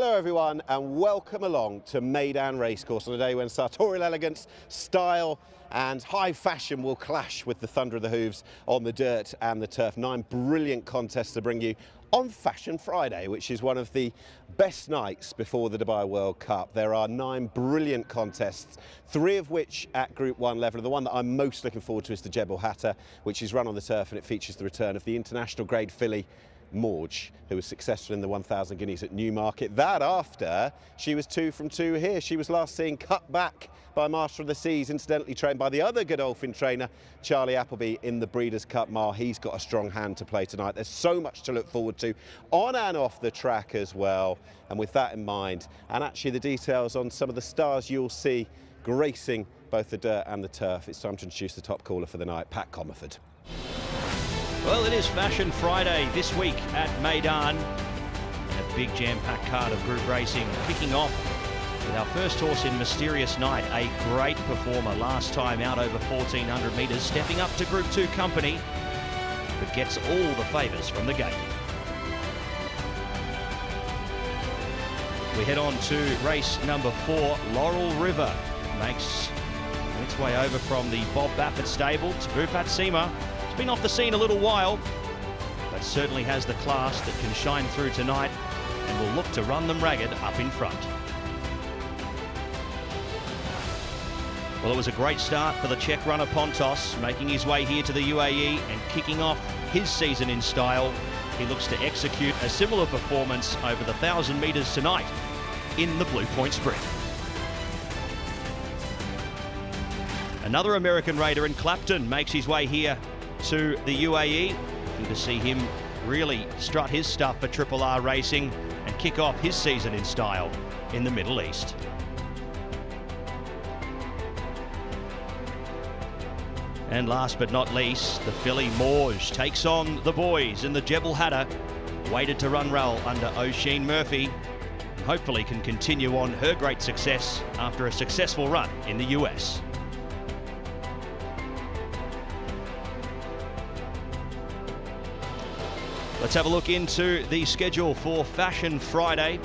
Hello everyone and welcome along to Meydan Racecourse on a day when sartorial elegance, style and high fashion will clash with the thunder of the hooves on the dirt and the turf. 9 brilliant contests to bring you on Fashion Friday, which is one of the best nights before the Dubai World Cup. There are 9 brilliant contests, 3 of which at Group 1 level. The one that I'm most looking forward to is the Jebel Hatta, which is run on the turf, and it features the return of the international grade filly Morge, who was successful in the 1,000 guineas at Newmarket. That after she was 2 from 2 here. She was last seen cut back by Master of the Seas, incidentally trained by the other Godolphin trainer, Charlie Appleby, in the Breeders' Cup Mile. He's got a strong hand to play tonight. There's so much to look forward to on and off the track as well. And with that in mind, and actually the details on some of the stars you'll see gracing both the dirt and the turf, it's time to introduce the top caller for the night, Pat Comerford. Well, it is Fashion Friday this week at Meydan. A big jam-packed card of group racing kicking off with our first horse in Mysterious Night, a great performer last time out over 1,400 metres, stepping up to Group 2 company, but gets all the favours from the gate. We head on to race number 4, Laurel River. Makes its way over from the Bob Baffert stable to Bufat Sema. Been off the scene a little while, but certainly has the class that can shine through tonight and will look to run them ragged up in front. Well, it was a great start for the Czech runner Pontos, making his way here to the UAE and kicking off his season in style. He looks to execute a similar performance over the 1,000 metres tonight in the Blue Point Sprint. Another American raider in Clapton makes his way here to the UAE. Looking to see him really strut his stuff for Triple R Racing and kick off his season in style in the Middle East. And last but not least, the filly Morge takes on the boys in the Jebel Hatta, weighted to run rail under Oisin Murphy. Hopefully can continue on her great success after a successful run in the US. Let's have a look into the schedule for Fashion Friday.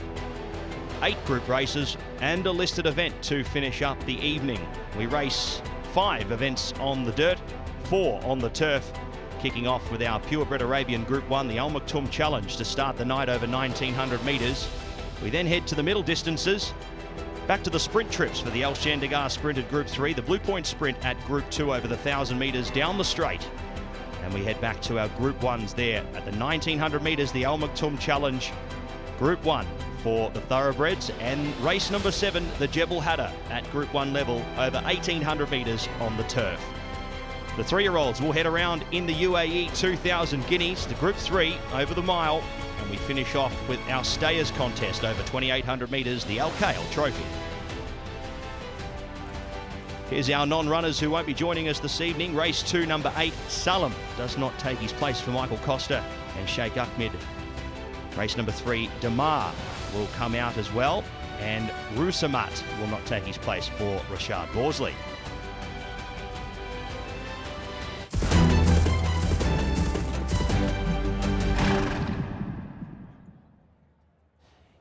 8 group races and a listed event to finish up the evening. We race 5 events on the dirt, 4 on the turf, kicking off with our purebred Arabian Group 1, the Al Maktoum Challenge, to start the night over 1,900 metres. We then head to the middle distances, back to the sprint trips for the Al Shandigar Sprinted Group 3, the Blue Point Sprint at Group 2 over the 1,000 metres down the straight. And we head back to our Group 1s there at the 1,900 metres, the Al Maktoum Challenge, Group 1 for the thoroughbreds, and race number 7, the Jebel Hatta at Group 1 level over 1,800 metres on the turf. The 3-year-olds will head around in the UAE 2,000 guineas, the Group 3 over the mile, and we finish off with our stayers contest over 2,800 metres, the Al Khail Trophy. Here's our non-runners who won't be joining us this evening. Race 2, number 8, Salam does not take his place for Michael Costa and Sheikh Ahmed. Race number 3, Damar will come out as well, and Rusamat will not take his place for Rashad Borsley.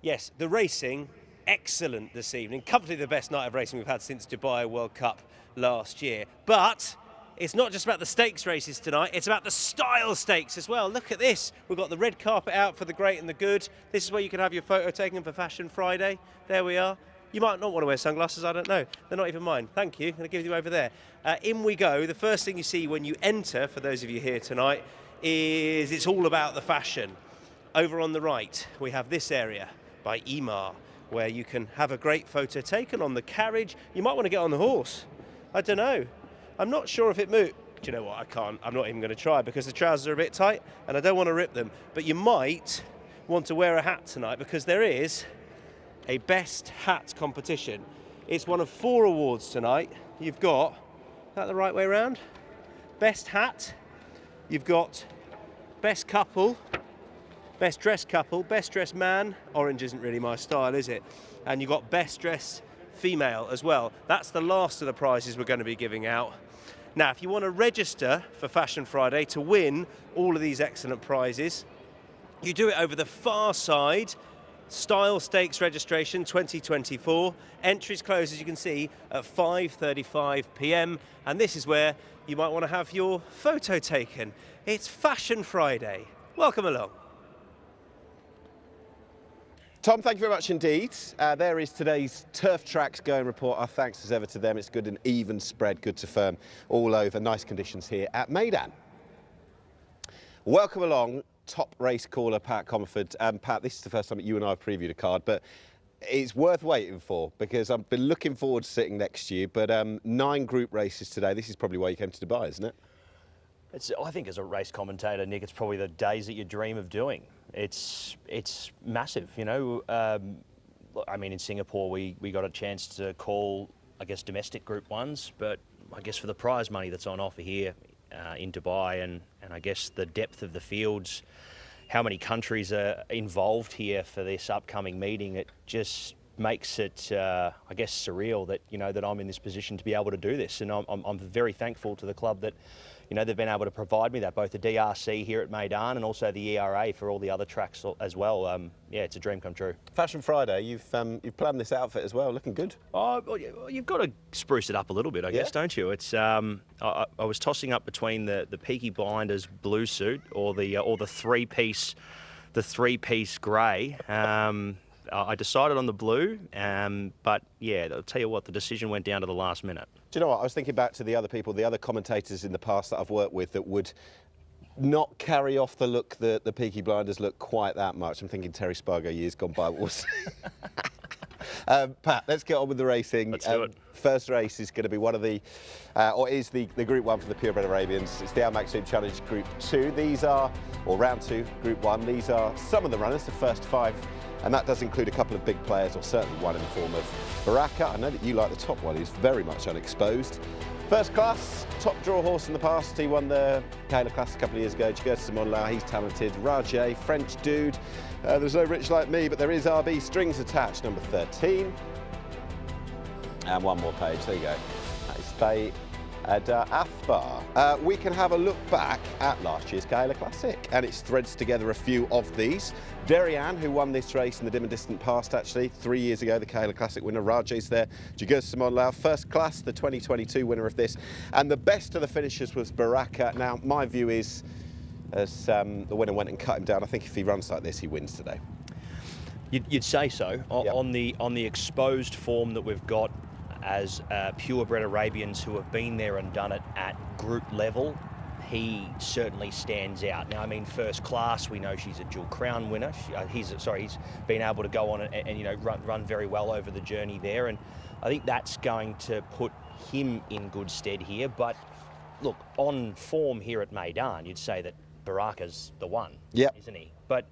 Yes, the racing, excellent this evening. Comfortably the best night of racing we've had since Dubai World Cup last year. But it's not just about the stakes races tonight, it's about the style stakes as well. Look at this. We've got the red carpet out for the great and the good. This is where you can have your photo taken for Fashion Friday. There we are. You might not want to wear sunglasses, I don't know. They're not even mine. Thank you. I'm going to give you over there. In we go. The first thing you see when you enter, for those of you here tonight, is it's all about the fashion. Over on the right, we have this area by Emar, where you can have a great photo taken on the carriage. You might want to get on the horse. I don't know. I'm not sure if it moves. Do you know what? I can't. I'm not even going to try because the trousers are a bit tight and I don't want to rip them. But you might want to wear a hat tonight because there is a best hat competition. It's one of 4 awards tonight. You've got, is that the right way around? Best hat. You've got best couple, best dressed couple, best dressed man. Orange isn't really my style, is it? And you've got best dressed female as well. That's the last of the prizes we're going to be giving out. Now, if you want to register for Fashion Friday to win all of these excellent prizes, you do it over the far side Style Stakes registration 2024. Entries close, as you can see, at 5:35 p.m. And this is where you might want to have your photo taken. It's Fashion Friday. Welcome along. Tom, thank you very much indeed. There is today's Turf Tracks Going report. Our thanks as ever to them. It's good and even spread, good to firm all over. Nice conditions here at Meydan. Welcome along, top race caller Pat Comerford. Pat, this is the first time that you and I have previewed a card, but it's worth waiting for because I've been looking forward to sitting next to you. But 9 group races today. This is probably why you came to Dubai, isn't it? I think as a race commentator, Nick, it's probably the days that you dream of doing. It's massive, you know. I mean, in Singapore, we got a chance to call, I guess, domestic Group 1s, but I guess for the prize money that's on offer here in Dubai and I guess the depth of the fields, how many countries are involved here for this upcoming meeting, it just makes it, I guess, surreal that, you know, that I'm in this position to be able to do this. And I'm very thankful to the club that, you know, they've been able to provide me that, both the DRC here at Meydan and also the ERA for all the other tracks as well. Yeah, it's a dream come true. Fashion Friday, you've planned this outfit as well, looking good. Oh, well, you've got to spruce it up a little bit, I guess, don't you? It's I was tossing up between the Peaky Blinders blue suit or the three-piece grey. I decided on the blue, but yeah, I'll tell you what, the decision went down to the last minute. Do you know what? I was thinking back to the other people, the other commentators in the past that I've worked with that would not carry off the look, the Peaky Blinders look quite that much. I'm thinking Terry Spargo years gone by. Pat, let's get on with the racing. Let's do it. First race is going to be one of the, or is the Group 1 for the Purebred Arabians. It's the Al Maktoum Challenge Group 2. These are, or Round 2, Group 1. These are some of the runners, the first 5. And that does include a couple of big players, or certainly one in the form of Baraka. I know that you like the top one, he's very much unexposed. First class, top draw horse in the past. He won the Kayla Classic a couple of years ago. Simonlau, he's talented. Rajay, French dude. There's no Rich Like Me, but there is RB Strings Attached, number 13. And one more page, there you go. That is Faye Athbar. We can have a look back at last year's Kayla Classic, and it threads together a few of these. Derian, who won this race in the dim and distant past, actually, 3 years ago, the Kayla Classic winner. Rajay's there. Simonlau, first class, the 2022 winner of this. And the best of the finishers was Baraka. Now, my view is, as the winner went and cut him down, I think if he runs like this, he wins today. You'd say so. Yep. On the exposed form that we've got as purebred Arabians who have been there and done it at group level, he certainly stands out. Now, I mean, first class, we know she's a dual crown winner. He's been able to go on and you know, run very well over the journey there, and I think that's going to put him in good stead here. But look, on form here at Meydan, you'd say that Baraka's the one, isn't he? But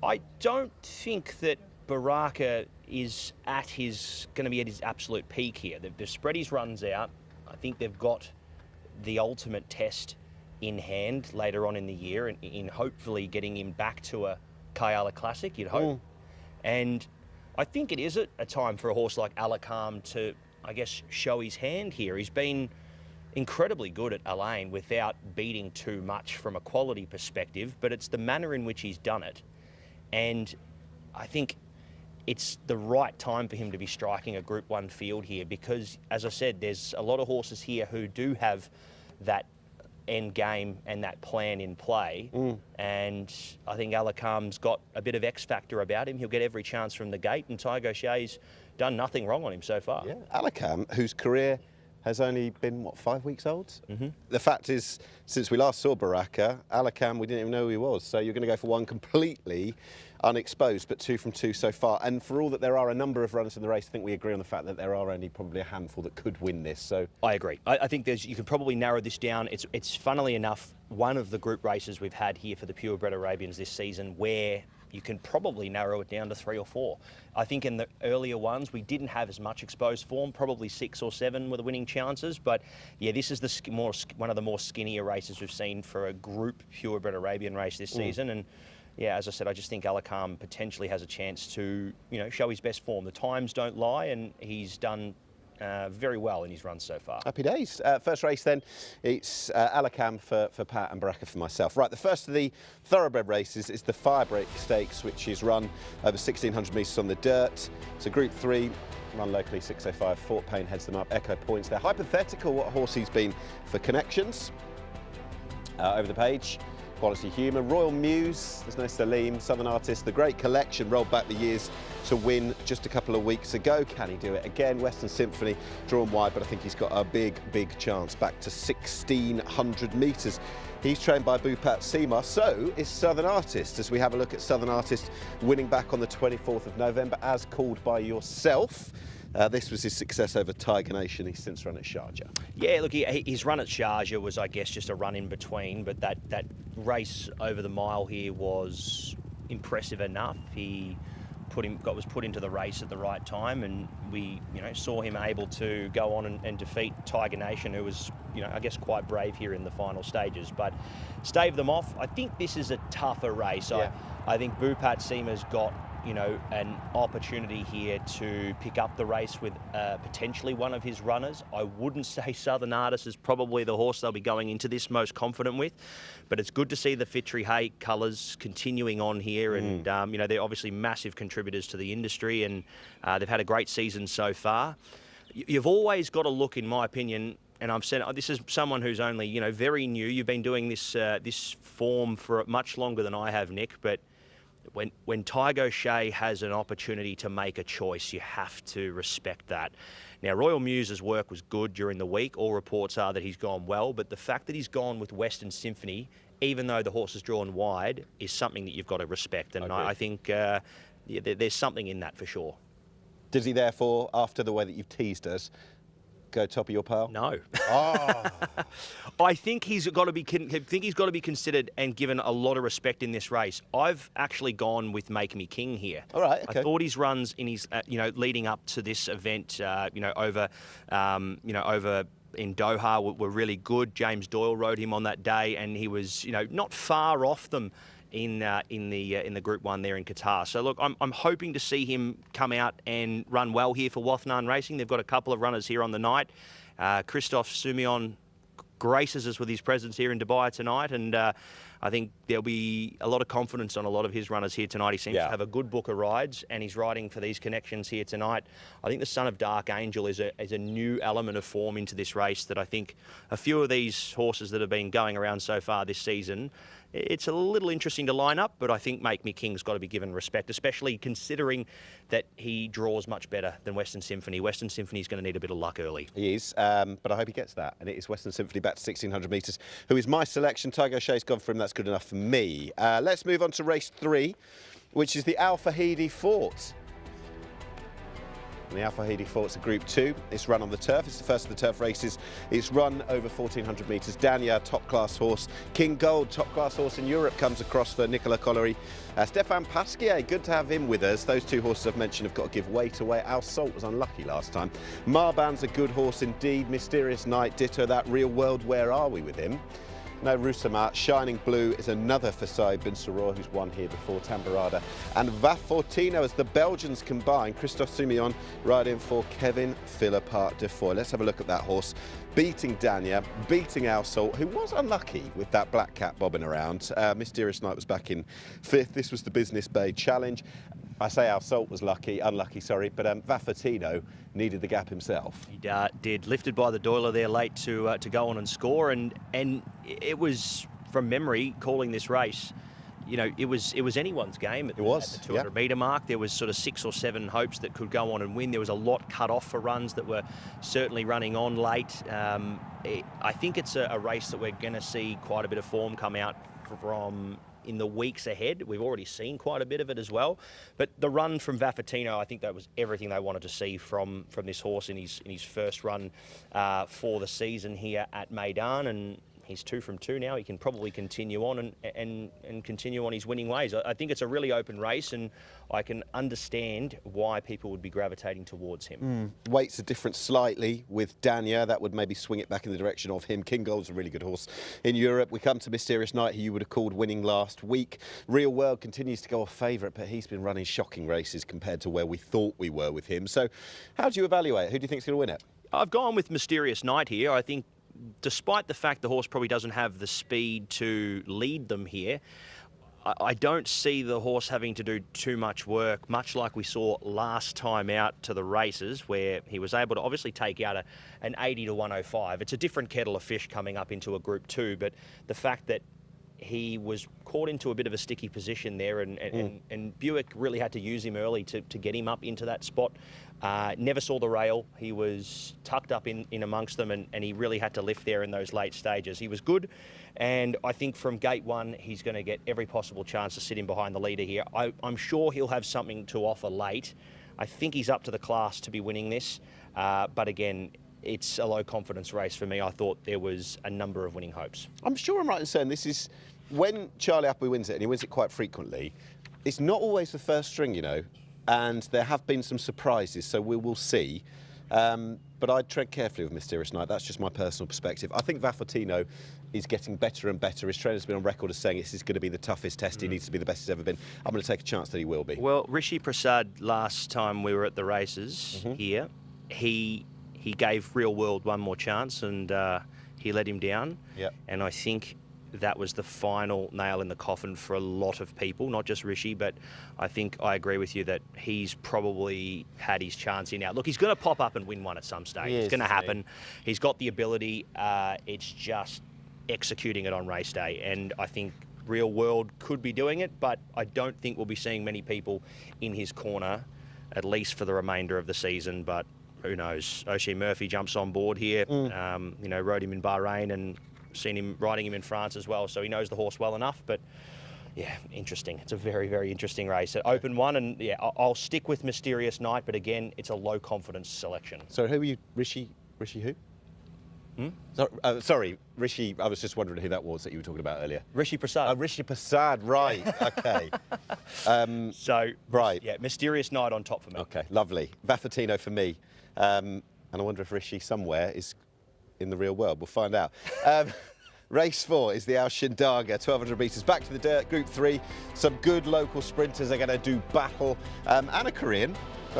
I don't think that Baraka is going to be at his absolute peak here. They've spread his runs out. I think they've got the ultimate test in hand later on in the year, in hopefully getting him back to a Kayla Classic, you'd hope. And I think it is a time for a horse like Alakam to, I guess, show his hand here. He's been incredibly good at Alain without beating too much from a quality perspective, but it's the manner in which he's done it. And I think it's the right time for him to be striking a Group 1 field here because, as I said, there's a lot of horses here who do have that end game and that plan in play. And I think Alakam's got a bit of X factor about him. He'll get every chance from the gate, and Ty Gaucher's done nothing wrong on him so far. Yeah, Alakam, whose career has only been, what, 5 weeks old? The fact is, since we last saw Baraka, Alakam, we didn't even know who he was. So you're going to go for one completely unexposed, but 2 from 2 so far. And for all that there are a number of runners in the race, I think we agree on the fact that there are only probably a handful that could win this. So I agree. I think you can probably narrow this down. It's funnily enough one of the group races we've had here for the purebred Arabians this season where you can probably narrow it down to 3 or 4. I think in the earlier ones we didn't have as much exposed form, probably 6 or 7 were the winning chances. But yeah, this is one of the more skinnier races we've seen for a group purebred Arabian race this season. And yeah, as I said, I just think Alakam potentially has a chance to, you know, show his best form. The times don't lie, and he's done very well in his runs so far. Happy days. First race then, it's Alakam for Pat and Baraka for myself. Right, the first of the thoroughbred races is the Firebreak Stakes, which is run over 1,600 metres on the dirt. So Group 3, run locally, 6:05. Fort Payne heads them up. Echo points. They're hypothetical what horse he's been for connections. Over the page, Quality Human, Royal Muse, there's no Salim, Southern Artist, The Great Collection rolled back the years to win just a couple of weeks ago. Can he do it again? Western Symphony drawn wide, but I think he's got a big chance back to 1,600 metres. He's trained by Bhupat Seema, so is Southern Artist, as we have a look at Southern Artist winning back on the 24th of November, as called by yourself. This was his success over Tiger Nation. He's since run at Sharjah. Yeah, look, his run at Sharjah was, I guess, just a run in between, but that race over the mile here was impressive enough. He was put into the race at the right time, and we, saw him able to go on and defeat Tiger Nation, who was, I guess, quite brave here in the final stages, but staved them off. I think this is a tougher race. Yeah. I think Bhupat Seema's got an opportunity here to pick up the race with potentially one of his runners. I wouldn't say Southern Artist is probably the horse they'll be going into this most confident with, but it's good to see the Fitri Hay colours continuing on here, and they're obviously massive contributors to the industry, and they've had a great season so far. You've always got to look, in my opinion, and I'm saying this is someone who's only very new. You've been doing this form for much longer than I have, Nick, but when Tygo Shea has an opportunity to make a choice, you have to respect that. Now, Royal Muse's work was good during the week. All reports are that he's gone well, but the fact that he's gone with Western Symphony, even though the horse is drawn wide, is something that you've got to respect. And I think there's something in that for sure. Does he therefore, after the way that you've teased us, go top of your pile? No. Oh. I think he's got to be considered and given a lot of respect in this race. I've actually gone with Make Me King here. All right. Okay. I thought his runs in his leading up to this event, over in Doha were really good. James Doyle rode him on that day, and he was not far off them in the Group 1 there in Qatar. So look, I'm hoping to see him come out and run well here for Wathnan Racing. They've got a couple of runners here on the night. Christophe Soumillon graces us with his presence here in Dubai tonight, and I think there'll be a lot of confidence on a lot of his runners here tonight. He seems to have a good book of rides, and he's riding for these connections here tonight. I think the Son of Dark Angel is a new element of form into this race that I think a few of these horses that have been going around so far this season, it's a little interesting to line up, but I think Make Me King's got to be given respect, especially considering that he draws much better than Western Symphony. Western Symphony's going to need a bit of luck early. He is, but I hope he gets that. And it is Western Symphony back to 1,600 metres, who is my selection. Tygo Shea's gone for him. That's good enough for me. Let's move on to race 3, which is the Al Fahidi Fort. And the Al Fahidi Fort's a Group 2. It's run on the turf. It's the first of the turf races. It's run over 1,400 metres. Dania, top-class horse. King Gold, top-class horse in Europe, comes across for Nicolas Collery. Stéphane Pasquier, good to have him with us. Those two horses I've mentioned have got to give weight away. Al Salt was unlucky last time. Marban's a good horse indeed. Mysterious Night, ditto that. Real World, where are we with him? No Roussama. Shining Blue is another for Saïd Bin Saror, who's won here before. Tambarada and Va Fortino as the Belgians combine. Christophe Soumillon riding for Kevin Philippart de Foy. Let's have a look at that horse. Beating Dania, beating Al Salt, who was unlucky with that black cat bobbing around. Mysterious Night was back in 5th. This was the Business Bay Challenge. I say Al Salt was unlucky, sorry, but Va Fortino needed the gap himself. He did, lifted by the Doyler there late to go on and score, and it was, from memory, calling this race, it was anyone's game at the 200 metre mark. There was sort of 6 or 7 hopes that could go on and win. There was a lot cut off for runs that were certainly running on late. I think it's a race that we're going to see quite a bit of form come out from in the weeks ahead. We've already seen quite a bit of it as well. But the run from Va Fortino, I think that was everything they wanted to see from this horse in his first run for the season here at Meydan. And he's 2 from 2 now. He can probably continue on and continue on his winning ways. I think it's a really open race, and I can understand why people would be gravitating towards him. Weights are different slightly with Dania. That would maybe swing it back in the direction of him. King Gold's a really good horse in Europe. We come to Mysterious Knight, who you would have called winning last week. Real World continues to go off favourite, but he's been running shocking races compared to where we thought we were with him. So how do you evaluate it? Who do you think's going to win it? I've gone with Mysterious Knight here. I think despite the fact the horse probably doesn't have the speed to lead them here, I don't see the horse having to do too much work, much like we saw last time out to the races, where he was able to obviously take out an 80 to 105. It's a different kettle of fish coming up into a Group 2, but the fact that he was caught into a bit of a sticky position there, and Buick really had to use him early to get him up into that spot. Never saw the rail. He was tucked up in amongst them, and he really had to lift there in those late stages. He was good, and I think from gate 1, he's going to get every possible chance to sit in behind the leader here. I'm sure he'll have something to offer late. I think he's up to the class to be winning this, but again, it's a low confidence race for me. I thought there was a number of winning hopes. I'm sure I'm right in saying this is when Charlie Appleby wins it, and he wins it quite frequently. It's not always the first string, you know, and there have been some surprises, so we will see. But I'd tread carefully with Mysterious Knight. That's just my personal perspective. I think Vaffortino is getting better and better. His trainer's been on record as saying this is going to be the toughest test. He needs to be the best he's ever been. I'm going to take a chance that he will be. Well, Rishi Prasad, last time we were at the races here, he gave Real World one more chance, and he let him down. Yep. And I think that was the final nail in the coffin for a lot of people, not just Rishi, but I think I agree with you that he's probably had his chance in now. Look, he's going to pop up and win one at some stage. It's going to happen. He's got the ability. It's just executing it on race day. And I think Real World could be doing it, but I don't think we'll be seeing many people in his corner, at least for the remainder of the season. But who knows? O'Shea Murphy jumps on board here. You know, rode him in Bahrain and seen him riding him in France as well, so he knows the horse well enough. But yeah, interesting. It's a very, very interesting race. An open one, and yeah, I'll stick with Mysterious Knight, but again, it's a low confidence selection. So who are you, Rishi who? Sorry, Rishi, I was just wondering who that was that you were talking about earlier. Rishi Prasad. Rishi Prasad, right, okay. Right. Yeah, Mysterious Knight on top for me. Okay, lovely. Vaffortino for me. And I wonder if Rishi somewhere is in the real world. We'll find out. Race 4 is the Al Shindaga, 1,200 metres back to the dirt, Group 3. Some good local sprinters are going to do battle. And a Korean,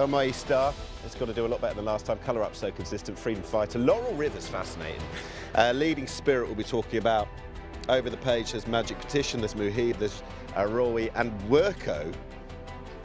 my star, has got to do a lot better than last time. Colour up so consistent, freedom fighter. Laurel River's fascinating. Leading Spirit we'll be talking about. Over the page there's Magic Petition, there's Muhib, there's Roy and Werko.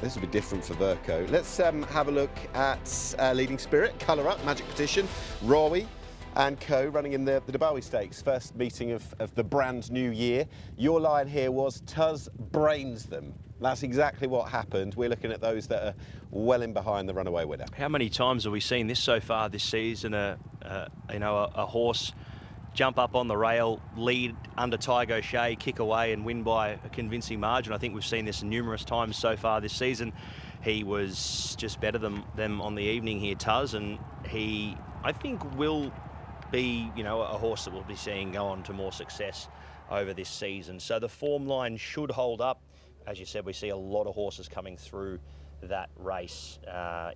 This will be different for Verco. Let's have a look at Leading Spirit, Colour Up, Magic Petition, Roy and co running in the Dubai Stakes, first meeting of the brand new year. Your line here was Tuz brains them. That's exactly what happened. We're looking at those that are well in behind the runaway winner. How many times have we seen this so far this season? A horse jump up on the rail, lead under Tiger O'Shea, kick away and win by a convincing margin. I think we've seen this numerous times so far this season. He was just better than them on the evening here, Tuz, and he, I think, will be, a horse that we'll be seeing go on to more success over this season. So the form line should hold up. As you said, we see a lot of horses coming through that race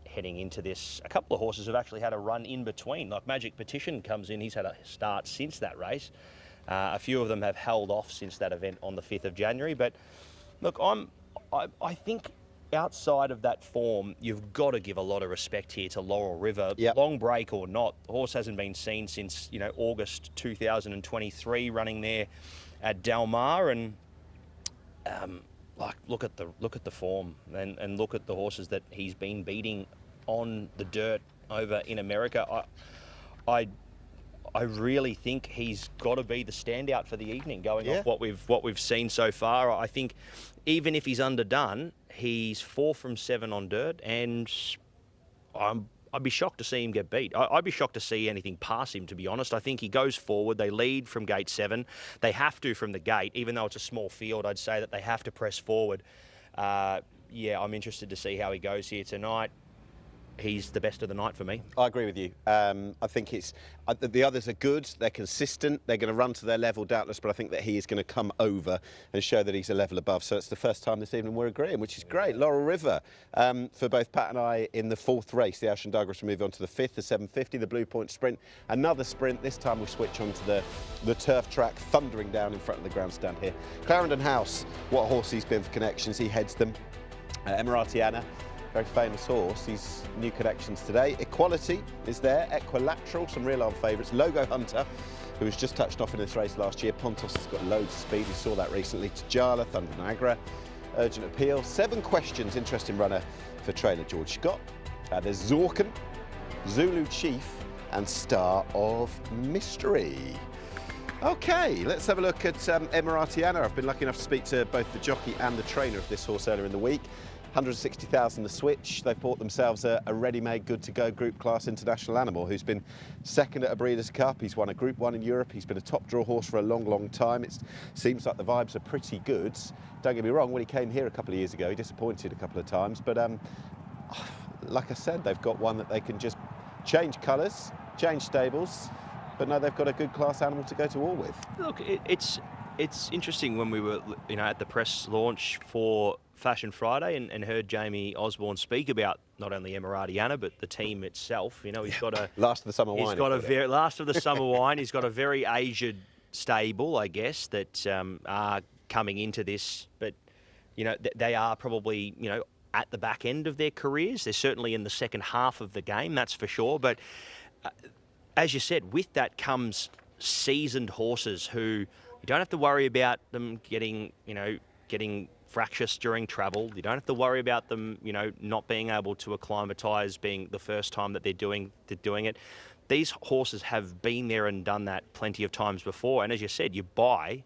heading into this. A couple of horses have actually had a run in between, like Magic Petition comes in, he's had a start since that race. A few of them have held off since that event on the 5th of January. But look, I think outside of that form, you've got to give a lot of respect here to Laurel River. Yep. Long break or not, the horse hasn't been seen since August 2023, running there at Del Mar, and look at the form and look at the horses that he's been beating on the dirt over in America. I really think he's got to be the standout for the evening, going off what we've seen so far. I think even if he's underdone, he's 4 from 7 on dirt, and I'd be shocked to see him get beat. I'd be shocked to see anything pass him, to be honest. I think he goes forward. They lead from gate 7. They have to from the gate, even though it's a small field. I'd say that they have to press forward. I'm interested to see how he goes here tonight. he's the best of the night for me. I agree with you. I think it's the others are good. They're consistent. They're going to run to their level, doubtless. But I think that he is going to come over and show that he's a level above. So it's the first time this evening we're agreeing, which is great. Laurel River for both Pat and I in the 4th race. The Ash and Douglas will move on to the 5th, the 750, the Blue Point Sprint. Another sprint. This time we switch on to the turf track, thundering down in front of the grandstand here. Clarendon House. What a horse he's been for connections. He heads them. Emiratiana. Very famous horse. He's new connections today. Equality is there. Equilateral, some real old favourites. Logo Hunter, who was just touched off in this race last year. Pontos has got loads of speed. We saw that recently. Tajala, Thunder Niagara, Urgent Appeal. 7 questions. Interesting runner for trainer George Scott. There's Zorken, Zulu Chief, and Star of Mystery. OK, let's have a look at Emiratiana. I've been lucky enough to speak to both the jockey and the trainer of this horse earlier in the week. 160,000 the switch. They've bought themselves a ready-made, good-to-go group class international animal who's been second at a Breeders' Cup. He's won a Group 1 in Europe. He's been a top draw horse for a long, long time. It seems like the vibes are pretty good. Don't get me wrong, when he came here a couple of years ago, he disappointed a couple of times. But like I said, they've got one that they can just change colours, change stables. But no, they've got a good class animal to go to war with. Look, it's interesting when we were, at the press launch for Fashion Friday and heard Jamie Osborne speak about not only Emiratiana but the team itself. He's got a last of the summer wine. He's got a very last of the summer wine. He's got a very aged stable, I guess, that are coming into this. But they are probably at the back end of their careers. They're certainly in the second half of the game, that's for sure. But as you said, with that comes seasoned horses who you don't have to worry about them getting fractious during travel. You don't have to worry about them, not being able to acclimatise, being the first time that they're doing it. These horses have been there and done that plenty of times before. And as you said, you buy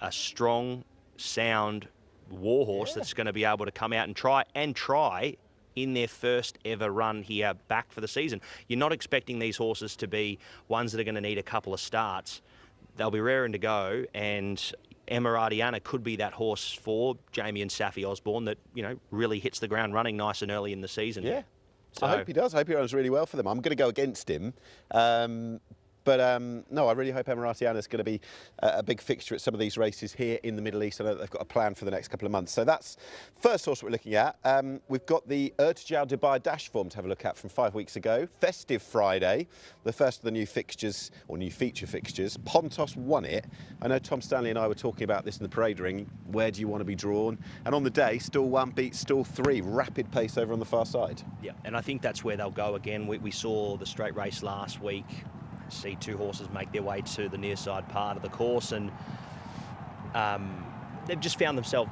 a strong, sound war horse that's going to be able to come out and try in their first ever run here back for the season. You're not expecting these horses to be ones that are going to need a couple of starts. They'll be raring to go, and Emiratiana could be that horse for Jamie and Saffie Osborne that, really hits the ground running nice and early in the season. Yeah, so, I hope he does. I hope he runs really well for them. I'm going to go against him. No, I really hope Emiratiana is going to be a big fixture at some of these races here in the Middle East. I know that they've got a plan for the next couple of months. So that's first horse we're looking at. We've got the Urtejao Dubai Dash form to have a look at from 5 weeks ago. Festive Friday, the first of the new fixtures, or new feature fixtures. Pontos won it. I know Tom Stanley and I were talking about this in the parade ring. Where do you want to be drawn? And on the day, stall 1 beats stall 3. Rapid pace over on the far side. Yeah, and I think that's where they'll go again. We saw the straight race last week. See 2 horses make their way to the near side part of the course, and they've just found themselves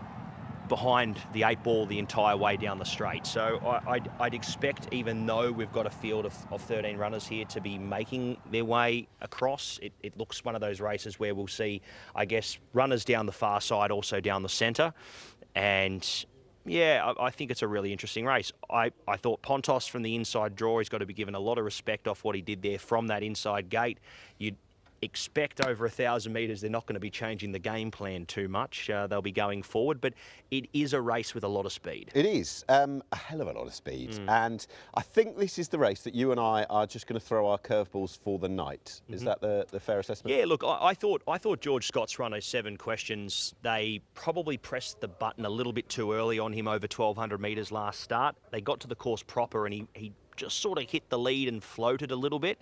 behind the 8 ball the entire way down the straight. So I'd expect, even though we've got a field of 13 runners here, to be making their way across. It looks one of those races where we'll see, I guess, runners down the far side, also down the centre. And yeah, I think it's a really interesting race. I thought Pontos from the inside draw, he's got to be given a lot of respect off what he did there from that inside gate. You'd expect over 1,000 metres they're not going to be changing the game plan too much. They'll be going forward, but it is a race with a lot of speed. It is a hell of a lot of speed, and I think this is the race that you and I are just going to throw our curveballs for the night. Is that the fair assessment? Yeah, look, I thought George Scott's run of 7 questions, they probably pressed the button a little bit too early on him over 1,200 metres last start. They got to the course proper and he just sort of hit the lead and floated a little bit.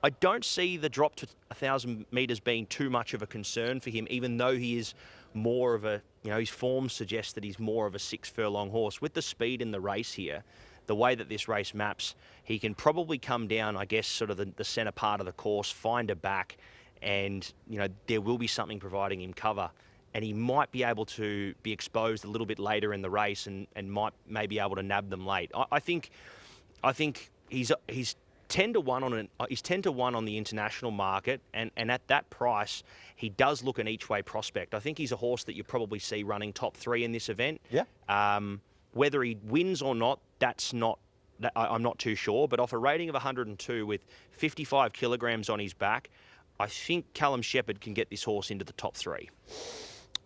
I don't see the drop to 1,000 metres being too much of a concern for him, even though he is more of a, his form suggests that he's more of a 6 furlong horse. With the speed in the race here, the way that this race maps, he can probably come down, I guess, sort of the centre part of the course, find a back, and, there will be something providing him cover. And he might be able to be exposed a little bit later in the race and may be able to nab them late. I think he's 10 to 1 on he's 10 to 1 on the international market, and at that price, he does look an each-way prospect. I think he's a horse that you probably see running top 3 in this event. Yeah. Whether he wins or not, I'm not too sure. But off a rating of 102 with 55 kilograms on his back, I think Callum Shepherd can get this horse into the top 3.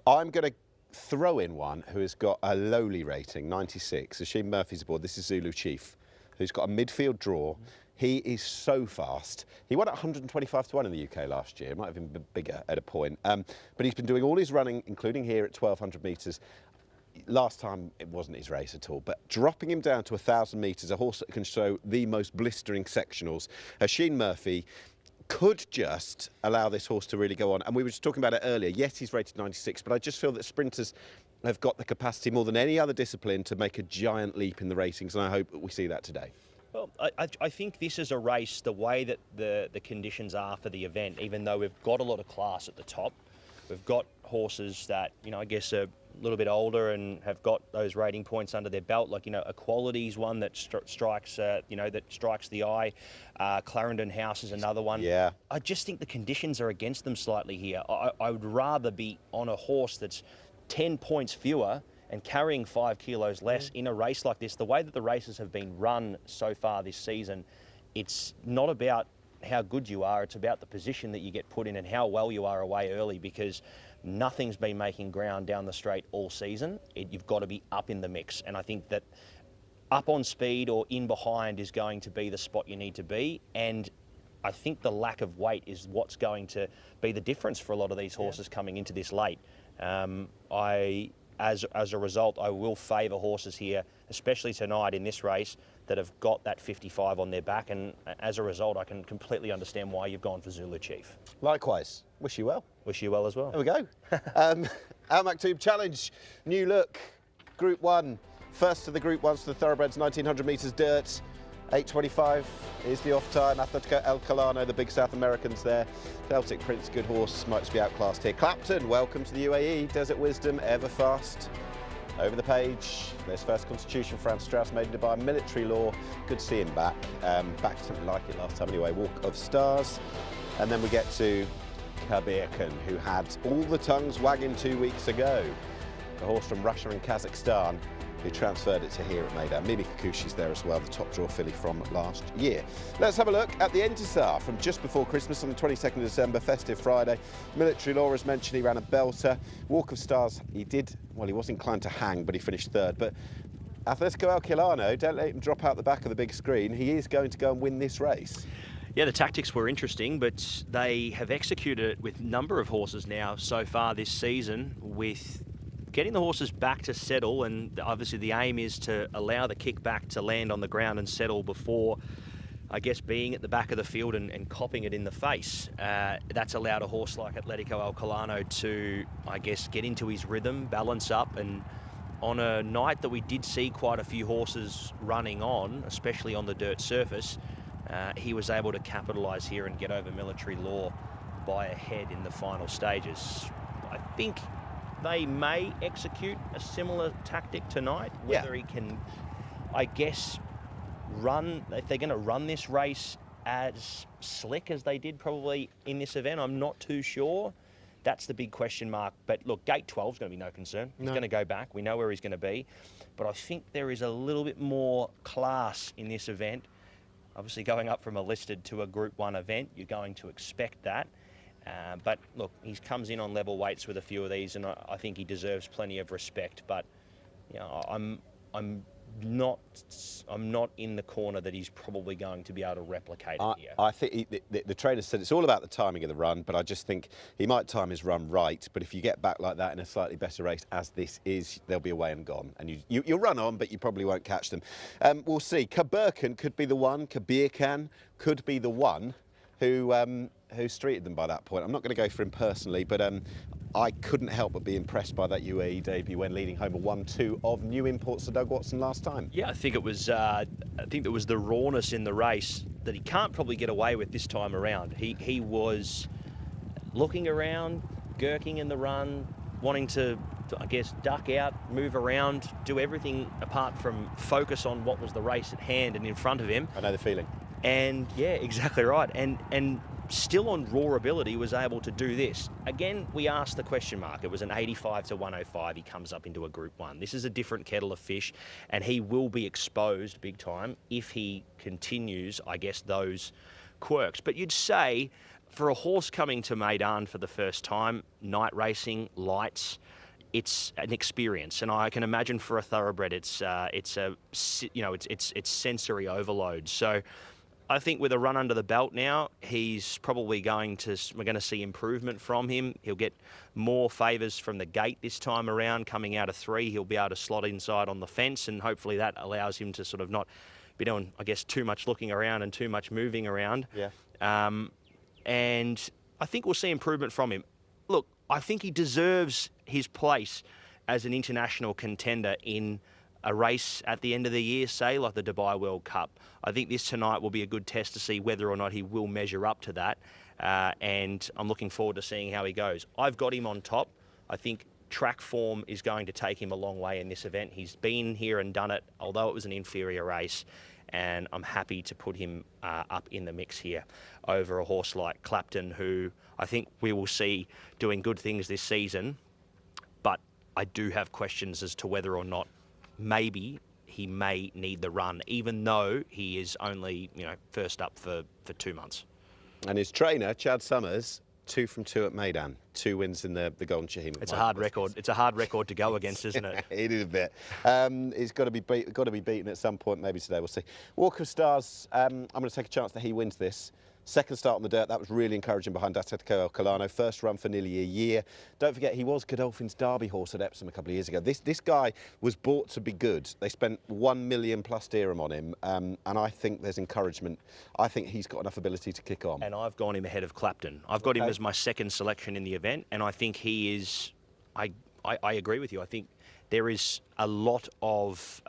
I'm going to throw in one who has got a lowly rating, 96. Ashim Murphy's aboard. This is Zulu Chief. who's got a midfield draw. He is so fast. He won at 125 to 1 in the UK last year. It might have been bigger at a point. But he's been doing all his running, including here at 1,200 metres. Last time it wasn't his race at all, but dropping him down to 1,000 metres, a horse that can show the most blistering sectionals. Sheen Murphy could just allow this horse to really go on. And we were just talking about it earlier. Yes, he's rated 96, but I just feel that sprinters have got the capacity more than any other discipline to make a giant leap in the racings, and I hope we see that today. Well, I think this is a race, the way that the conditions are for the event, even though we've got a lot of class at the top, we've got horses that, you know, I guess are a little bit older and have got those rating points under their belt, like, you know, Equality's one that strikes, you know, that strikes the eye. Clarendon House is another one. Yeah. I just think the conditions are against them slightly here. I would rather be on a horse that's 10 points fewer and carrying 5 kilos less in a race like this. The way that the races have been run so far this season, it's not about how good you are, it's about the position that you get put in and how well you are away early, because nothing's been making ground down the straight all season. You've got to be up in the mix, and I think that up on speed or in behind is going to be the spot you need to be, and I think the lack of weight is what's going to be the difference for a lot of these horses coming into this late. As a result, I will favour horses here, especially tonight in this race, that have got that 55 on their back, and as a result, I can completely understand why you've gone for Zulu Chief. Likewise. Wish you well. Wish you well as well. There we go. Al Maktoum Challenge, new look, Group 1. First of the Group 1s for the thoroughbreds, 1,900 metres dirt. 8.25 is the off time. Atletico El Calano, the big South Americans there. Celtic Prince, good horse, might just be outclassed here. Clapton, welcome to the UAE. Desert Wisdom, ever fast. Over the page, there's First Constitution, Franz Strauss, Made in Dubai, Military Law. Good to see him back. Back to something like it last time anyway, Walk of Stars. And then we get to Kabirkan, who had all the tongues wagging 2 weeks ago. A horse from Russia and Kazakhstan, who transferred it to here at Meydan. Mimi Kikuchi's there as well, the top draw filly from last year. Let's have a look at the Entisar from just before Christmas on the 22nd of December, festive Friday. Military Law, as mentioned, he ran a belter. Walk of Stars, he was inclined to hang, but he finished third. But Atletico El Calano, don't let him drop out the back of the big screen. He is going to go and win this race. Yeah, the tactics were interesting, but they have executed it with a number of horses now so far this season, with getting the horses back to settle, and obviously the aim is to allow the kick back to land on the ground and settle before, I guess, being at the back of the field and copping it in the face. That's allowed a horse like Atletico El Calano to, I guess, get into his rhythm, balance up, and on a night that we did see quite a few horses running on, especially on the dirt surface, he was able to capitalise here and get over Military Law by a head in the final stages. I think they may execute a similar tactic tonight. Whether he can, I guess, run, if they're going to run this race as slick as they did probably in this event, I'm not too sure. That's the big question mark. But look, gate 12 is going to be no concern. He's going to go back. We know where he's going to be. But I think there is a little bit more class in this event. Obviously, going up from a listed to a Group 1 event, you're going to expect that. But look, he comes in on level weights with a few of these, and I think he deserves plenty of respect. But you know, I'm not in the corner that he's probably going to be able to replicate it here. I think the trainer said it's all about the timing of the run, but I just think he might time his run right. But if you get back like that in a slightly better race, as this is, they'll be away and gone, and you'll run on, but you probably won't catch them. We'll see. Kabirkan could be the one. Kabirkan could be the one who streeted them by that point. I'm not going to go for him personally, but I couldn't help but be impressed by that UAE debut when leading home a 1-2 of new imports to Doug Watson last time. Yeah, I think it was the rawness in the race that he can't probably get away with this time around. He was looking around, gurking in the run, wanting to, I guess, duck out, move around, do everything apart from focus on what was the race at hand and in front of him. I know the feeling. And yeah, exactly right. And still on raw ability was able to do this. Again, we asked the question mark. It was an 85 to 105. He comes up into a Group 1. This is a different kettle of fish, and he will be exposed big time if he continues, I guess, those quirks. But you'd say for a horse coming to Meydan for the first time, night racing, lights, it's an experience, and I can imagine for a thoroughbred, it's sensory overload. So I think with a run under the belt now, he's probably we're going to see improvement from him. He'll get more favours from the gate this time around. Coming out of 3, he'll be able to slot inside on the fence, and hopefully that allows him to sort of not be doing, I guess, too much looking around and too much moving around. Yeah. And I think we'll see improvement from him. Look, I think he deserves his place as an international contender in a race at the end of the year, say, like the Dubai World Cup. I think this tonight will be a good test to see whether or not he will measure up to that. And I'm looking forward to seeing how he goes. I've got him on top. I think track form is going to take him a long way in this event. He's been here and done it, although it was an inferior race. And I'm happy to put him up in the mix here over a horse like Clapton, who I think we will see doing good things this season. But I do have questions as to whether or not maybe he may need the run, even though he is only, first up for 2 months. And his trainer, Chad Summers, 2 from 2 at Meydan. 2 wins in the Golden Shaheen. It's a hard record. It's a hard record to go against, isn't it? It is a bit. He's got to be beaten at some point. Maybe today. We'll see. Walk of Stars. I'm going to take a chance that he wins this. Second start on the dirt, that was really encouraging behind Atletico El Colano. First run for nearly a year. Don't forget, he was Godolphin's Derby horse at Epsom a couple of years ago. This guy was bought to be good. They spent $1 million plus dirham on him, and I think there's encouragement. I think he's got enough ability to kick on. And I've gone him ahead of Clapton. I've got him as my second selection in the event, and I think he is. I agree with you. I think there is a lot of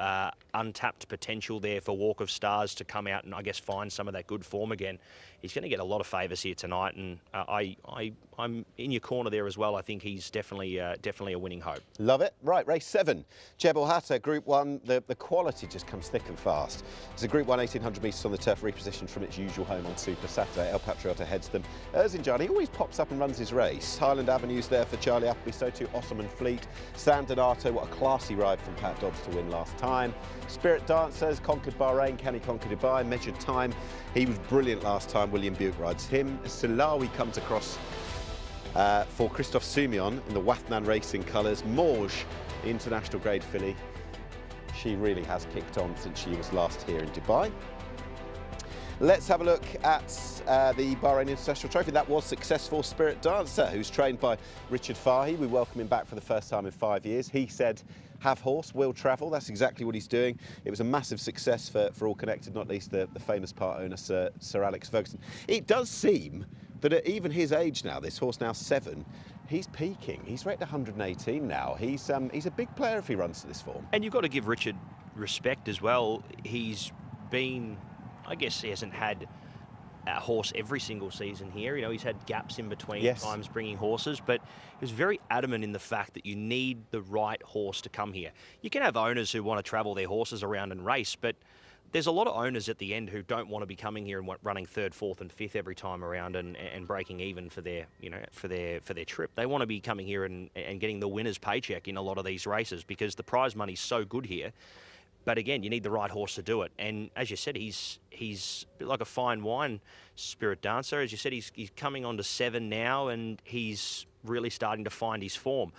untapped potential there for Walk of Stars to come out and, I guess, find some of that good form again. He's going to get a lot of favours here tonight, and I'm in your corner there as well. I think he's definitely a winning hope. Love it. Right, race 7. Jebel Hatta, Group 1. The quality just comes thick and fast. It's a Group 1 1800 metres on the turf, repositioned from its usual home on Super Saturday. El Patriota heads them. Erzincan, he always pops up and runs his race. Highland Avenue's there for Charlie Appleby, so too Ottoman Fleet. San Donato, what a classy ride from Pat Dobbs to win last time. Spirit Dancers conquered Bahrain, can he conquer Dubai? Measured Time, he was brilliant last time. William Buick rides him. Silawi comes across for Christophe Soumillon in the Wathnan Racing colours. Morge, the international grade filly. She really has kicked on since she was last here in Dubai. Let's have a look at the Bahrain International Trophy. That was successful. Spirit Dancer, who's trained by Richard Fahy. We welcome him back for the first time in 5 years. He said, have horse, will travel. That's exactly what he's doing. It was a massive success for all connected, not least the famous part owner, Sir Alex Ferguson. It does seem that at even his age now, this horse now 7, he's peaking. He's rated 118 now. He's a big player if he runs to this form. And you've got to give Richard respect as well. He's been, I guess he hasn't had a horse every single season here. He's had gaps in between times bringing horses, but he was very adamant in the fact that you need the right horse to come here. You can have owners who want to travel their horses around and race, but there's a lot of owners at the end who don't want to be coming here and running 3rd, 4th and 5th every time around and breaking even for their trip. They want to be coming here and getting the winner's paycheck in a lot of these races because the prize money's so good here. But again, you need the right horse to do it. And as you said, he's a bit like a fine wine, Spirit Dancer. As you said, he's coming on to 7 now, and he's really starting to find his form.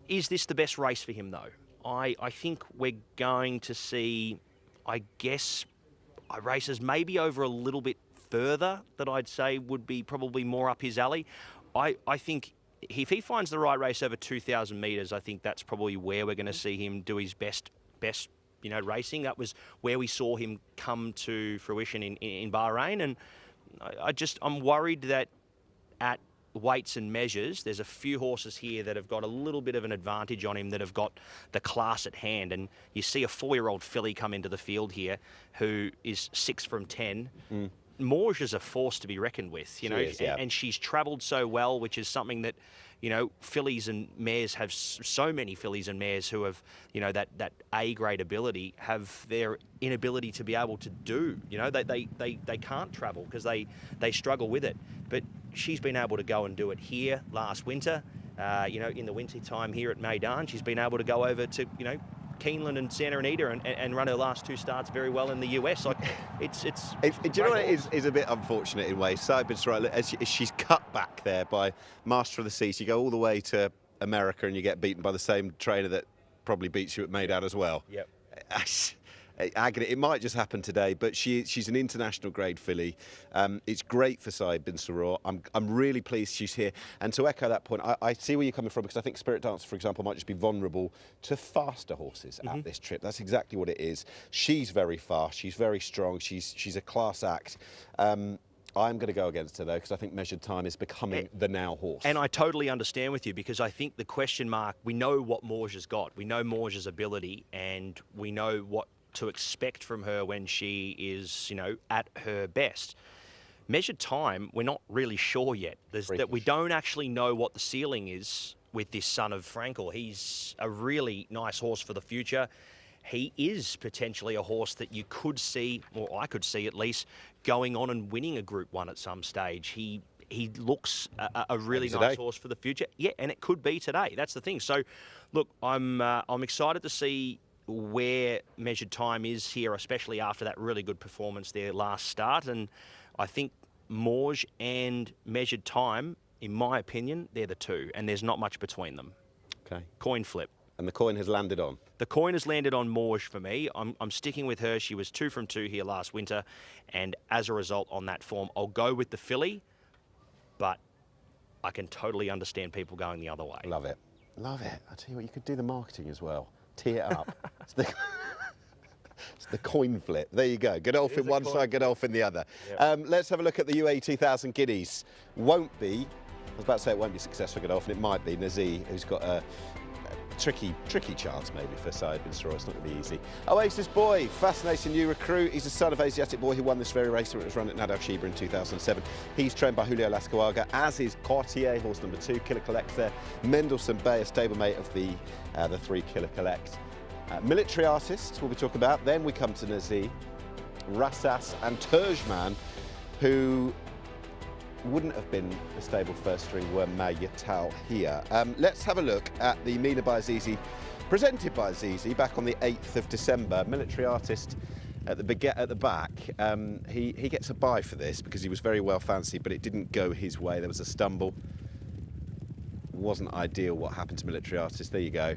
Is this the best race for him, though? I think we're going to see, I guess, races maybe over a little bit further that I'd say would be probably more up his alley. I think if he finds the right race over 2,000 metres, I think that's probably where we're going to see him do his best racing. That was where we saw him come to fruition in Bahrain, and I'm worried that at weights and measures, there's a few horses here that have got a little bit of an advantage on him, that have got the class at hand. And you see a 4-year-old filly come into the field here who is 6 from 10. Morge is a force to be reckoned with, and she's travelled so well, which is something that, fillies and mares have. So many fillies and mares who have, that A-grade ability have their inability to be able to do. They can't travel because they struggle with it. But she's been able to go and do it here last winter. In the winter time here at Meydan, she's been able to go over to, Keeneland and Santa Anita and run her last 2 starts very well in the US. Like it's do you know what it is a bit unfortunate in ways? As she's cut back there by Master of the Seas. You go all the way to America and you get beaten by the same trainer that probably beats you at Meydan as well. Yep. Agony. It might just happen today, but she's an international grade filly. It's great for Saeed bin Suroor. I'm really pleased she's here. And to echo that point, I see where you're coming from, because I think Spirit Dancer, for example, might just be vulnerable to faster horses at this trip. That's exactly what it is. She's very fast. She's very strong. She's a class act. I'm going to go against her, though, because I think Measured Time is becoming the now horse. And I totally understand with you, because I think the question mark, we know what Morge has got. We know Morge's ability, and we know what to expect from her when she is, you know, at her best. Measured Time, we're not really sure yet. That we don't actually know what the ceiling is with this son of Frankel. He's a really nice horse for the future. He is potentially a horse that you could see, or I could see at least, going on and winning a Group 1 at some stage. He looks a really nice horse for the future. Yeah, and it could be today. That's the thing. So, look, I'm excited to see where Measured Time is here, especially after that really good performance there last start. And I think Morge and Measured Time, in my opinion, they're the two, and there's not much between them. Okay. Coin flip. And the coin has landed on? The coin has landed on Morge for me. I'm sticking with her. She was 2 from 2 here last winter, and as a result on that form, I'll go with the filly, but I can totally understand people going the other way. Love it. Love it. I tell you what, you could do the marketing as well. Tee it up. It's the coin flip. There you go. Godolphin in one side, Godolphin in the other. Yep. Let's have a look at the UAE 2000 Guineas. I was about to say it won't be successful for Godolphin. It might be. Nazi, who's got a tricky chance maybe for Saeed bin Suroor. It's not going to be easy. Oasis Boy, fascinating new recruit. He's the son of Asiatic Boy who won this very race when it was run at Nadav Sheba in 2007. He's trained by Julio Lascoaga, as is Cartier, horse number 2, Killer Collect there. Mendelssohn Bay, a stablemate of the 3 Killer Collect. Military Artists we'll be talking about. Then we come to Nazi, Rassas and Turjman, who wouldn't have been the stable first string were Mayyatal here. Let's have a look at the Mina by Azizi, presented by Azizi back on the 8th of December. Military Artist at the back. He gets a bye for this because he was very well fancied, but it didn't go his way. There was a stumble. Wasn't ideal what happened to Military Artist. There you go.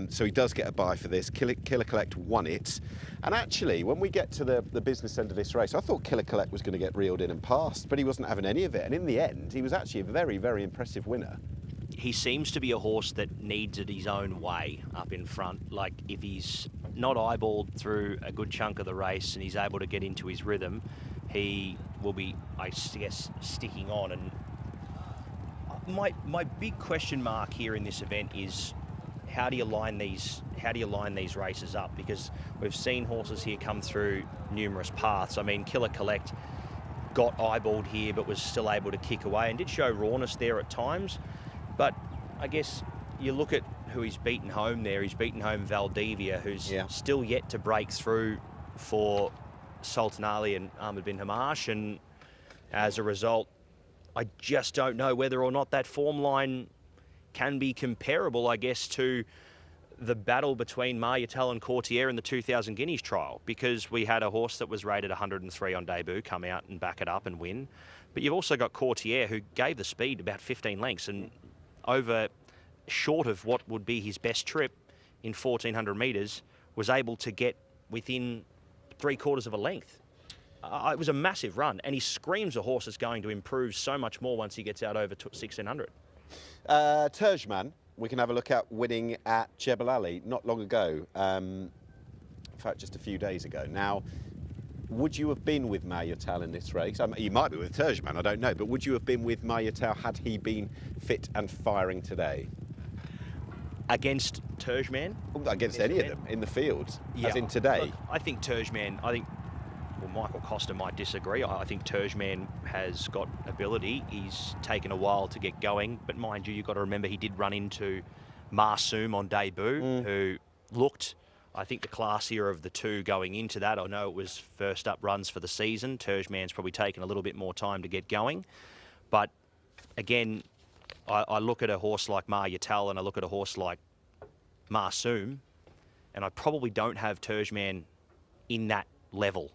So he does get a bye for this. Killer Collect won it. And actually, when we get to the business end of this race, I thought Killer Collect was going to get reeled in and passed, but he wasn't having any of it. And in the end, he was actually a very, very impressive winner. He seems to be a horse that needs it his own way up in front. Like, if he's not eyeballed through a good chunk of the race and he's able to get into his rhythm, he will be, I guess, sticking on. And my big question mark here in this event is, how do you line these races up? Because we've seen horses here come through numerous paths. I mean, Killer Collect got eyeballed here but was still able to kick away and did show rawness there at times. But I guess you look at who he's beaten home there. He's beaten home Valdivia, who's still yet to break through for Sultan Ali and Ahmed bin Hamash. And as a result, I just don't know whether or not that form line can be comparable, I guess, to the battle between Mayyatal and Cartier in the 2000 Guineas trial, because we had a horse that was rated 103 on debut come out and back it up and win. But you've also got Cartier, who gave the speed about 15 lengths and over short of what would be his best trip in 1400 metres, was able to get within 3/4 of a length. It was a massive run, and he screams a horse is going to improve so much more once he gets out over 1600. Turjman, we can have a look at winning at Jebel Ali not long ago. In fact, just a few days ago. Now, would you have been with Mayyatal in this race? You might be with Turjman, I don't know, but would you have been with Mayyatal had he been fit and firing today? Against Turjman? Against any of them in the field, as in today. Look, I think Turjman, well, Michael Costa might disagree. I think Turjman has got ability. He's taken a while to get going, but mind you, you've got to remember he did run into Marsoom on debut, who looked, I think, the classier of the two going into that. I know it was first up runs for the season. Turjman's probably taken a little bit more time to get going. But again, I look at a horse like Mayyatal and I look at a horse like Marsoom, and I probably don't have Turjman in that level.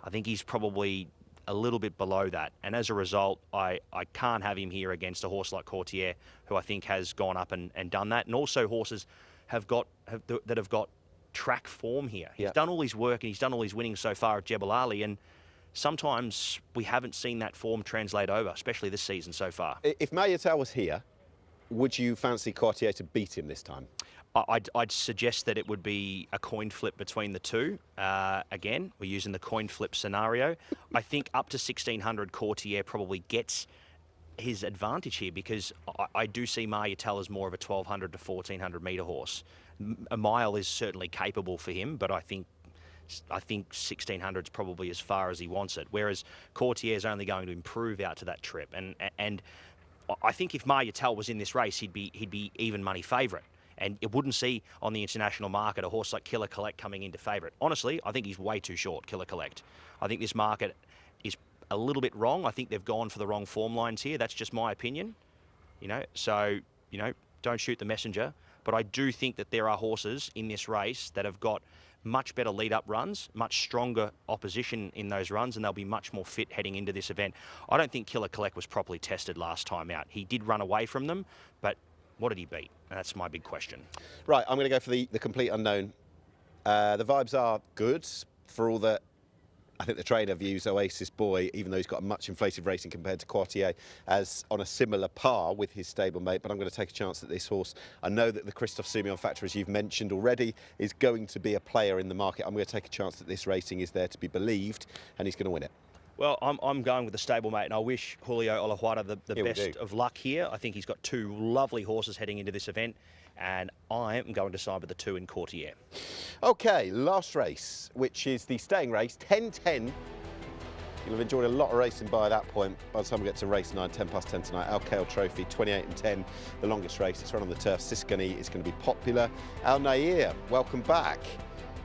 I think he's probably a little bit below that. And as a result, I can't have him here against a horse like Courtier, who I think has gone up and done that. And also horses that have got track form here. He's done all his work and he's done all his winning so far at Jebel Ali, and sometimes we haven't seen that form translate over, especially this season so far. If Meydan was here, would you fancy Courtier to beat him this time? I'd suggest that it would be a coin flip between the two. Again, we're using the coin flip scenario. I think up to 1600, Courtier probably gets his advantage here, because I do see Meydan as more of a 1200 to 1400 metre horse. A mile is certainly capable for him, but I think 1600 is probably as far as he wants it. Whereas Courtier is only going to improve out to that trip, and I think if Meydan was in this race, he'd be even money favourite. And it wouldn't see on the international market a horse like Killer Collect coming into favourite. Honestly, I think he's way too short, Killer Collect. I think this market is a little bit wrong. I think they've gone for the wrong form lines here. That's just my opinion. So don't shoot the messenger. But I do think that there are horses in this race that have got much better lead-up runs, much stronger opposition in those runs, and they'll be much more fit heading into this event. I don't think Killer Collect was properly tested last time out. He did run away from them, but what did he beat? That's my big question. Right, I'm going to go for the complete unknown. The vibes are good for all that. I think the trainer views Oasis Boy, even though he's got a much inflated racing compared to Courtier, as on a similar par with his stablemate. But I'm going to take a chance that this horse, I know that the Christophe Soumillon factor, as you've mentioned already, is going to be a player in the market. I'm going to take a chance that this racing is there to be believed, and he's going to win it. Well, I'm going with the stablemate, and I wish Julio Olajuara the best of luck here. I think he's got two lovely horses heading into this event, and I am going to side with the 2 in Courtier. OK, last race, which is the staying race, 10:10. You'll have enjoyed a lot of racing by that point. By the time we get to race 9, 10 past 10 tonight, Al Kale Trophy, 28 and 10, the longest race. It's run on the turf. Siscani is going to be popular. Al Nair, welcome back.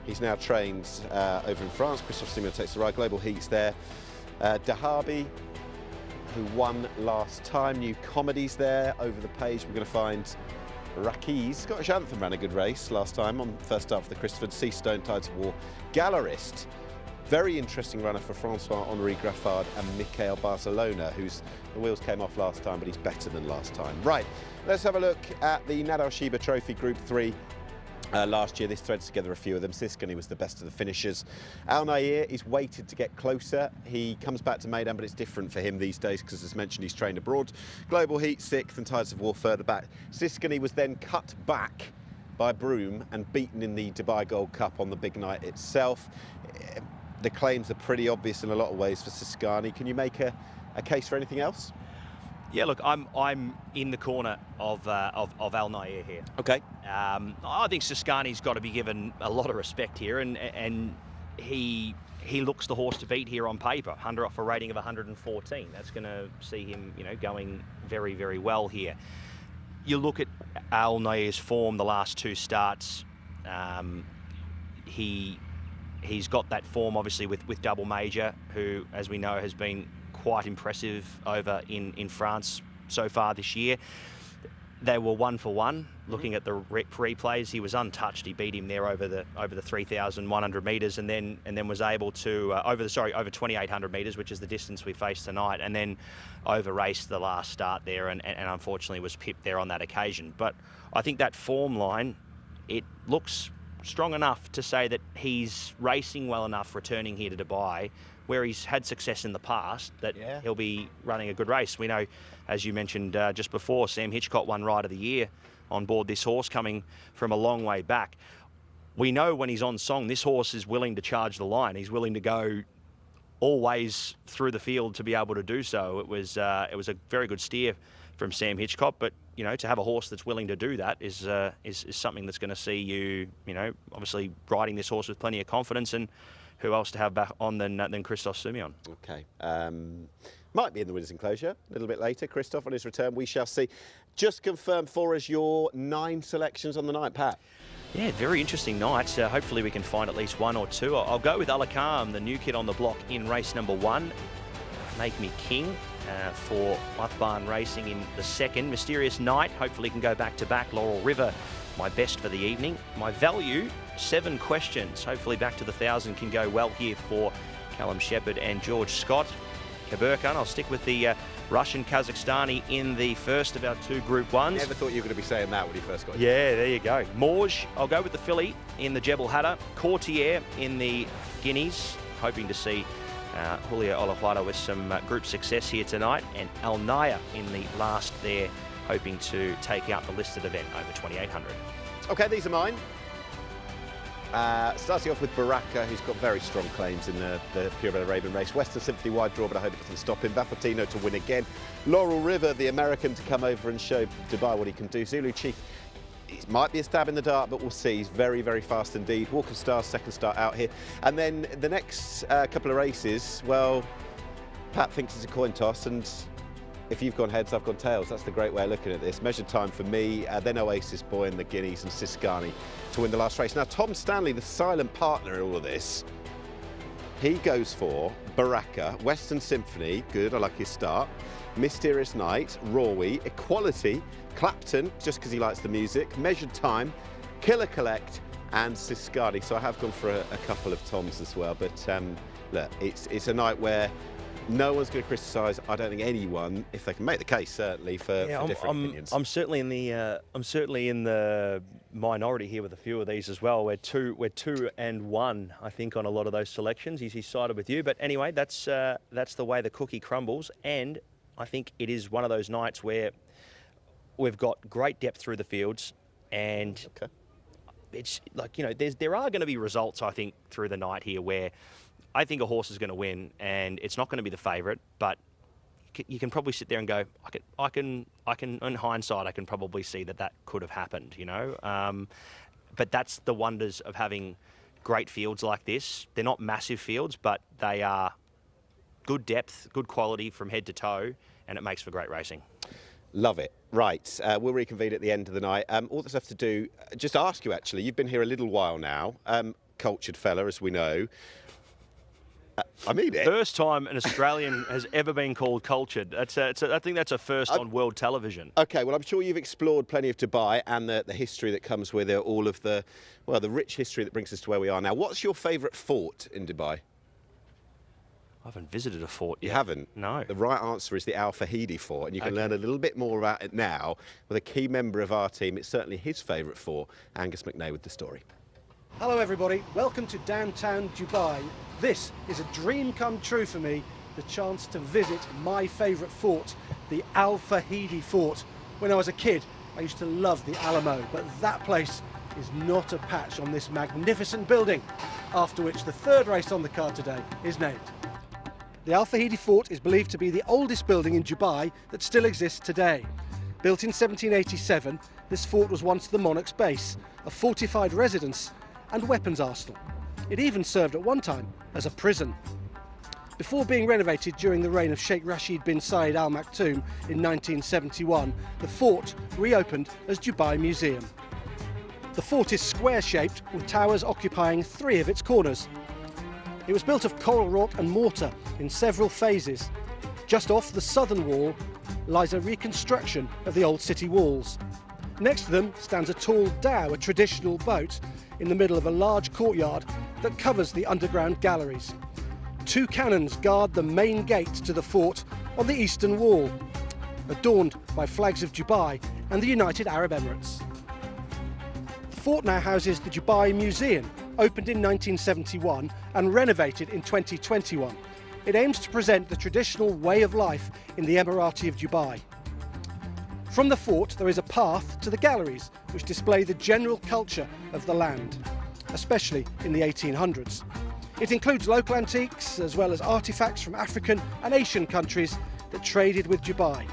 He's now trained over in France. Christophe Soumillon takes the ride. Global Heat's there. Dahabi, who won last time. New comedies there over the page. We're going to find Rakiz. Scottish Anthem ran a good race last time on first start for the Christopher. Seastone, Tides of War. Gallerist, very interesting runner for Francois-Henri Graffard and Michael Barcelona, the wheels came off last time, but he's better than last time. Right, let's have a look at the Nadal Shiba Trophy Group 3. Last year, this threads together a few of them. Siscani was the best of the finishers. Al Nair is weighted to get closer. He comes back to Meydan, but it's different for him these days because, as mentioned, he's trained abroad. Global Heat 6th and Tides of War further back. Siscani was then cut back by Broome and beaten in the Dubai Gold Cup on the big night itself. The claims are pretty obvious in a lot of ways for Siscani. Can you make a case for anything else? Yeah, look, I'm in the corner of Al Nair here. Okay. I think Siscani's got to be given a lot of respect here, and he looks the horse to beat here on paper. Off a rating of 114. That's going to see him, going very, very well here. You look at Al Nair's form the last 2 starts. He's got that form obviously with Double Major, who, as we know, has been quite impressive over in France so far this year. They were 1 for 1. Looking at the replays, he was untouched. He beat him there over the 3,100 metres, and then was able to over 2,800 metres, which is the distance we faced tonight, and then over raced the last start there, and unfortunately was pipped there on that occasion. But I think that form line, it looks strong enough to say that he's racing well enough returning here to Dubai, where he's had success in the past, that he'll be running a good race. We know, as you mentioned just before, Sam Hitchcock won Ride of the Year on board this horse, coming from a long way back. We know when he's on song, this horse is willing to charge the line. He's willing to go always through the field to be able to do so. It was a very good steer from Sam Hitchcock, but to have a horse that's willing to do that is something that's going to see you, obviously riding this horse with plenty of confidence. And who else to have back on than Christophe Soumillon? Okay. Might be in the winner's enclosure a little bit later. Christophe on his return, we shall see. Just confirm for us your 9 selections on the night, Pat. Yeah, very interesting night. Hopefully we can find at least 1 or 2. I'll go with Alakam, the new kid on the block in race number 1. Make Me King for Uthbarn Racing in the 2nd. Mysterious Night, hopefully can go back-to-back. Laurel River, my best for the evening. My value, 7 Questions. Hopefully back to the 1,000 can go well here for Callum Shepherd and George Scott. Kaburkan. I'll stick with the Russian Kazakhstani in the first of our 2 Group 1s. Never thought you were going to be saying that when you first got here. Yeah, there you go. Morge, I'll go with the filly in the Jebel Hatta. Courtier in the Guineas, hoping to see Julia Olajuela with some group success here tonight. And Al Naya in the last there, hoping to take out the listed event over 2,800. Okay, these are mine. Starting off with Baraka, who's got very strong claims in the Purebred Arabian race. Western Symphony wide draw, but I hope it doesn't stop him. Vapotino to win again. Laurel River, the American, to come over and show Dubai what he can do. Zulu Chief, it might be a stab in the dark, but we'll see. He's very, very fast indeed. Walk of Stars, second start out here. And then the next couple of races, well, Pat thinks it's a coin toss, and if you've gone heads, I've gone tails. That's the great way of looking at this. Measured time for me, then Oasis Boy in the Guineas and Siskani to win the last race. Now, Tom Stanley, the silent partner in all of this, he goes for Baraka, Western Symphony, good, I like his start, Mysterious Night, Rawi, Equality, Clapton, just because he likes the music, Measured Time, Killer Collect, and Siskani. So I have gone for a couple of Toms as well. But look, it's a night where no one's going to criticise, I don't think, anyone, if they can make the case, certainly, for different opinions. I'm certainly in the minority here with a few of these as well. We're 2 and 1, I think, on a lot of those selections. He's sided with you, but anyway, that's the way the cookie crumbles. And I think it is one of those nights where we've got great depth through the fields, and it's like, you know, there are going to be results, I think, through the night here where I think a horse is going to win, and it's not going to be the favourite, but you can probably sit there and go, I can, in hindsight, I can probably see that could have happened, you know. But that's the wonders of having great fields like this. They're not massive fields, but they are good depth, good quality from head to toe, and it makes for great racing. Love it. Right, we'll reconvene at the end of the night. All that's left to do, just ask you actually, you've been here a little while now, cultured fella, as we know. I mean it. First time an Australian has ever been called cultured. I think that's a first on world television. Okay, well, I'm sure you've explored plenty of Dubai and the history that comes with it, all of the rich history that brings us to where we are now. What's your favourite fort in Dubai? I haven't visited a fort yet. You haven't? No. The right answer is the Al Fahidi Fort, and you can learn a little bit more about it now with a key member of our team. It's certainly his favourite fort, Angus McNay with the story. Hello everybody, welcome to downtown Dubai. This is a dream come true for me, the chance to visit my favourite fort, the Al Fahidi Fort. When I was a kid, I used to love the Alamo, but that place is not a patch on this magnificent building, after which the third race on the card today is named. The Al Fahidi Fort is believed to be the oldest building in Dubai that still exists today. Built in 1787, this fort was once the monarch's base, a fortified residence and weapons arsenal. It even served at one time as a prison. Before being renovated during the reign of Sheikh Rashid bin Zayed Al Maktoum in 1971, the fort reopened as Dubai Museum. The fort is square-shaped, with towers occupying 3 of its corners. It was built of coral rock and mortar in several phases. Just off the southern wall lies a reconstruction of the old city walls. Next to them stands a tall dhow, a traditional boat, in the middle of a large courtyard that covers the underground galleries. 2 cannons guard the main gate to the fort on the eastern wall, adorned by flags of Dubai and the United Arab Emirates. The fort now houses the Dubai Museum, opened in 1971 and renovated in 2021. It aims to present the traditional way of life in the Emirati of Dubai. From the fort there is a path to the galleries, which display the general culture of the land, especially in the 1800s. It includes local antiques as well as artifacts from African and Asian countries that traded with Dubai.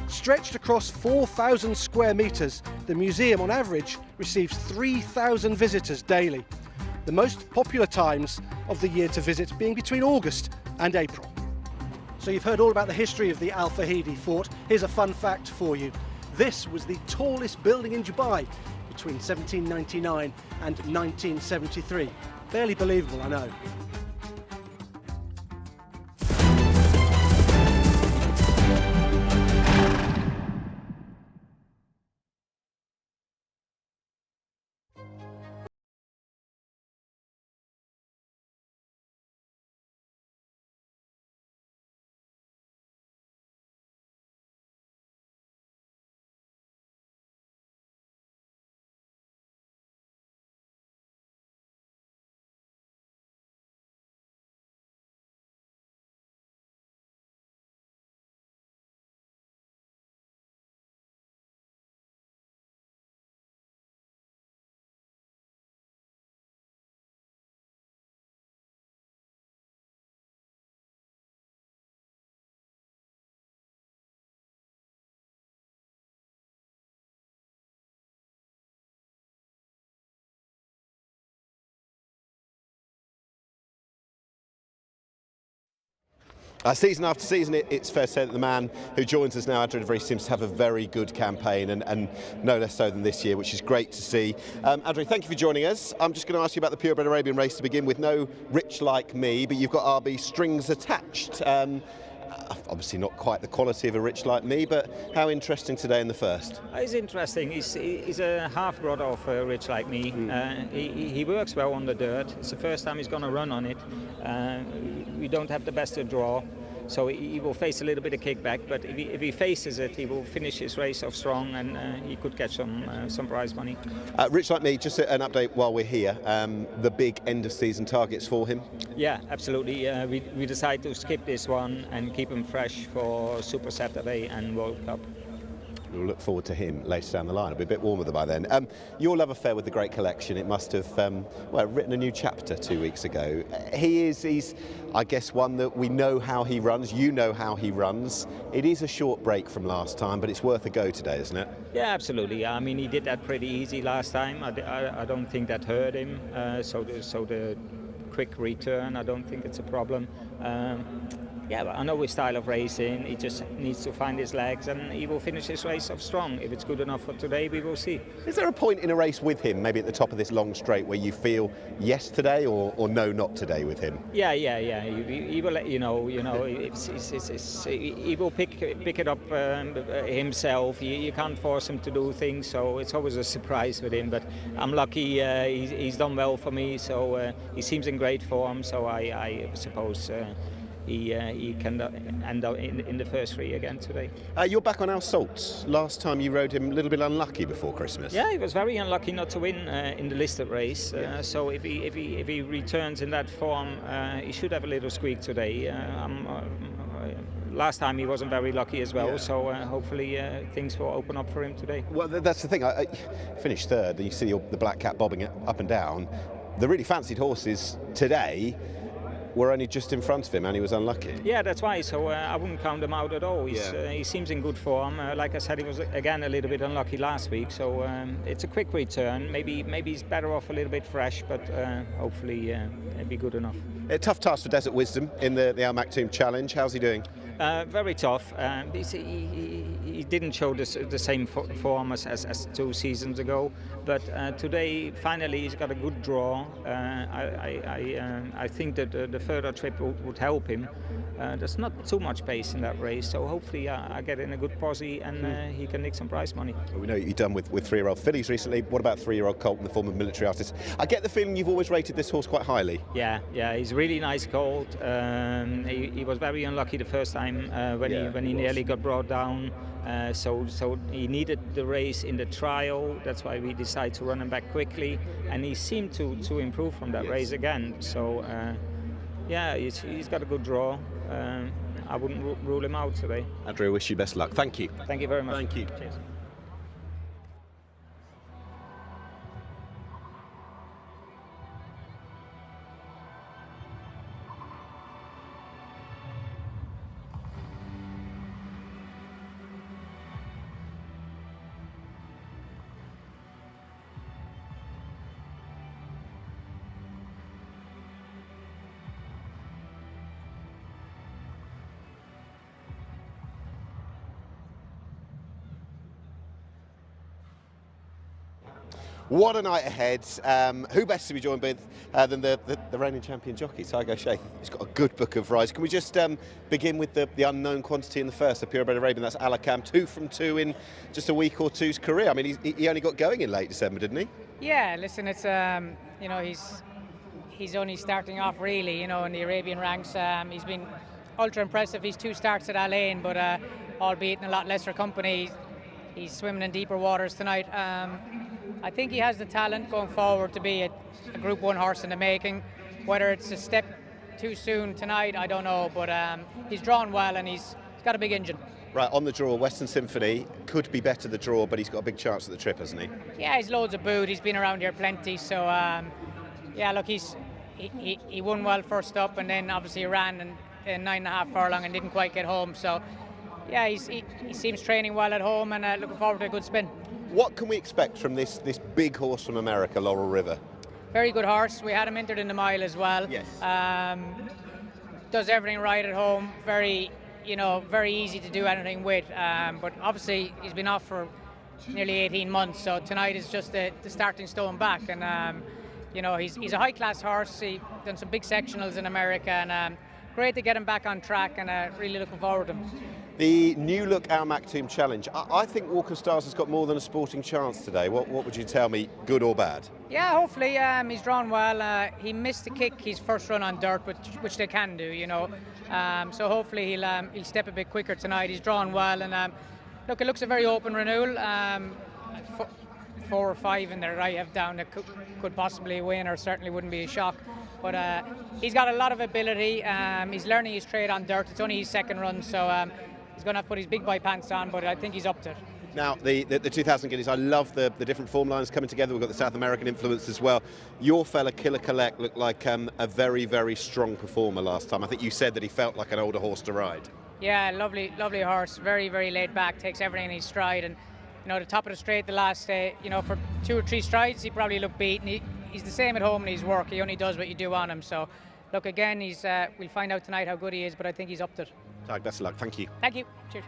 Stretched across 4,000 square metres, the museum on average receives 3,000 visitors daily, the most popular times of the year to visit being between August and April. So you've heard all about the history of the Al Fahidi Fort. Here's a fun fact for you. This was the tallest building in Dubai between 1799 and 1973. Barely believable, I know. Season after season, it's fair to say that the man who joins us now, Andrew de Vries, seems to have a very good campaign, and no less so than this year, which is great to see. Andrew, thank you for joining us. I'm just going to ask you about the Purebred Arabian race to begin with. No Rich Like Me, but you've got RB Strings Attached. Obviously not quite the quality of a Rich Like Me, but how interesting today in the first? It's interesting. He's a half brother of Rich Like Me. He works well on the dirt. It's the first time he's going to run on it. We don't have the best of draw, so he will face a little bit of kickback, but if he faces it, he will finish his race off strong, and he could catch some prize money. Rich Like Me, just an update while we're here, the big end of season targets for him? Yeah, absolutely. We decided to skip this one and keep him fresh for Super Saturday and World Cup. We'll look forward to him later down the line. It'll be a bit warmer by then. Your love affair with the Great Collection, it must have written a new chapter 2 weeks ago. He's I guess one that we know how he runs, you know how he runs. It is a short break from last time, but it's worth a go today, isn't it? Yeah, absolutely. I mean, he did that pretty easy last time. I don't think that hurt him. So the quick return, I don't think it's a problem. Yeah, but I know his style of racing. He just needs to find his legs, and he will finish his race off strong. If it's good enough for today, we will see. Is there a point in a race with him, maybe at the top of this long straight, where you feel yes today or no, not today with him? Yeah. He will let you know. He will pick it up himself. You can't force him to do things, so it's always a surprise with him. But I'm lucky. He's done well for me, so he seems in great form. So I suppose. He can end up in the first three again today. You're back on our salts. Last time you rode him a little bit unlucky before Christmas. Yeah, he was very unlucky not to win in the listed race. So if he returns in that form, he should have a little squeak today. Last time he wasn't very lucky as well, so hopefully things will open up for him today. Well, that's the thing. I finished third, and you see the black cat bobbing it up and down. The really fancied horses today were only just in front of him, and he was unlucky. Yeah, that's why. So I wouldn't count him out at all. He seems in good form. Like I said, he was again a little bit unlucky last week. So it's a quick return. Maybe he's better off a little bit fresh, but hopefully it'll be good enough. A tough task for Desert Wisdom in the Al Maktoum Challenge. How's he doing? Very tough. He didn't show the same form as 2 seasons ago, but today finally he's got a good draw. I think that the further trip would help him. There's not too much pace in that race, so hopefully I get in a good posse and he can nick some prize money. Well, we know you've done with 3-year-old fillies recently. What about 3-year-old colt in the form of Military Artist? I get the feeling you've always rated this horse quite highly. Yeah, he's a really nice colt. He was very unlucky the first time when he nearly got brought down. So he needed the race in the trial. That's why we decided to run him back quickly, and he seemed to improve from that race again. So he's got a good draw. I wouldn't rule him out today. Andrew, I wish you best luck. Thank you. Thank you very much. Thank you. Cheers. What a night ahead. Who best to be joined with than the reigning champion jockey, Tiger O'Shea. He's got a good book of rides. Can we just begin with the unknown quantity in the first, the Purebred Arabian? That's Alakam, 2 from 2 in just a week or two's career. I mean, he only got going in late December, didn't he? Yeah, listen, it's he's only starting off really, in the Arabian ranks. He's been ultra impressive. He's 2 starts at Al Ain, but albeit in a lot lesser company. He's swimming in deeper waters tonight. I think he has the talent going forward to be a Group 1 horse in the making. Whether it's a step too soon tonight, I don't know, but he's drawn well and he's got a big engine. Right, on the draw, Western Symphony could be better the draw, but he's got a big chance at the trip, hasn't he? Yeah, he's loads of boot. He's been around here plenty, so yeah, look, he won well first up, and then obviously he ran in 9.5 furlong and didn't quite get home. So yeah, he seems training well at home, and looking forward to a good spin. What can we expect from this big horse from America, Laurel River? Very good horse. We had him entered in the mile as well. Yes. does everything right at home. Very, very easy to do anything with. But obviously he's been off for nearly 18 months, so tonight is just the starting stone back. And he's a high-class horse. He's done some big sectionals in America, and great to get him back on track, and really looking forward to him. The new look Al Maktoum Challenge. I think Walker Stars has got more than a sporting chance today. What would you tell me, good or bad? Yeah, hopefully he's drawn well. He missed a kick his first run on dirt, which they can do, So hopefully he'll step a bit quicker tonight. He's drawn well, and look, it looks a very open renewal. 4 or 5 in there I have down that could possibly win, or certainly wouldn't be a shock. But he's got a lot of ability. He's learning his trade on dirt. It's only his second run, so he's going to have to put his big boy pants on, but I think he's up to it. Now, the 2,000 guineas, I love the different form lines coming together. We've got the South American influence as well. Your fella, Killer Collect, looked like a very, very strong performer last time. I think you said that he felt like an older horse to ride. Yeah, lovely horse. Very, very laid back, takes everything in his stride. And, the top of the straight the last day, for 2 or 3 strides, he probably looked beaten. He's the same at home in his work. He only does what you do on him. So, look, again, we'll find out tonight how good he is, but I think he's up to it. Doug, best of luck. Thank you. Thank you. Cheers.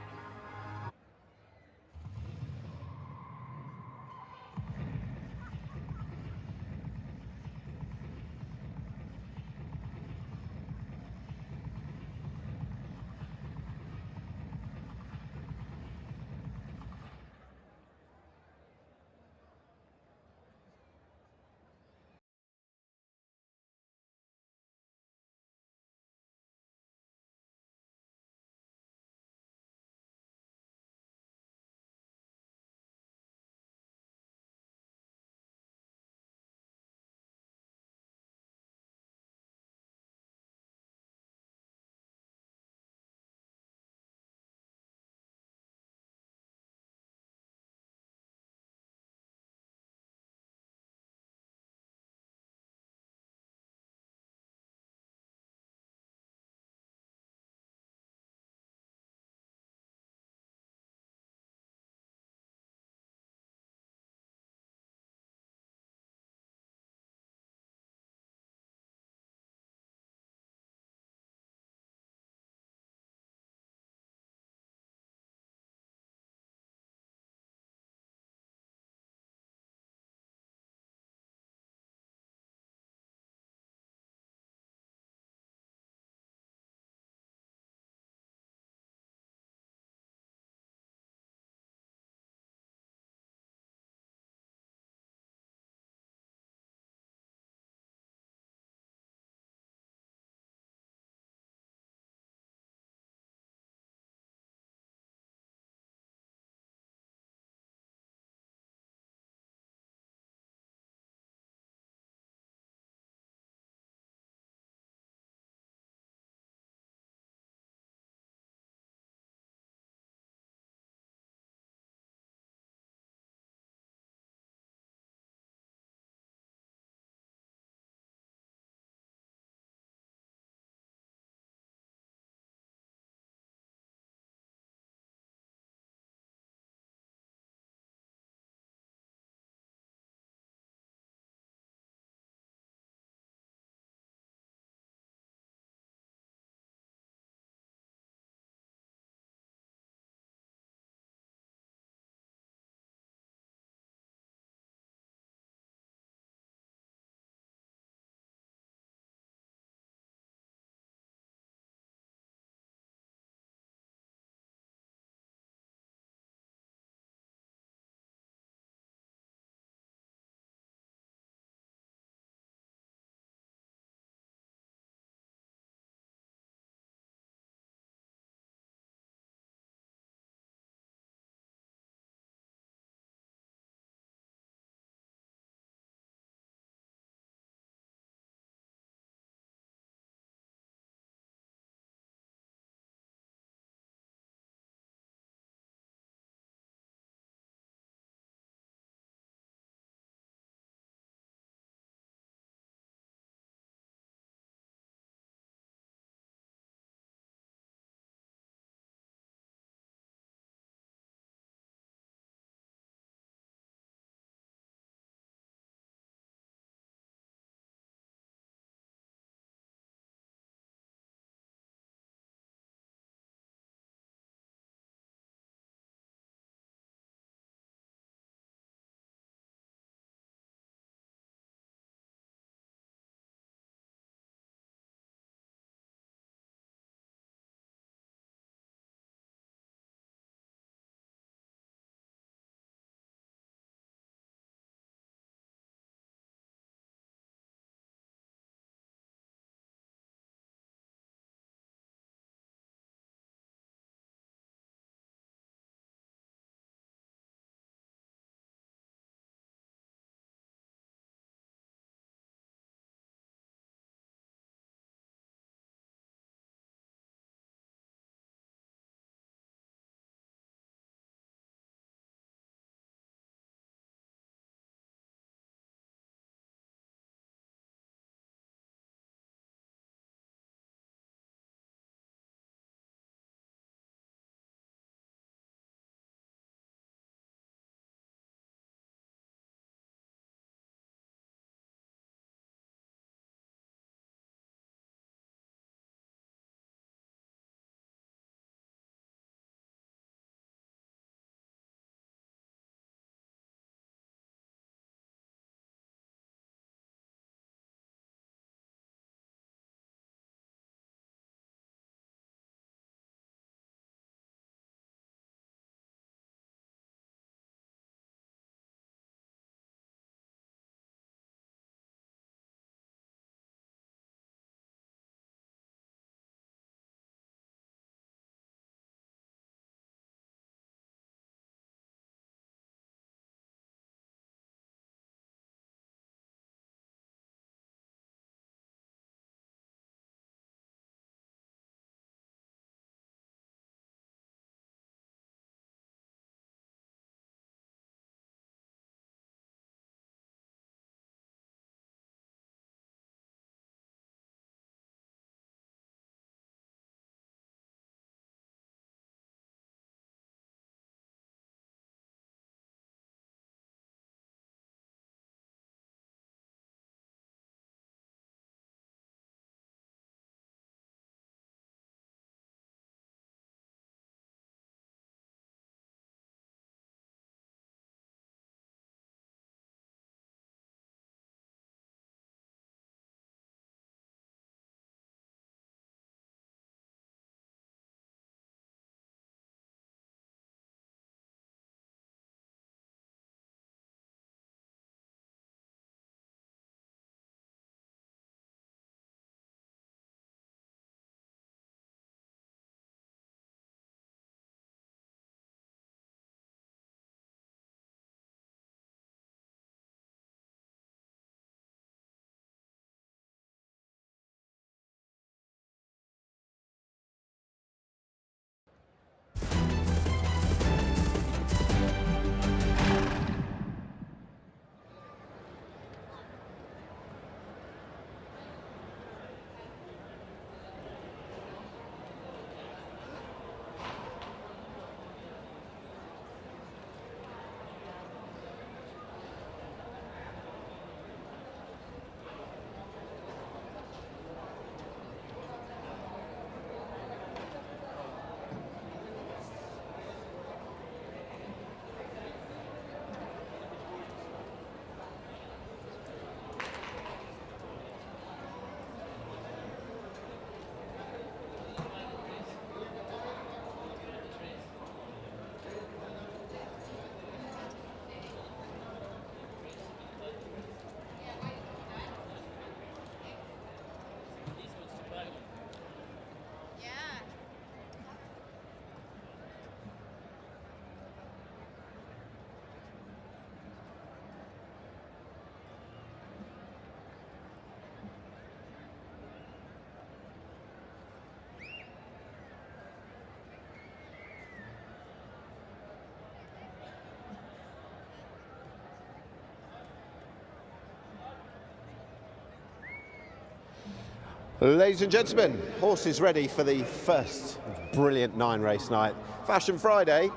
Ladies and gentlemen, horses ready for the first brilliant 9-race night, Fashion Friday.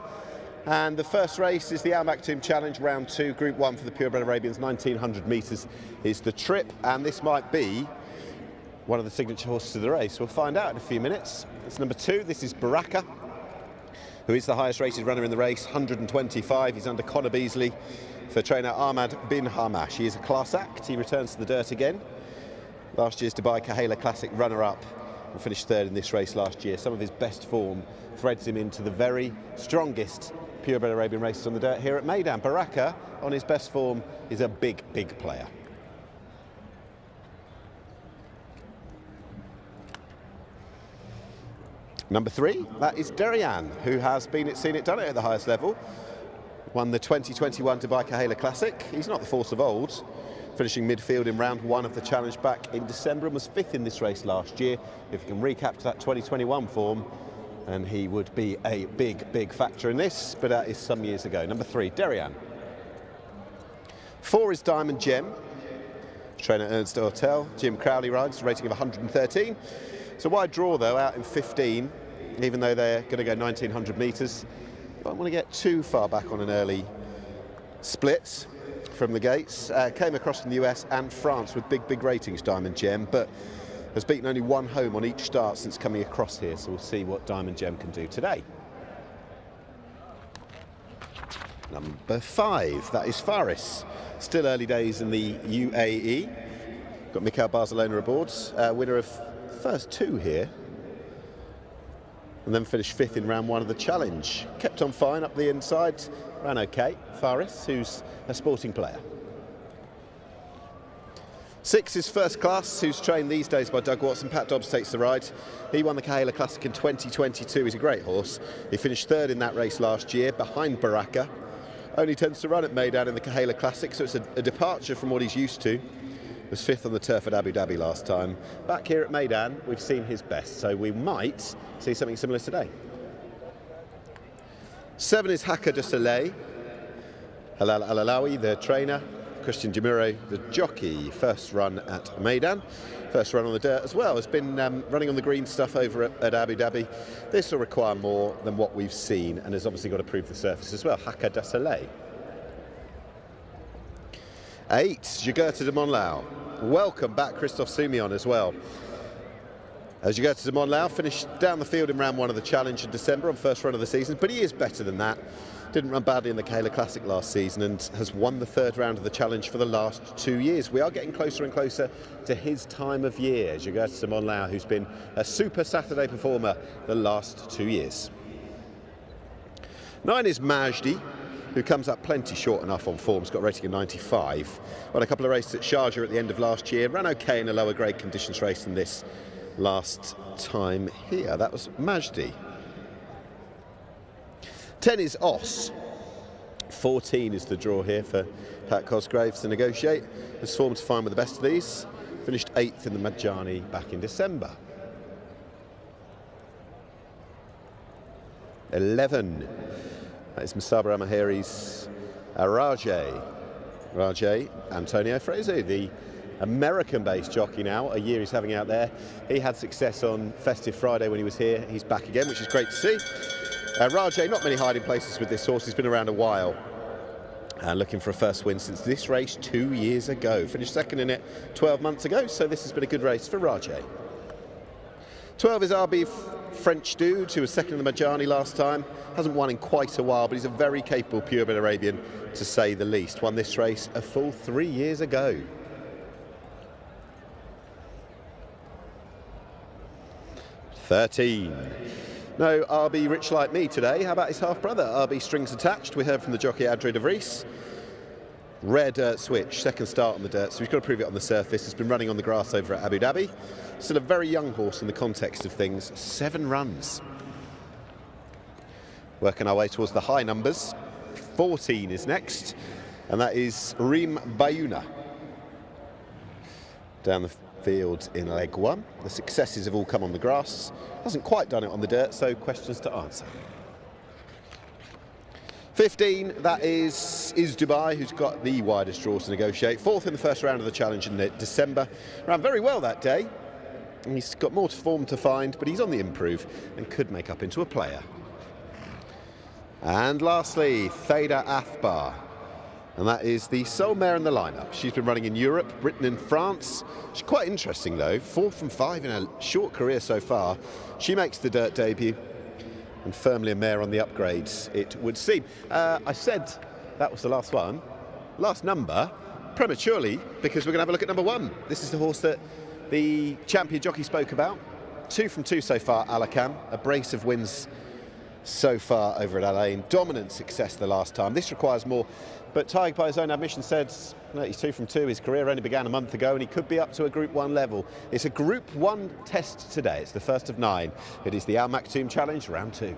And the first race is the Al Maktoum Challenge, round 2, Group 1 for the Purebred Arabians. 1900 metres is the trip, and this might be one of the signature horses of the race. We'll find out in a few minutes. It's number 2, this is Baraka, who is the highest rated runner in the race, 125. He's under Connor Beasley for trainer Ahmad bin Hamash. He is a class act, he returns to the dirt again. Last year's Dubai Kahela Classic runner-up and finished 3rd in this race last year. Some of his best form threads him into the very strongest purebred Arabian races on the dirt here at Meydan. Baraka, on his best form, is a big, big player. Number 3, that is Derian, who has seen it done it at the highest level. Won the 2021 Dubai Kahela Classic. He's not the force of old, finishing midfield in round 1 of the challenge back in December, and was 5th in this race last year. If he can recapture that 2021 form, and he would be a big, big factor in this, but that is some years ago. Number 3, Derian. 4 is Diamond Gem. Trainer Ernst Ortel. Jim Crowley rides, rating of 113. It's a wide draw though, out in 15, even though they're going to go 1900 metres. You don't want to get too far back on an early split from the gates. Came across from the US and France with big, big ratings, Diamond Gem, but has beaten only 1 home on each start since coming across here, so we'll see what Diamond Gem can do today. Number 5, that is Faris. Still early days in the UAE. Got Mikhail Barcelona aboard, winner of first 2 here, and then finished 5th in round 1 of the challenge. Kept on fine up the inside, ran okay. Faris, who's a sporting player. 6 is First Class, who's trained these days by Doug Watson. Pat Dobbs takes the ride. He won the Kahela Classic in 2022. He's a great horse. He finished 3rd in that race last year, behind Baraka. Only tends to run at Meydan in the Kahela Classic, so it's a departure from what he's used to. Was 5th on the turf at Abu Dhabi last time. Back here at Meydan, we've seen his best, so we might see something similar today. 7 is Haka de Soleil. Halal Al-Alawi, the trainer. Christian Jamuro, the jockey. First run at Meydan. First run on the dirt as well. Has been running on the green stuff over at Abu Dhabi. This will require more than what we've seen, and has obviously got to prove the surface as well. Haka de Soleil. 8, Jugurta de Monlau. Welcome back, Christophe Soumillon as well. Jugurta de Monlau finished down the field in round 1 of the challenge in December on first run of the season, but he is better than that. Didn't run badly in the Kahela Classic last season and has won the 3rd round of the challenge for the last 2 years. We are getting closer and closer to his time of year. Jugurta de Monlau, who's been a super Saturday performer the last 2 years. 9 is Majdi, who comes up plenty short enough on form. He's got a rating of 95. Won a couple of races at Sharjah at the end of last year. Ran okay in a lower grade conditions race than this last time here. That was Majdi. 10 is Os. 14 is the draw here for Pat Cosgraves to negotiate. His form's fine with the best of these. Finished 8th in the Majani back in December. 11. That is Musaba Amahiri's Rajay Antonio Fraser, the American-based jockey now. A year he's having out there. He had success on Festive Friday when he was here. He's back again, which is great to see. Rajay, not many hiding places with this horse. He's been around a while. Looking for a first win since this race 2 years ago. Finished 2nd in it 12 months ago, so this has been a good race for Rajay. 12 is RB French Dude, who was 2nd in the Majani last time. Hasn't won in quite a while, but he's a very capable purebred Arabian, to say the least. Won this race a full 3 years ago. 13. No RB Rich Like Me today. How about his half-brother, RB Strings Attached? We heard from the jockey Adre de Vries. Rare dirt switch, 2nd start on the dirt, so he's got to prove it on the surface. He's been running on the grass over at Abu Dhabi. Still a very young horse in the context of things. 7 runs. Working our way towards the high numbers. 14 is next, and that is Reem Bayuna. Down the field in leg 1. The successes have all come on the grass. Hasn't quite done it on the dirt, so questions to answer. 15, that is Dubai, who's got the widest draws to negotiate. 4th in the first round of the challenge in December. Ran very well that day. He's got more form to find, but he's on the improve and could make up into a player. And lastly, Theda Athbar. And that is the sole mare in the lineup. She's been running in Europe, Britain and France. She's quite interesting though, 4 from 5 in a short career so far. She makes the dirt debut and firmly a mare on the upgrades, it would seem. I said that was the last one. Last number, prematurely, because we're going to have a look at number 1. This is the horse that the champion jockey spoke about. 2 from 2 so far, Alakam. A brace of wins so far over at Alain. Dominant success the last time. This requires more, but Tig, by his own admission, said no, he's 2 from 2. His career only began a month ago and he could be up to a Group 1 level. It's a Group 1 test today. It's the first of 9. It is the Al Maktoum Challenge, round 2.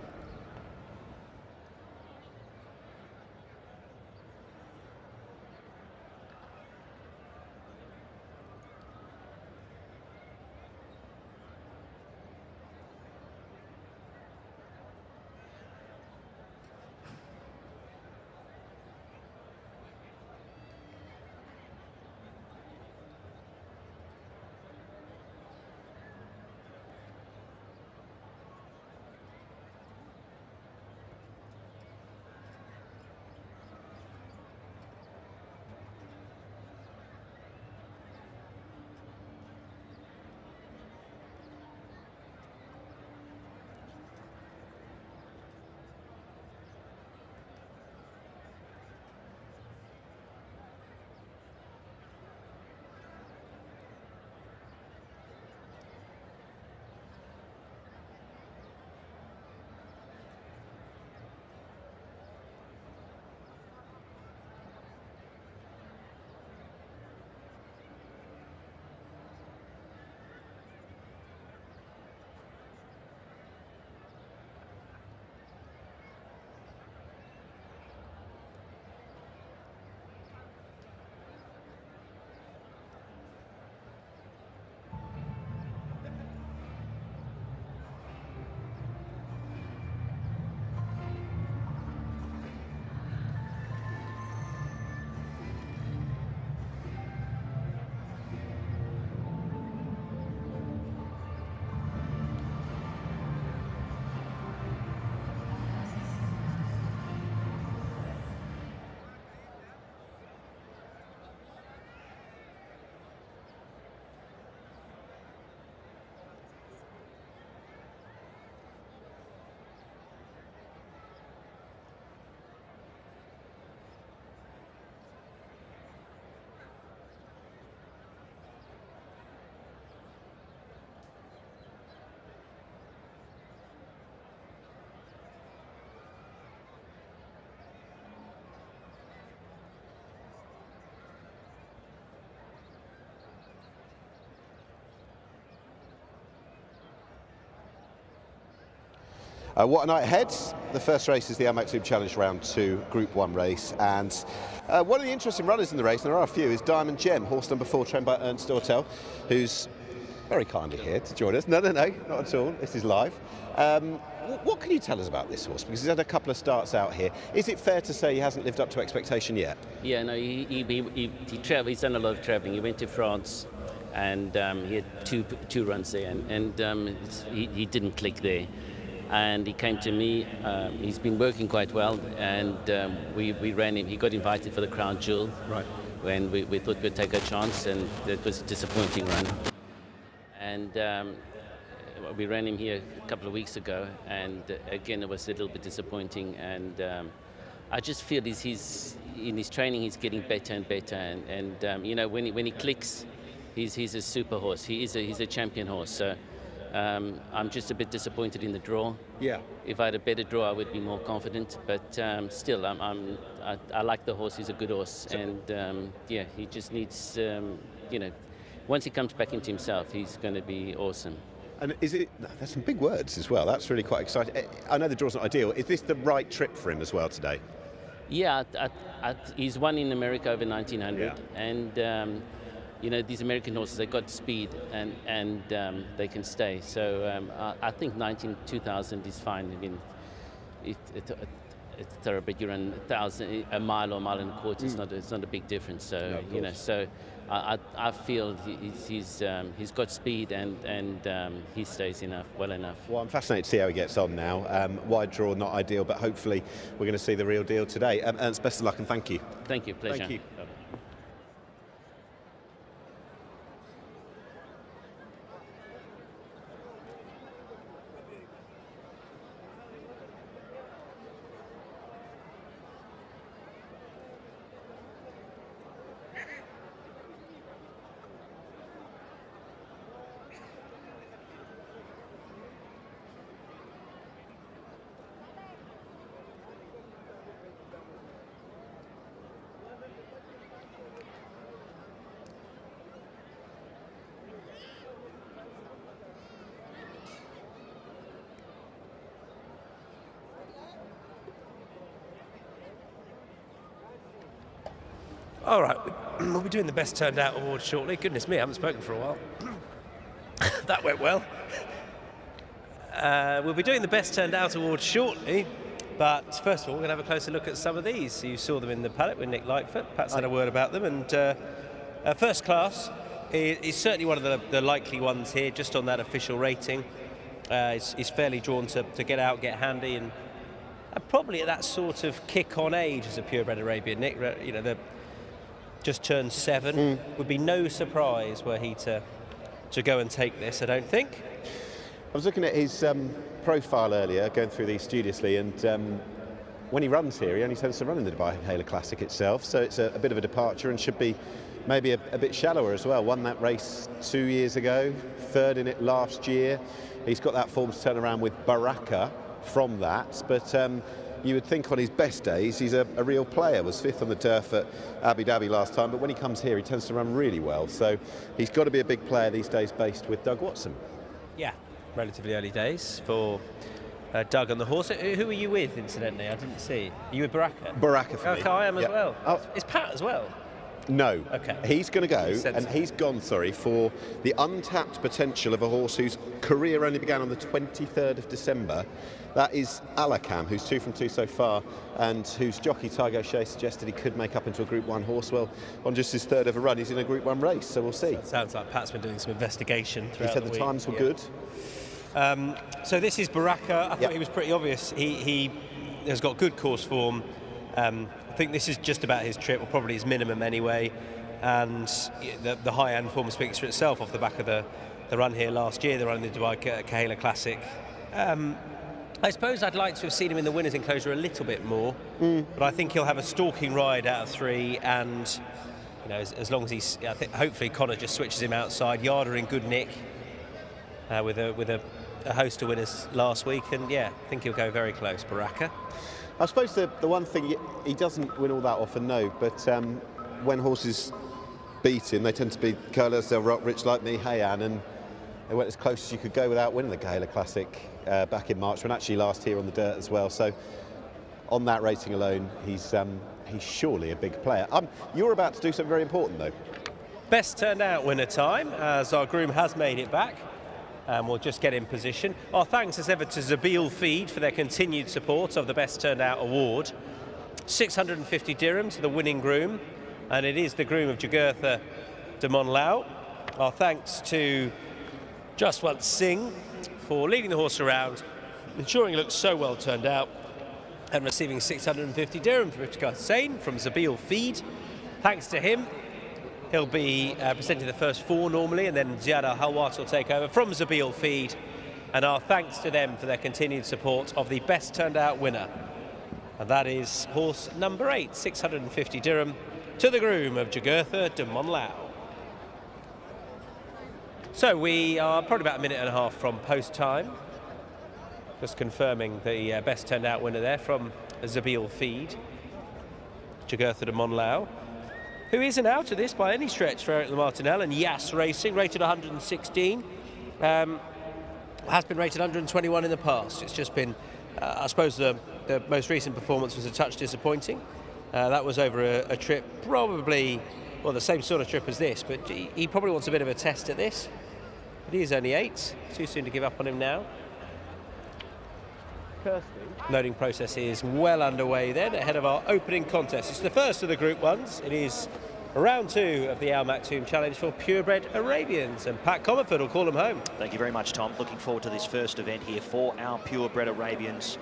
What a night ahead. The first race is the Al Maktoum Challenge Round 2 Group 1 race, and one of the interesting runners in the race, and there are a few, is Diamond Gem, horse number 4, trained by Ernst Ortel, who's very kindly here to join us. No, not at all. This is live. What can you tell us about this horse? Because he's had a couple of starts out here. Is it fair to say he hasn't lived up to expectation yet? Yeah, no, he's done a lot of travelling. He went to France, and he had two runs there, and he didn't click there. And he came to me. He's been working quite well, and we ran him. He got invited for the Crown Jewel, right? When we thought we'd take a chance, and that was a disappointing run. And we ran him here a couple of weeks ago, and again it was a little bit disappointing. And I just feel he's in his training, he's getting better and better. And you know, when he clicks, he's a super horse. He's a champion horse. So. I'm just a bit disappointed in the draw. Yeah. If I had a better draw, I would be more confident. But still, I like the horse. He's a good horse, and yeah, he just needs, you know, once he comes back into himself, he's going to be awesome. And there's some big words as well. That's really quite exciting. I know the draw's not ideal. Is this the right trip for him as well today? Yeah, he's won in America over 1900, yeah. And. You know, these American horses, they got speed and they can stay. So I think 2000 is fine. I mean, it's thoroughbred, you run a mile or mile and a quarter. It's not a big difference. So No, you know, so I feel he's got speed and he stays well enough. Well, I'm fascinated to see how he gets on now. Wide draw, not ideal, but hopefully we're going to see the real deal today. Ernst, best of luck and thank you. Thank you, pleasure. Thank you. All right, we'll be doing the Best Turned Out award shortly. Goodness me, I haven't spoken for a while. That went well. We'll be doing the Best Turned Out award shortly, but first of all, we're going to have a closer look at some of these. You saw them in the paddock with Nick Lightfoot. Pat said a word about them, and first class is certainly one of the likely ones here, just on that official rating. He's fairly drawn to get out, get handy, and probably at that sort of kick-on age as a purebred Arabian. Nick, you know, just turned 7. Would be no surprise were he to go and take this, I don't think. I was looking at his profile earlier, going through these studiously, and when he runs here, he only tends to run in the Dubai Haler Classic itself, so it's a bit of a departure and should be maybe a bit shallower as well. Won that race 2 years ago, 3rd in it last year. He's got that form to turn around with Baraka from that, but you would think on his best days he's a real player. Was 5th on the turf at Abu Dhabi last time, but when he comes here he tends to run really well, so he's got to be a big player these days, based with Doug Watson. Yeah, relatively early days for Doug on the horse. Who were you with, incidentally? I didn't see. Are you with Baraka? Baraka for me. Okay, I am as well. Oh. Is Pat as well? No. Okay. He's going to go, Sensible. and he's gone, for the untapped potential of a horse whose career only began on the 23rd of December. That is Alakam, who's 2 from 2 so far, and whose jockey Tygo Shea suggested he could make up into a Group 1 horse. Well, on just his 3rd ever run, he's in a Group 1 race, so we'll see. Sounds like Pat's been doing some investigation He throughout said the the week. times were good. So this is Baraka. I thought he was pretty obvious. He has got good course form. I think this is just about his trip, or probably his minimum anyway. And the high-end form speaks for itself off the back of the run here last year, the run in the Dubai Haler Classic. I suppose I'd like to have seen him in the winner's enclosure a little bit more, but I think he'll have a stalking ride out of 3, and you know, as long as he's, I think hopefully Connor just switches him outside. Yarder in good nick with a host of winners last week, and yeah, I think he'll go very close, Baraka. I suppose the one thing, he doesn't win all that often, no, but when horses beat him, they tend to be curlers, they'll rock rich like me, Hayan, and they went as close as you could go without winning the Haler Classic back in March, when actually last here on the dirt as well. So on that rating alone, he's surely a big player. You're about to do something very important though. Best turned out winner time, as our groom has made it back. We'll just get in position. Our thanks as ever to Zabil Feed for their continued support of the Best Turned Out award. 650 dirham to the winning groom, and it is the groom of Jagurtha de Monlau. Our thanks to Jaswant Singh for leading the horse around, ensuring it looks so well turned out, and receiving 650 dirham from Iftikhar Hussain from Zabil Feed. Thanks to him. He'll be presenting the first 4 normally, and then Ziada Hawat will take over from Zabil Feed. And our thanks to them for their continued support of the Best Turned Out winner. And that is horse number 8, 650 dirham, to the groom of Jagurtha de Monlau. So we are probably about a minute and a half from post time. Just confirming the Best Turned Out winner there from Zabil Feed, Jagurtha de Monlau, who isn't out of this by any stretch for Eric Lamartinelle, and Yas Racing, rated 116. Has been rated 121 in the past. It's just been, I suppose the most recent performance was a touch disappointing. That was over a trip, probably, well, the same sort of trip as this, but he probably wants a bit of a test at this. But he is only 8, too soon to give up on him now. Loading process is well underway then, ahead of our opening contest. It's the first of the Group 1s. It is round 2 of the Al Maktoum Challenge for purebred Arabians, and Pat Commentator will call them home. Thank you very much, Tom. Looking forward to this first event here for our purebred Arabians.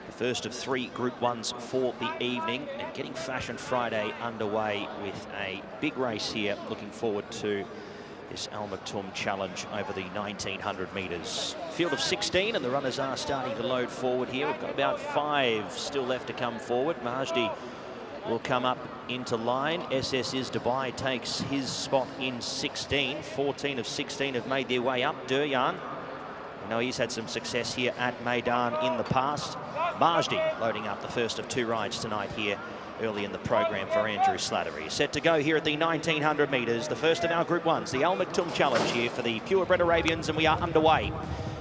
The first of 3 Group 1s for the evening, and getting Fashion Friday underway with a big race here. Looking forward to this Al Maktoum Challenge over the 1900 metres. Field of 16, and the runners are starting to load forward here. We've got about 5 still left to come forward. Majdi will come up into line. SS is Dubai takes his spot in 16. 14 of 16 have made their way up. Duryan, you know, he's had some success here at Meydan in the past. Majdi loading up the first of 2 rides tonight here early in the program for Andrew Slattery. Set to go here at the 1900 metres, the first of our Group 1s, the Al Maktoum Challenge here for the purebred Arabians, and we are underway.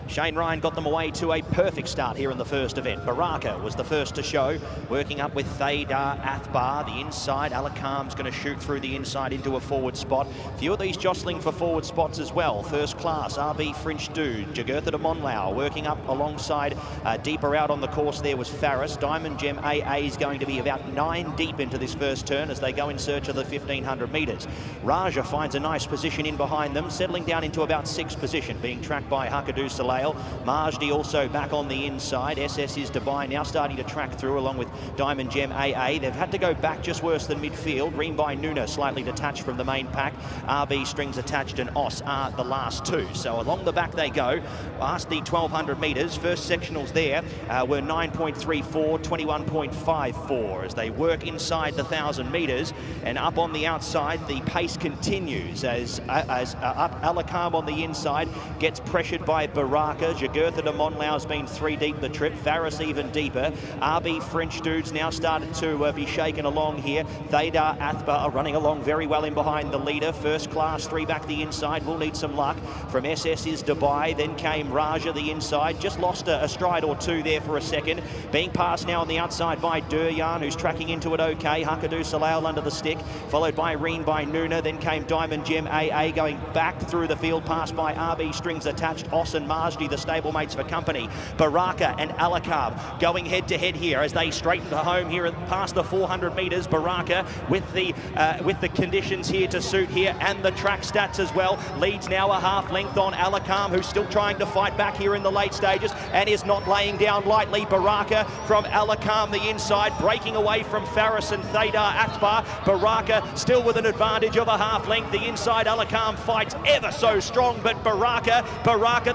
Shane Ryan got them away to a perfect start here in the first event. Baraka was the first to show, working up with Thaydar Athbar. The inside, Alakam's going to shoot through the inside into a forward spot. A few of these jostling for forward spots as well. First class, RB French Dude, Jagurtha de Monlau working up alongside. Deeper out on the course there was Faris. Diamond Gem AA is going to be about 9 deep into this first turn as they go in search of the 1500 metres. Raja finds a nice position in behind them, settling down into about 6th position, being tracked by Hakadu Soleil. Majdi also back on the inside. SS is Dubai now starting to track through along with Diamond Gem AA. They've had to go back just worse than midfield. Reem by Nuna slightly detached from the main pack. RB Strings attached and Os are the last 2. So along the back they go. Past the 1200 metres. First sectionals there were 9.34, 21.54 as they work inside the 1000 metres. And up on the outside, the pace continues as up Alakam on the inside gets pressured by Baraka. Jagurtha de Monlau's been 3 deep the trip. Faris even deeper. RB French Dudes now started to be shaken along here. Thaydar Athbar are running along very well in behind the leader. First class, 3 back the inside. Will need some luck. From SS is Dubai. Then came Raja the inside. Just lost a stride or 2 there for a second. Being passed now on the outside by Duryan, who's tracking into it okay. Hakadu Soleil under the stick. Followed by Reem by Nuna. Then came Diamond Gem AA going back through the field. Passed by RB Strings attached. Os and Majdi, the stablemates for company. Baraka and Alakab going head to head here as they straighten to home here past the 400 metres. Baraka with the conditions here to suit here and the track stats as well. Leads now a half length on Alakam, who's still trying to fight back here in the late stages and is not laying down lightly. Baraka from Alakam the inside, breaking away from Faris and Thaydar Athbar. Baraka still with an advantage of a half length. The inside Alakam fights ever so strong, but Baraka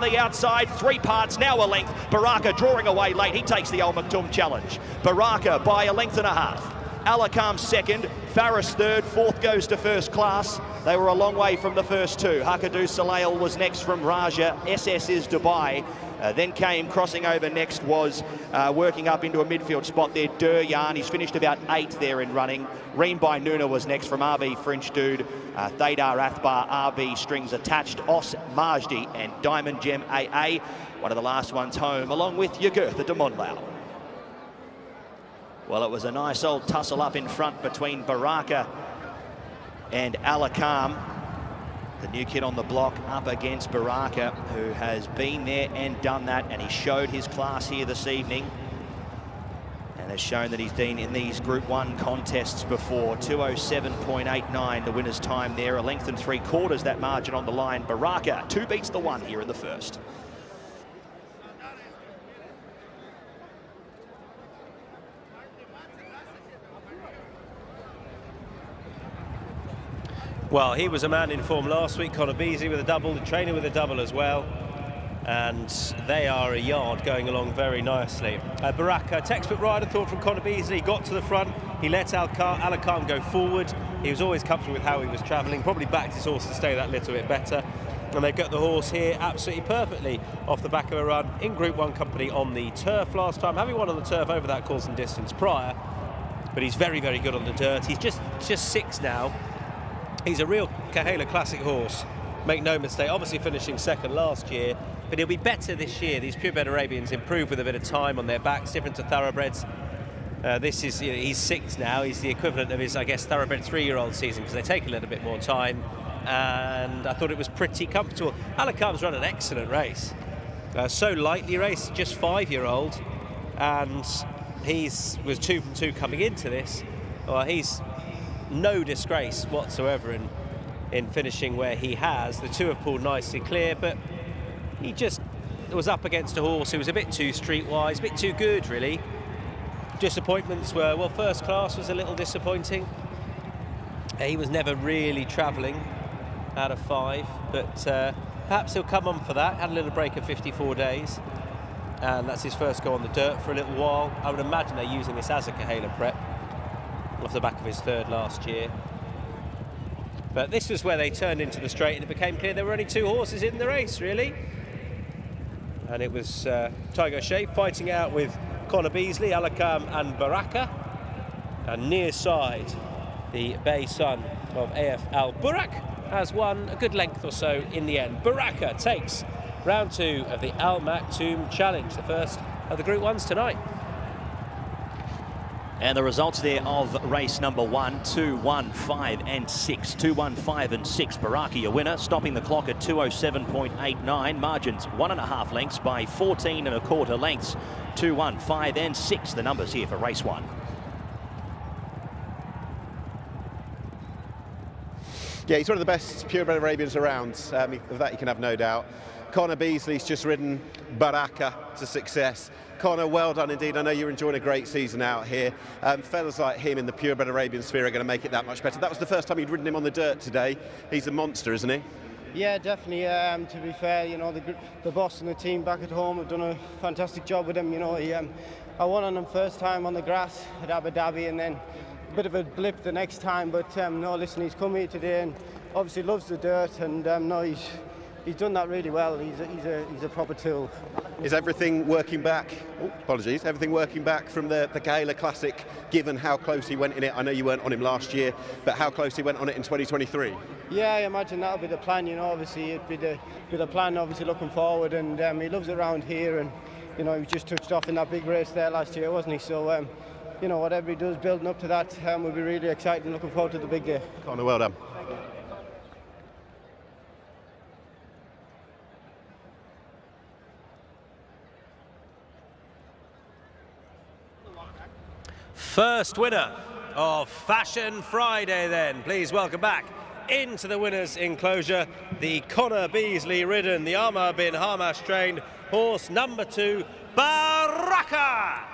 the outside, 3 parts, now a length. Baraka drawing away late. He takes the Al Maktoum Challenge. Baraka by a length and a half. Alakam second, Faris third, 4th goes to first class. They were a long way from the first 2. Hakadu Soleil was next from Raja. SS is Dubai. Then came crossing over next was working up into a midfield spot there, Duryan. He's finished about 8th there in running. Reem by Nuna was next from RB French Dude. Thaydar Athbar, RB Strings attached, Os Majdi and Diamond Gem AA. One of the last ones home along with Jagurtha de Monlau. Well, it was a nice old tussle up in front between Baraka and Alakam. The new kid on the block up against Baraka, who has been there and done that, and he showed his class here this evening and has shown that he's been in these Group 1 contests before. 2:07.89 the winner's time there, a length and 3/4 that margin on the line. Baraka 2 beats the 1 here in the first. Well, he was a man in form last week. Connor Beasley with a double, the trainer with a double as well. And they are a yard going along very nicely. Baraka, textbook rider, thought from Connor Beasley. He got to the front. He let Alakam go forward. He was always comfortable with how he was travelling. Probably backed his horse to stay that little bit better. And they've got the horse here absolutely perfectly off the back of a run in Group 1 company on the turf last time, having won on the turf over that course and distance prior. But he's very, very good on the dirt. He's just 6 now. He's a real Kahela Classic horse, make no mistake, obviously finishing 2nd last year, but he'll be better this year. These purebred Arabians improve with a bit of time on their backs, different to thoroughbreds. This is, he's 6 now, he's the equivalent of his, I guess, thoroughbred 3-year-old season, because they take a little bit more time, and I thought it was pretty comfortable. Alakam's run an excellent race, so lightly raced, just 5-year-old. and was 2 from 2 coming into this. Well, he's no disgrace whatsoever in finishing where he has. The two have pulled nicely clear, but he just was up against a horse who was a bit too streetwise, a bit too good, really. Disappointments were, well, First Class was a little disappointing. He was never really travelling out of 5, but perhaps he'll come on for that. Had a little break of 54 days, and that's his first go on the dirt for a little while. I would imagine they're using this as a Cahalan prep off the back of his 3rd last year. But this was where they turned into the straight, and it became clear there were only 2 horses in the race, really. And it was Tiger Shea fighting out with Connor Beasley, Alakam and Baraka. And near side, the Bay son of AF Al Burak has won a good length or so in the end. Baraka takes round 2 of the Al Maktoum Challenge, the first of the Group 1s tonight. And the results there of race number 1, 2, 1, 5 and 6. 2, 1, 5 and 6. Baraka, your winner, stopping the clock at 207.89. Margins 1.5 lengths by 14 1/4 lengths. 2, 1, 5 and 6. The numbers here for race 1. Yeah, he's one of the best purebred Arabians around. Of that you can have no doubt. Connor Beasley's just ridden Baraka to success. Connor, well done indeed. I know you're enjoying a great season out here. Fellas like him in the purebred Arabian sphere are going to make it that much better. That was the first time you'd ridden him on the dirt today. He's a monster, isn't he? Yeah, definitely. To be fair, you know, the boss and the team back at home have done a fantastic job with him. You know, I won on him first time on the grass at Abu Dhabi, and then a bit of a blip the next time. But no, listen, he's come here today and obviously loves the dirt, and no, he's done that really well. He's a proper tool. Is everything working back? Oh, apologies. Everything working back from the Cahalan Classic, given how close he went in it? I know you weren't on him last year, but how close he went on it in 2023? Yeah, I imagine that'll be the plan. You know, obviously it'd be the plan. Obviously looking forward, and he loves it around here. And you know, he was just touched off in that big race there last year, wasn't he? So you know, whatever he does building up to that, will be really exciting. Looking forward to the big day. Connor, well done. First winner of Fashion Friday then. Please welcome back into the winners' enclosure the Connor Beasley ridden, the Amar bin Hamash trained horse number 2, Baraka.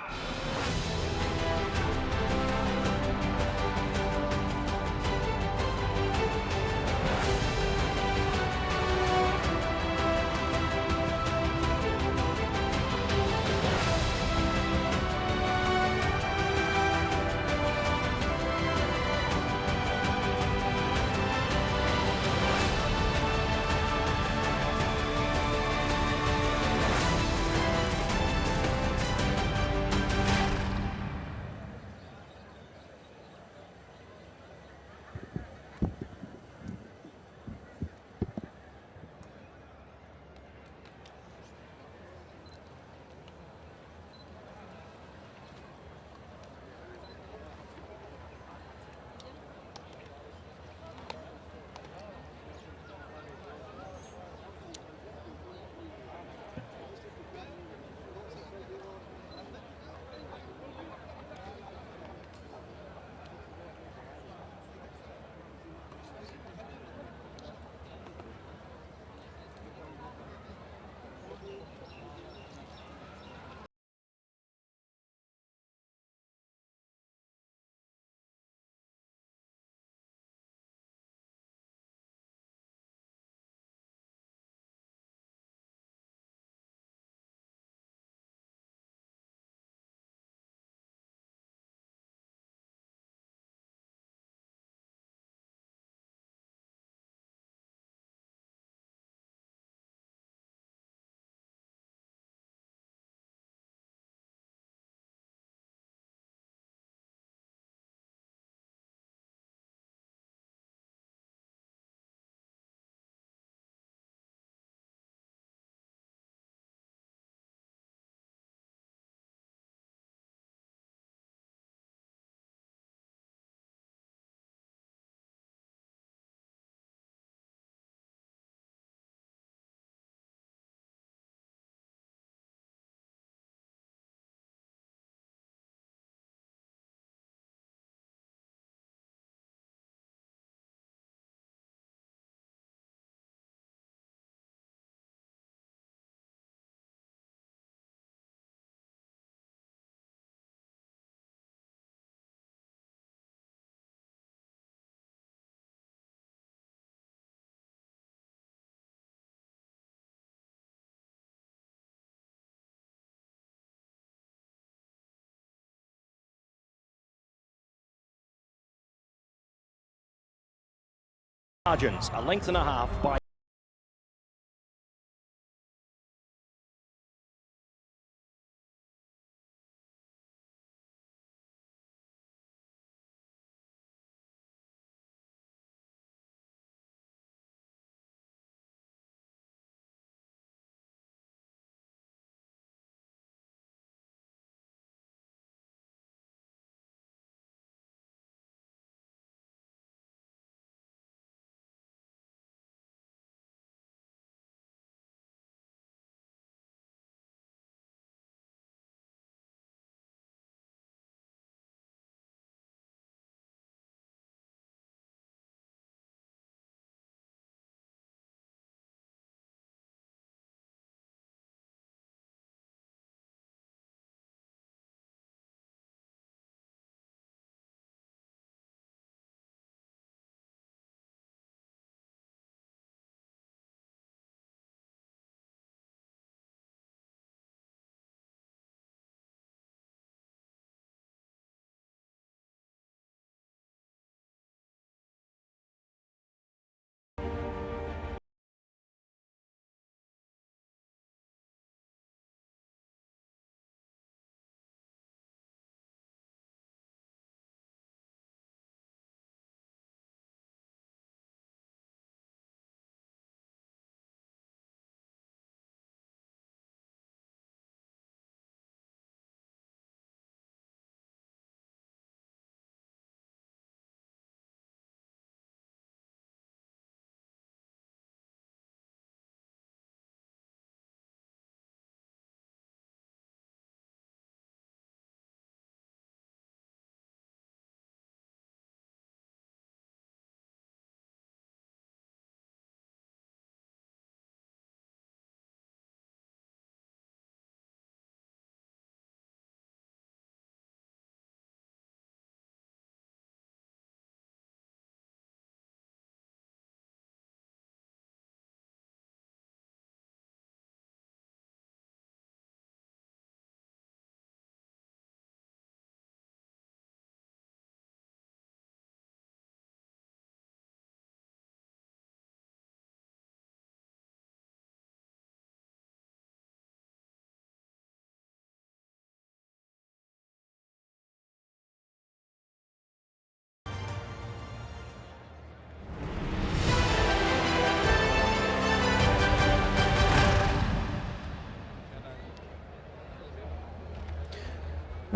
margins, a length and a half by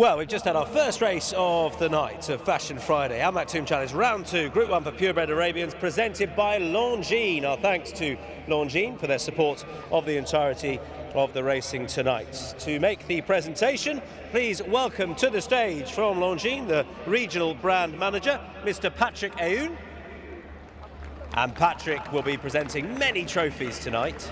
Well, we've just had our first race of the night of Fashion Friday, Al Maktoum Challenge Round 2, Group 1 for purebred Arabians, presented by Longines. Our thanks to Longines for their support of the entirety of the racing tonight. To make the presentation, please welcome to the stage from Longines, the regional brand manager, Mr. Patrick Aoun. And Patrick will be presenting many trophies tonight.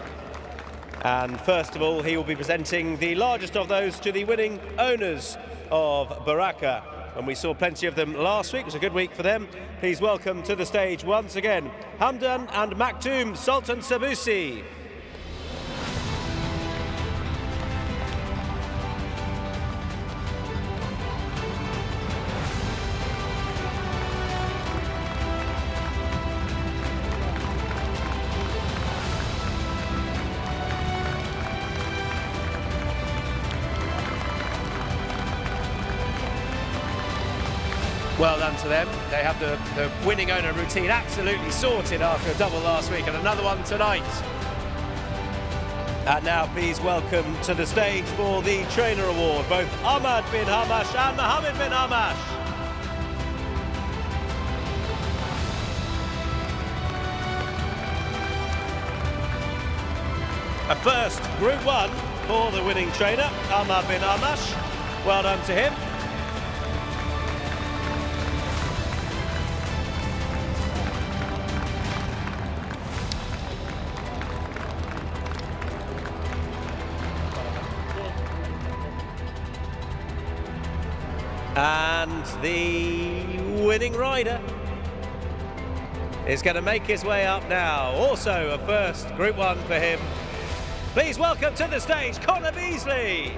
And first of all, he will be presenting the largest of those to the winning owners of Baraka. And we saw plenty of them last week. It was a good week for them. Please welcome to the stage once again, Hamdan and Maktoum Sultan Sabusi. Well done to them. They have the winning owner routine absolutely sorted after a double last week and another one tonight. And now please welcome to the stage for the trainer award, both Ahmad bin Hamash and Mohammed bin Hamash. A first Group 1 for the winning trainer, Ahmad bin Hamash. Well done to him. And the winning rider is going to make his way up now. Also a first Group 1 for him. Please welcome to the stage, Connor Beasley.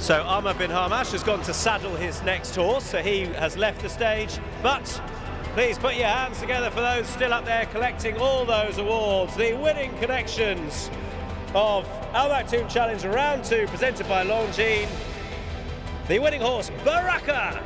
So Ahmad bin Hamash has gone to saddle his next horse, so he has left the stage. But please put your hands together for those still up there collecting all those awards. The winning connections of Al Maktoum Challenge Round 2, presented by Longines. The winning horse, Baraka.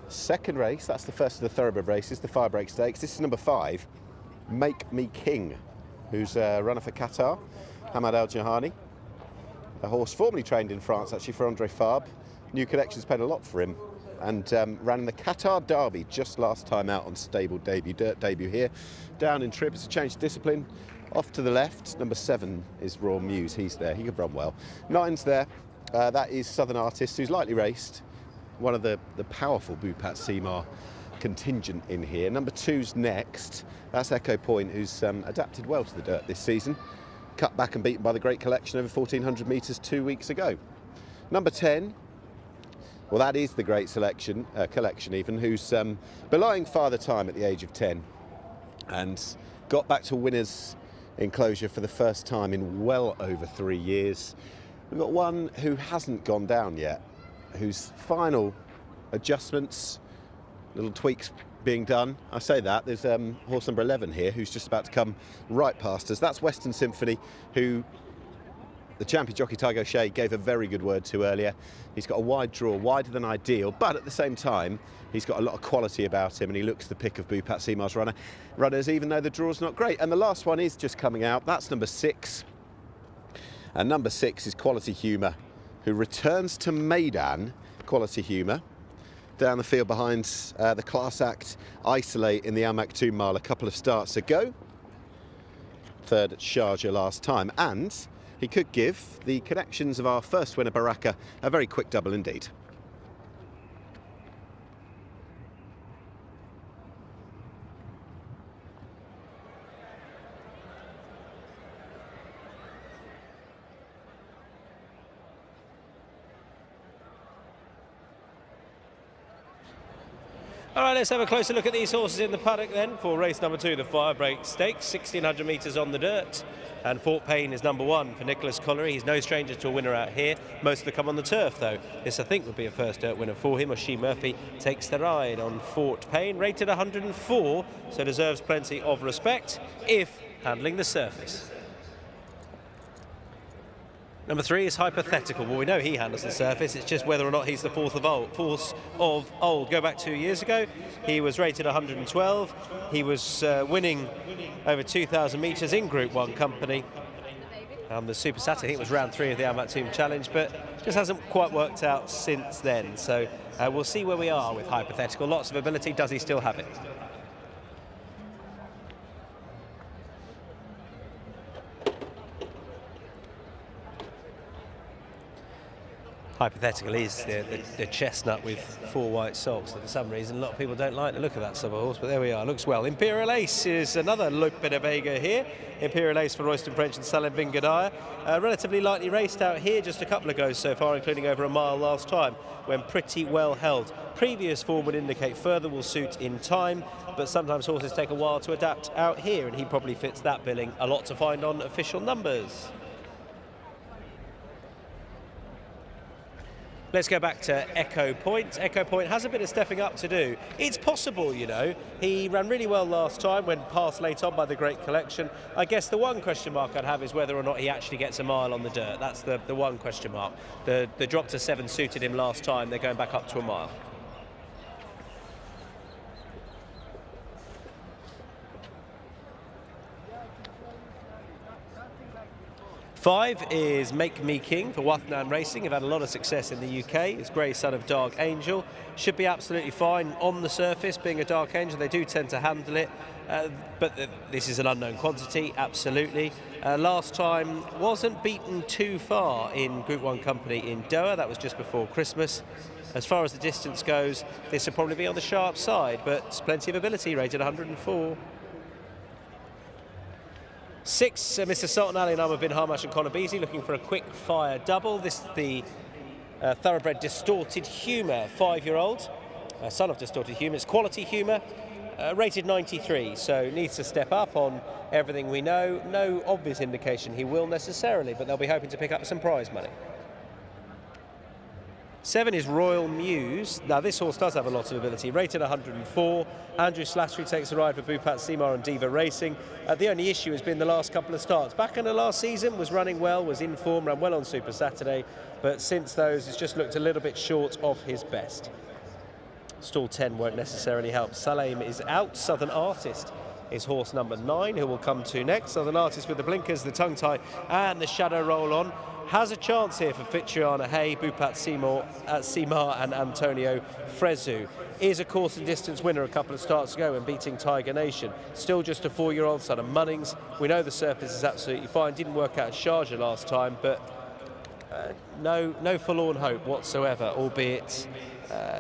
Second race, that's the first of the thoroughbred races, the Firebreak Stakes. This is number 5, Make Me King, who's a runner for Qatar, Hamad Al Jahani. A horse formerly trained in France, actually, for Andre Fabre. New Connections paid a lot for him, and ran in the Qatar Derby just last time out on stable debut, dirt debut here. Down in trip, it's a change of discipline. Off to the left, number 7 is Royal Muse, he's there, he could run well. 9's there, that is Southern Artist, who's lightly raced. One of the powerful Bupat Seymour contingent in here. Number 2's next. That's Echo Point, who's adapted well to the dirt this season. Cut back and beaten by the Great Collection over 1,400 metres 2 weeks ago. Number 10, well, that is the Great Collection even, who's belying Father Time at the age of 10 and got back to winner's enclosure for the first time in well over 3 years. We've got one who hasn't gone down yet, whose final adjustments, little tweaks being done. I say that, there's horse number 11 here who's just about to come right past us. That's Western Symphony, who the champion jockey Tiger O'Shea gave a very good word to earlier. He's got a wide draw, wider than ideal, but at the same time, he's got a lot of quality about him, and he looks the pick of Bupat Seymour's runners, even though the draw's not great. And the last one is just coming out. That's number 6. And number 6 is Quality Humour, who returns to Meydan. Quality Humour down the field behind the class act Isolate in the Al Maktoum Mile a couple of starts ago. Third at Sharjah last time, and he could give the connections of our first winner, Baraka, a very quick double indeed. All right, let's have a closer look at these horses in the paddock then for race number 2, the Firebreak Stakes, 1,600 metres on the dirt. And Fort Payne is number 1 for Nicholas Collery. He's no stranger to a winner out here. Most of them come on the turf, though. This, I think, would be a first dirt winner for him. Oshie Murphy takes the ride on Fort Payne, rated 104, so deserves plenty of respect if handling the surface. Number 3 is Hypothetical. Well, we know he handles the surface. It's just whether or not he's the force of old. Go back 2 years ago, he was rated 112. He was winning over 2,000 metres in Group 1 company. The Super Saturday, I think it was round 3 of the Al Maktoum Challenge, but just hasn't quite worked out since then. So we'll see where we are with Hypothetical. Lots of ability. Does he still have it? Hypothetical is the chestnut with 4 white socks. For some reason, a lot of people don't like the look of that sub horse, but there we are. Looks well. Imperial Ace is another Lope de Vega here. Imperial Ace for Royston French and Salim Bin Gadaya. Relatively lightly raced out here, just a couple of goes so far, including over a mile last time, when pretty well held. Previous form would indicate further will suit in time, but sometimes horses take a while to adapt out here, and he probably fits that billing. A lot to find on official numbers. Let's go back to Echo Point. Echo Point has a bit of stepping up to do. It's possible, you know. He ran really well last time when passed late on by the Great Collection. I guess the one question mark I'd have is whether or not he actually gets a mile on the dirt. That's the one question mark. The drop to 7 suited him last time. They're going back up to a mile. Five is Make Me King for Wathnan Racing. Have had a lot of success in the UK. It's Grey Son of Dark Angel. Should be absolutely fine on the surface, being a Dark Angel. They do tend to handle it, but this is an unknown quantity, absolutely. Last time wasn't beaten too far in Group 1 company in Doha. That was just before Christmas. As far as the distance goes, this will probably be on the sharp side, but plenty of ability, rated 104. 6, Mr. Sultan Ali Nama bin Hamash and Conor Beasley looking for a quick fire double. This is the thoroughbred Distorted Humour 5-year-old, son of Distorted Humour. It's quality humour, rated 93, so needs to step up on everything we know. No obvious indication he will necessarily, but they'll be hoping to pick up some prize money. 7 is Royal Muse. Now this horse does have a lot of ability, rated 104. Andrew Slattery takes a ride for Bhupat Simar and Diva Racing. The only issue has been the last couple of starts. Back in the last season, was running well, was in form, ran well on Super Saturday, but since those, it's just looked a little bit short of his best. Stall 10 won't necessarily help. Salem is out. Southern Artist is horse number 9, who we'll come to next. Southern Artist with the blinkers, the tongue tie, and the shadow roll on. Has a chance here for Fitriana Hay, Bhupat Simar and Antonio Frezu. Is a course and distance winner a couple of starts ago when beating Tiger Nation. Still just a 4-year-old son of Munnings. We know the surface is absolutely fine. Didn't work out at Sharjah last time, but no forlorn hope whatsoever, albeit,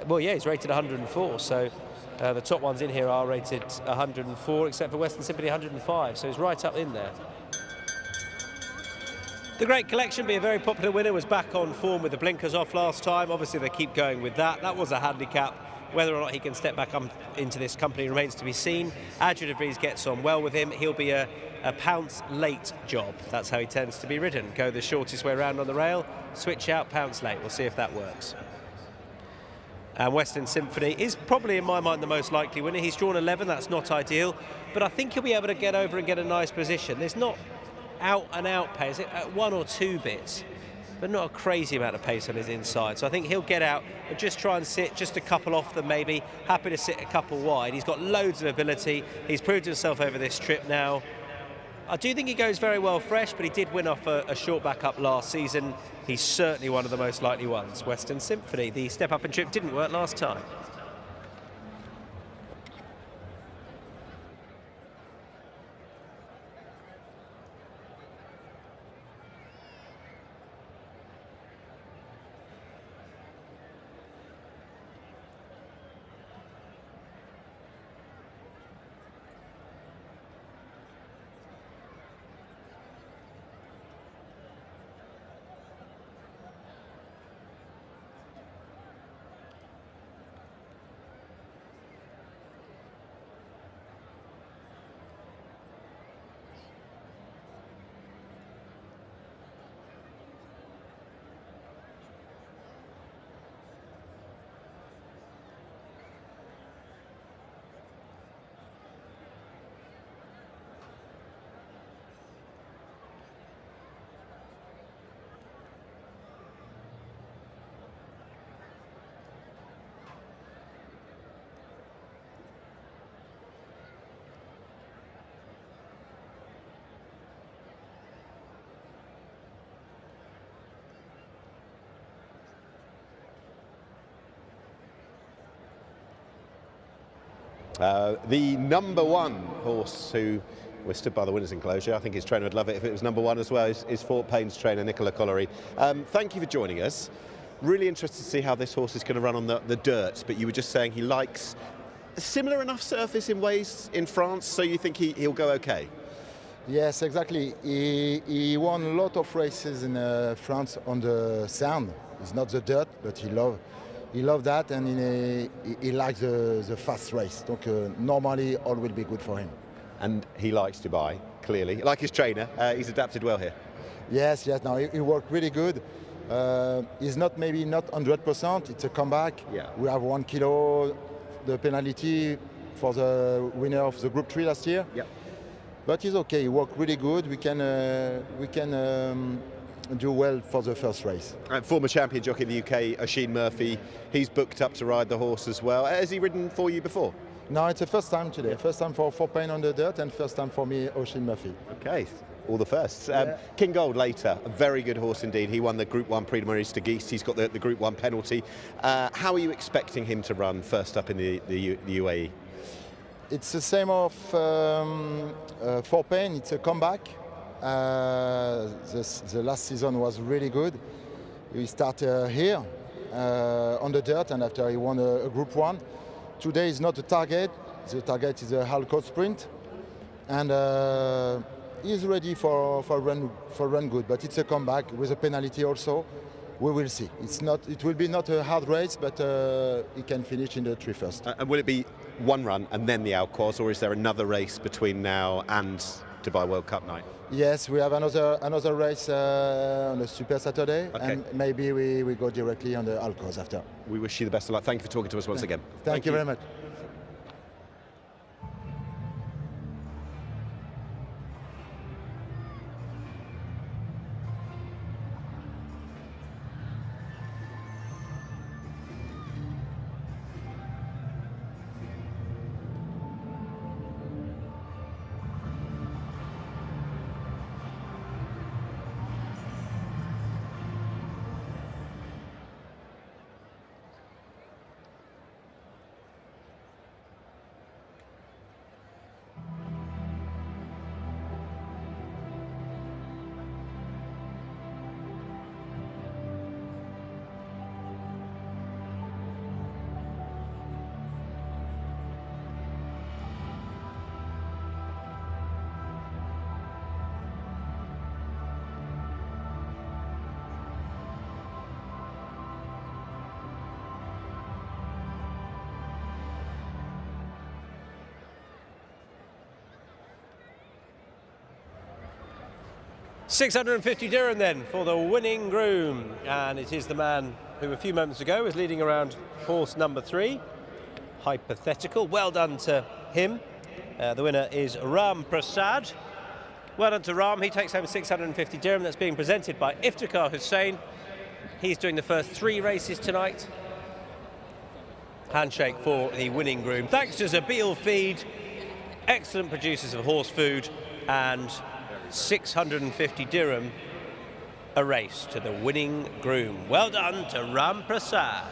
well, yeah, he's rated 104, so the top ones in here are rated 104, except for Western Symphony 105, so he's right up in there. The Great Collection, be a very popular winner, was back on form with the blinkers off last time. Obviously, they keep going with that. That was a handicap. Whether or not he can step back into this company remains to be seen. Adrian de Vries gets on well with him. He'll be a pounce late job. That's how he tends to be ridden. Go the shortest way around on the rail, switch out, pounce late. We'll see if that works. And Western Symphony is probably, in my mind, the most likely winner. He's drawn 11. That's not ideal, but I think he'll be able to get over and get a nice position. There's not out pace, at 1 or 2 bits, but not a crazy amount of pace on his inside. So I think he'll get out and just try and sit just a couple off them maybe. Happy to sit a couple wide. He's got loads of ability. He's proved himself over this trip now. I do think he goes very well fresh, but he did win off a short back up last season. He's certainly one of the most likely ones. Western Symphony, the step up and trip didn't work last time. The number 1 horse who we're stood by the winners enclosure. I think his trainer would love it if it was number 1 as well, is Fort Payne's trainer, Nicola Collery. Thank you for joining us. Really interested to see how this horse is going to run on the dirt, but you were just saying he likes a similar enough surface in ways in France, so you think he'll go okay? Yes, exactly. He won a lot of races in France on the sand. It's not the dirt, but he loved that, and he likes the fast race. Donc normally all will be good for him. And he likes Dubai, clearly. Like his trainer, he's adapted well here. Yes. No, he worked really good. He's maybe not 100%. It's a comeback. Yeah. We have 1 kilo, the penalty for the winner of the Group 3 last year. Yep. But he's okay. He worked really good. We can do well for the first race. Former champion jockey in the UK, Oisin Murphy, he's booked up to ride the horse as well. Has he ridden for you before? No, it's the first time today. Yeah. First time for Payne on the dirt, and first time for me, Oisin Murphy. Okay, all the firsts. Yeah. King Gold later, a very good horse indeed. He won the Group 1 Prix de Maurice de Geest. He's got the Group 1 penalty. How are you expecting him to run first up in the UAE? It's the same of Fort Payne. It's a comeback. The last season was really good. He started here on the dirt, and after he won a Group 1. Today is not the target. The target is a half-court sprint, and he's ready for run good. But it's a comeback with a penalty also. We will see. It will be not a hard race, but he can finish in the 3 first. And will it be 1 run and then the Alcoz, or is there another race between now and Dubai World Cup night? Yes, we have another race on the Super Saturday, okay. And maybe we go directly on the Alcoz after. We wish you the best of luck. Thank you for talking to us once again. Thank you very much. £650 dirham then for the winning groom, and it is the man who a few moments ago was leading around horse number 3, Hypothetical. Well done to him. The winner is Ram Prasad. Well done to Ram. He takes home 650 dirham. That's being presented by Iftikhar Hussain. He's doing the first 3 races tonight. Handshake for the winning groom. Thanks to Zabil Feed, excellent producers of horse food, and 650 dirham a race to the winning groom. Well done to Ram Prasad.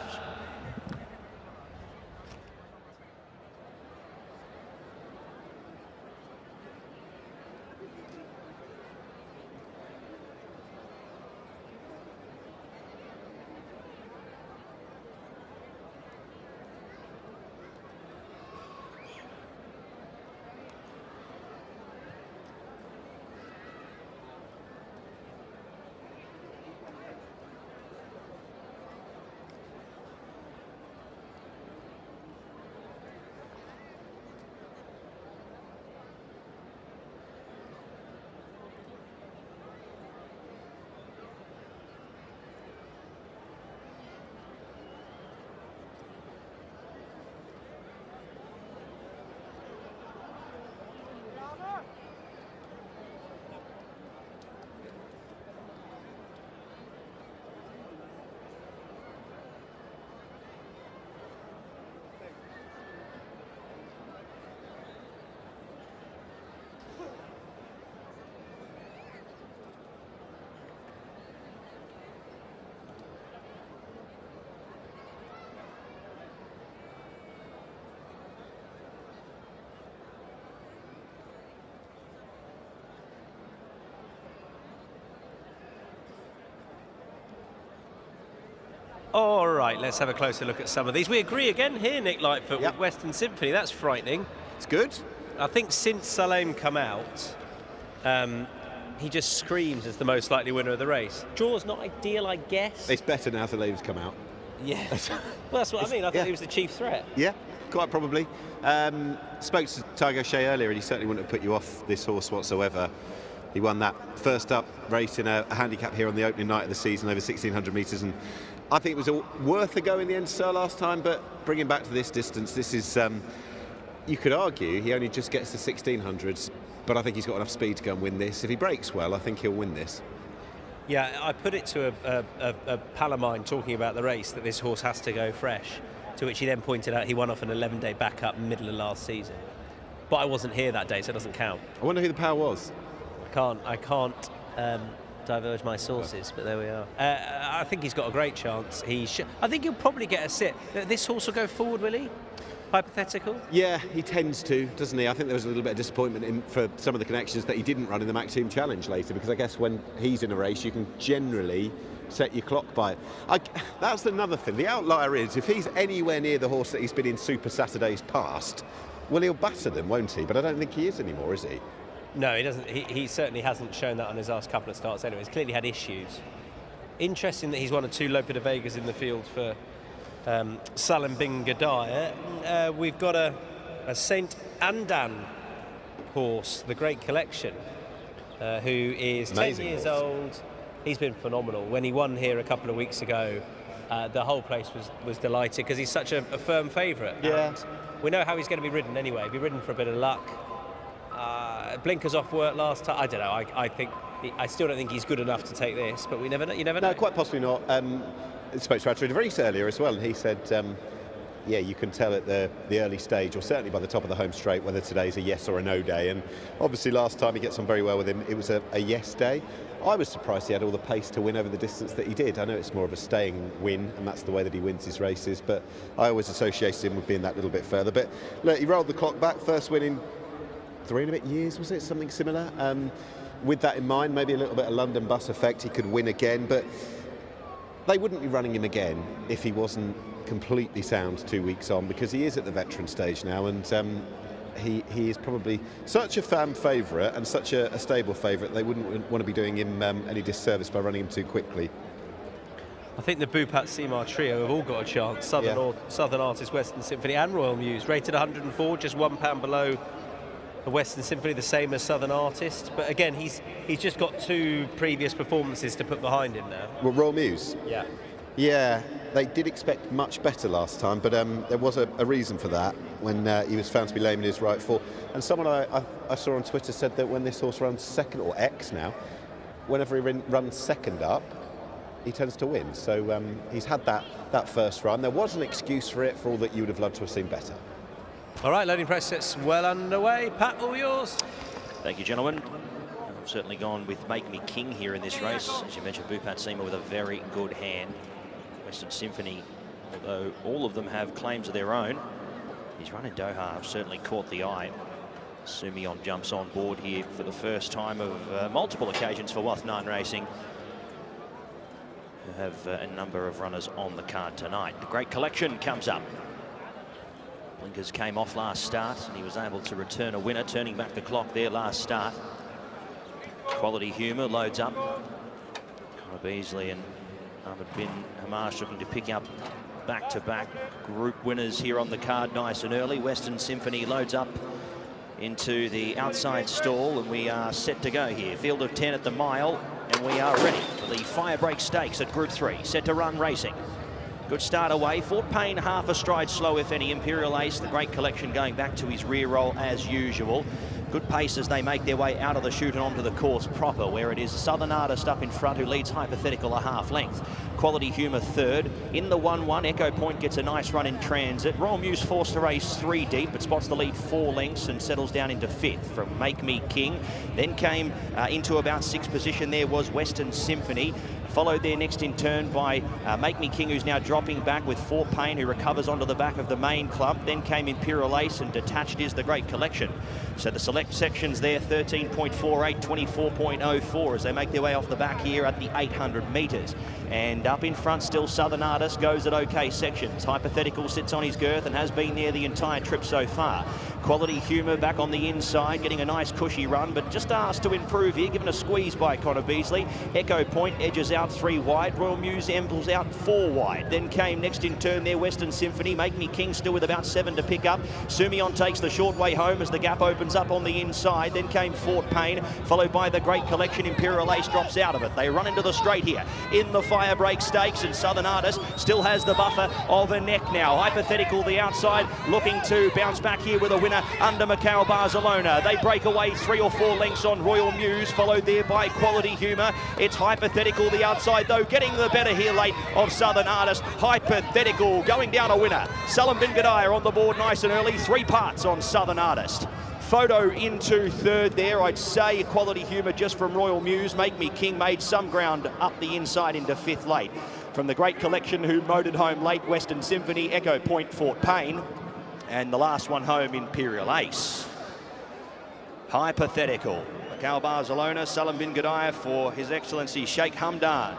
All right, let's have a closer look at some of these. We agree again here, Nick Lightfoot, with Western Symphony. That's frightening. It's good. I think since Salem come out, he just screams as the most likely winner of the race. Draw's not ideal, I guess. It's better now Salem's come out. Yeah. Well, that's what I mean. I think he was the chief threat. Yeah, quite probably. Spoke to Tiger O'Shea earlier, and he certainly wouldn't have put you off this horse whatsoever. He won that first up race in a handicap here on the opening night of the season, over 1,600 metres, and I think it was worth a go in the end, Sir, last time, but bringing back to this distance, this is, you could argue, he only just gets to 1,600s, but I think he's got enough speed to go and win this. If he breaks well, I think he'll win this. Yeah, I put it to a pal of mine talking about the race that this horse has to go fresh, to which he then pointed out he won off an 11-day backup middle of last season. But I wasn't here that day, so it doesn't count. I wonder who the pal was. I can't diverge my sources, but there we are. I think he's got a great chance. I think he'll probably get a sit. This horse will go forward, will he? Hypothetical? Yeah, he tends to, doesn't he? I think there was a little bit of disappointment for some of the connections that he didn't run in the Maxime Challenge later, because I guess when he's in a race, you can generally set your clock by it. That's another thing. The outlier is, if he's anywhere near the horse that he's been in Super Saturdays past, well, he'll batter them, won't he? But I don't think he is anymore, is he? No, he doesn't. He certainly hasn't shown that on his last couple of starts anyway. He's clearly had issues. Interesting that he's one of 2 Lope de Vegas in the field for Salim Bin Gadaya. We've got a Saint Andan horse, the Great Collection, who is Amazing 10 years horse. old. He's been phenomenal. When he won here a couple of weeks ago, the whole place was delighted because he's such a firm favourite. Yeah. And we know how he's going to be ridden anyway. He'll be ridden for a bit of luck. Blinkers off work last time. I don't know. I still don't think he's good enough to take this, but we never know. You never know. No, quite possibly not. I spoke to Arthur de Vries earlier as well, and he said, yeah, you can tell at the early stage, or certainly by the top of the home straight, whether today's a yes or a no day. And obviously last time he gets on very well with him, it was a yes day. I was surprised he had all the pace to win over the distance that he did. I know it's more of a staying win, and that's the way that he wins his races, but I always associated him with being that little bit further. But look, he rolled the clock back, first win in 3 and a bit years, was it? Something similar. With that in mind, maybe a little bit of London bus effect, he could win again, but they wouldn't be running him again if he wasn't completely sound 2 weeks on, because he is at the veteran stage now, and he is probably such a fan favourite and such a stable favourite, they wouldn't want to be doing him any disservice by running him too quickly. I think the Bupat Seymour trio have all got a chance. Southern Artist, Western Symphony and Royal Muse, rated 104, just £1 below the Western Symphony, the same as Southern Artist. But again, he's just got 2 previous performances to put behind him now. Well, Royal Muse? Yeah. Yeah, they did expect much better last time, but there was a reason for that when he was found to be lame in his right foot. And someone I saw on Twitter said that when this horse runs second, or X now, whenever he runs second up, he tends to win. So he's had that first run. There was an excuse for it, for all that you would have loved to have seen better. All right, loading process well underway. Pat, all yours. Thank you, gentlemen. I've certainly gone with Make Me King here in this race. As you mentioned, Bupat Seymour with a very good hand. Western Symphony, although all of them have claims of their own, his run in Doha have certainly caught the eye. Sumion jumps on board here for the first time of multiple occasions for Wathnan Racing, who have a number of runners on the card tonight. The Great Collection comes up. Blinkers came off last start, and he was able to return a winner, turning back the clock there last start. Quality Humour loads up. Connor Beasley and Ahmed bin Hamash looking to pick up back-to-back group winners here on the card nice and early. Western Symphony loads up into the outside stall, and we are set to go here. Field of 10 at the mile, and we are ready for the Firebreak Stakes at Group 3. Set to run racing. Good start away. Fort Payne half a stride slow, if any. Imperial Ace, the Great Collection, going back to his rear roll as usual. Good pace as they make their way out of the chute and onto the course proper, where it is Southern Artist up in front, who leads Hypothetical a half length. Quality Humour third. In the 1-1, Echo Point gets a nice run in transit. Royal Muse forced to race 3 deep, but spots the lead 4 lengths and settles down into 5th from Make Me King. Then came into about 6th position. There was Western Symphony. followed there next in turn by Make Me King, who's now dropping back with Fort Payne, who recovers onto the back of the main clump. Then came Imperial Ace, and detached is the Great Collection. So the select sections there, 13.48, 24.04 as they make their way off the back here at the 800 metres. And up in front still Southern Artist goes at okay sections. Hypothetical sits on his girth and has been there the entire trip so far. Quality Humour back on the inside, getting a nice cushy run, but just asked to improve here, given a squeeze by Connor Beasley. Echo Point edges out 3 wide. Royal Muse ambles out 4 wide. Then came next in turn there Western Symphony. Make Me King still with about 7 to pick up. Sumion takes the short way home as the gap opens up on the inside. Then came Fort Payne, followed by the Great Collection. Imperial Ace drops out of it. They run into the straight here in the Firebreak Stakes, and Southern Artist still has the buffer of a neck now. Hypothetical the outside, looking to bounce back here with a winner under Macau Barcelona. They break away 3 or 4 lengths on Royal Muse, followed there by Quality Humour. It's Hypothetical the outside though, getting the better here late of Southern Artist. Hypothetical going down a winner. Salam bin Gadaya on the board nice and early, 3 parts on Southern Artist. Photo into third there, I'd say Quality Humour just from Royal Muse. Make Me King made some ground up the inside into 5th late. From the Great Collection, who motored home late, Western Symphony, Echo Point, Fort Payne, and the last one home, Imperial Ace. Hypothetical. Macau Barcelona, Salam bin Gadaya for His Excellency Sheikh Hamdan.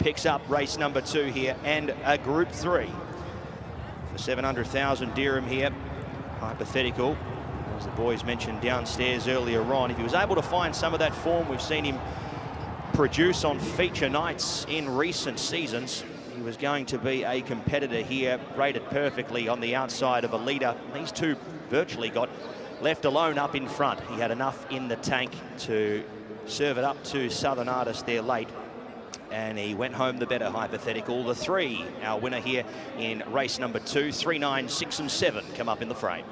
Picks up race number 2 here, and a Group 3. For 700,000 dirham here, Hypothetical. As the boys mentioned downstairs earlier on, if he was able to find some of that form we've seen him produce on feature nights in recent seasons, he was going to be a competitor here, rated perfectly on the outside of a leader. These two virtually got left alone up in front. He had enough in the tank to serve it up to Southern Artist there late, and he went home the better. Hypothetical. The 3, our winner here in race number 2, 3, 9, 6 and 7 come up in the frame.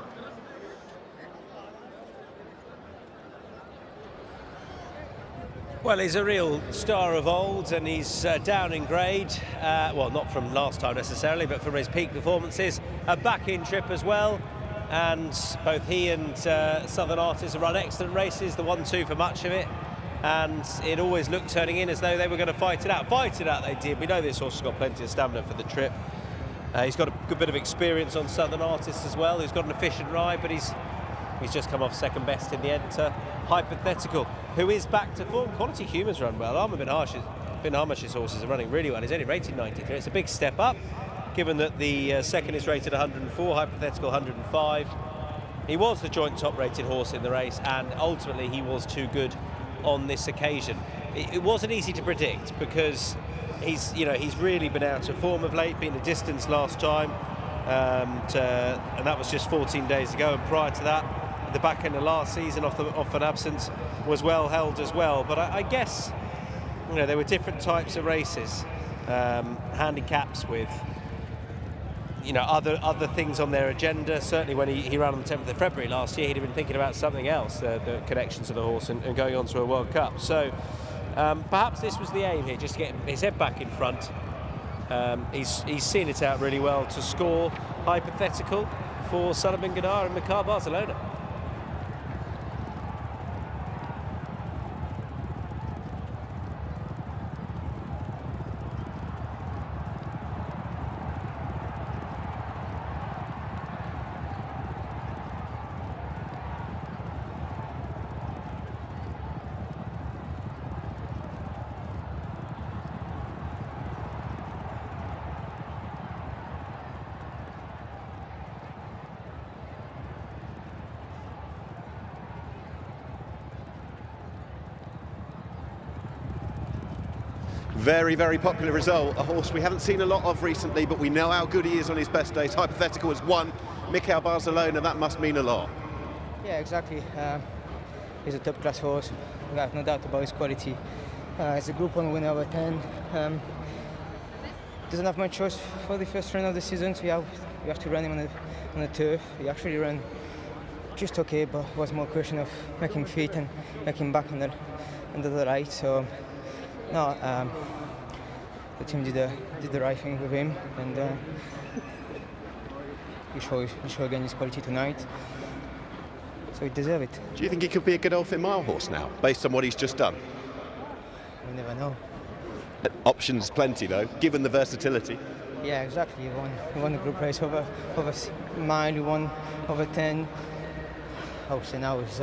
Well, he's a real star of old, and he's down in grade. Well, not from last time necessarily, but from his peak performances. A back-in trip as well, and both he and Southern Artist have run excellent races, the 1-2 for much of it, and it always looked turning in as though they were going to fight it out. Fight it out they did. We know this horse has got plenty of stamina for the trip. He's got a good bit of experience on Southern Artist as well. He's got an efficient ride, but he's just come off second best in the end to Hypothetical, who is back to form. Quality Humour's run well. I'm a bit harsh. Bin Hamash's horses are running really well. He's only rated 93. It's a big step up, given that the second is rated 104, Hypothetical 105. He was the joint top-rated horse in the race, and ultimately he was too good on this occasion. It wasn't easy to predict because he's really been out of form of late, been a distance last time, and that was just 14 days ago. And prior to that, the back end of last season off an absence was well held as well. But I guess there were different types of races, handicaps with other things on their agenda. Certainly when he ran on the 10th of February last year, he'd have been thinking about something else, the connection to the horse and going on to a World Cup. So perhaps this was the aim here, just to get his head back in front. He's seen it out really well to score Hypothetical for Salam bin Gadaya and Macau Barcelona. Very, very popular result. A horse we haven't seen a lot of recently, but we know how good he is on his best days. Hypothetical has won Macau Barcelona. That must mean a lot. Yeah, exactly. He's a top-class horse. We have no doubt about his quality. He's a Group 1 winner over 10. Doesn't have much choice for the first run of the season, so we have to run him on the turf. He actually ran just okay, but it was more a question of making fit and making back under the right. So no, the team did the right thing with him, and he showed again his quality tonight. So he deserves it. Do you think he could be a Godolphin Mile horse now, based on what he's just done? We never know. Options plenty though, given the versatility. Yeah, exactly. We won the group race over mile. We won over 10. Obviously now it's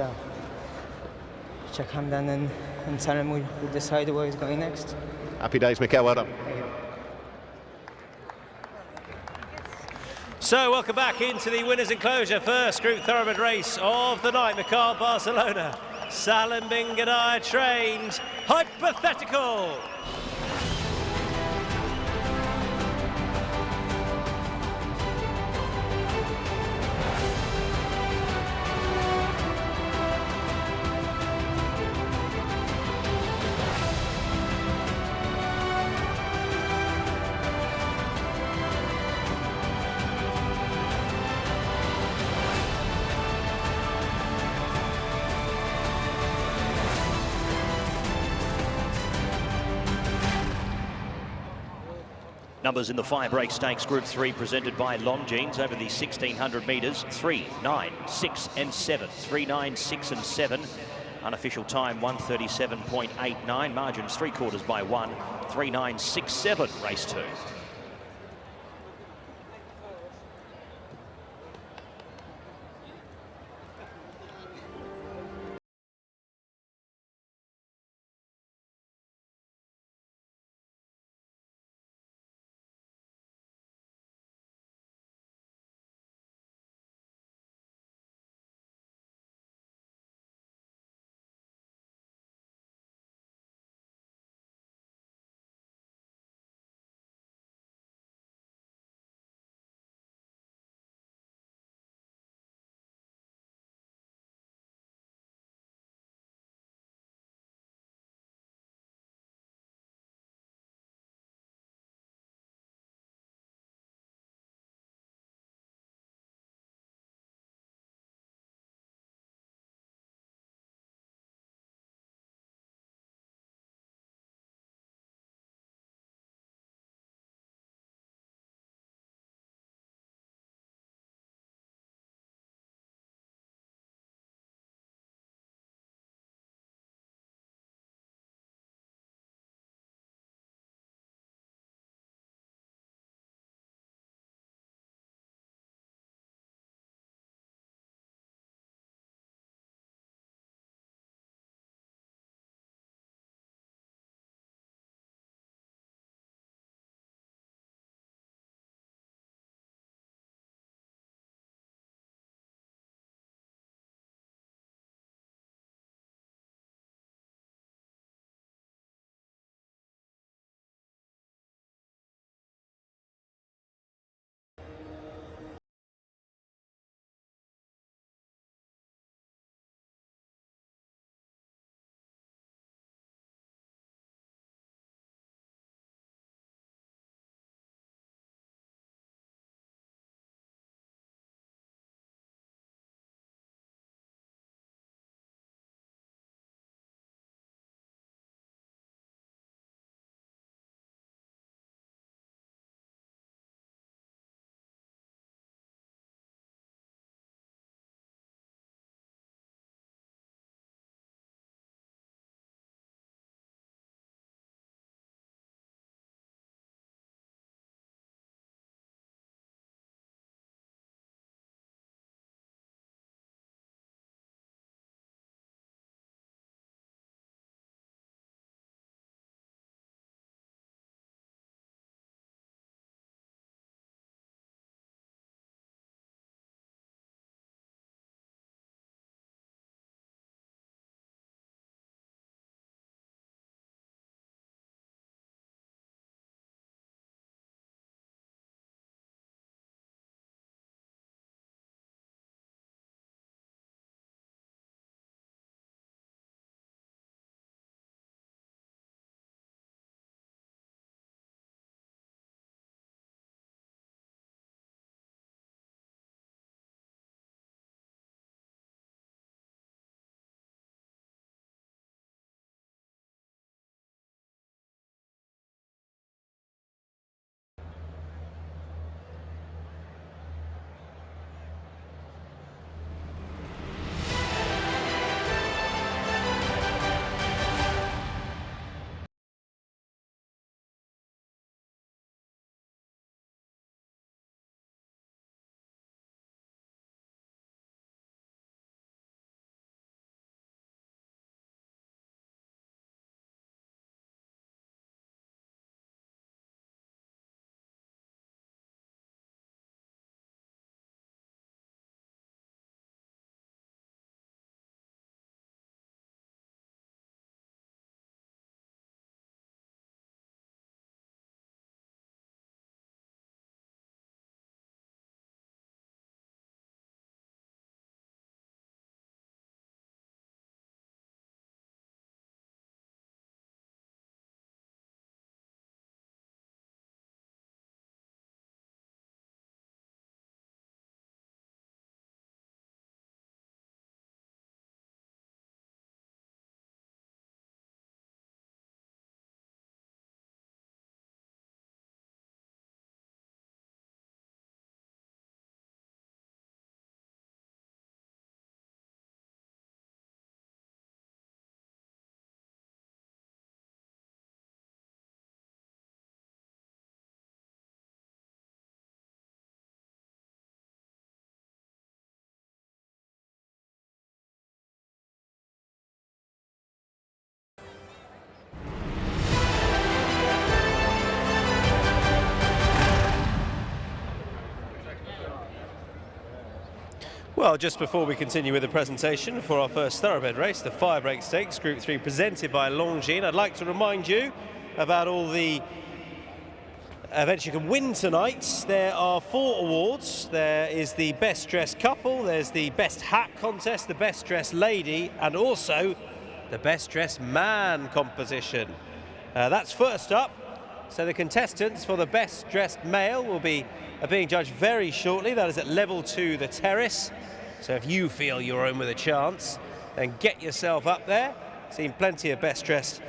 check Hamdan and Salim will decide where he's going next. Happy days, Mikel. Well done. So welcome back into the winners' enclosure, first group thoroughbred race of the night. Mikhail Barcelona, Salim Bingadai trained hypothetical. Numbers in the Firebreak Stakes Group 3 presented by Longines over the 1600 metres. 3, 9, 6 and 7. 3, 9, 6 and 7. Unofficial time 1:37.89. Margins 3/4 by 1. 3, 9, 6, 7. Race 2. Well, just before we continue with the presentation for our first thoroughbred race, the Firebreak Stakes, Group 3, presented by Longines, I'd like to remind you about all the events you can win tonight. There are 4 awards. There is the Best Dressed Couple, there's the Best Hat Contest, the Best Dressed Lady, and also the Best Dressed Man competition. That's first up. So the contestants for the Best Dressed Male will be being judged very shortly. That is at level 2, the terrace. So if you feel you're in with a chance, then get yourself up there. Seen plenty of best dressed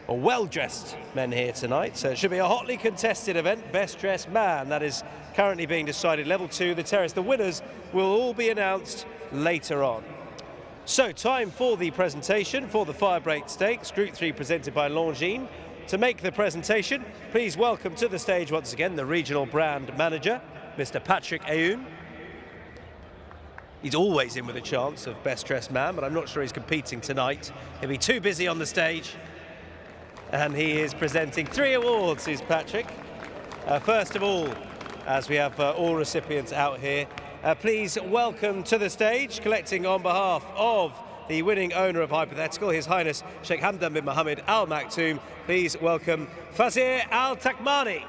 or well-dressed men here tonight. So it should be a hotly contested event. Best Dressed Man, that is currently being decided. Level 2, the terrace. The winners will all be announced later on. So time for the presentation for the Firebreak Stakes, Group 3, presented by Longines. To make the presentation, please welcome to the stage once again the regional brand manager, Mr. Patrick Ayoun. He's always in with a chance of Best Dressed Man, but I'm not sure he's competing tonight. He'll be too busy on the stage. And he is presenting 3 awards, is Patrick. First of all, as we have all recipients out here, please welcome to the stage, collecting on behalf of the winning owner of Hypothetical, His Highness Sheikh Hamdan bin Mohammed Al Maktoum. Please welcome Fazir Al Takmani.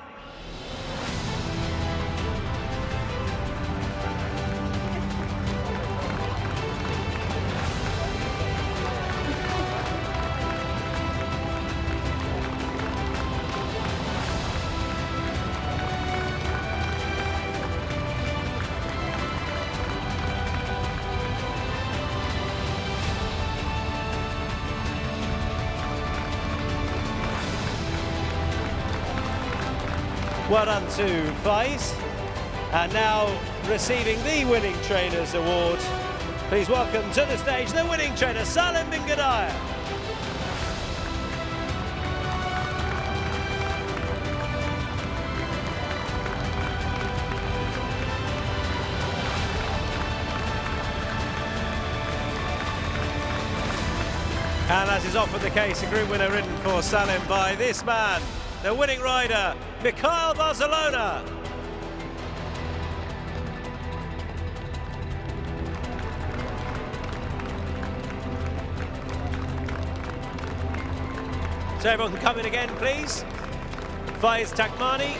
Well done to Faiz. And now receiving the Winning Trainers Award, please welcome to the stage the winning trainer, Salim bin Gadaya. And as is often the case, a group winner ridden for Salim by this man, the winning rider, Mikhail Barcelona. So everyone can come in again, please. Faiz Takmani,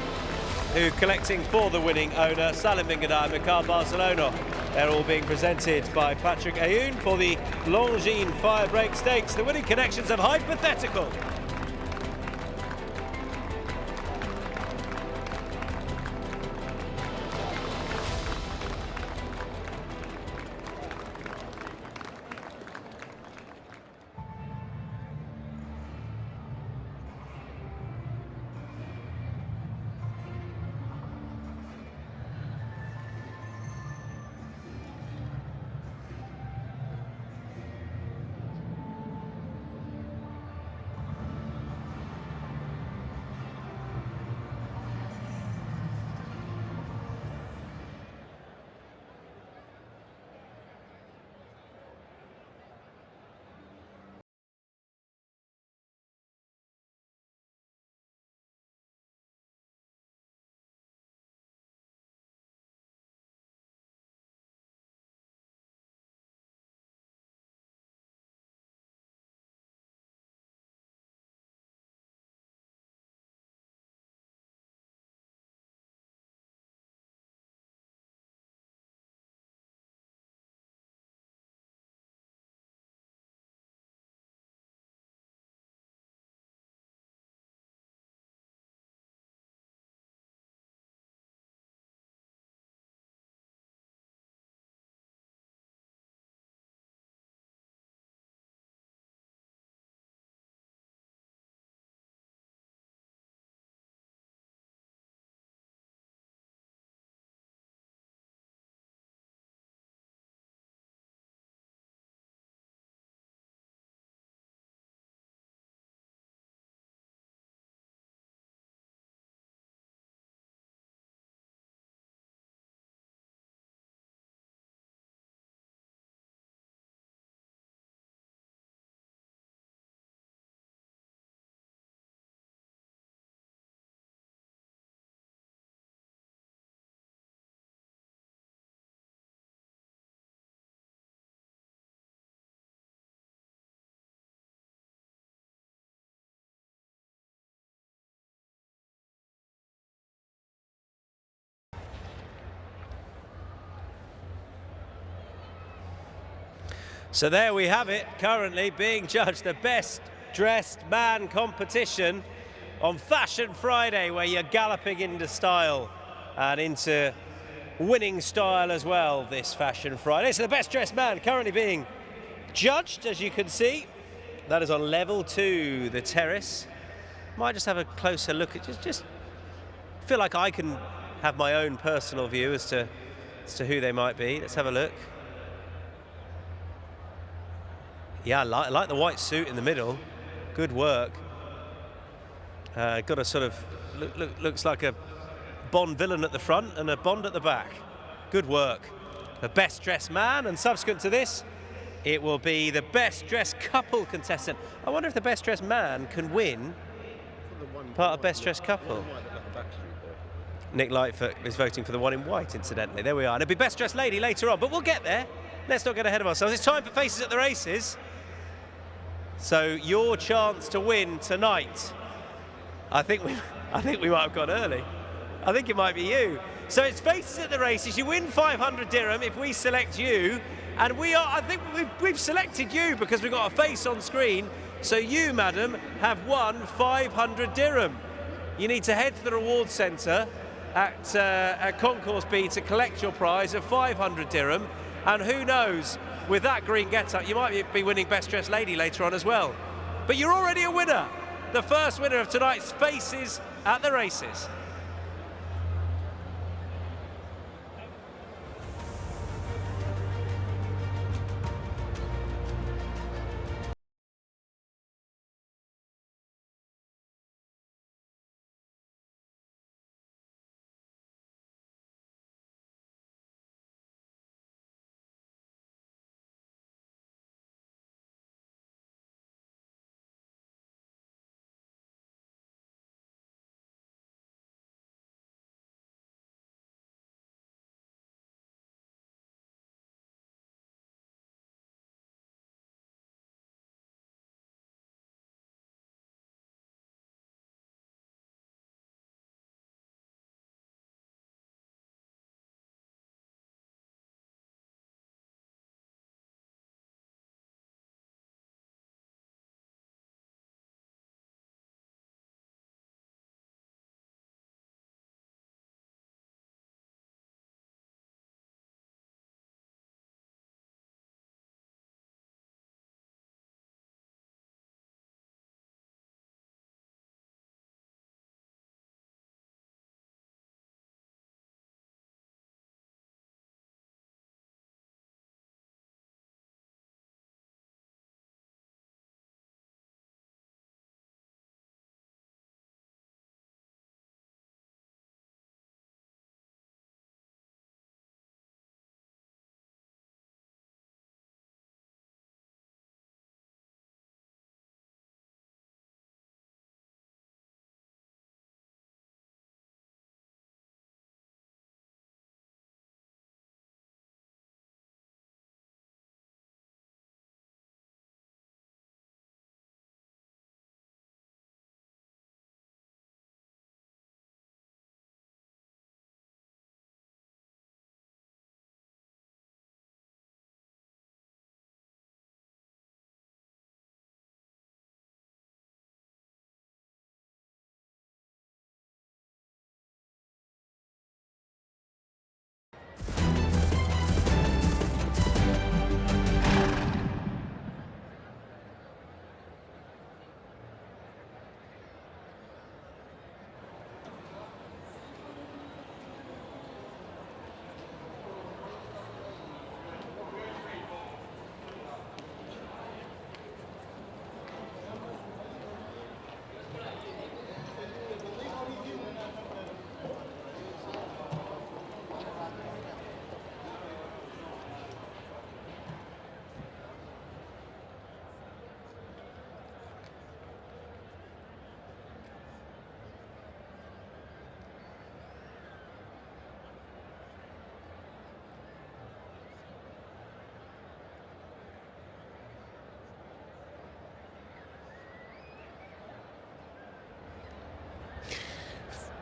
who collecting for the winning owner, Salim bin Gadaya, Mikhail Barcelona. They're all being presented by Patrick Ayoun for the Longines Firebreak Stakes, the winning connections of Hypothetical. So there we have it, currently being judged the best dressed man competition on Fashion Friday, where you're galloping into style and into winning style as well this Fashion Friday. So the best dressed man currently being judged, as you can see. That is on level 2, the terrace. Might just have a closer look at, just feel like I can have my own personal view as to who they might be. Let's have a look. Yeah, I like the white suit in the middle. Good work. Got a sort of, looks like a Bond villain at the front and a Bond at the back. Good work. The best dressed man, and subsequent to this, it will be the best dressed couple contestant. I wonder if the best dressed man can win part of best dressed couple. Nick Lightfoot is voting for the one in white, incidentally. There we are. And it'll be best dressed lady later on, but we'll get there. Let's not get ahead of ourselves. It's time for Faces at the Races. So your chance to win tonight. I think we might have gone early. I think it might be you. So it's Faces at the Races. You win 500 dirham if we select you. And I think we've selected you because we've got a face on screen. So you, madam, have won 500 dirham. You need to head to the rewards centre at Concourse B to collect your prize of 500 dirham. And who knows, with that green get-up, you might be winning Best Dressed Lady later on as well. But you're already a winner. The first winner of tonight's Faces at the Races.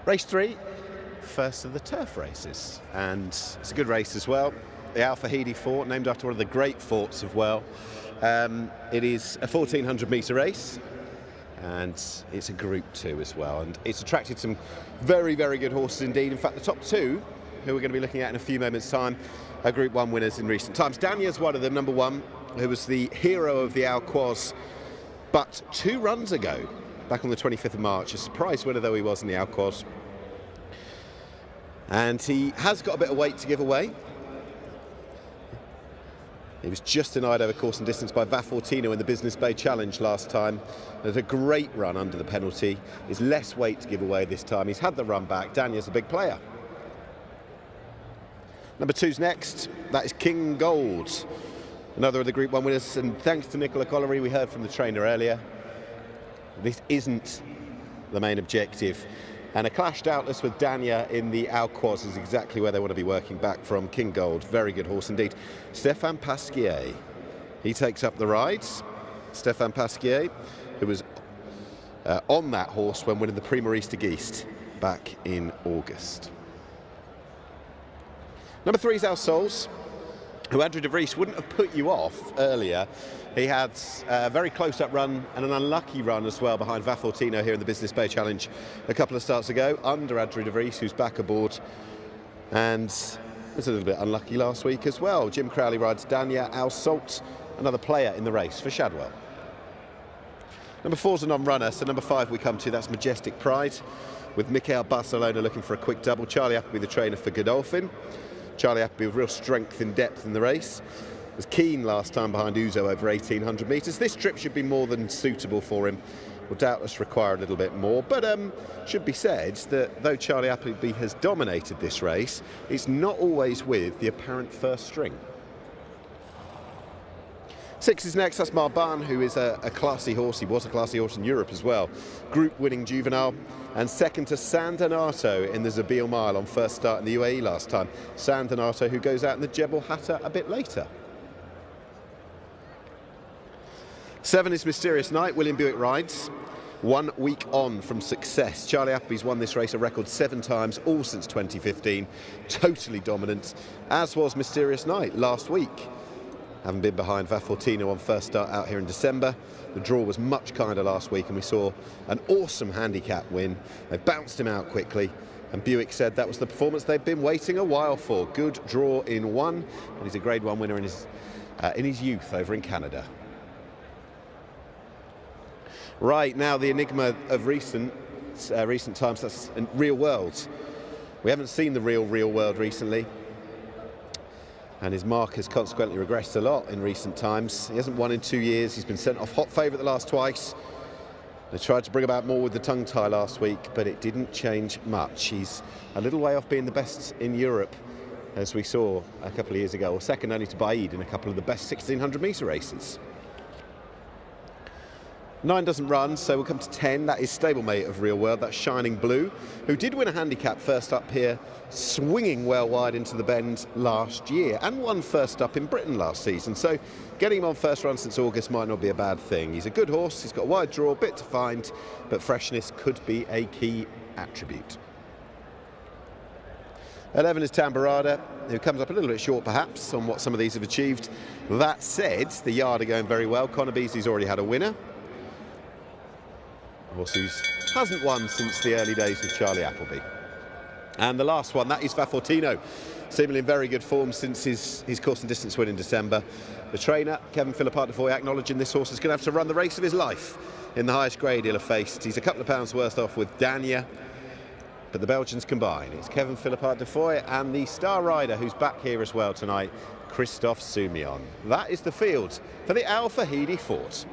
Race 3, first of the turf races, and it's a good race as well. the Al Fahidi Fort, named after one of the great forts of well. It is a 1,400 metre race, and it's a Group 2 as well, and it's attracted some very, very good horses indeed. In fact, the top two, who we're going to be looking at in a few moments' time, are Group 1 winners in recent times. Danya's one of them, number 1, who was the hero of the Al Quoz, but 2 runs ago, back on the 25th of March, a surprise winner though he was in the Al Quoz. And he has got a bit of weight to give away. He was just denied over course and distance by Vafortino in the Business Bay Challenge last time. There's a great run under the penalty. There's less weight to give away this time. He's had the run back. Danya's a big player. Number 2's next. That is King Gold, another of the Group 1 winners. And thanks to Nicola Collery, we heard from the trainer earlier, this isn't the main objective. And a clash doubtless with Danya in the Al Quoz is exactly where they want to be working back from. King Gold, very good horse indeed. Stéphane Pasquier, he takes up the rides. Stéphane Pasquier, who was on that horse when winning the Prix Maurice de Geest back in August. Number 3's Al Sols, who Andrew de Vries wouldn't have put you off earlier. He had a very close-up run and an unlucky run as well behind Vafortino here in the Business Bay Challenge a couple of starts ago, under Andrew de Vries, who's back aboard, and was a little bit unlucky last week as well. Jim Crowley rides Danya. Al Sols, another player in the race for Shadwell. Number 4's a non-runner, so number 5 we come to, that's Majestic Pride, with Michael Barcelona looking for a quick double. Charlie Appleby, the trainer for Godolphin. Charlie Appleby with real strength and depth in the race. Was keen last time behind Uzo over 1,800 metres. This trip should be more than suitable for him. Will doubtless require a little bit more, but should be said that though Charlie Appleby has dominated this race, it's not always with the apparent first string. 6 is next, that's Marban, who is a classy horse. He was a classy horse in Europe as well. Group winning juvenile, and second to San Donato in the Zabil Mile on first start in the UAE last time. San Donato, who goes out in the Jebel Hatta a bit later. 7 is Mysterious Night, William Buick rides. 1 week on from success. Charlie Appleby's won this race a record 7 times, all since 2015. Totally dominant, as was Mysterious Night last week. Having been behind Vafortino on first start out here in December. The draw was much kinder last week and we saw an awesome handicap win. They bounced him out quickly and Buick said that was the performance they've been waiting a while for. Good draw in 1, and he's a Grade 1 winner in his youth over in Canada. Right, now the enigma of recent times, that's Real World. We haven't seen the Real World recently, and his mark has consequently regressed a lot in recent times. He hasn't won in 2 years. He's been sent off hot favourite the last twice. They tried to bring about more with the tongue tie last week, but it didn't change much. He's a little way off being the best in Europe, as we saw a couple of years ago, or second only to Baid in a couple of the best 1,600 metre races. 9 doesn't run, so we'll come to 10. That is stablemate of Real World, that's Shining Blue, who did win a handicap first up here, swinging well wide into the bend last year, and won first up in Britain last season. So getting him on first run since August might not be a bad thing. He's a good horse, he's got a wide draw, bit to find, but freshness could be a key attribute. 11 is Tamburrada, who comes up a little bit short perhaps on what some of these have achieved. That said, the yard are going very well. Connor Beasley's already had a winner. Horse who hasn't won since the early days with Charlie Appleby. And the last one, that is Vafortino, seemingly in very good form since his course and distance win in December. The trainer, Kevin Philippart-Defoy, acknowledging this horse is going to have to run the race of his life in the highest grade he'll have faced. He's a couple of pounds worse off with Danya, but the Belgians combine. It's Kevin Philippart-Defoy and the star rider who's back here as well tonight, Christophe Soumillon. That is the field for the Al Fahidi Fort.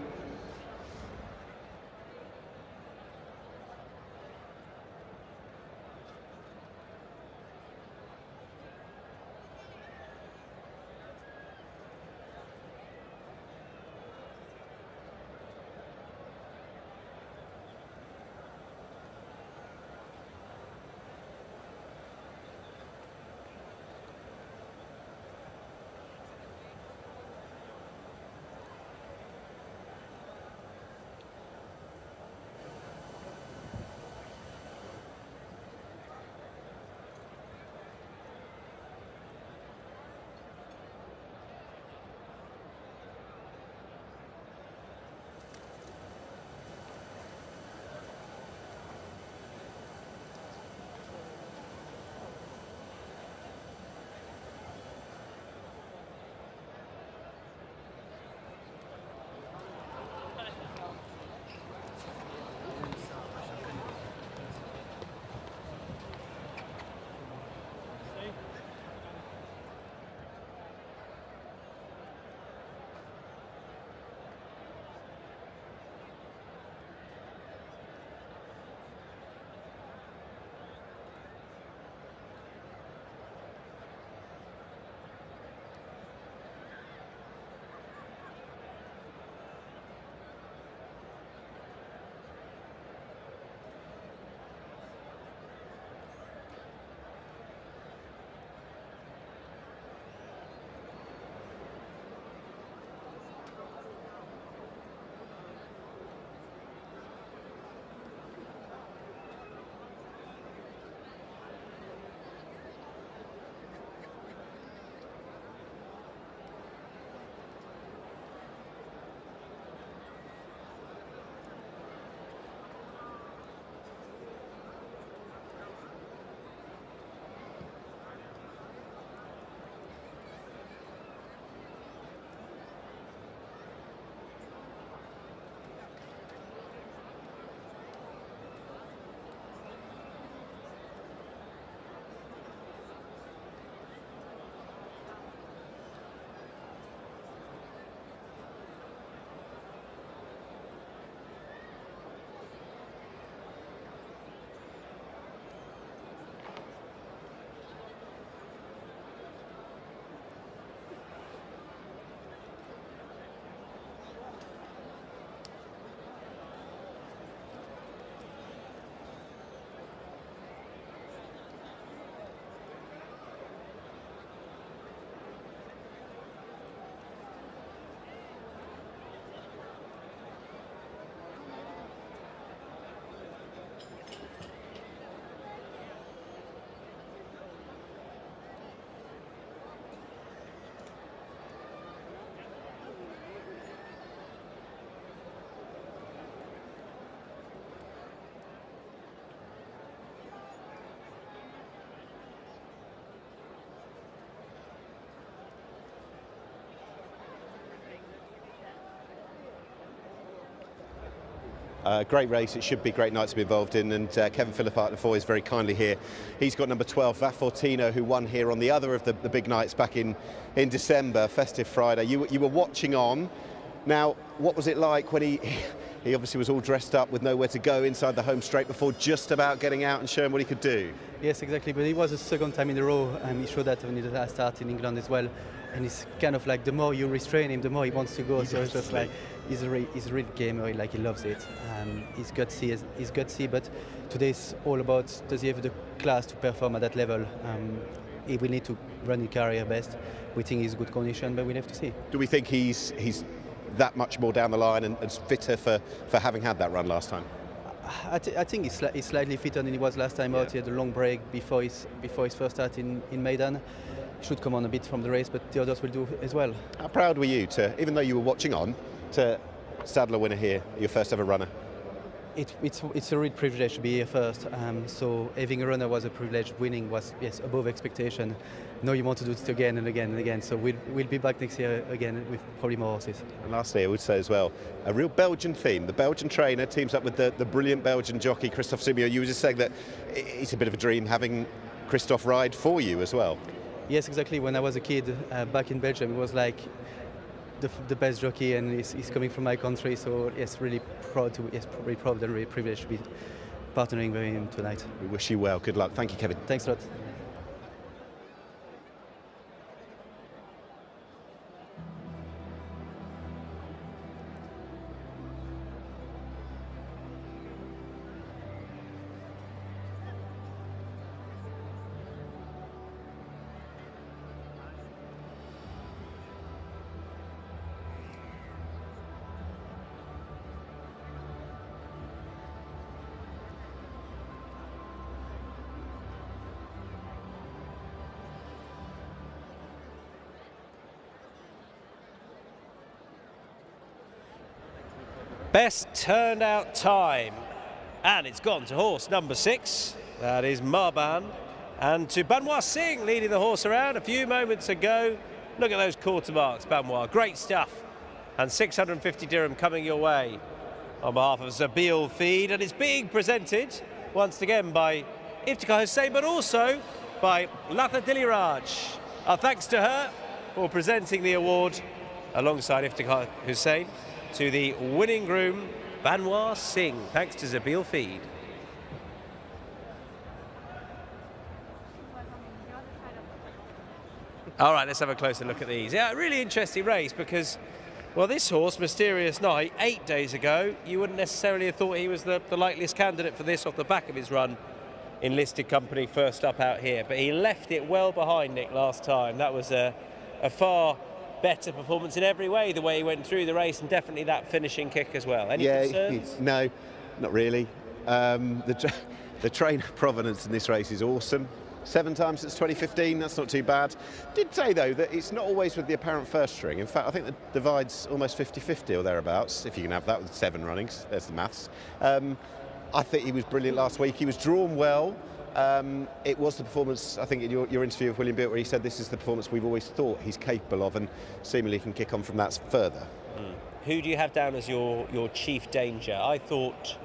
Great race. It should be a great night to be involved in. And Kevin Philippart de Foy is very kindly here. He's got number 12, Vafortino, who won here on the other of the big nights back in December, Festive Friday. You were watching on. Now, what was it like when he obviously was all dressed up with nowhere to go inside the home straight before just about getting out and showing what he could do? Yes, exactly. But it was the second time in a row, and he showed that when he started in England as well. And it's kind of like the more you restrain him, the more he wants to go. So it's just like he's a real gamer. Like he loves it. He's gutsy. But today's all about, does he have the class to perform at that level? He will need to run his career best. We think he's good condition, but we'll have to see. Do we think he's that much more down the line and fitter for having had that run last time? I think he's slightly fitter than he was last time out. He had a long break before his first start in Meydan. Should come on a bit from the race, but the others will do as well. How proud were you to, even though you were watching on, to saddle a winner here, your first ever runner? It's a real privilege to be here first. So having a runner was a privilege. Winning was, yes, above expectation. Now you want to do it again and again and again. So we'll be back next year again with probably more horses. And lastly, I would say as well, a real Belgian theme. The Belgian trainer teams up with the brilliant Belgian jockey Christophe Simeon. You were just saying that it's a bit of a dream having Christophe ride for you as well. Yes, exactly. When I was a kid back in Belgium, it was like the best jockey, and he's coming from my country. So yes, really proud and really privileged to be partnering with him tonight. We wish you well. Good luck. Thank you, Kevin. Thanks a lot. Best turned out time, and it's gone to horse number 6. That is Meydan, and to Benoit Singh leading the horse around a few moments ago. Look at those quarter marks, Benoit. Great stuff. And 650 dirham coming your way on behalf of Zabil Feed, and it's being presented once again by Iftikhar Hussain, but also by Latha Diliraj. Our thanks to her for presenting the award alongside Iftikhar Hussain to the winning groom, Benoit Singh, thanks to Zabil Feed. All right, let's have a closer look at these. Yeah, really interesting race because, well, this horse, Mysterious Night, 8 days ago, you wouldn't necessarily have thought he was the likeliest candidate for this off the back of his run in listed company first up out here. But he left it well behind, Nick, last time. That was a far better performance in every way, the way he went through the race, and definitely that finishing kick as well. Any concerns? No, not really. The train of provenance in this race is awesome. 7 times since 2015, that's not too bad. Did say, though, that it's not always with the apparent first string. In fact, I think the divide's almost 50-50 or thereabouts, if you can have that with 7 runnings. There's the maths. I think he was brilliant last week. He was drawn well. It was the performance, I think, in your interview with William Buick, where he said this is the performance we've always thought he's capable of, and seemingly can kick on from that further. Who do you have down as your chief danger? I thought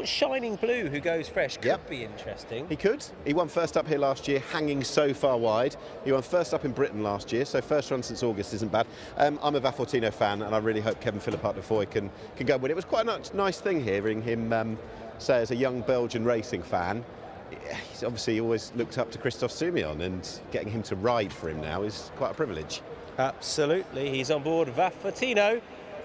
Shining Blue, who goes fresh, could be interesting. He could. He won first up here last year, hanging so far wide. He won first up in Britain last year, so first run since August isn't bad. I'm a Vafortino fan, and I really hope Kevin Philippart de Foy can go win. It was quite a nice thing hearing him say, as a young Belgian racing fan, he's obviously always looked up to Christophe Simeon, and getting him to ride for him now is quite a privilege. Absolutely. He's on board Vafortino,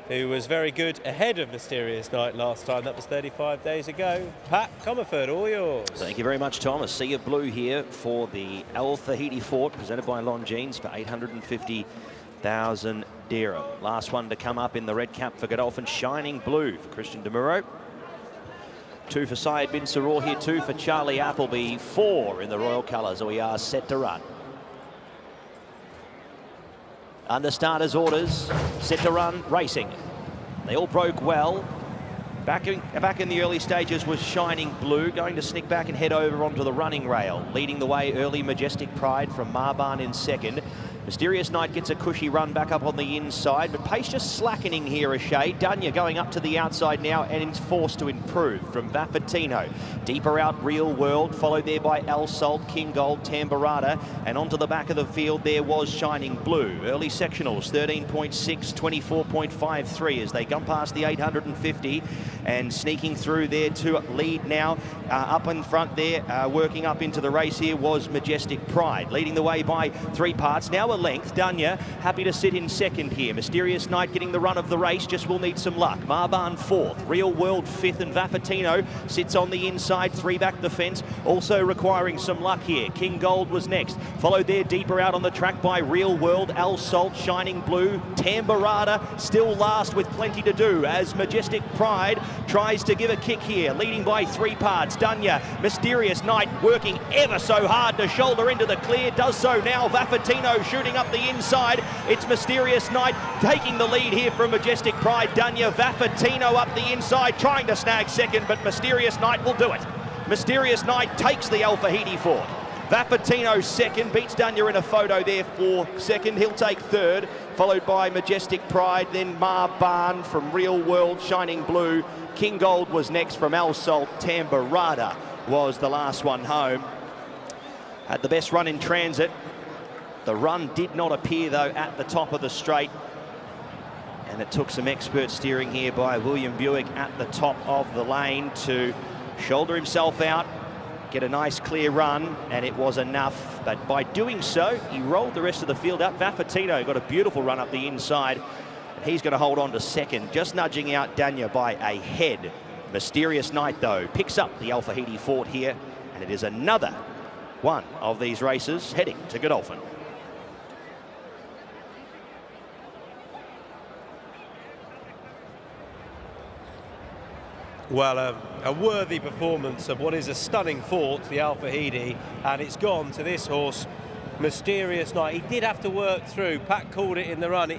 who was very good ahead of Mysterious Night last time. That was 35 days ago. Pat Comerford, all yours. Thank you very much, Tom. A sea of blue here for the Al Fahidi Fort, presented by Longines for 850,000 dirham. Last one to come up in the red cap for Godolphin, Shining Blue for Christian de Muro. 2 for Syed bin Saror here, 2 for Charlie Appleby, 4 in the royal colours. We are set to run. Under starters' orders, set to run, racing. They all broke well. Back in the early stages was Shining Blue, going to sneak back and head over onto the running rail. Leading the way, early Majestic Pride from Meydan in second. Mysterious Knight gets a cushy run back up on the inside, but pace just slackening here a shade. Dunya going up to the outside now and is forced to improve from Vaffatino. Deeper out, Real World, followed there by El Salt, King Gold, Tamburrata, and onto the back of the field there was Shining Blue. Early sectionals, 13.6, 24.53 as they come past the 850 and sneaking through there to lead now. Up in front there, working up into the race here was Majestic Pride, leading the way by 3 parts. Now a length, Dunya happy to sit in second here. Mysterious Knight getting the run of the race, just will need some luck. Meydan 4th, Real World 5th, and Vaffatino sits on the inside, 3 back the fence, also requiring some luck here. King Gold was next, followed there deeper out on the track by Real World, El Salt, Shining Blue, Tamburrata still last with plenty to do as Majestic Pride tries to give a kick here, leading by 3 parts. Dunya, Mysterious Knight working ever so hard to shoulder into the clear, does so now. Vaffatino shooting up the inside. It's Mysterious Knight taking the lead here from Majestic Pride. Dunya, Vaffatino up the inside, trying to snag second, but Mysterious Knight will do it. Mysterious Knight takes the Al Fahidi forward. Vaffatino second, beats Dunya in a photo there for second. He'll take third, followed by Majestic Pride, then Meydan from Real World, Shining Blue. King Gold was next from El Salt. Tamburrata was the last one home. Had the best run in transit. The run did not appear, though, at the top of the straight. And it took some expert steering here by William Buick at the top of the lane to shoulder himself out, get a nice clear run, and it was enough. But by doing so, he rolled the rest of the field up. Vaffatino got a beautiful run up the inside. He's going to hold on to second, just nudging out Dunya by a head. Mysterious Knight, though, picks up the Al Fahidi Fort here, and it is another one of these races heading to Godolphin. Well, a worthy performance of what is a stunning fort, the Al Fahidi, and it's gone to this horse, Mysterious Knight. He did have to work through. Pat called it in the run.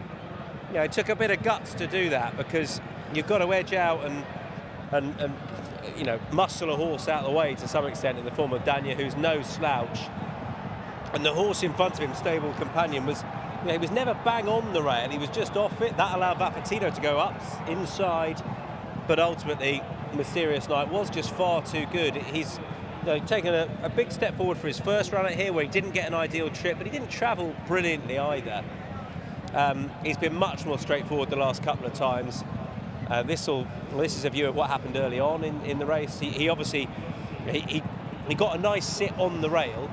It took a bit of guts to do that, because you've got to edge out and muscle a horse out of the way to some extent in the form of Dunya, who's no slouch. And the horse in front of him, Stable Companion, was he was never bang on the rail. He was just off it. That allowed Vaffatino to go up inside, but ultimately Mysterious Knight was just far too good. He's taken a big step forward for his first run at here, where he didn't get an ideal trip, but he didn't travel brilliantly either. He's been much more straightforward the last couple of times. This is a view of what happened early on in the race. He obviously he got a nice sit on the rail,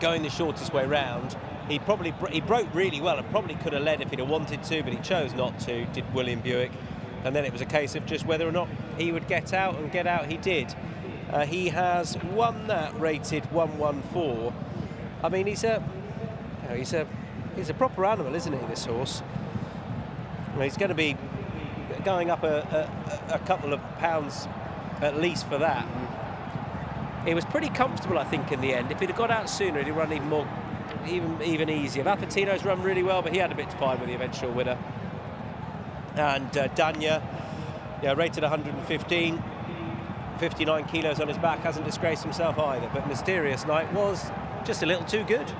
going the shortest way round. He broke really well and probably could have led if he'd have wanted to, but he chose not to, did William Buick. And then it was a case of just whether or not he would get out, and get out he did. He has won that, rated 114. I mean, he's a proper animal, isn't he, this horse? Well, he's going to be going up a couple of pounds at least for that. He was pretty comfortable, I think, in the end. If he'd have got out sooner, he'd have run even more, even easier. Vaffatino's run really well, but he had a bit to find with the eventual winner. And Dunya, rated 115, 59 kilos on his back, hasn't disgraced himself either. But Mysterious Knight was just a little too good.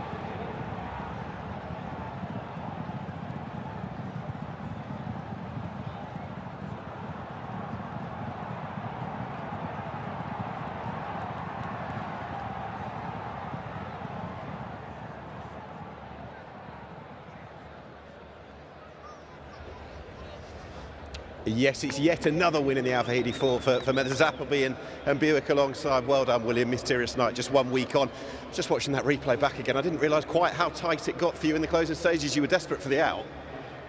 Yes, it's yet another win in the Al Fahidi Fort for There's Appleby and Buick alongside. Well done, William. Mysterious Knight, just 1 week on. Just watching that replay back again, I didn't realise quite how tight it got for you in the closing stages. You were desperate for the out.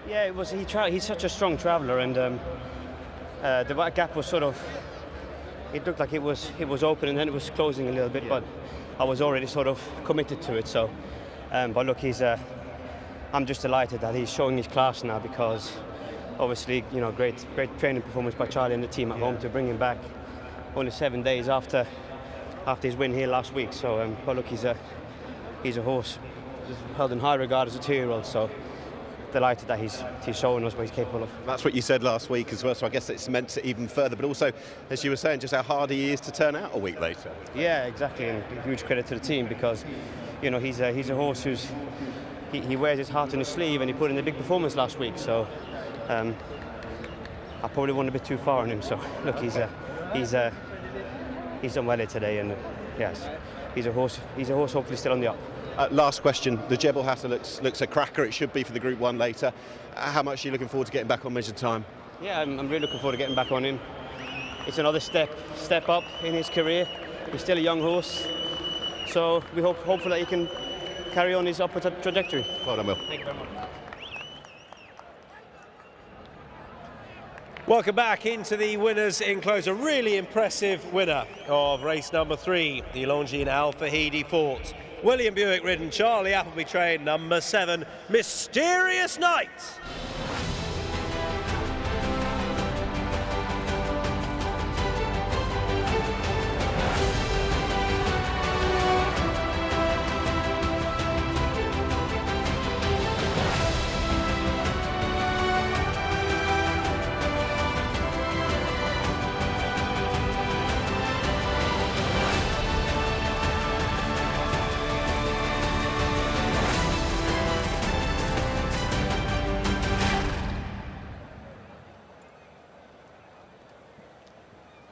Yeah, it was. He's such a strong traveller, and the gap was sort of. It looked like it was open, and then it was closing a little bit, but I was already sort of committed to it. So, but look, I'm just delighted that he's showing his class now, because obviously, great training performance by Charlie and the team at home to bring him back only 7 days after his win here last week. So, but look, he's a horse held in high regard as a 2-year-old. So delighted that he's showing us what he's capable of. That's what you said last week as well, so I guess it's meant it even further, but also, as you were saying, just how hard he is to turn out a week later. Yeah, exactly, and huge credit to the team, because you know he's a horse who's he wears his heart on his sleeve, and he put in a big performance last week. So I probably went a bit too far on him. So look, he's done well here today, and yes, he's a horse hopefully still on the up. Last question, the Jebel Hatter looks a cracker. It should be for the Group 1 later. How much are you looking forward to getting back on measured time? Yeah, I'm really looking forward to getting back on him. It's another step up in his career. He's still a young horse, so we hopefully that he can carry on his upward trajectory. Well done, Will. Thank you very much. Welcome back into the winners' enclosure. Really impressive winner of race number 3, the Longines Al Fahidi Fort. William Buick ridden, Charlie Appleby trained, number 7, Mysterious Night.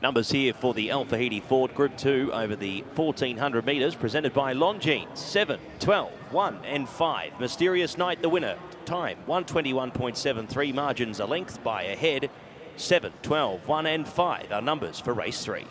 Numbers here for the Al Fahidi Ford Group 2 over the 1400 metres, presented by Longines. 7, 12, 1 and 5. Mysterious Night the winner. Time 121.73, margins a length by a head. 7, 12, 1 and 5 are numbers for race 3.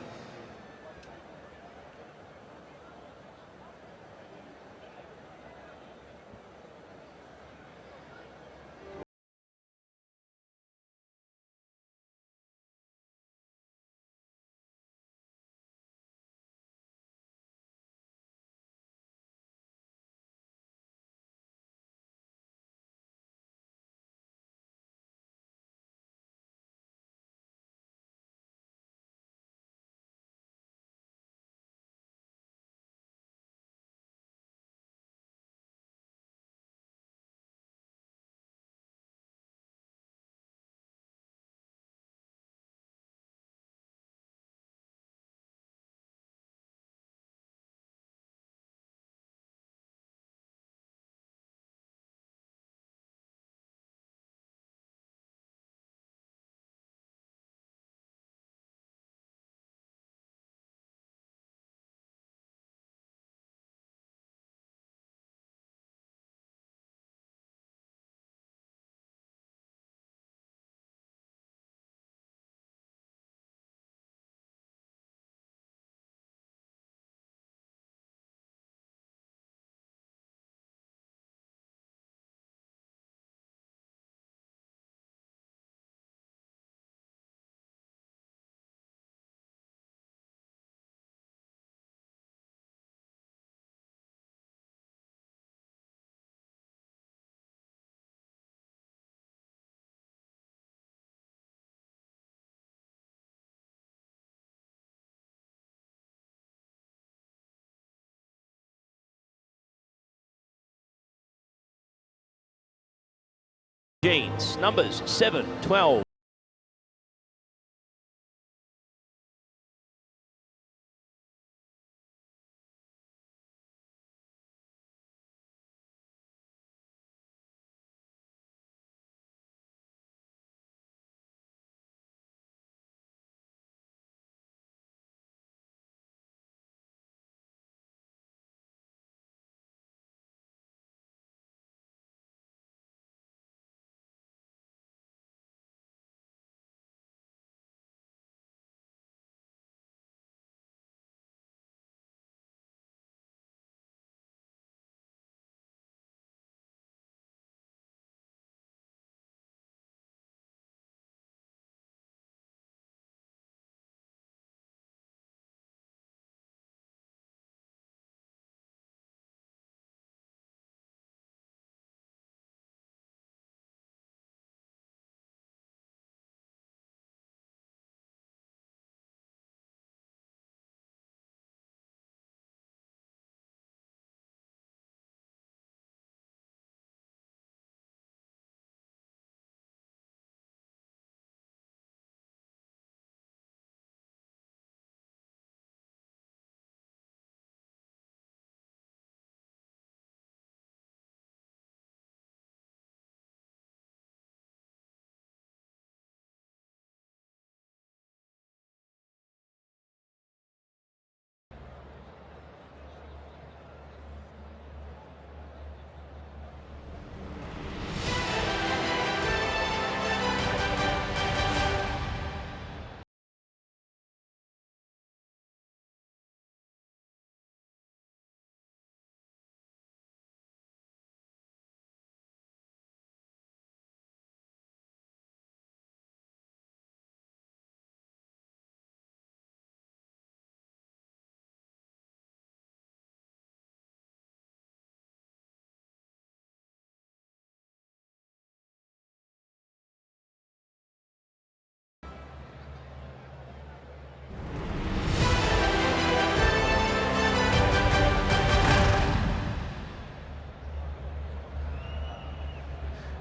Longines, numbers 7, 12.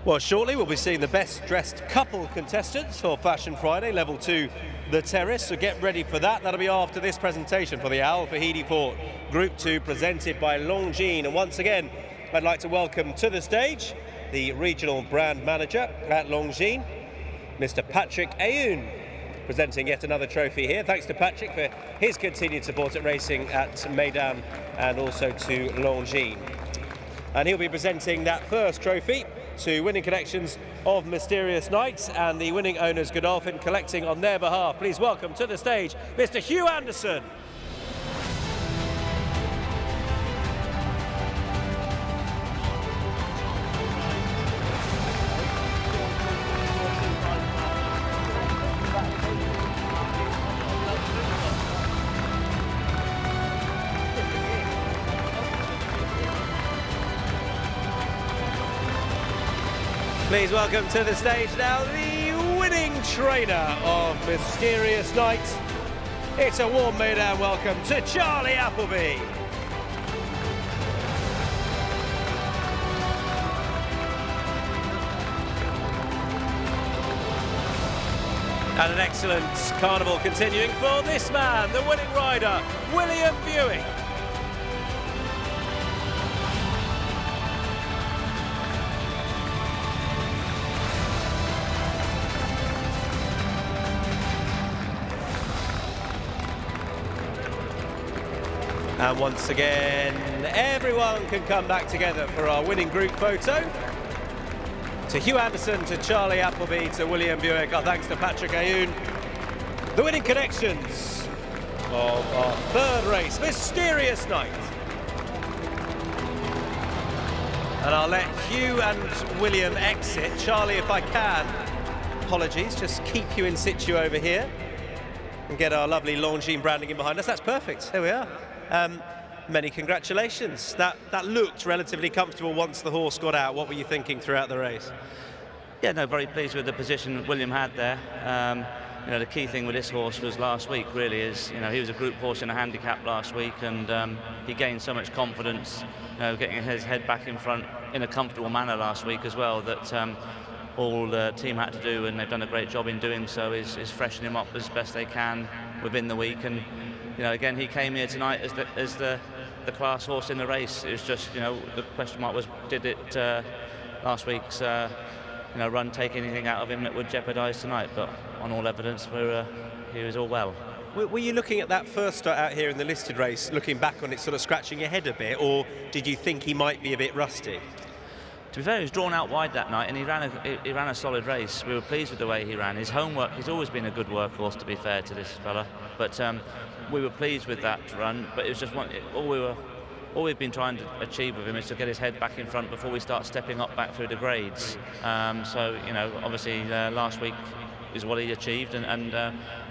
Well, shortly we'll be seeing the best dressed couple contestants for Fashion Friday, level 2, the terrace. So get ready for that. That'll be after this presentation for the Al Fahidi Fort Group 2, presented by Longines. And once again, I'd like to welcome to the stage the regional brand manager at Longines, Mr. Patrick Ayoun, presenting yet another trophy here. Thanks to Patrick for his continued support at racing at Meydan and also to Longines. And he'll be presenting that first trophy to winning connections of Mysterious Knights and the winning owners Godolphin, collecting on their behalf. Please welcome to the stage Mr. Hugh Anderson. Please welcome to the stage now the winning trainer of Mysterious Knights. It's a warm Meydan welcome to Charlie Appleby. And an excellent carnival continuing for this man, the winning rider, William Buick. And once again, everyone can come back together for our winning group photo. To Hugh Anderson, to Charlie Appleby, to William Buick, our thanks to Patrick Ayoun. The winning connections of our third race, Mysterious Night. And I'll let Hugh and William exit. Charlie, if I can, apologies, just keep you in situ over here and get our lovely Longines branding in behind us. That's perfect, there we are. Many congratulations. That looked relatively comfortable once the horse got out. What were you thinking throughout the race? Yeah, no, very pleased with the position William had there. You know, the key thing with this horse was last week, really, is, you know, he was a group horse in a handicap last week, and he gained so much confidence, you know, getting his head back in front in a comfortable manner last week as well, that all the team had to do, and they've done a great job in doing so, is freshen him up as best they can within the week. And you know, again, he came here tonight as the class horse in the race. It was just, you know, the question mark was, did it last week's you know, run take anything out of him that would jeopardise tonight? But on all evidence, he was all well. Were you looking at that first start out here in the listed race, looking back on it, sort of scratching your head a bit, or did you think he might be a bit rusty? To be fair, he was drawn out wide that night, and he ran a solid race. We were pleased with the way he ran. His homework, he's always been a good workhorse, to be fair to this fella. But we were pleased with that run. But it was just all we've been trying to achieve with him is to get his head back in front before we start stepping up back through the grades. So you know, obviously last week is what he achieved, and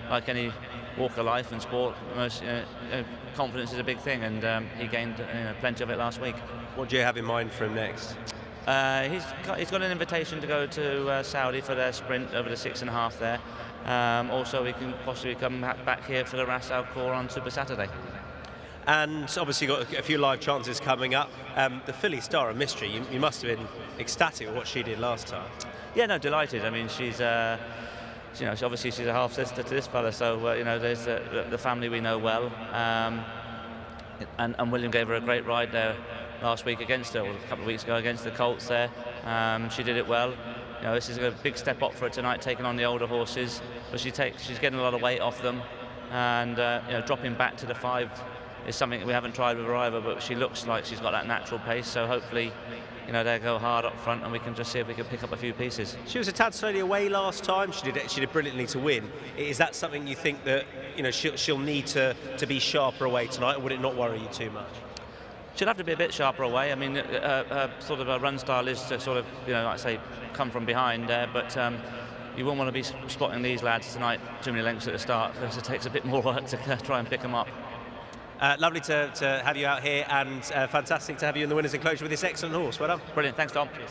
like any walk of life and sport, confidence is a big thing, and he gained plenty of it last week. What do you have in mind for him next? He's got an invitation to go to Saudi for their sprint over the 6.5 there. Also, we can possibly come back here for the Ras Al Khor on Super Saturday. And obviously got a few live chances coming up. The filly Star of Mystery, you must have been ecstatic with what she did last time. Yeah, no, delighted. I mean, she's you know, obviously she's a half sister to this fella, so you know, there's the family we know well. And William gave her a great ride there last week against her, or a couple of weeks ago against the Colts there. She did it well. You know, this is a big step up for her tonight, taking on the older horses, but she's getting a lot of weight off them, and you know, dropping back to the 5 is something that we haven't tried with her either, but she looks like she's got that natural pace, so hopefully, you know, they'll go hard up front and we can just see if we can pick up a few pieces. She was a tad slowly away last time. She did brilliantly to win. Is that something you think that, you know, she'll need to be sharper away tonight, or would it not worry you too much? She'll have to be a bit sharper away. I mean, sort of a run style is to sort of, you know, like I say, come from behind there, but you won't want to be spotting these lads tonight too many lengths at the start, because it takes a bit more work to try and pick them up. Lovely to have you out here, and fantastic to have you in the winners' enclosure with this excellent horse. Well done. Brilliant. Thanks, Tom. Cheers.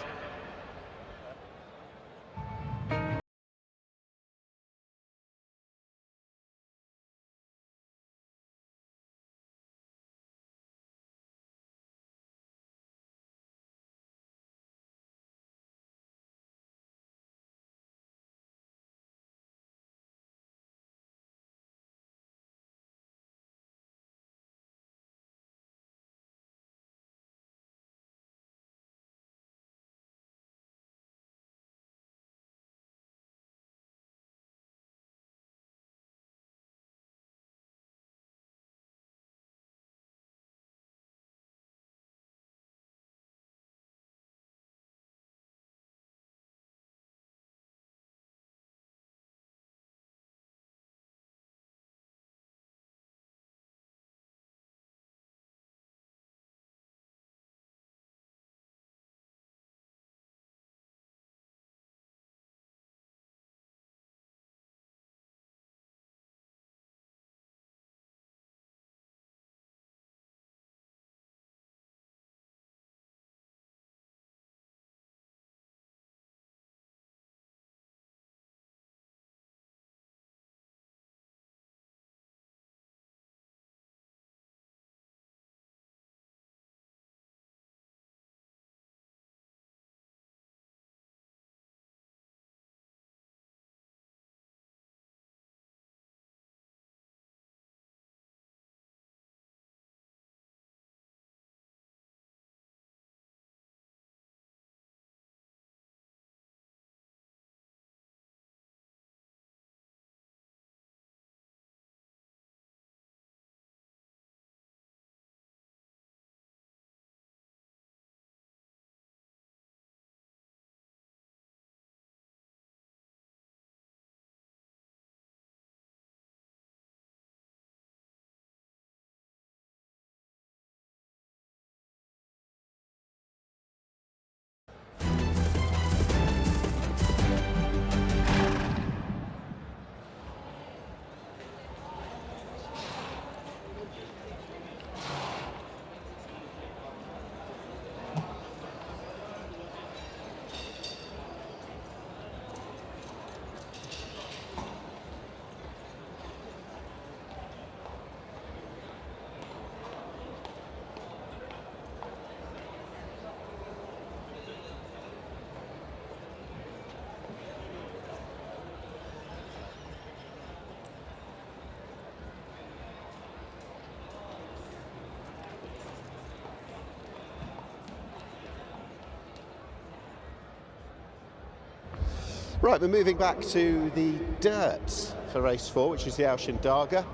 Right, we're moving back to the dirt for race 4, which is the Alshin Darga,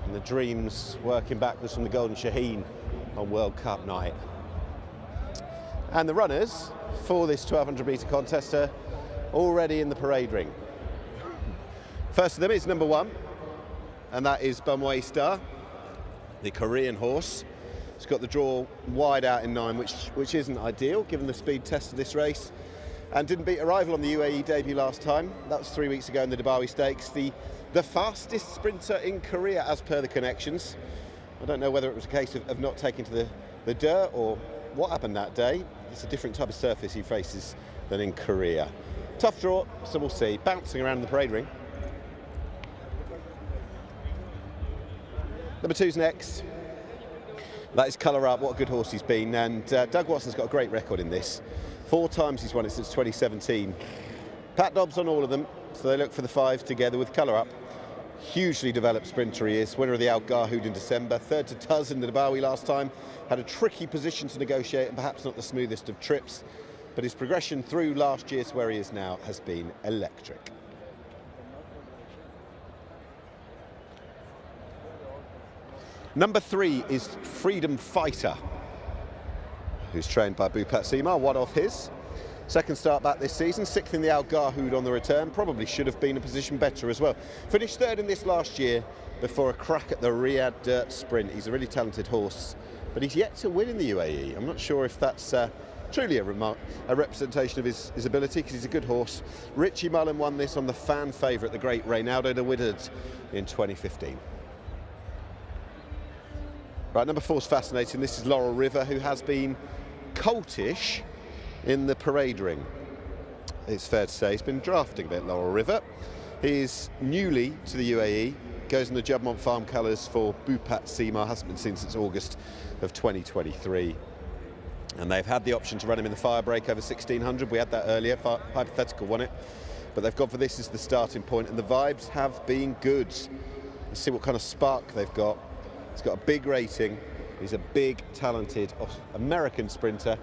and the Dreams working backwards from the Golden Shaheen on World Cup night. And the runners for this 1200 metre contest are already in the parade ring. First of them is number 1, and that is Bumway Star, the Korean horse. It's got the draw wide out in 9, which isn't ideal given the speed test of this race, and didn't beat a rival on the UAE debut last time. That was 3 weeks ago in the Dubai Stakes. The fastest sprinter in Korea as per the connections. I don't know whether it was a case of not taking to the dirt or what happened that day. It's a different type of surface he faces than in Korea. Tough draw, so we'll see. Bouncing around in the parade ring. Number 2's next. That is Colour Up. What a good horse he's been. And Doug Watson's got a great record in this. 4 times he's won it since 2017. Pat Dobbs on all of them, so they look for the 5 together with Colour Up. Hugely developed sprinter he is. Winner of the Al Garhoud in December. 3rd to Tuz in the Dubai last time. Had a tricky position to negotiate and perhaps not the smoothest of trips. But his progression through last year to where he is now has been electric. Number 3 is Freedom Fighter, who's trained by Bhupat Seema, one of his. Second start back this season, 6th in the Al Garhoud on the return. Probably should have been a position better as well. Finished 3rd in this last year before a crack at the Riyadh Dirt Sprint. He's a really talented horse, but he's yet to win in the UAE. I'm not sure if that's truly a representation of his ability, because he's a good horse. Richie Mullen won this on the fan favourite, the great Reynaldo de Widdard, in 2015. Right, number 4's fascinating. This is Laurel River, who has been coltish in the parade ring. It's fair to say he's been drafting a bit, Laurel River. He's newly to the UAE, goes in the Jubbmont Farm colours for Bhupat Seema, hasn't been seen since August of 2023. And they've had the option to run him in the Firebreak over 1600. We had that earlier, hypothetical won it. But they've gone for this as the starting point, and the vibes have been good. Let's see what kind of spark they've got. He's got a big rating. He's a big, talented American sprinter.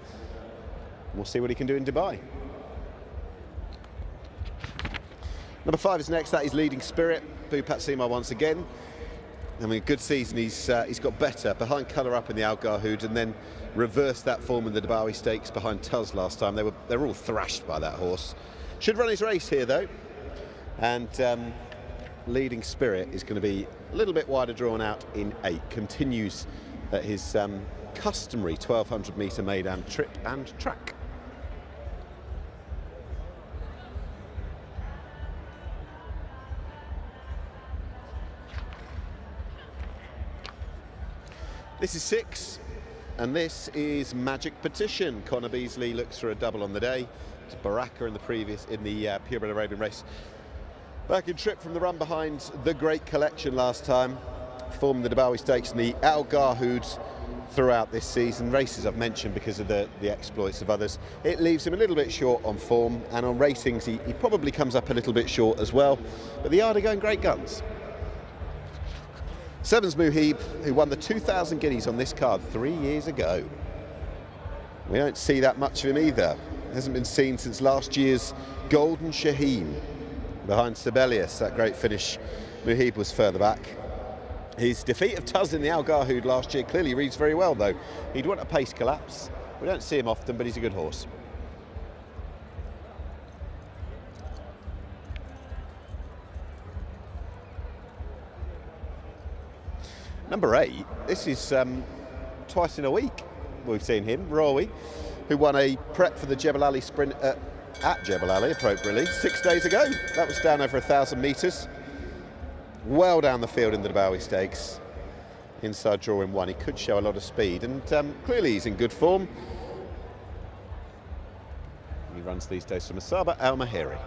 We'll see what he can do in Dubai. Number 5 is next. That is Leading Spirit. Bhupat Seema once again. I mean, good season. He's got better behind Colour Up in the Al Garhoud, and then reversed that form in the Dubai Stakes behind Tuz last time. They were all thrashed by that horse. Should run his race here though, and Leading Spirit is going to be a little bit wider drawn out in 8. Continues at his customary 1200 metre Meydan trip and track. This is 6, and this is Magic Petition. Connor Beasley looks for a double on the day. It's Baraka in the Purebred Arabian race. Back in trip from the run behind the Great Collection last time. Formed the Dubai Stakes and the Al Garhoud throughout this season. Races I've mentioned because of the exploits of others. It leaves him a little bit short on form, and on ratings he probably comes up a little bit short as well. But the Yard are going great guns. 7's Muhib, who won the 2,000 guineas on this card 3 years ago. We don't see that much of him either. Hasn't been seen since last year's Golden Shaheen. Behind Sibelius, that great finish, Muhib was further back. His defeat of Tuz in the Al Garhoud last year clearly reads very well though. He'd want a pace collapse. We don't see him often, but he's a good horse. Number 8, this is twice in a week we've seen him, Rawi, who won a prep for the Jebel Ali sprint at Jebel Ali, appropriately, 6 days ago. That was down over 1,000 metres. Well down the field in the Dubai Stakes. Inside draw in 1, he could show a lot of speed, and clearly he's in good form. He runs these days for Masaba Al Mahiri.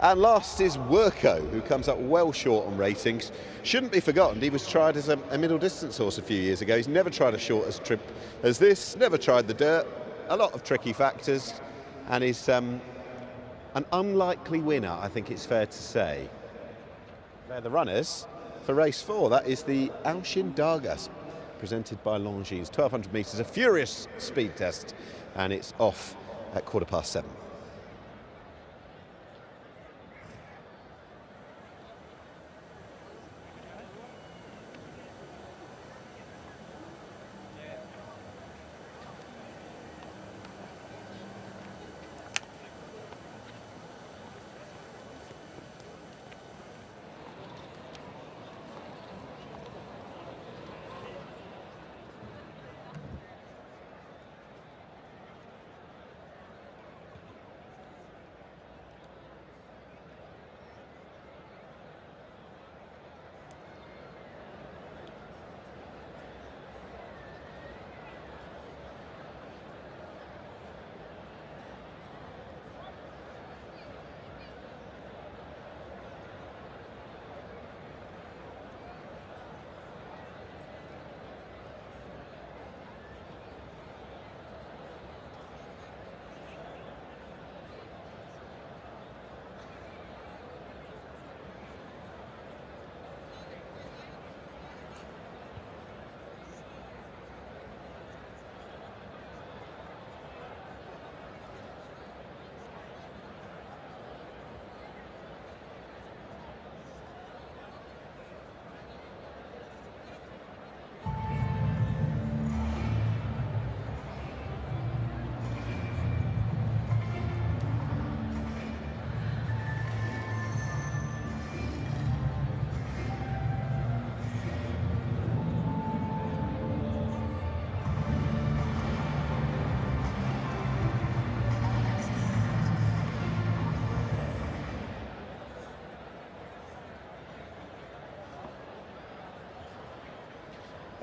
And last is Werko, who comes up well short on ratings. Shouldn't be forgotten, he was tried as a middle distance horse a few years ago. He's never tried a short trip as this, never tried the dirt. A lot of tricky factors, and is an unlikely winner, I think it's fair to say. They're the runners for race 4. That is the Alshin Darga, presented by Longines. 1,200 metres, a furious speed test, and it's off at 7:15.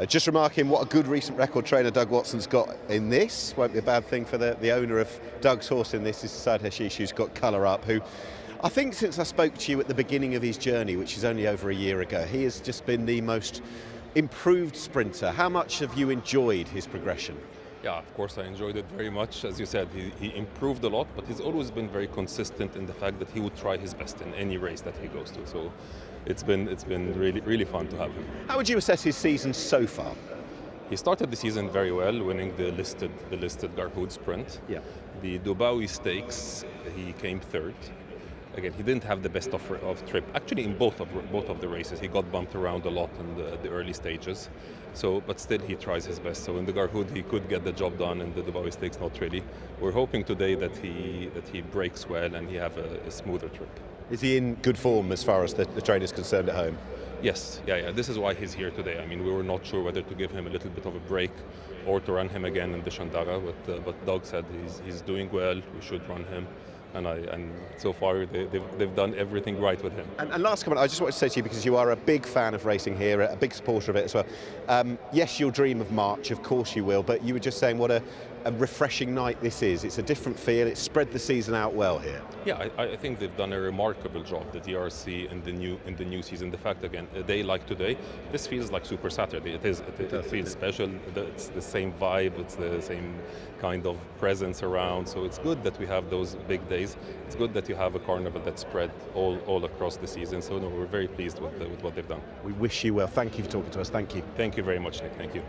Just remarking what a good recent record trainer Doug Watson's got in this. Won't be a bad thing for the owner of Doug's horse in this is Saad Hashish, who's got Colour Up, who I think since I spoke to you at the beginning of his journey, which is only over a year ago, he has just been the most improved sprinter. How much have you enjoyed his progression? Yeah, of course I enjoyed it very much. As you said, he improved a lot, but he's always been very consistent in the fact that he would try his best in any race that he goes to. So it's been really fun to have him. How would you assess his season so far? He started the season very well, winning the listed Garhoud Sprint. Yeah. The Dubawi Stakes, he came third. Again, he didn't have the best of trip. Actually, in both of the races, he got bumped around a lot in the early stages. So, but still, he tries his best. So in the Garhoud, he could get the job done. In the Dubawi Stakes, not really. We're hoping today that he breaks well and he have a smoother trip. Is he in good form as far as the trainer's concerned at home? Yes, yeah. This is why he's here today. I mean, we were not sure whether to give him a little bit of a break or to run him again in the Shandaga, but Doug said he's doing well. We should run him. And so far they've done everything right with him. And last comment, I just wanted to say to you, because you are a big fan of racing here, a big supporter of it as well. Yes, you'll dream of March, of course you will, but you were just saying what a refreshing night this is. It's a different feel. It's spread the season out well here. Yeah, I think they've done a remarkable job, the DRC in the new season. The fact, again, a day like today, this feels like Super Saturday. It feels special. It's the same vibe. It's the same kind of presence around. So it's good that we have those big days. It's good that you have a carnival that's spread all across the season. So no, we're very pleased with what they've done. We wish you well. Thank you for talking to us. Thank you. Thank you very much, Nick. Thank you.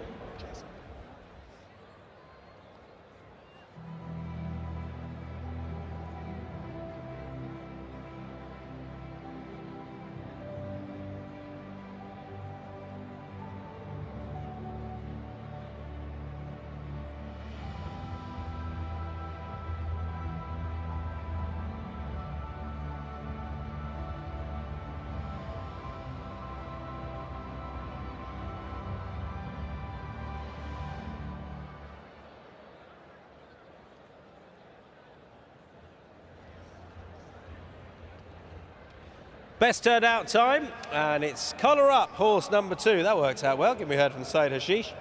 Best turned out time, and it's Colour Up, horse number 2. That works out well, given we heard from Saad Hashish.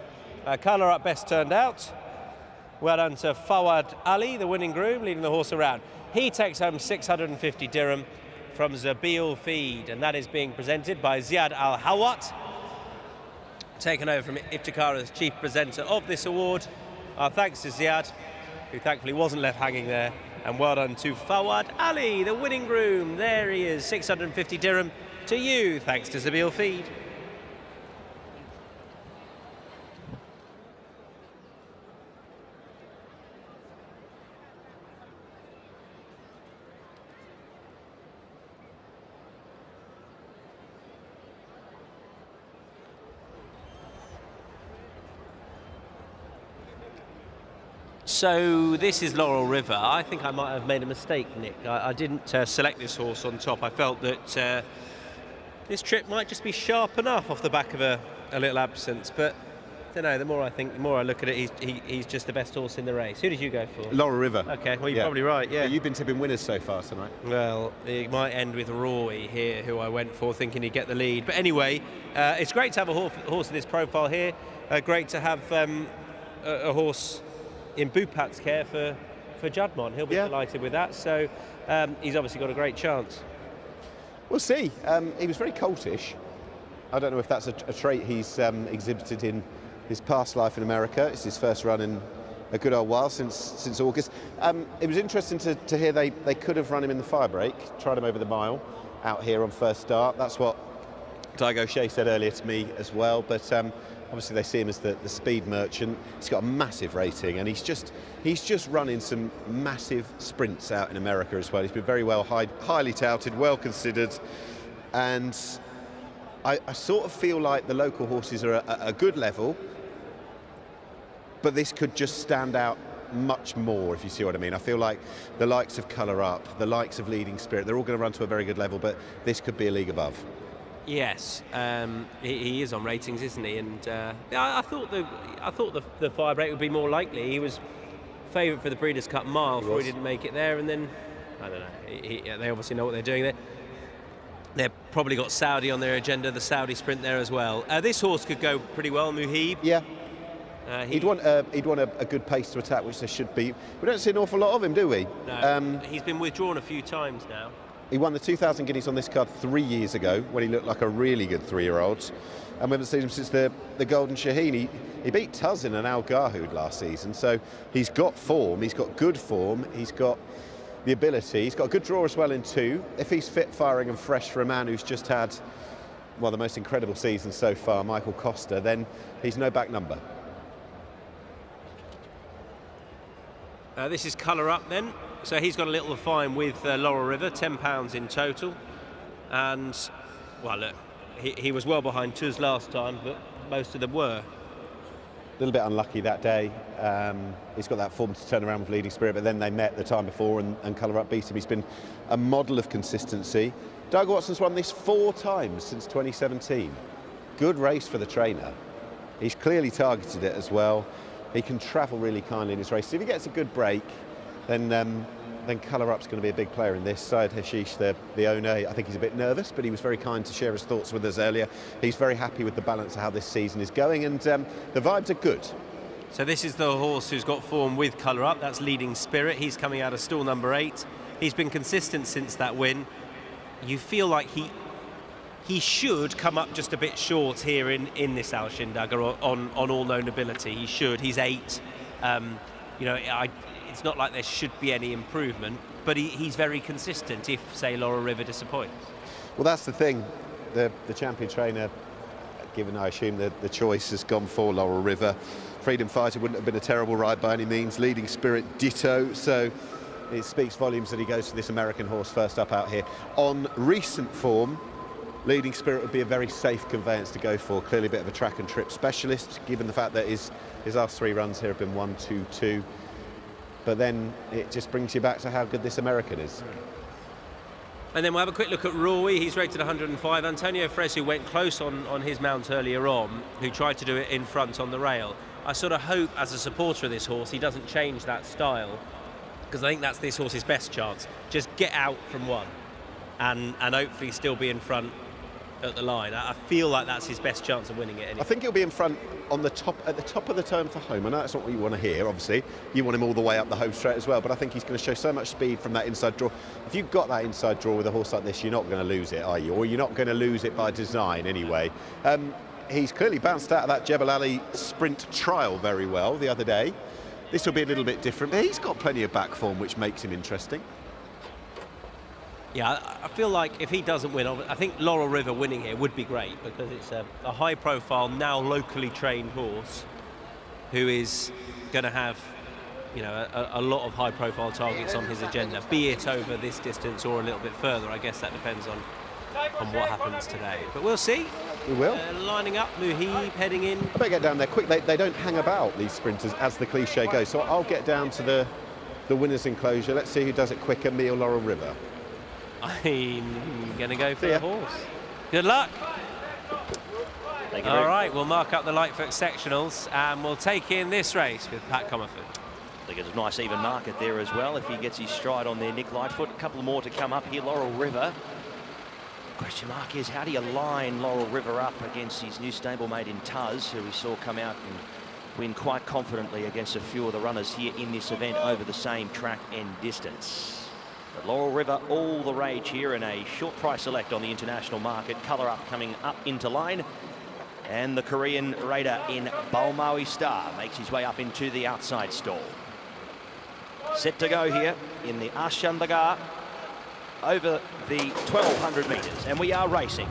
Colour Up, best turned out. Well done to Fawad Ali, the winning groom, leading the horse around. He takes home 650 dirham from Zabil Feed, and that is being presented by Ziad Al Hawat, taken over from Iftikhar as chief presenter of this award. Our thanks to Ziad, who thankfully wasn't left hanging there. And well done to Fawad Ali, the winning groom. There he is, 650 dirham to you, thanks to Zabil Feed. So this is Laurel River. I think I might have made a mistake, Nick. I didn't select this horse on top. I felt that this trip might just be sharp enough off the back of a little absence, but I don't know, the more I think, the more I look at it, he's just the best horse in the race. Who did you go for? Laurel River. Okay, well, you're probably right, yeah. You've been tipping winners so far tonight. Well, it might end with Roy here, who I went for, thinking he'd get the lead. But anyway, it's great to have a horse in this profile here. Great to have a horse in Bupat's care for Judmont. He'll be delighted with that. So he's obviously got a great chance. We'll see. He was very coltish. I don't know if that's a trait he's exhibited in his past life in America. It's his first run in a good old while, since August. It was interesting to hear they could have run him in the fire break, tried him over the mile out here on first start. That's what Diego O'Shea said earlier to me as well. But obviously they see him as the speed merchant. He's got a massive rating, and he's just running some massive sprints out in America as well. He's been very well, highly touted, well considered, and I sort of feel like the local horses are at a good level, but this could just stand out much more, if you see what I mean. I feel like the likes of Colour Up, the likes of Leading Spirit, they're all going to run to a very good level, but this could be a league above. Yes, he is on ratings, isn't he? And I thought the fire break would be more likely. He was favourite for the Breeders' Cup Mile before he didn't make it there, and then I don't know. They obviously know what they're doing there. They've probably got Saudi on their agenda, the Saudi sprint there as well. This horse could go pretty well, Muhib. Yeah. He'd want a good pace to attack, which there should be. We don't see an awful lot of him, do we? No. He's been withdrawn a few times now. He won the 2,000 guineas on this card 3 years ago when he looked like a really good 3-year-old. And we haven't seen him since the Golden Shaheen. He beat Tuz in an Al Garhoud last season, so he's got form, he's got good form, he's got the ability, he's got a good draw as well in 2. If he's fit, firing and fresh for a man who's just had, well, the most incredible season so far, Michael Costa, then he's no back number. This is Colour Up then. So he's got a little fine with Laurel River, £10 in total. And, well, look, he was well behind Tuz last time, but most of them were. A little bit unlucky that day. He's got that form to turn around with Leading Spirit, but then they met the time before and Colour Up beat him. He's been a model of consistency. Doug Watson's won this 4 times since 2017. Good race for the trainer. He's clearly targeted it as well. He can travel really kindly in his race. If he gets a good break, then Colour Up's going to be a big player in this. Syed Hashish, the owner, I think he's a bit nervous, but he was very kind to share his thoughts with us earlier. He's very happy with the balance of how this season is going, and the vibes are good. So this is the horse who's got form with Colour Up. That's Leading Spirit. He's coming out of stall number 8. He's been consistent since that win. You feel like he should come up just a bit short here in this Al Shindaga on all known ability. He should. He's 8. You know, it's not like there should be any improvement, but he's very consistent if, say, Laurel River disappoints. Well, that's the thing. The champion trainer, given, I assume, the choice has gone for Laurel River. Freedom Fighter wouldn't have been a terrible ride by any means. Leading Spirit, ditto. So it speaks volumes that he goes for this American horse first up out here. On recent form, Leading Spirit would be a very safe conveyance to go for. Clearly a bit of a track and trip specialist, given the fact that his last 3 runs here have been 1, 2, 2. But then it just brings you back to how good this American is. And then we'll have a quick look at Roy. He's rated 105. Antonio Fresu went close on his mount earlier on, who tried to do it in front on the rail. I sort of hope, as a supporter of this horse, he doesn't change that style, because I think that's this horse's best chance. Just get out from 1 and hopefully still be in front at the line. I feel like that's his best chance of winning it anyway. I think he'll be in front at the top of the turn for home. I know that's not what you want to hear, obviously. You want him all the way up the home straight as well, but I think he's going to show so much speed from that inside draw. If you've got that inside draw with a horse like this, you're not going to lose it, are you? Or you're not going to lose it by design anyway. He's clearly bounced out of that Jebel Ali sprint trial very well the other day. This will be a little bit different, but he's got plenty of back form, which makes him interesting. Yeah, I feel like if he doesn't win, I think Laurel River winning here would be great, because it's a high-profile, now locally trained horse who is going to have, you know, a lot of high-profile targets on his agenda, be it over this distance or a little bit further. I guess that depends on what happens today. But we'll see. We will. Lining up, Muhib heading in. I better get down there quick. They don't hang about, these sprinters, as the cliche goes. So I'll get down to the winner's enclosure. Let's see who does it quicker, me or Laurel River. I'm going to go for the horse. Good luck. All right, we'll mark up the Lightfoot sectionals and we'll take in this race with Pat Comerford. I think it's a nice even market there as well if he gets his stride on there, Nick Lightfoot. A couple more to come up here. Laurel River. Question mark is, how do you line Laurel River up against his new stablemate in Tuz, who we saw come out and win quite confidently against a few of the runners here in this event over the same track and distance. But Laurel River, all the rage here in a short price select on the international market. Colour Up coming up into line. And the Korean raider in Balmaui Star makes his way up into the outside stall. Set to go here in the Ashandagar over the 1,200 metres. And we are racing.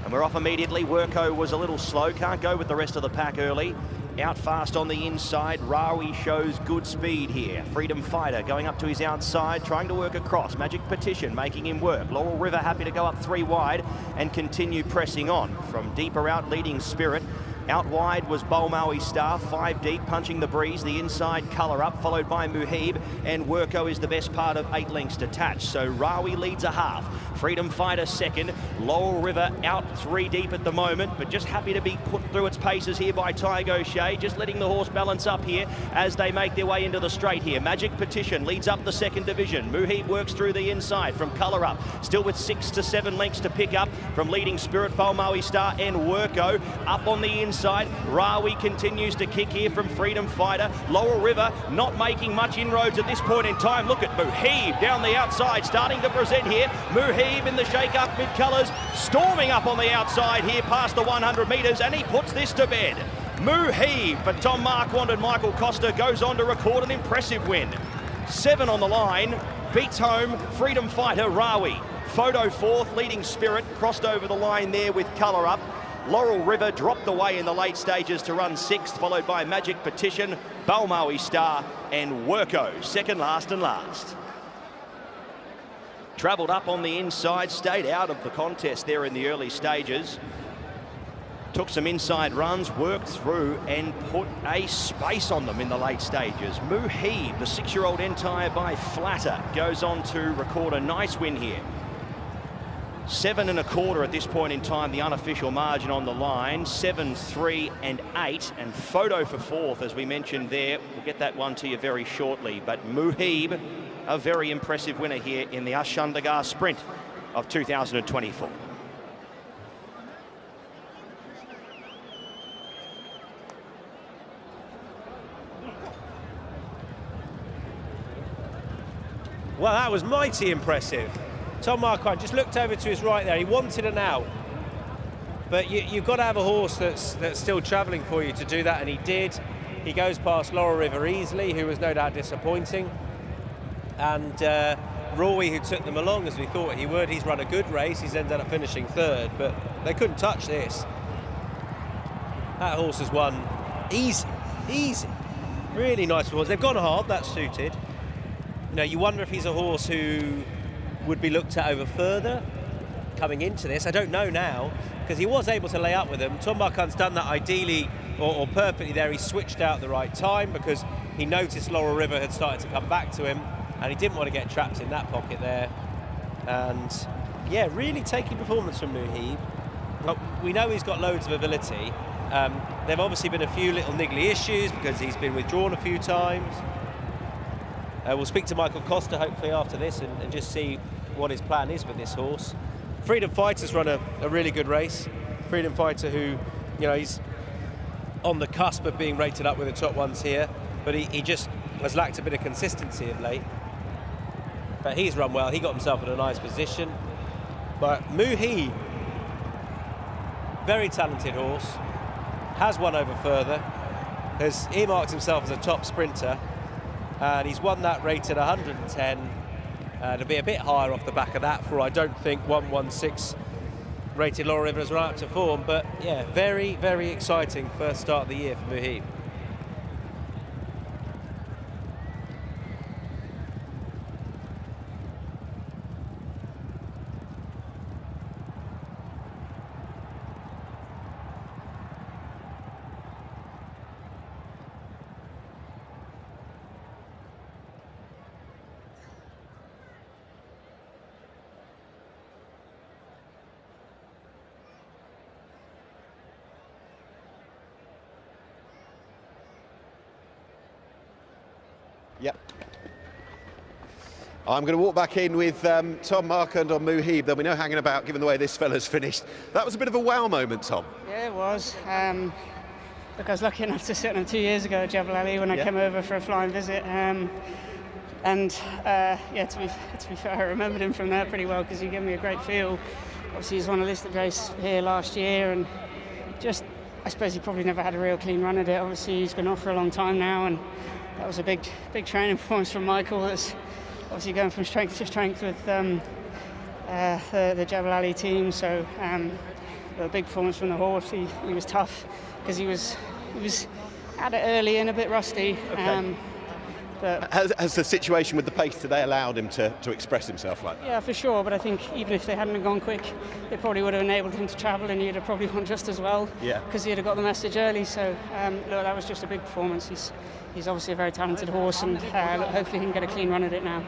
And we're off immediately. Worko was a little slow. Can't go with the rest of the pack early. Out fast on the inside. Rawi shows good speed here. Freedom Fighter going up to his outside, trying to work across. Magic Petition making him work. Laurel River happy to go up 3 wide and continue pressing on. From deeper out, Leading Spirit Out wide was Balmaui Star, 5 deep, punching the breeze. The inside Colour Up, followed by Muhib, and Worko is the best part of 8 lengths detached. So Rawi leads a half. Freedom Fighter second. Laurel River out 3 deep at the moment, but just happy to be put through its paces here by Tygo Shea, just letting the horse balance up here as they make their way into the straight here. Magic Petition leads up the second division. Muhib works through the inside from Colour Up, still with 6 to 7 lengths to pick up from leading Spirit, Balmaui Star and Worko. Up on the inside, Rawi continues to kick here from Freedom Fighter. Laurel River not making much inroads at this point in time. Look at Muhib down the outside, starting to present here. Muhib in the shake-up mid-colours, storming up on the outside here past the 100 metres, and he puts this to bed. Muhib for Tom Marquand and Michael Costa goes on to record an impressive win. 7 on the line, beats home Freedom Fighter Rawi. Photo fourth, leading Spirit, crossed over the line there with Colour Up. Laurel River dropped away in the late stages to run 6th, followed by Magic Petition, Balmaui Star and Worko, second last and last. Travelled up on the inside, stayed out of the contest there in the early stages. Took some inside runs, worked through and put a space on them in the late stages. Muhib, the 6-year-old entire by Flatter, goes on to record a nice win here. 7 1/4 at this point in time, the unofficial margin on the line. 7, 3 and 8, and Photo for 4th, as we mentioned there. We'll get that one to you very shortly, but Muhib, a very impressive winner here in the Ashandagar Sprint of 2024. Well, that was mighty impressive. Tom Marquand just looked over to his right there. He wanted an out. But you've got to have a horse that's still travelling for you to do that, and he did. He goes past Laurel River easily, who was no doubt disappointing. And Roy, who took them along as we thought he would, he's run a good race. He's ended up finishing 3rd, but they couldn't touch this. That horse has won easy, easy. Really nice horse. They've gone hard, that's suited. You know, you wonder if he's a horse who would be looked at over further coming into this. I don't know now, because he was able to lay up with them. Tom Marquand's done that ideally or perfectly there. He switched out at the right time because he noticed Laurel River had started to come back to him, and he didn't want to get trapped in that pocket there. And yeah, really taking performance from Muhib. But we know he's got loads of ability. There've obviously been a few little niggly issues because he's been withdrawn a few times. We'll speak to Michael Costa hopefully after this and just see what his plan is with this horse. Freedom Fighter's run a really good race. Freedom Fighter, who, you know, he's on the cusp of being rated up with the top ones here, but he just has lacked a bit of consistency of late. But he's run well. He got himself in a nice position. But Muhib, very talented horse, has won over further, has earmarked himself as a top sprinter, and he's won that rated 110. To be a bit higher off the back of that for, I don't think, 116 rated Laurel River has run up to form. But yeah, very, very exciting first start of the year for Muhib. Yep. I'm going to walk back in with Tom Marquand on Muhib. There'll be no hanging about given the way this fella's finished. That was a bit of a wow moment, Tom. Yeah, it was. Look, I was lucky enough to sit on him 2 years ago at Jebel Ali when I came over for a flying visit. Yeah, to be fair, I remembered him from there pretty well because he gave me a great feel. Obviously, he's won a listed race here last year, and just, I suppose he probably never had a real clean run at it. Obviously, he's been off for a long time now, and that was a big training performance from Michael. That's obviously going from strength to strength with the Jebel Ali team. So a big performance from the horse. He was tough because he was at it early and a bit rusty. Okay. But has the situation with the pace today allowed him to express himself like that? yeah, for sure. But I think even if they hadn't gone quick, it probably would have enabled him to travel, and he'd have probably won just as well. Yeah. Because he'd have got the message early. So look, that was just a big performance. He's obviously a very talented horse, and look, hopefully he can get a clean run at it now.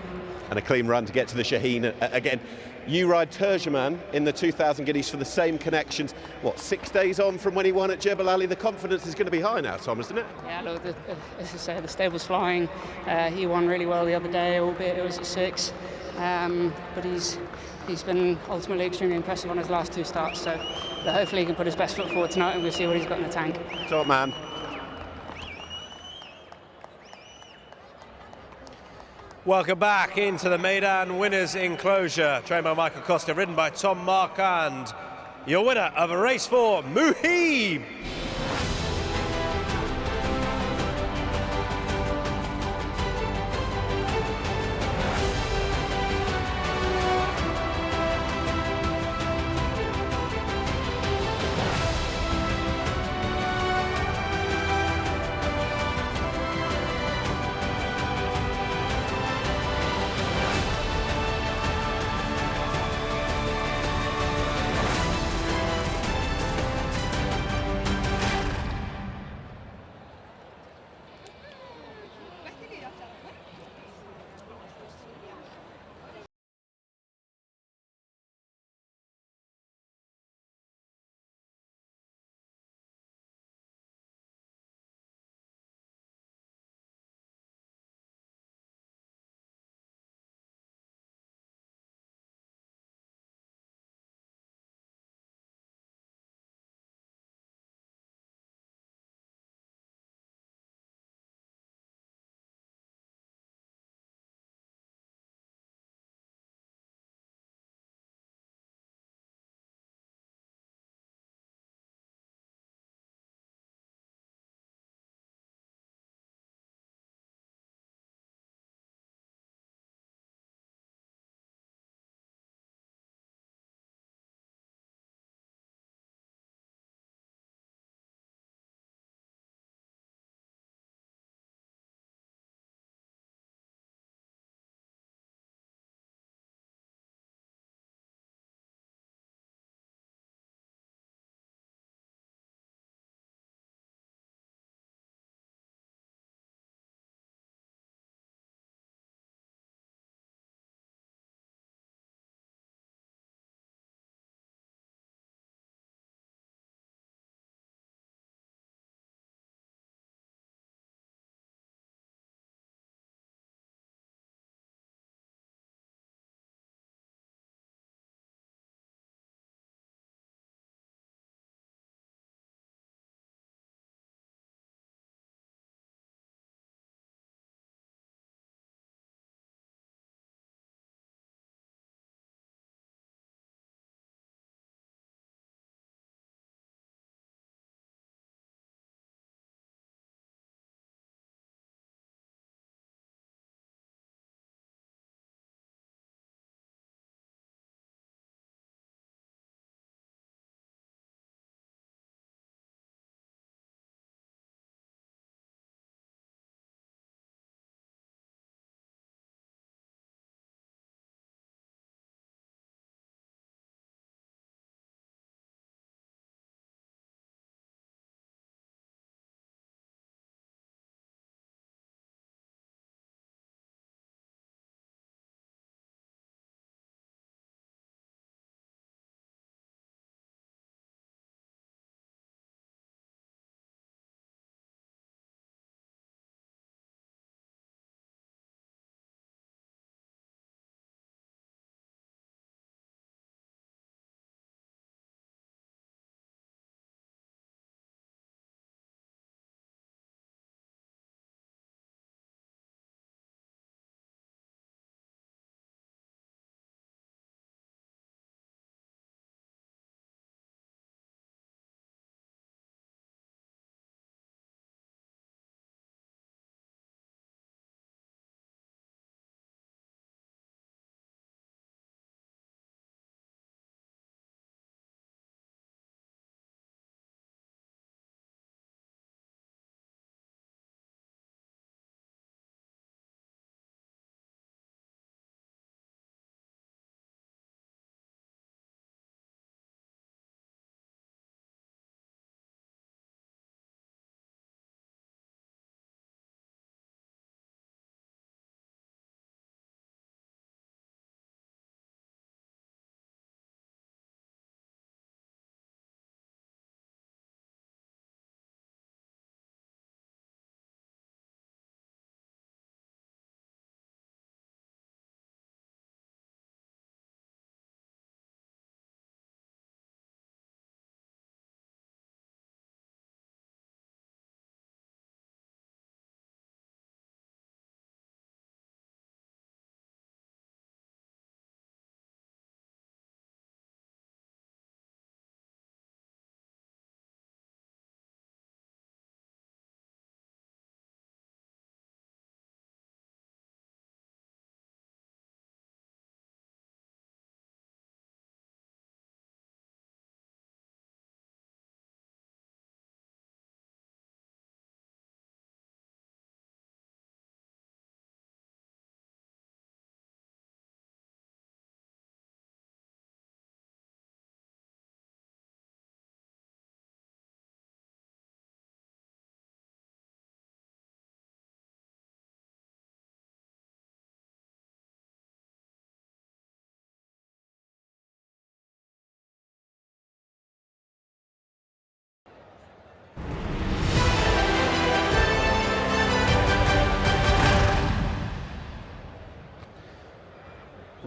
And a clean run to get to the Shaheen again. You ride Turgeman in the 2,000 guineas for the same connections. What, 6 days on from when he won at Jebel Ali? The confidence is going to be high now, Tom, isn't it? Yeah, look, as I say, the stable's flying. He won really well the other day, albeit it was at 6. But he's been ultimately extremely impressive on his last 2 starts. So hopefully he can put his best foot forward tonight, and we'll see what he's got in the tank. Top man. Welcome back into the Meydan winners enclosure, trained by Michael Costa, ridden by Tom Marquand. Your winner of a race 4, Muhib.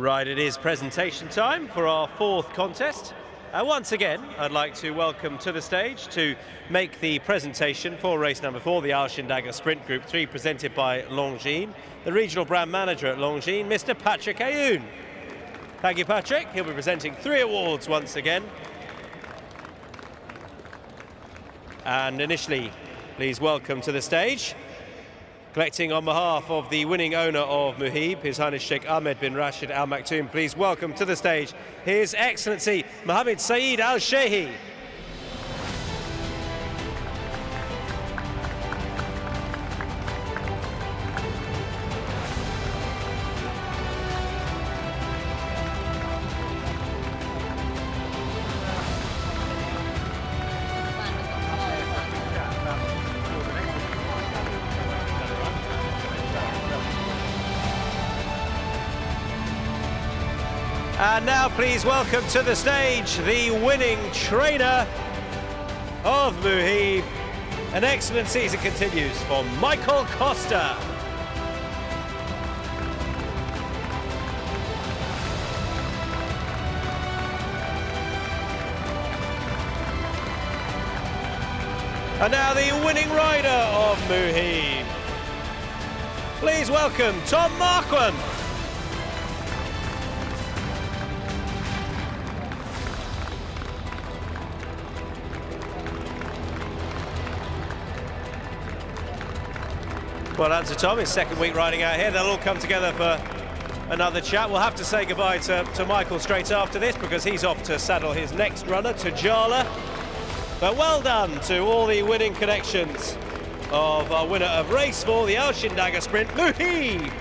Right, it is presentation time for our fourth contest. Once again, I'd like to welcome to the stage to make the presentation for race number 4, the Alchindaga Sprint Group 3, presented by Longines, the regional brand manager at Longines, Mr. Patrick Ayoun. Thank you, Patrick. He'll be presenting 3 awards once again. And initially, please welcome to the stage, collecting on behalf of the winning owner of Muhib, His Highness Sheikh Ahmed bin Rashid Al Maktoum, please welcome to the stage His Excellency Mohammed Saeed Al Shehi. And now please welcome to the stage the winning trainer of Muhib. An excellent season continues for Michael Costa. And now the winning rider of Muhib. Please welcome Tom Marquand. Well done to Tom, his second week riding out here. They'll all come together for another chat. We'll have to say goodbye to Michael straight after this because he's off to saddle his next runner, Tajala. But well done to all the winning connections of our winner of race 4, the Alchindaga Sprint, Muhib.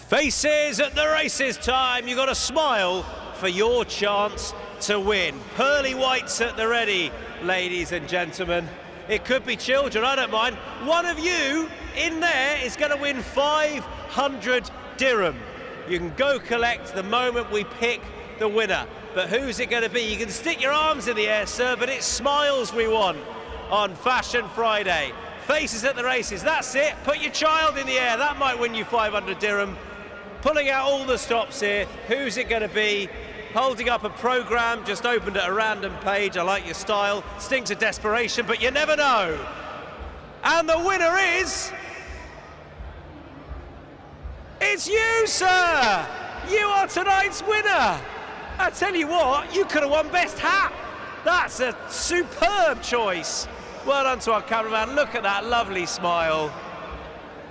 Faces at the races time. You've got to smile for your chance to win. Pearly whites at the ready, ladies and gentlemen. It could be children, I don't mind. One of you in there is going to win 500 dirham. You can go collect the moment we pick the winner. But who's it going to be? You can stick your arms in the air, sir, but it's smiles we want on Fashion Friday. Faces at the races, that's it. Put your child in the air, that might win you 500 dirham. Pulling out all the stops here, who's it going to be? Holding up a programme, just opened at a random page. I like your style, stinks of desperation, but you never know. And the winner is... It's you, sir! You are tonight's winner! I tell you what, you could have won Best Hat. That's a superb choice. Well done to our cameraman, look at that lovely smile.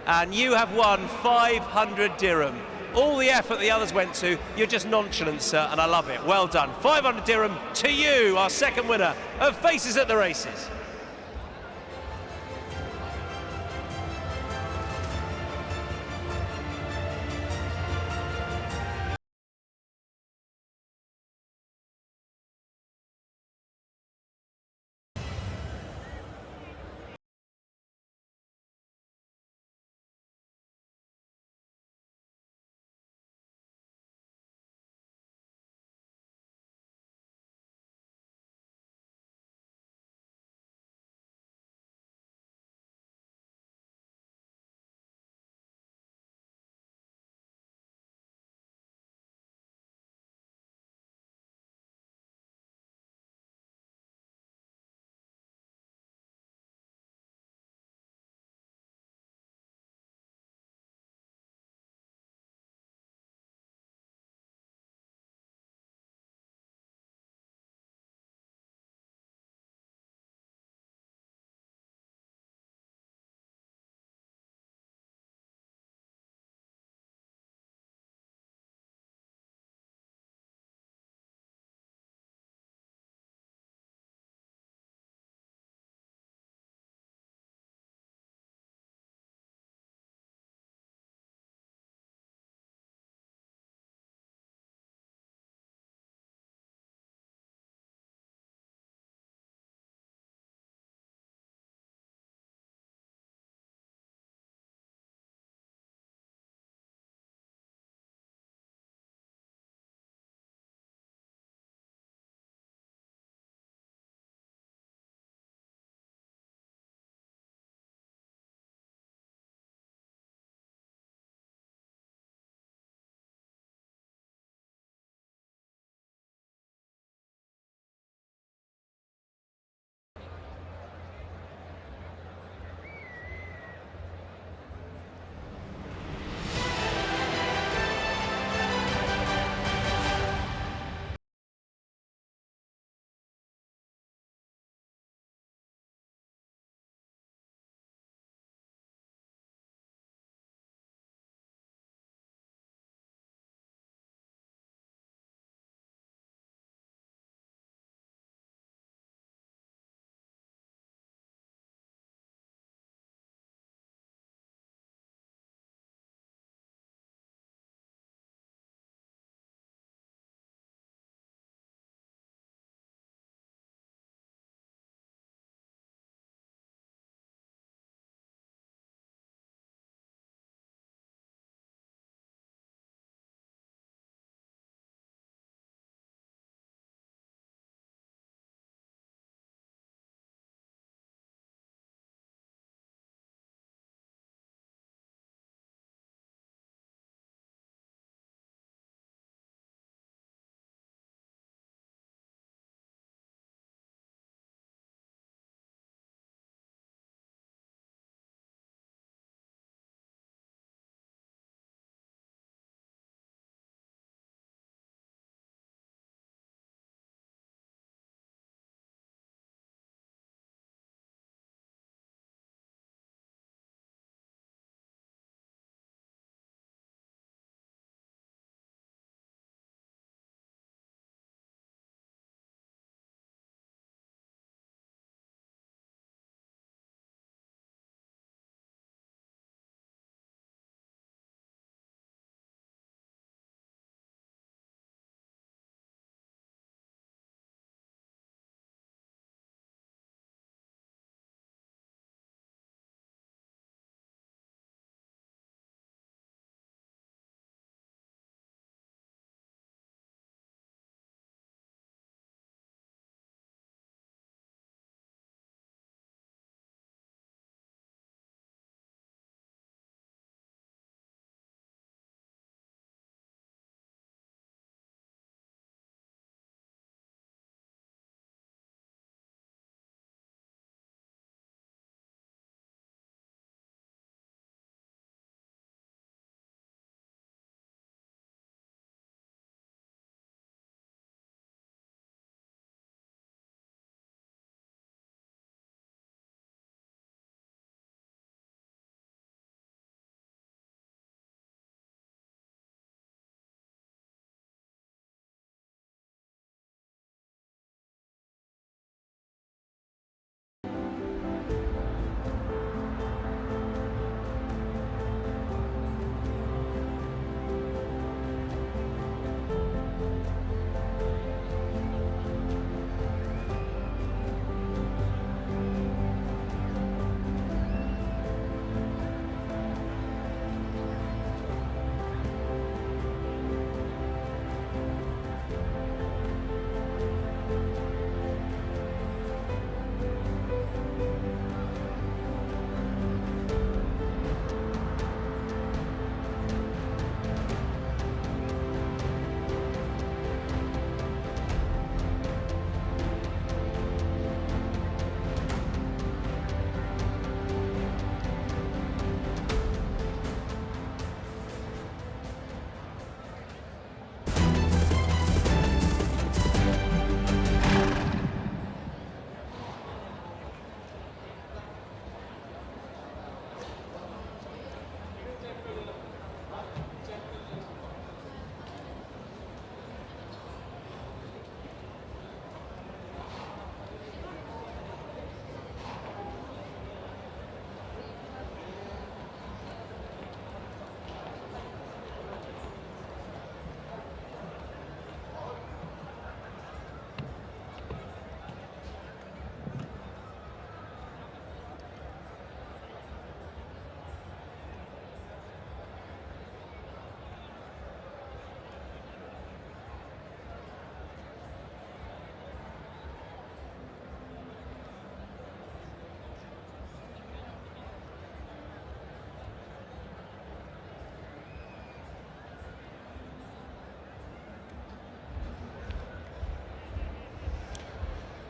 And you have won 500 dirham. All the effort the others went to, you're just nonchalant, sir, and I love it. Well done. 500 dirham to you, our second winner of Faces at the Races.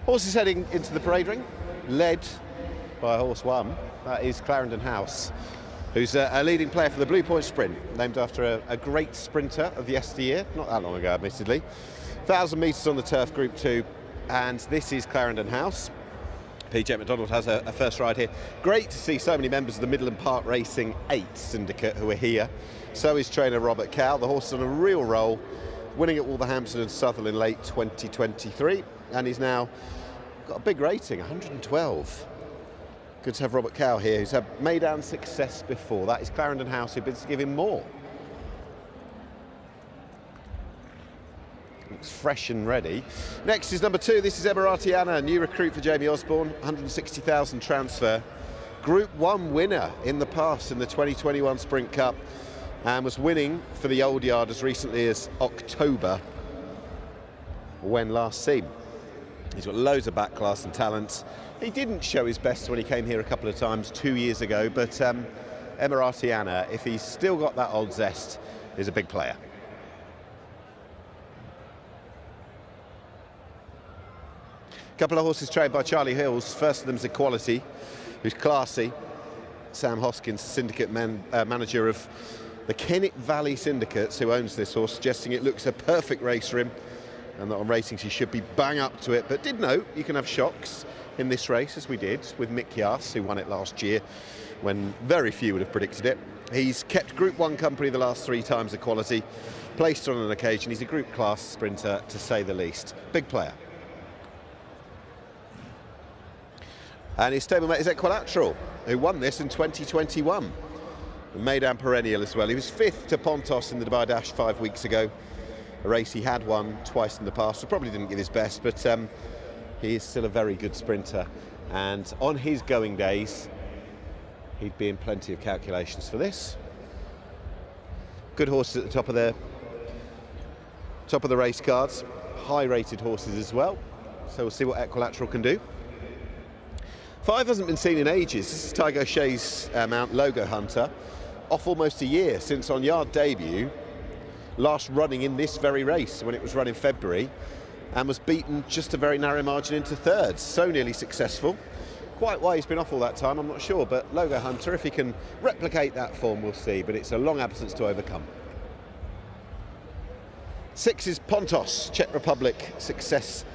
Horse is heading into the parade ring, led by horse 1. That is Clarendon House, who's a leading player for the Blue Point Sprint, named after a great sprinter of yesteryear, not that long ago, admittedly. 1,000 metres on the turf, Group 2, and this is Clarendon House. PJ McDonald has a first ride here. Great to see so many members of the Midland Park Racing 8 syndicate who are here. So is trainer Robert Cow. The horse is on a real roll, winning at Wolverhampton and Southwell in late 2023, and he's now got a big rating, 112. Good to have Robert Cow here, who's had Meydan success before. That is Clarendon House, who bids to give him more. Looks fresh and ready. Next is number 2. This is Emiratiana, new recruit for Jamie Osborne, 160,000 transfer. Group 1 winner in the past in the 2021 Sprint Cup, and was winning for the Old Yard as recently as October when last seen. He's got loads of back class and talent. He didn't show his best when he came here a couple of times 2 years ago, but Emiratiana, if he's still got that old zest, is a big player. A couple of horses trained by Charlie Hills. First of them is Equality, who's classy. Sam Hoskins, syndicate manager of the Kennet Valley Syndicates, who owns this horse, suggesting it looks a perfect race for him, and that on ratings he should be bang up to it. But did note you can have shocks in this race, as we did with Mick Yass, who won it last year when very few would have predicted it. He's kept Group 1 company the last 3 times Equality, placed on an occasion. He's a group class sprinter, to say the least. Big player. And his stablemate is Equilateral, who won this in 2021. The Meydan perennial as well. He was 5th to Pontos in the Dubai Dash 5 weeks ago. A race he had won twice in the past, so probably didn't give his best, but he is still a very good sprinter. And on his going days, he'd be in plenty of calculations for this. Good horses at the top of the race cards. High-rated horses as well. So we'll see what Equilateral can do. 5 hasn't been seen in ages. This is Tiger O'Shea's Mount Logo Hunter, off almost a year since on yard debut, last running in this very race when it was run in February, and was beaten just a very narrow margin into 3rd. So nearly successful. Quite why he's been off all that time, I'm not sure, but Logo Hunter, if he can replicate that form, we'll see, but it's a long absence to overcome. 6 is Pontos, Czech Republic, success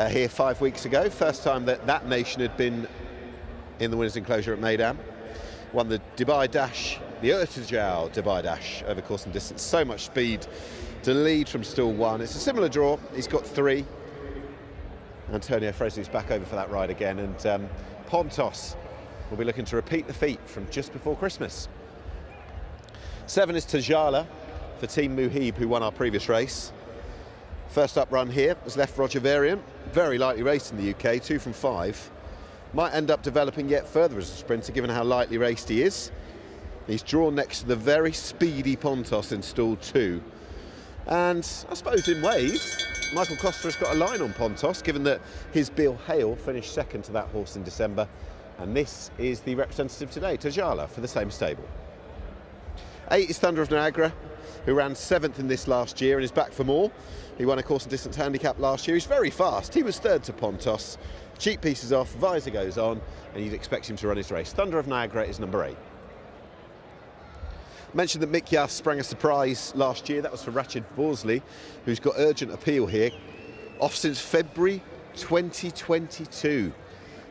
here 5 weeks ago. First time that nation had been in the winners' enclosure at Meydan. Won the Dubai Dash, the Urtajau Dubai Dash over course and distance. So much speed to lead from stall 1. It's a similar draw. He's got 3. Antonio Fresney's back over for that ride again, and Pontos will be looking to repeat the feat from just before Christmas. 7 is Tajala for Team Muhib, who won our previous race. First up run here was left Roger Variant. Very lightly raced in the UK, 2 from 5. Might end up developing yet further as a sprinter, given how lightly raced he is. He's drawn next to the very speedy Pontos in stall 2. And I suppose in ways, Michael Costa has got a line on Pontos, given that his Bill Hale finished 2nd to that horse in December. And this is the representative today, Tajala, for the same stable. 8 is Thunder of Niagara, who ran 7th in this last year and is back for more. He won a course and distance handicap last year. He's very fast. He was 3rd to Pontos. Cheap pieces off, visor goes on, and you'd expect him to run his race. Thunder of Niagara is number 8. Mentioned that Mick Yass sprang a surprise last year. That was for Ratchet Borsley, who's got urgent appeal here. Off since February 2022.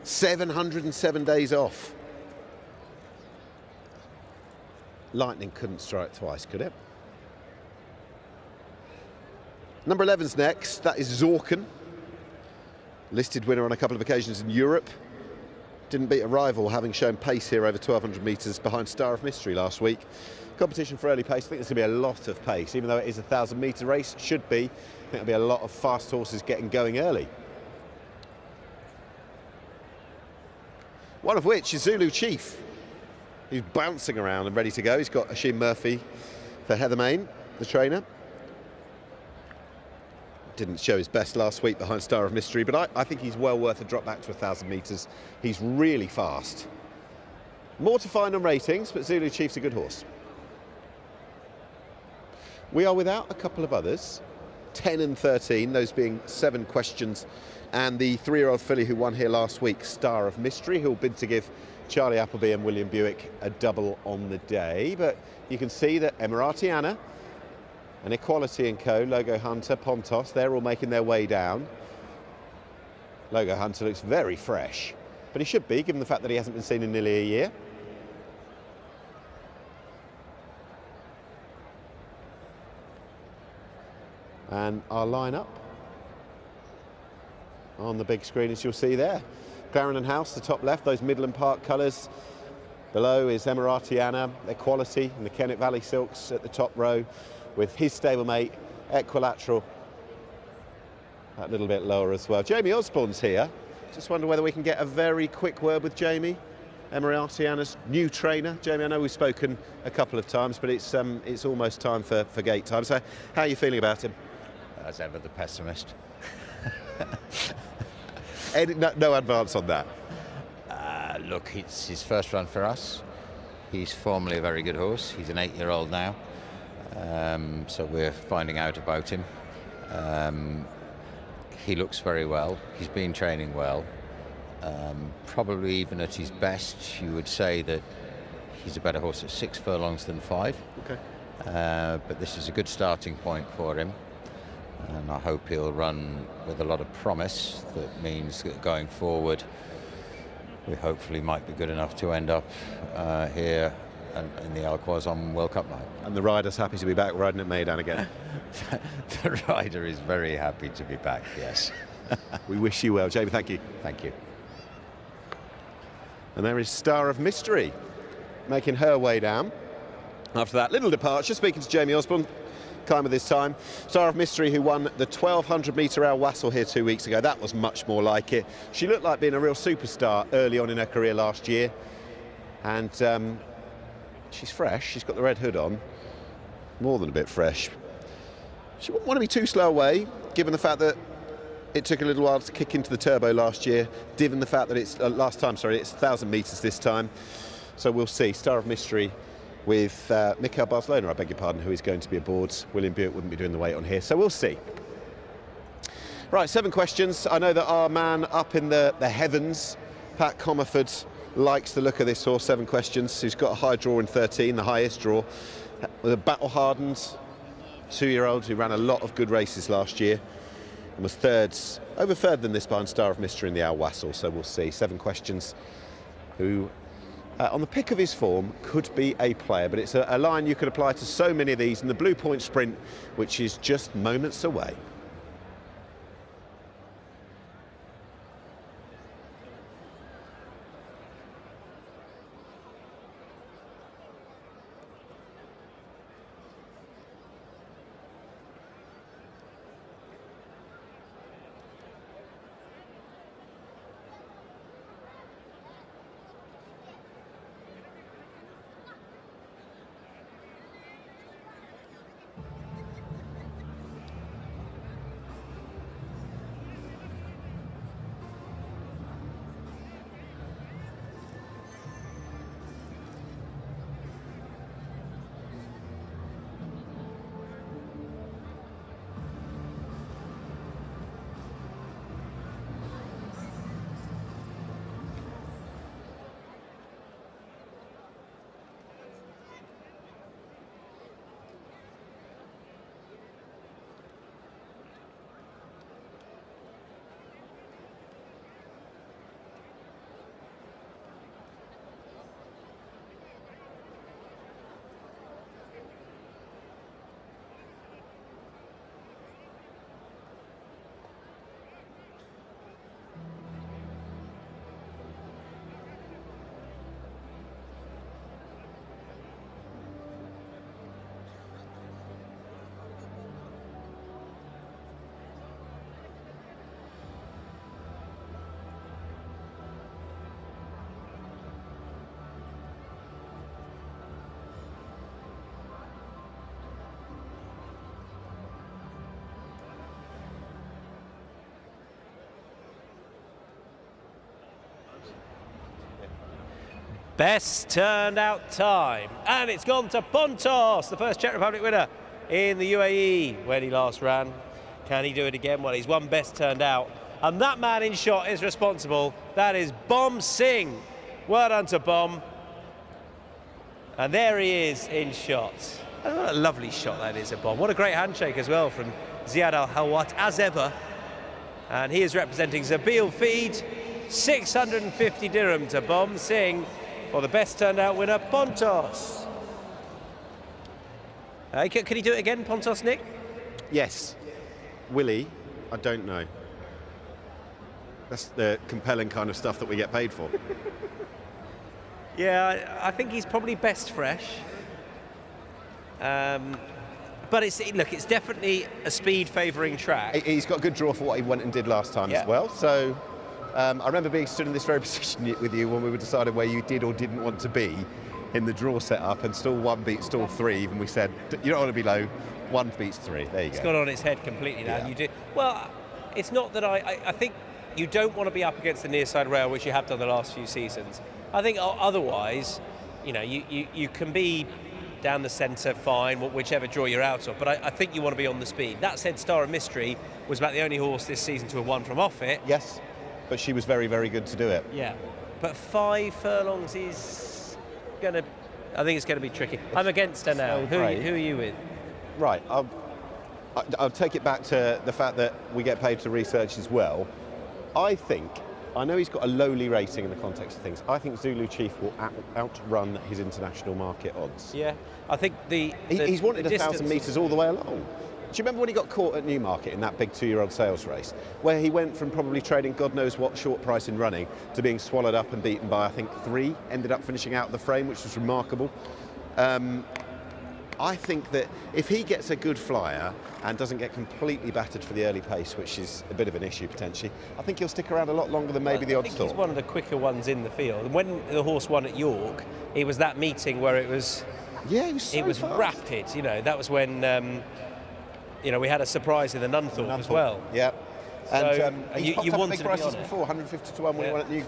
707 days off. Lightning couldn't strike twice, could it? Number 11's next. That is Zorken. Listed winner on a couple of occasions in Europe. Didn't beat a rival, having shown pace here over 1,200 metres behind Star of Mystery last week. Competition for early pace. I think there's going to be a lot of pace, even though it is a 1,000-metre race. Should be. I think there'll be a lot of fast horses getting going early. One of which is Zulu Chief. He's bouncing around and ready to go. He's got Ashim Murphy for Heather Main, the trainer. Didn't show his best last week behind Star of Mystery, but I think he's well worth a drop back to 1,000 metres. He's really fast. More to find on ratings, but Zulu Chief's a good horse. We are without a couple of others. 10 and 13, those being 7 questions, and the 3-year-old filly who won here last week, Star of Mystery, who'll bid to give Charlie Appleby and William Buick a double on the day. But you can see that Emirati Anna and Equality & Co, Logo Hunter, Pontos, they're all making their way down. Logo Hunter looks very fresh, but he should be, given the fact that he hasn't been seen in nearly a year. And our lineup on the big screen, as you'll see there. Clarendon House, the top left, those Midland Park colours. Below is Emirati Anna, Equality, and the Kennet Valley Silks at the top row, with his stablemate, Equilateral, that little bit lower as well. Jamie Osborne's here. Just wonder whether we can get a very quick word with Jamie, Emirati Anna's new trainer. Jamie, I know we've spoken a couple of times, but it's almost time for gate time. So how are you feeling about him? As ever, the pessimist. No advance on that. Look, it's his first run for us. He's formerly a very good horse. He's an 8-year-old now, so we're finding out about him. He looks very well. He's been training well. Probably even at his best, you would say that he's a better horse at 6 furlongs than 5. Okay. But this is a good starting point for him. And I hope he'll run with a lot of promise. That means that going forward, we hopefully might be good enough to end up here in the Alquois on World Cup night. And the rider's happy to be back riding at Meydan again. The rider is very happy to be back, yes. We wish you well. Jamie, thank you. Thank you. And there is Star of Mystery making her way down. After that little departure, speaking to Jamie Osborne, climber this time. Star of Mystery, who won the 1200 metre Al Wassel here 2 weeks ago. That was much more like it. She looked like being a real superstar early on in her career last year. And she's fresh. She's got the red hood on. More than a bit fresh. She wouldn't want to be too slow away, given the fact that it took a little while to kick into the turbo last year, given the fact that it's it's 1,000 metres this time. So we'll see. Star of Mystery with Mikhail Barcelona, I beg your pardon, who is going to be aboard. William Buick wouldn't be doing the weight on here, so we'll see. Right, 7 questions. I know that our man up in the heavens, Pat Comerford, likes the look of this horse. 7 questions. He's got a high draw in 13, the highest draw, with a battle-hardened 2-year-old who ran a lot of good races last year and was over third than this behind Star of Mystery in the Al Wassel, so we'll see. 7 questions. Who, on the pick of his form, could be a player, but it's a line you could apply to so many of these in the Blue Point Sprint, which is just moments away. Best turned out time, and it's gone to Pontos, the first Czech Republic winner in the UAE when he last ran. Can he do it again? Well, he's one best turned out. And that man in shot is responsible. That is Bom Singh. Well done to Bom. And there he is in shot. Oh, what a lovely shot that is, a Bom. What a great handshake as well from Ziad Al-Hawat, as ever. And he is representing Zabil Feed. 650 dirham to Bom Singh for the best turned out winner, Pontos. Can he do it again, Pontos, Nick? Yes. Will he? I don't know. That's the compelling kind of stuff that we get paid for. Yeah, I think he's probably best fresh. But it's definitely a speed favouring track. He's got a good draw for what he went and did last time as well. So I remember being stood in this very position with you when we were deciding where you did or didn't want to be in the draw setup, and stall 1 beats stall 3. Even we said you don't want to be low. 1 beats 3. There you go. It's gone on its head completely now. Yeah. You do well. It's not that I think you don't want to be up against the near side rail, which you have done the last few seasons. I think otherwise, you can be down the centre fine, whichever draw you're out of. But I think you want to be on the speed. That said, Star of Mystery was about the only horse this season to have won from off it. Yes, but she was very, very good to do it. Yeah, but 5 furlongs is going to... I think it's going to be tricky. I'm against her now. Who are you with? Right, I'll take it back to the fact that we get paid to research as well. I know he's got a lowly rating in the context of things. I think Zulu Chief will outrun his international market odds. Yeah, I think he's wanted 1,000 metres all the way along. Do you remember when he got caught at Newmarket in that big 2-year-old sales race, where he went from probably trading God knows what short price in running to being swallowed up and beaten by, I think, 3, ended up finishing out of the frame, which was remarkable. I think that if he gets a good flyer and doesn't get completely battered for the early pace, which is a bit of an issue potentially, I think he'll stick around a lot longer than maybe the odds thought. He's one of the quicker ones in the field. And when the horse won at York, it was that meeting where it was... Yeah, it was fast. Rapid. That was when, we had a surprise in the Nunthorpe as well. Yeah. So, and you wanted big prices before, 150 to 1 when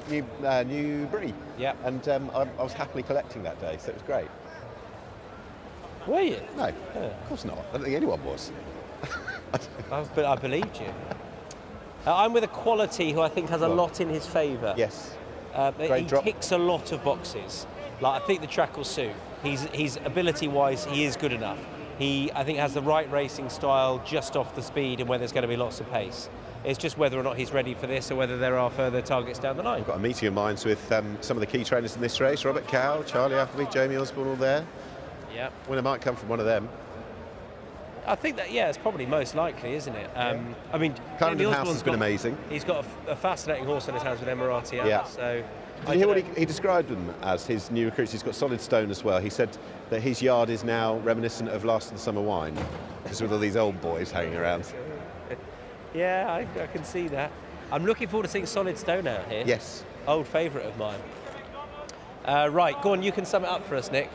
he won at Newbury. Yeah. And I was happily collecting that day, so it was great. Were you? No, of course not. I don't think anyone was. But I believed you. I'm with a quality who I think has a lot in his favour. Yes. He ticks a lot of boxes. I think the track will suit. He's ability-wise, he is good enough. I think has the right racing style just off the speed and where there's going to be lots of pace. It's just whether or not he's ready for this or whether there are further targets down the line. I've got a meeting of minds with some of the key trainers in this race. Robert Cow, Charlie Appleby, Jamie Osborne, all there. Yeah. Winner might come from one of them. I think that, it's probably most likely, isn't it? I mean, Carnival House has been amazing. He's got a fascinating horse on his hands with Emirati. Yeah. So Did you hear what he described them as, his new recruits? He's got Solid Stone as well. He said that his yard is now reminiscent of Last of the Summer Wine, because with all these old boys hanging around. Yeah, I can see that. I'm looking forward to seeing Solid Stone out here. Yes. Old favourite of mine. Right, go on, you can sum it up for us, Nick.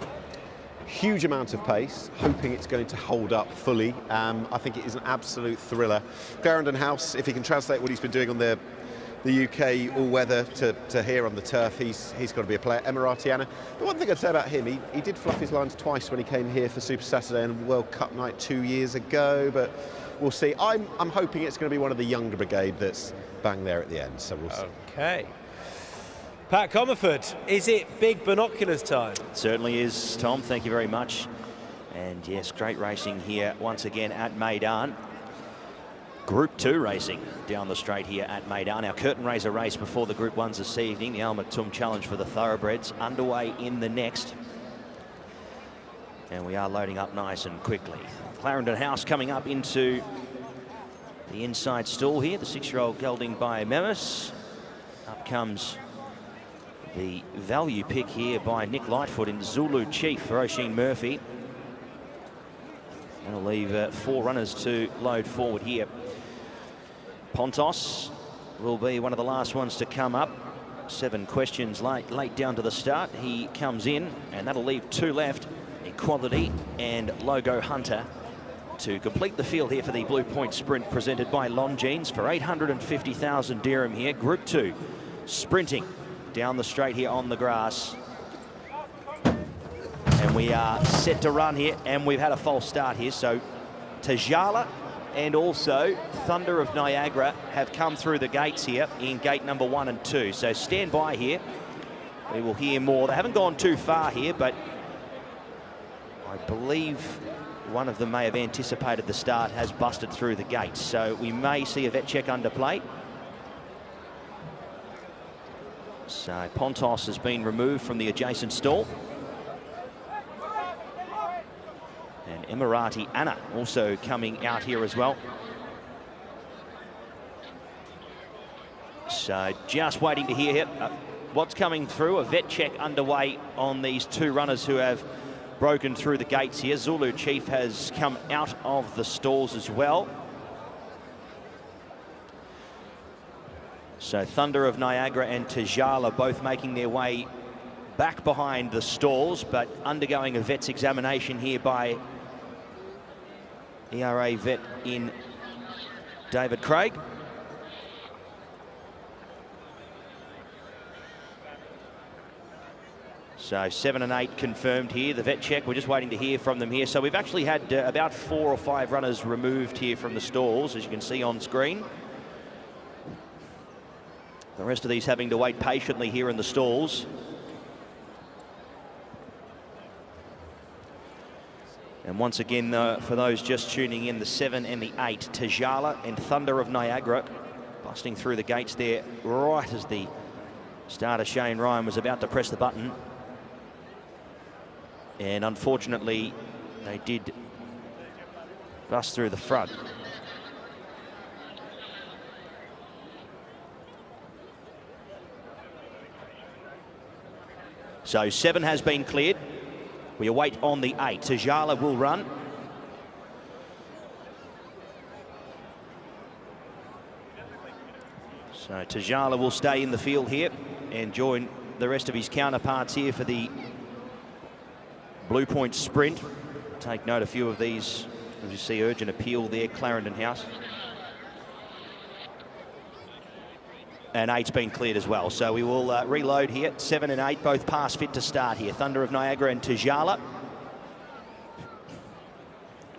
Huge amount of pace, hoping it's going to hold up fully. I think it is an absolute thriller. Clarendon House, if he can translate what he's been doing on the UK all-weather to here on the turf, he's got to be a player. Emiratiana. The one thing I'd say about him, he did fluff his lines twice when he came here for Super Saturday and World Cup night 2 years ago, but we'll see. I'm hoping it's going to be one of the younger brigade that's bang there at the end, so we'll see. Okay. Pat Comerford, is it big binoculars time? It certainly is, Tom. Thank you very much. And yes, great racing here once again at Meydan. Group 2 racing down the straight here at Meydan. Our curtain raiser race before the Group 1s this evening. The Al Maktoum Challenge for the Thoroughbreds underway in the next. And we are loading up nice and quickly. Clarendon House coming up into the inside stall here. The 6-year-old gelding by Memis. Up comes the value pick here by Nick Lightfoot in Zulu Chief for Oisin Murphy. That'll leave 4 runners to load forward here. Pontos will be one of the last ones to come up. 7 questions late down to the start. He comes in, and that'll leave 2 left. Equality and Logo Hunter to complete the field here for the Blue Point Sprint presented by Longines for 850,000 dirham here. Group 2 sprinting down the straight here on the grass. And we are set to run here, and we've had a false start here. So Tajala and also Thunder of Niagara have come through the gates here in gate number 1 and 2. So stand by here. We will hear more. They haven't gone too far here, but I believe one of them may have anticipated the start, has busted through the gates. So we may see a vet check under play. So Pontos has been removed from the adjacent stall. And Emirati Anna also coming out here as well. So just waiting to hear what's coming through. A vet check underway on these two runners who have broken through the gates here. Zulu Chief has come out of the stalls as well. So Thunder of Niagara and Tajala both making their way back behind the stalls, but undergoing a vet's examination here by ERA vet in David Craig. So 7 and 8 confirmed here, the vet check. We're just waiting to hear from them here. So we've actually had about 4 or 5 runners removed here from the stalls, as you can see on screen. The rest of these having to wait patiently here in the stalls. And once again, for those just tuning in, the 7 and the 8, Tajala and Thunder of Niagara busting through the gates there right as the starter Shane Ryan was about to press the button. And unfortunately, they did bust through the front. So 7 has been cleared. We await on the 8. Tajala will run. So Tajala will stay in the field here and join the rest of his counterparts here for the Blue Point Sprint. Take note, a few of these, as you see, Urgent Appeal there, Clarendon House. And 8's been cleared as well. So we will reload here. 7 and 8 both pass fit to start here. Thunder of Niagara and Tajala.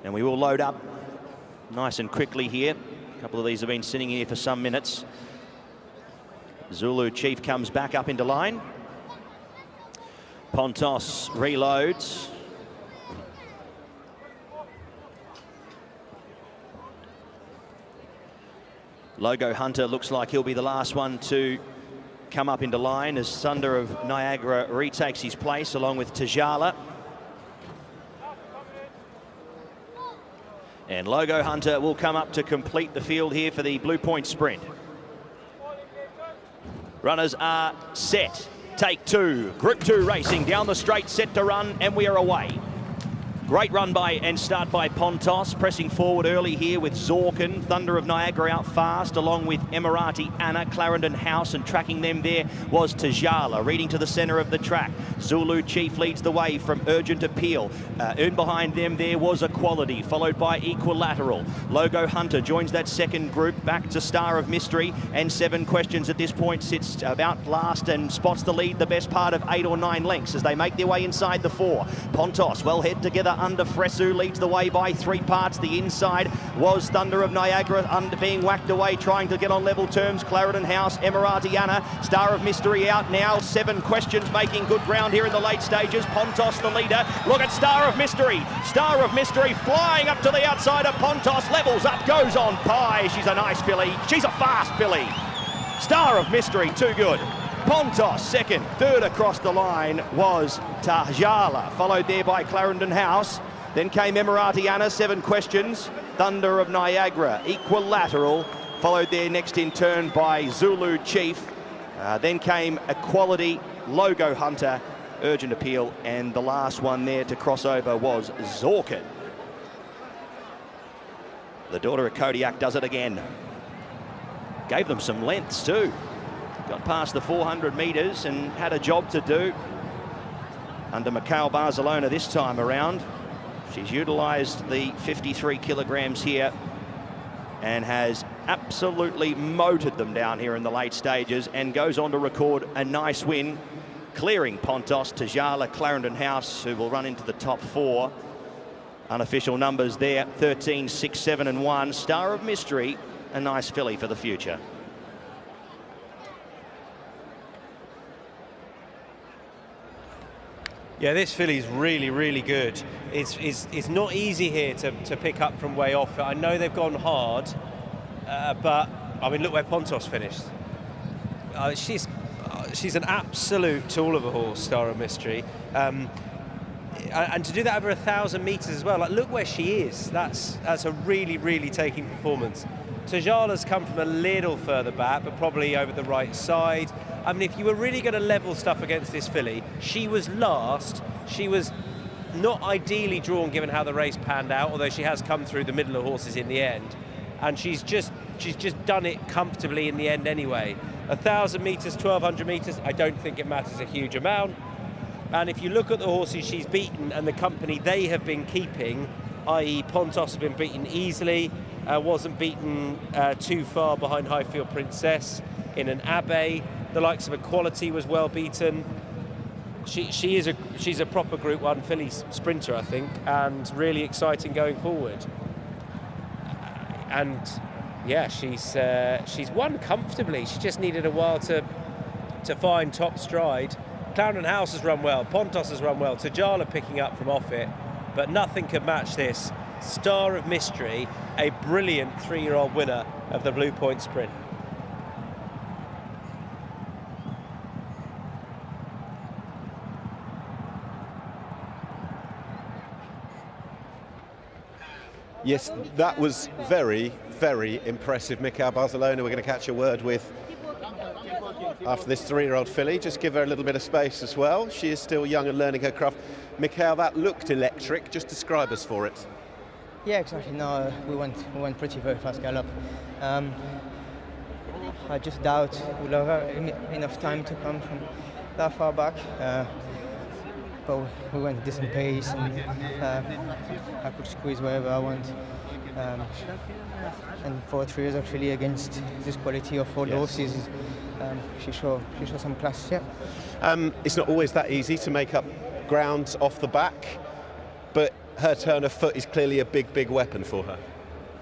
And we will load up nice and quickly here. A couple of these have been sitting here for some minutes. Zulu Chief comes back up into line. Pontos reloads. Logo Hunter looks like he'll be the last one to come up into line as Thunder of Niagara retakes his place along with Tajala. And Logo Hunter will come up to complete the field here for the Blue Point Sprint. Runners are set. Take 2. Group 2 racing down the straight, set to run, and we are away. Great run by and start by Pontos, pressing forward early here with Zorkin. Thunder of Niagara out fast, along with Emirati Anna, Clarendon House, and tracking them there was Tajala, reading to the centre of the track. Zulu Chief leads the way from Urgent Appeal. In behind them there was Equality, followed by Equilateral. Logo Hunter joins that second group, back to Star of Mystery, and 7 Questions at this point sits about last and spots the lead the best part of 8 or 9 lengths as they make their way inside the 4. Pontos well head together under Fresu, leads the way by 3 parts. The inside was Thunder of Niagara being whacked away, trying to get on level terms. Clarendon House, Emirati Anna, Star of Mystery out now. 7 Questions making good ground here in the late stages. Pontos the leader. Look at Star of Mystery. Star of Mystery flying up to the outside of Pontos. Levels up, goes on by. She's a nice filly. She's a fast filly. Star of Mystery, too good. Pontos second. Third across the line was Tajala, followed there by Clarendon House. Then came Emirati Anna, 7 Questions. Thunder of Niagara, Equilateral, followed there next in turn by Zulu Chief. Then came Equality, Logo Hunter, Urgent Appeal, and the last one there to cross over was Zorkin. The daughter of Kodiak does it again. Gave them some lengths too. Got past the 400 metres and had a job to do under Mikhail Barcelona this time around. She's utilised the 53 kilograms here and has absolutely motored them down here in the late stages and goes on to record a nice win, clearing Pontos, Tajala, Clarendon House, who will run into the top 4. Unofficial numbers there, 13, 6, 7 and 1. Star of Mystery, a nice filly for the future. Yeah, this filly's really, really good. It's not easy here to pick up from way off. I know they've gone hard, but I mean, look where Pontos finished. She's an absolute tool of a horse, Star of Mystery. And to do that over 1,000 metres as well, like, look where she is. That's a really, really taking performance. Tajala's come from a little further back, but probably over the right side. I mean, if you were really going to level stuff against this filly, she was last. She was not ideally drawn given how the race panned out, although she has come through the middle of horses in the end. And she's just done it comfortably in the end anyway. 1,000 metres, 1,200 metres, I don't think it matters a huge amount. And if you look at the horses she's beaten and the company they have been keeping, i.e. Pontos has been beaten easily, wasn't beaten too far behind Highfield Princess in an Abbey. The likes of Equality was well beaten. She's a proper Group 1 filly sprinter, I think, and really exciting going forward. And yeah, she's won comfortably. She just needed a while to find top stride. Clarendon House has run well, Pontos has run well, Tajala picking up from off it, but nothing could match this. Star of Mystery, a brilliant 3-year-old winner of the Blue Point Sprint. Yes, that was very, very impressive. Mikhail Barcelona, we're going to catch a word with after this 3-year-old filly. Just give her a little bit of space as well. She is still young and learning her craft. Mikhail, that looked electric. Just describe us for it. Yeah, exactly. No, we went pretty very fast gallop. I just doubt we'll have enough time to come from that far back. But we went a decent pace, and I could squeeze wherever I want. And for a 3-year-old filly against this quality of 4 horses, she showed some class. Yeah. It's not always that easy to make up ground off the back, but her turn of foot is clearly a big, big weapon for her.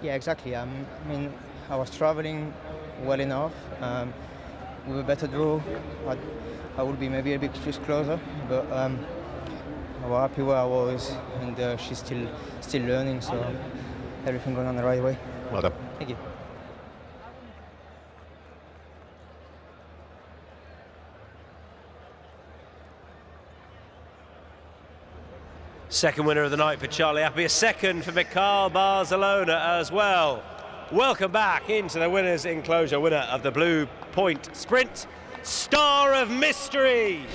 Yeah, exactly. I mean, I was travelling well enough. With a better draw, I would be maybe a bit just closer, but I was happy where I was, and she's still learning, so everything going on the right way. Well done. Thank you. Second winner of the night for Charlie Appy, a second for Mikhail Barcelona as well. Welcome back into the winner's enclosure, winner of the Blue Point Sprint, Star of Mystery.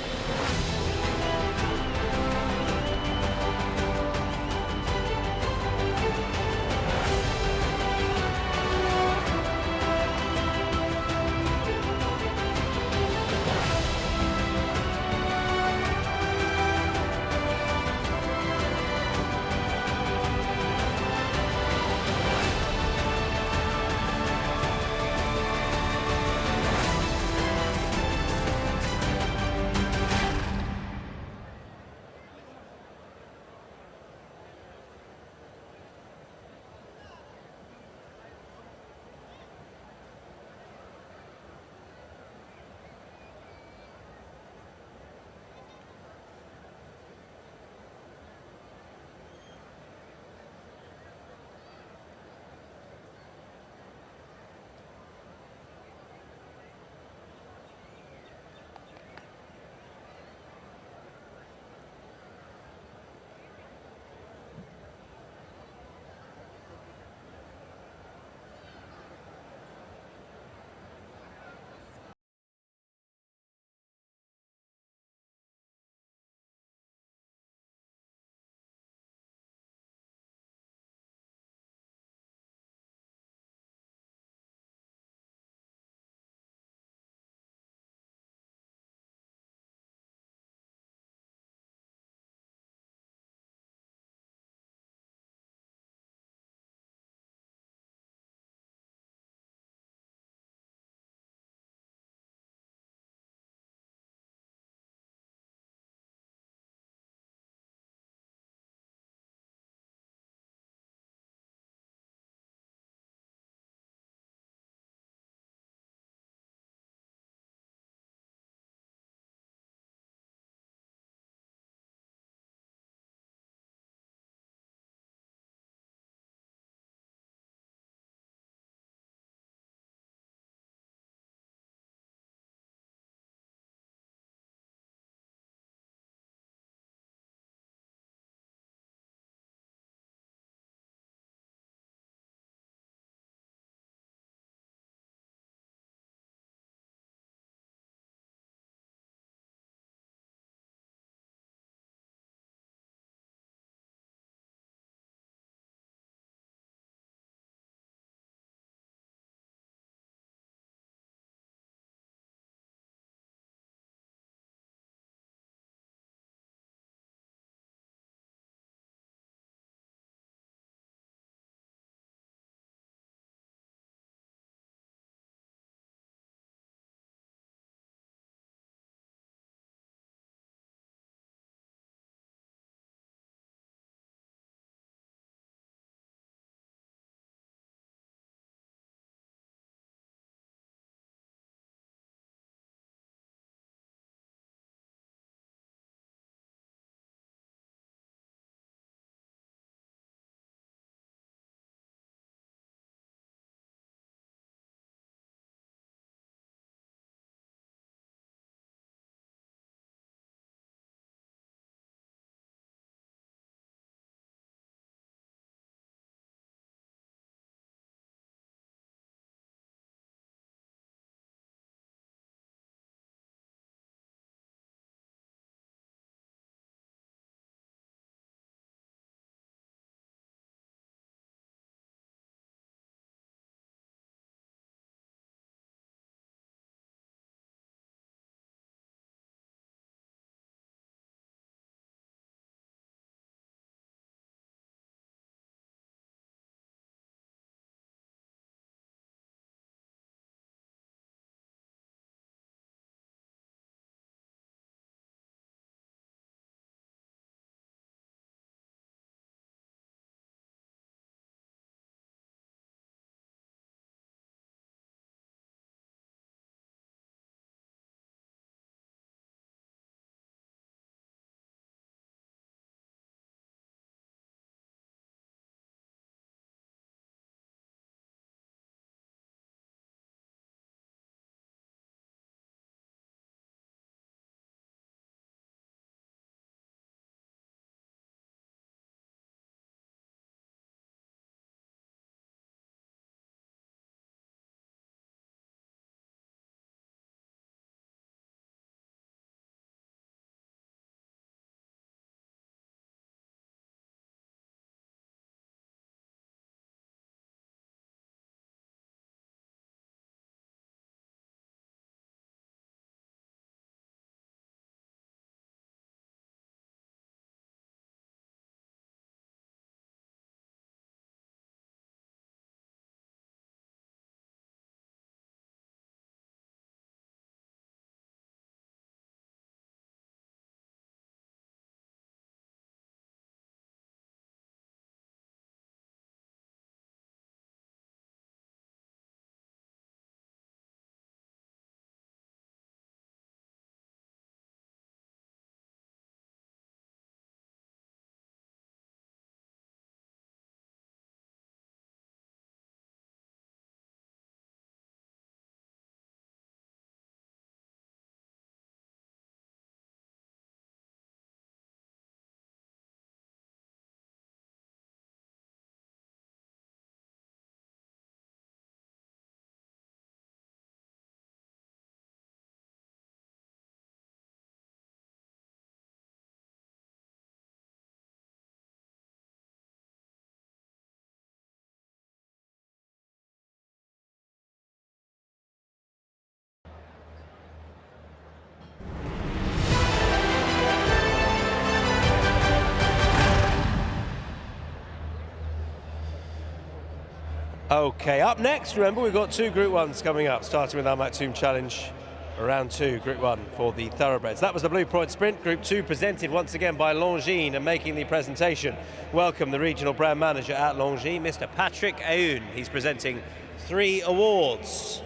Okay, up next, remember, we've got 2 Group 1s coming up, starting with Al Maktoum Challenge, round 2, Group 1 for the thoroughbreds. That was the Blue Point Sprint. Group 2 presented once again by Longines, and making the presentation, welcome the regional brand manager at Longines, Mr. Patrick Aoun. He's presenting 3 awards.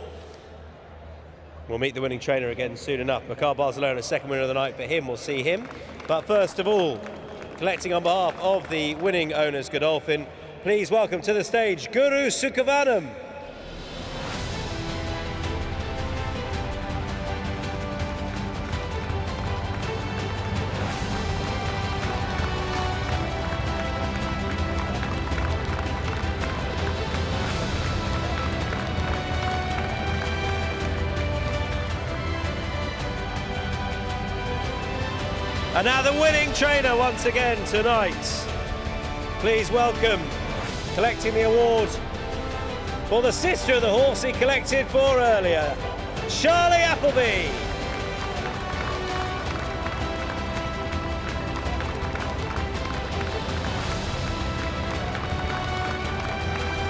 We'll meet the winning trainer again soon enough. Makar Barcelona, second winner of the night for him. We'll see him. But first of all, collecting on behalf of the winning owners Godolphin, please welcome to the stage Guru Sukavanam. And now the winning trainer once again tonight. Please welcome, collecting the award for the sister of the horse he collected for earlier, Charlie Appleby.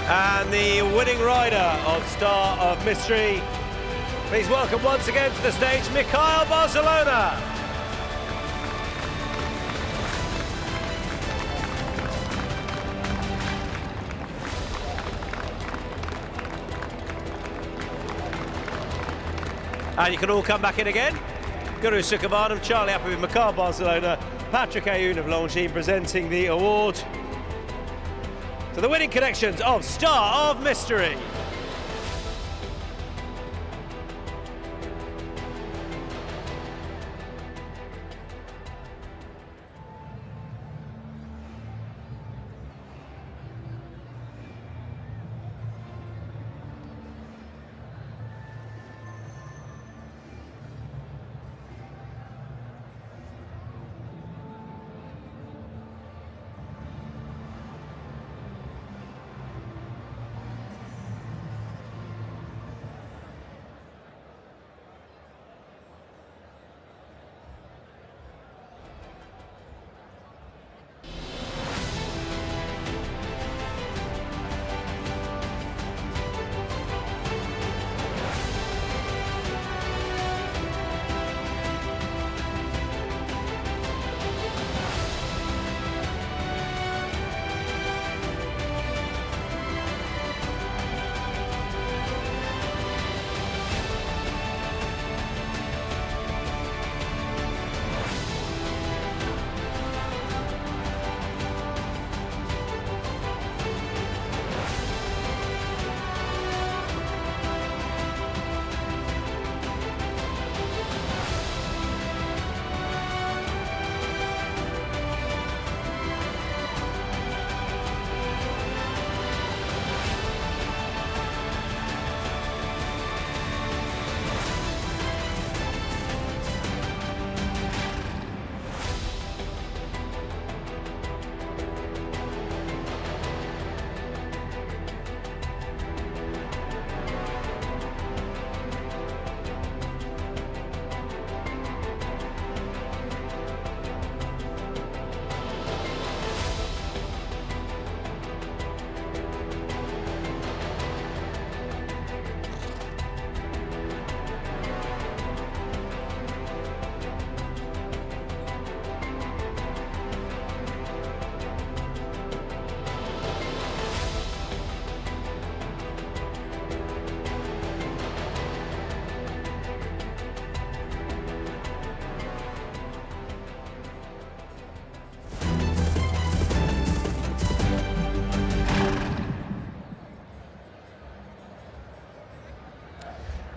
And the winning rider of Star of Mystery. Please welcome once again to the stage, Mikhail Barcelona. And you can all come back in again. Guru Sukavanam, Charlie Appleby, Makar Barcelona, Patrick Aoun of Longines presenting the award to the winning connections of Star of Mystery.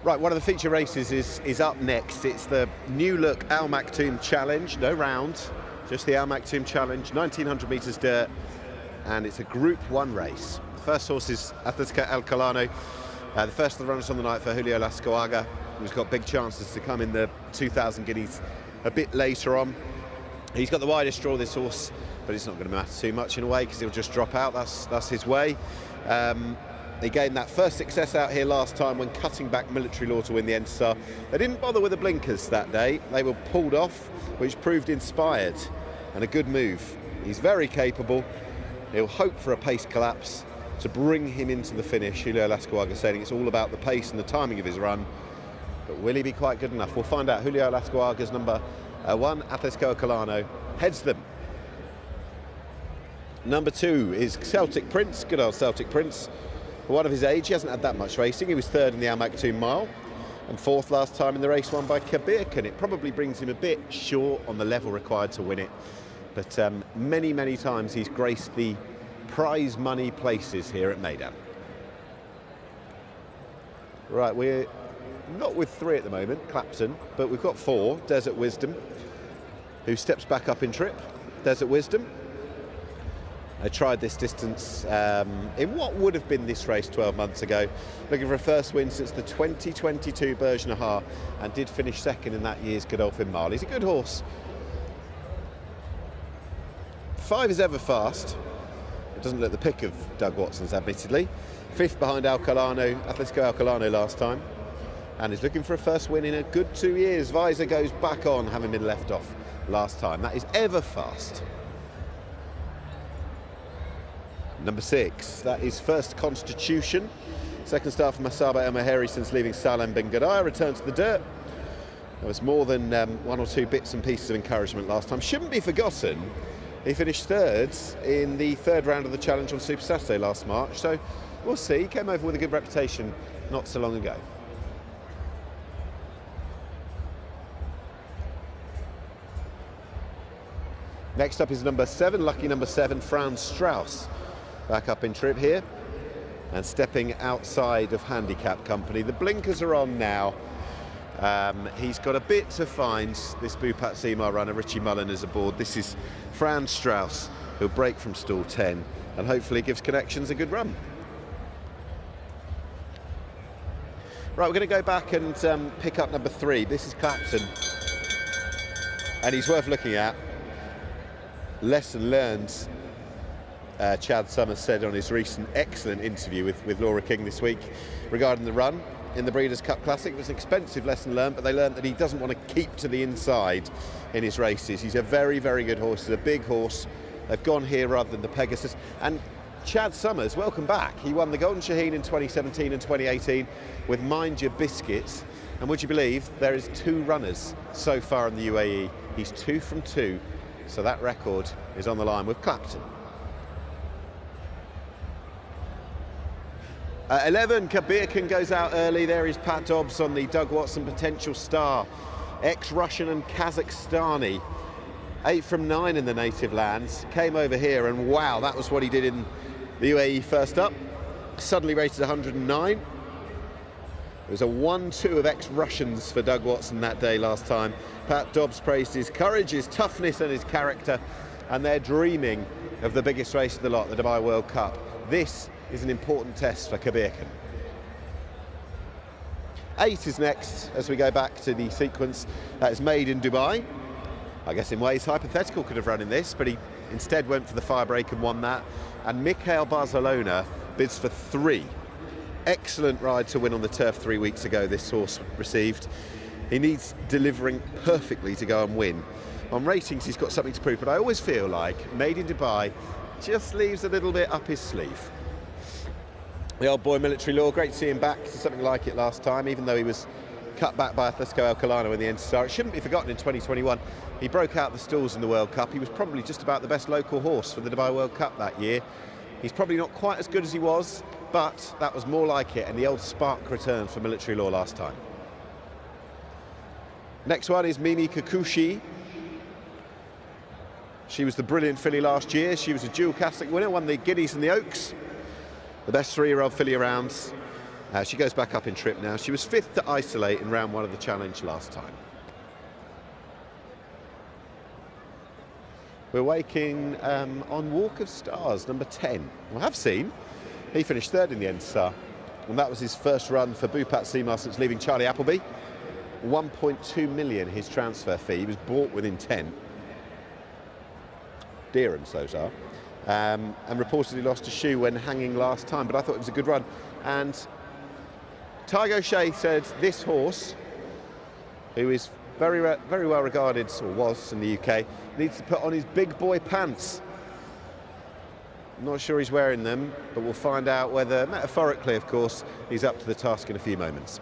Right, one of the feature races is up next. It's the new look Al Maktoum Challenge, no round, just the Al Maktoum Challenge, 1900 metres dirt, and it's a Group 1 race. The first horse is Atletica El Colano, the first of the runners on the night for Julio Lascoaga, who's got big chances to come in the 2,000 guineas a bit later on. He's got the widest draw, this horse, but it's not going to matter too much in a way because he'll just drop out. That's his way. He gained that first success out here last time when cutting back Military Law to win the Endstar. They didn't bother with the blinkers that day. They were pulled off, which proved inspired and a good move. He's very capable. He'll hope for a pace collapse to bring him into the finish. Julio Lascuaga saying it's all about the pace and the timing of his run. But will he be quite good enough? We'll find out. Julio Lascuaga's number 1, Atletico Colano, heads them. Number 2 is Celtic Prince, good old Celtic Prince. For one of his age, he hasn't had that much racing. He was 3rd in the Al Maktoum Mile and 4th last time in the race won by Kabirkan. It probably brings him a bit short on the level required to win it. But many, many times he's graced the prize money places here at Meydan. Right, we're not with 3 at the moment, Clapton, but we've got 4, Desert Wisdom, who steps back up in trip. Desert Wisdom. I tried this distance in what would have been this race 12 months ago, looking for a first win since the 2022 Bergenahar, and did finish 2nd in that year's Godolphin Mile. He's a good horse. 5 is ever fast. It doesn't look the pick of Doug Watson's, admittedly. 5th behind Alcolano, Atletico Alcolano last time, and is looking for a first win in a good 2 years. Visor goes back on, having been left off last time. That is ever fast. Number 6, that is First Constitution. 2nd start for Masaba El Maheri since leaving Salem Ben Gadaya, returned to the dirt. There was more than 1 or 2 bits and pieces of encouragement last time. Shouldn't be forgotten, he finished 3rd in the 3rd round of the challenge on Super Saturday last March, so we'll see. He came over with a good reputation not so long ago. Next up is number 7, lucky number 7, Franz Strauss. Back up in trip here and stepping outside of handicap company. The blinkers are on now. He's got a bit to find, this Bupat Seymour runner. Richie Mullen is aboard. This is Franz Strauss, who'll break from stall 10 and hopefully gives Connections a good run. Right, we're going to go back and pick up number 3. This is Clapton, and he's worth looking at. Lesson learned, Chad Summers said on his recent excellent interview with Laura King this week regarding the run in the Breeders' Cup Classic. It was an expensive lesson learned, but they learned that he doesn't want to keep to the inside in his races. He's a very, very good horse. He's a big horse. They've gone here rather than the Pegasus. And Chad Summers, welcome back. He won the Golden Shaheen in 2017 and 2018 with Mind Your Biscuits. And would you believe there is 2 runners so far in the UAE? He's 2 from 2. So that record is on the line with Clapton. 11, Kabirkan goes out early. There is Pat Dobbs on the Doug Watson Potential Star. Ex-Russian and Kazakhstani. 8 from 9 in the native lands. Came over here and wow, that was what he did in the UAE first up. Suddenly rated 109. It was a 1-2 of ex-Russians for Doug Watson that day last time. Pat Dobbs praised his courage, his toughness and his character, and they're dreaming of the biggest race of the lot, the Dubai World Cup. This is an important test for Kabirkan. 8 is next as we go back to the sequence that is made in Dubai. I guess in ways hypothetical could have run in this, but he instead went for the fire break and won that. And Mikhail Barcelona bids for 3. Excellent ride to win on the turf 3 weeks ago this horse received. He needs delivering perfectly to go and win. On ratings he's got something to prove, but I always feel like Made in Dubai just leaves a little bit up his sleeve. The old boy Military Law, great to see him back to something like it last time, even though he was cut back by Atletico Alcolano in the NSR. It shouldn't be forgotten in 2021, he broke out the stalls in the World Cup. He was probably just about the best local horse for the Dubai World Cup that year. He's probably not quite as good as he was, but that was more like it, and the old spark returned for Military Law last time. Next one is Mimi Kikuchi. She was the brilliant filly last year. She was a dual casting winner, won the Guineas and the Oaks, the best 3-year-old filly around. She goes back up in trip now. She was 5th to Isolate in round 1 of the challenge last time. We're waking on Walk of Stars, number 10. I have seen. He finished 3rd in the NSR, and that was his first run for Bupat Seymour since leaving Charlie Appleby. 1.2 million his transfer fee. He was bought with intent. Dear and so are. And reportedly lost a shoe when hanging last time, but I thought it was a good run. And Tygo Shea said this horse, who is very well regarded, or was in the UK, needs to put on his big boy pants. I'm not sure he's wearing them, but we'll find out whether, metaphorically of course, he's up to the task in a few moments.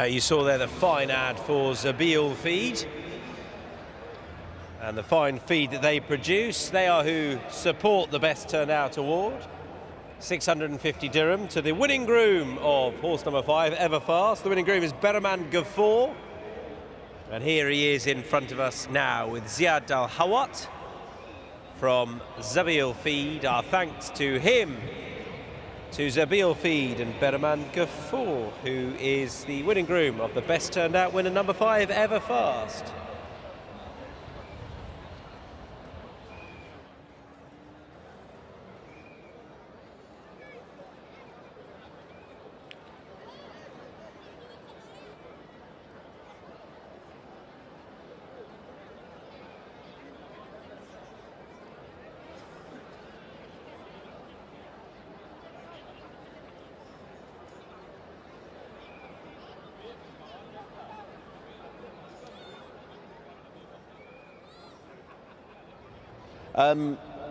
You saw there the fine ad for Zabil Feed. And the fine feed that they produce, they are who support the Best Turned Out Award. 650 dirham to the winning groom of horse number 5, Everfast. The winning groom is Berman Gafoor. And here he is in front of us now with Ziad Al Hawat from Zabil Feed. Our thanks to him, to Zabil Feed and Berman Gafoor, who is the winning groom of the Best Turned Out winner number 5, Everfast.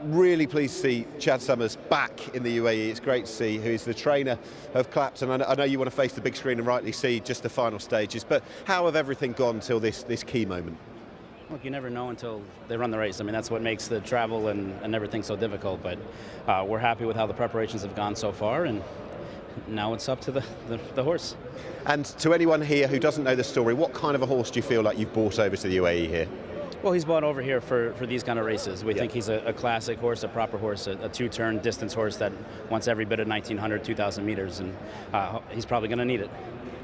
Really pleased to see Chad Summers back in the UAE. It's great to see, who's the trainer of Clapton. I know you want to face the big screen and rightly see just the final stages, but how have everything gone till this key moment? Look, you never know until they run the race. I mean, that's what makes the travel and everything so difficult, but we're happy with how the preparations have gone so far, and now it's up to the horse. And to anyone here who doesn't know the story, what kind of a horse do you feel like you've brought over to the UAE here? Well, he's bought over here for these kind of races. We think he's a classic horse, a proper horse, a two-turn distance horse that wants every bit of 1,900, 2,000 meters, and he's probably going to need it.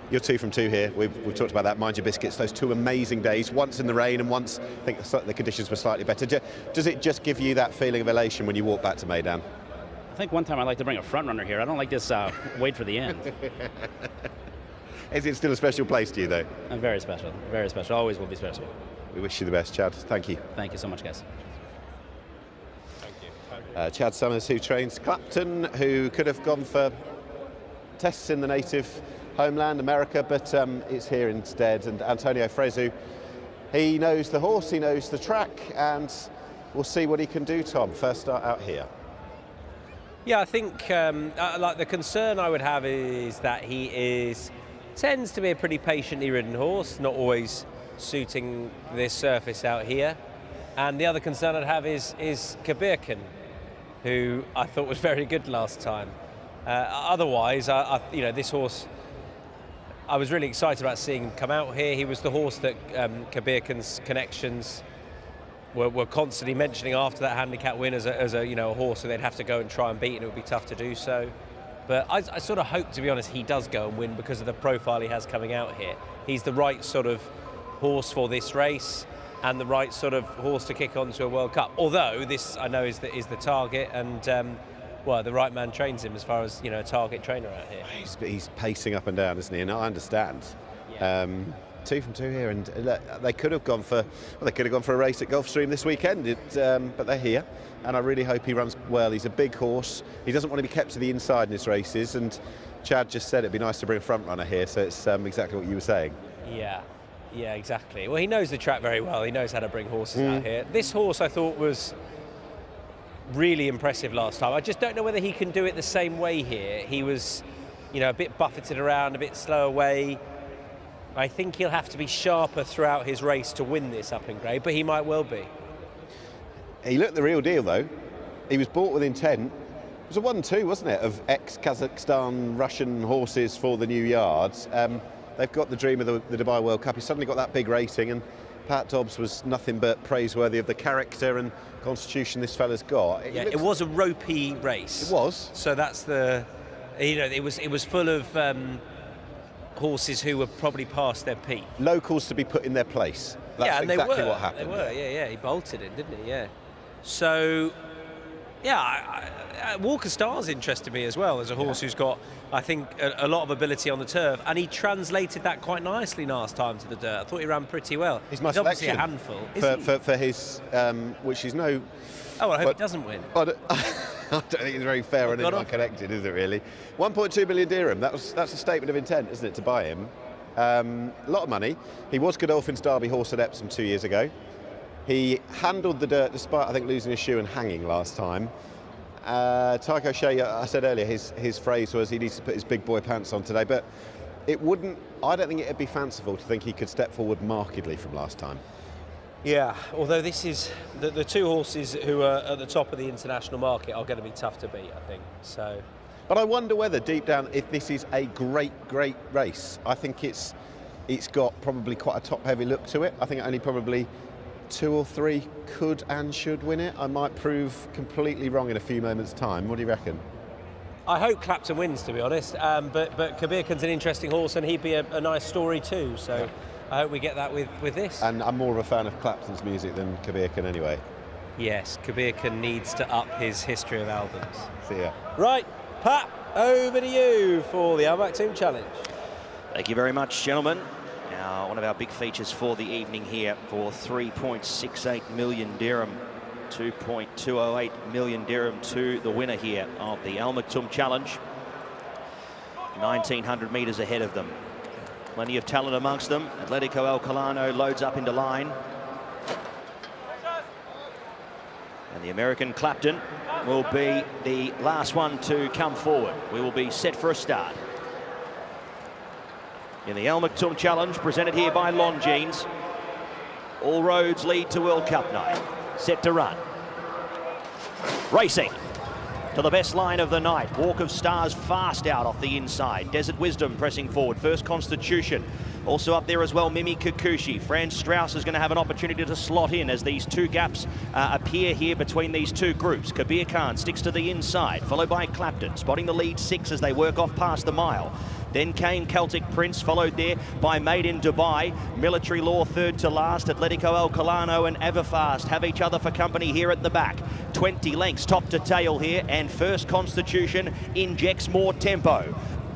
You're 2 from 2 here. We've talked about that. Mind your biscuits. Those 2 amazing days. Once in the rain and once I think the conditions were slightly better. Does it just give you that feeling of elation when you walk back to Meydan? I think one time I'd like to bring a front runner here. I don't like this wait for the end. Is it still a special place to you, though? Very special. Very special. Always will be special. We wish you the best, Chad. Thank you. Thank you so much, guys. Thank you. Chad Summers, who trains Clapton, who could have gone for tests in the native homeland, America, but it's here instead. And Antonio Fresu, he knows the horse, he knows the track, and we'll see what he can do, Tom. First start out here. Yeah, I think like the concern I would have is that he tends to be a pretty patiently ridden horse, not always suiting this surface out here. And the other concern I'd have is Kabirkan, who I thought was very good last time. Otherwise, this horse, I was really excited about seeing him come out here. He was the horse that Kabirkan's connections were constantly mentioning after that handicap win as a you know, a horse that they'd have to go and try and beat, and it would be tough to do so. But I sort of hope, to be honest, he does go and win because of the profile he has coming out here. He's the right sort of horse for this race and the right sort of horse to kick on to a World Cup. Although this, I know, is the target, and well, the right man trains him as far as, you know, a target trainer out here. He's pacing up and down, isn't he? And I understand. Yeah. 2 from 2 here, and they could have gone for, well, they could have gone for a race at Gulfstream this weekend, but they're here, and I really hope he runs well. He's a big horse. He doesn't want to be kept to the inside in his races, and Chad just said it'd be nice to bring a front runner here, so it's exactly what you were saying. Yeah, exactly. Well, he knows the track very well. He knows how to bring horses out here. This horse, I thought, was really impressive last time. I just don't know whether he can do it the same way here. He was, you know, a bit buffeted around, a bit slow away. I think he'll have to be sharper throughout his race to win this up in grade, but he might well be. He looked the real deal, though. He was bought with intent. It was a 1-2, wasn't it, of ex-Kazakhstan Russian horses for the new yards. They've got the dream of the Dubai World Cup. He's suddenly got that big rating, and Pat Dobbs was nothing but praiseworthy of the character and constitution this fella's got. It was a ropey race. It was. So that's the, you know, it was full of horses who were probably past their peak. Locals to be put in their place. That's exactly what happened. They were, yeah. He bolted in, didn't he? Yeah. So, yeah, Walker Star's interested me as well as a horse who's got, I think, a lot of ability on the turf, and he translated that quite nicely last time to the dirt. I thought he ran pretty well. He's my obviously selection a handful. For his, which is no... Oh, I hope he doesn't win. I don't think it's very fair and unconnected, is it really? 1.2 million dirham, that's a statement of intent, isn't it, to buy him? A lot of money. He was Godolphin's Derby horse at Epsom 2 years ago. He handled the dirt despite, I think, losing his shoe and hanging last time. Tycho Shea, I said earlier, his phrase was he needs to put his big boy pants on today, but I don't think it'd be fanciful to think he could step forward markedly from last time. Yeah, although this is the two horses who are at the top of the international market are going to be tough to beat, I think. So, but I wonder whether deep down, if this is a great race. I think it's got probably quite a top-heavy look to it. I think only probably 2 or 3 could and should win it. I might prove completely wrong in a few moments' time. What do you reckon? I hope Clapton wins, to be honest. But Kabir Khan's an interesting horse, and he'd be a nice story too. So. Yeah. I hope we get that with this. And I'm more of a fan of Clapton's music than Kabir Khan anyway. Yes, Kabir Khan needs to up his history of albums. See ya. Right, Pat, over to you for the Al Maktoum Challenge. Thank you very much, gentlemen. Now, one of our big features for the evening here for 3.68 million dirham, 2.208 million dirham to the winner here of the Al Maktoum Challenge. 1,900 metres ahead of them. Plenty of talent amongst them. Atletico El Colano loads up into line. And the American Clapton will be the last one to come forward. We will be set for a start. In the Al Maktoum Challenge, presented here by Longines. All roads lead to World Cup night. Set to run. Racing. To the best line of the night. Walk of Stars fast out off the inside. Desert Wisdom pressing forward. First Constitution. Also up there as well, Mimi Kikuchi. Franz Strauss is going to have an opportunity to slot in as these two gaps appear here between these two groups. Kabir Khan sticks to the inside, followed by Clapton, spotting the lead 6 as they work off past the mile. Then came Celtic Prince, followed there by Meydan Dubai. Military Law third to last. Atletico El Colano and Everfast have each other for company here at the back. 20 lengths top to tail here, and First Constitution injects more tempo.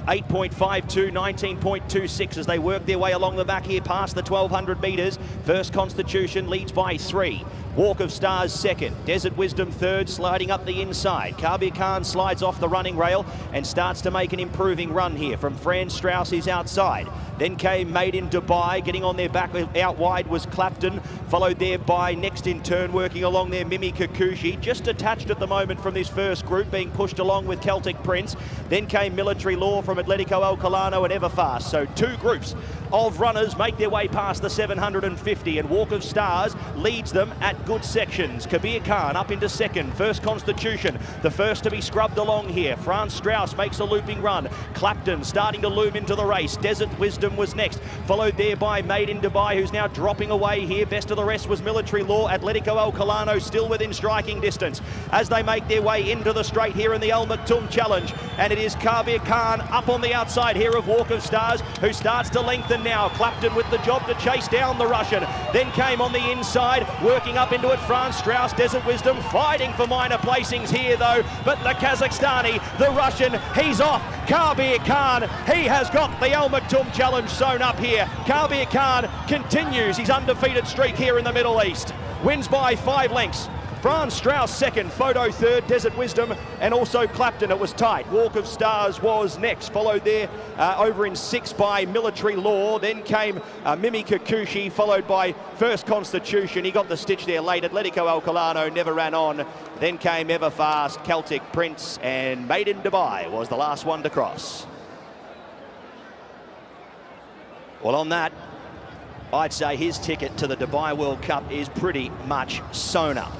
8.52, 19.26 as they work their way along the back here past the 1,200 metres. First Constitution leads by 3. Walk of Stars second. Desert Wisdom third, sliding up the inside. Kabir Khan slides off the running rail and starts to make an improving run here from Franz Strauss, who's outside. Then came Meydan Dubai, getting on their back. Out wide was Clapton, followed there by next in turn, working along there, Mimi Kikuchi, just detached at the moment from this first group, being pushed along with Celtic Prince. Then came Military Law from Atletico El Colano and Everfast. So 2 groups of runners make their way past the 750, and Walk of Stars leads them at good sections. Kabir Khan up into second. First Constitution, the first to be scrubbed along here. Franz Strauss makes a looping run. Clapton starting to loom into the race. Desert Wisdom was next, followed there by Meydan Dubai, who's now dropping away here. Best of the rest was Military Law. Atletico El Colano still within striking distance as they make their way into the straight here in the Al Maktoum Challenge. And it is Kabir Khan up on the outside here of Walk of Stars, who starts to lengthen now. Clapton with the job to chase down the Russian. Then came on the inside, working up into it, Franz Strauss. Desert Wisdom fighting for minor placings here though, but the Kazakhstani, the Russian, he's off. Kabir Khan, he has got the Al Maktoum Challenge sewn up here. Kabir Khan continues his undefeated streak here in the Middle East. Wins by 5 lengths. Franz Strauss second, Photo third, Desert Wisdom, and also Clapton. It was tight. Walk of Stars was next, followed there over in 6 by Military Law. Then came Mimi Kikuchi, followed by First Constitution. He got the stitch there late. Atletico El Colano never ran on. Then came Everfast, Celtic Prince, and Meydan Dubai was the last one to cross. Well, on that, I'd say his ticket to the Dubai World Cup is pretty much sewn up.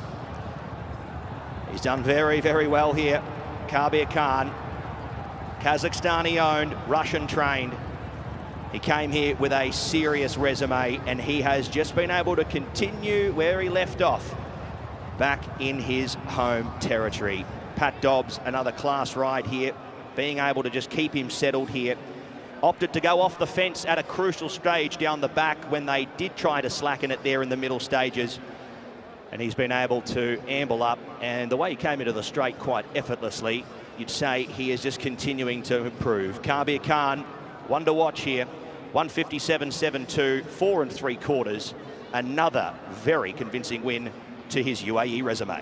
He's done very, very well here. Kabir Khan, Kazakhstani owned, Russian trained. He came here with a serious resume, and he has just been able to continue where he left off, back in his home territory. Pat Dobbs, another class ride here, being able to just keep him settled here. Opted to go off the fence at a crucial stage down the back when they did try to slacken it there in the middle stages. And he's been able to amble up, and the way he came into the straight quite effortlessly, you'd say he is just continuing to improve. Kabir Khan, one to watch here, 157.72, 4 3/4. Another very convincing win to his UAE resume.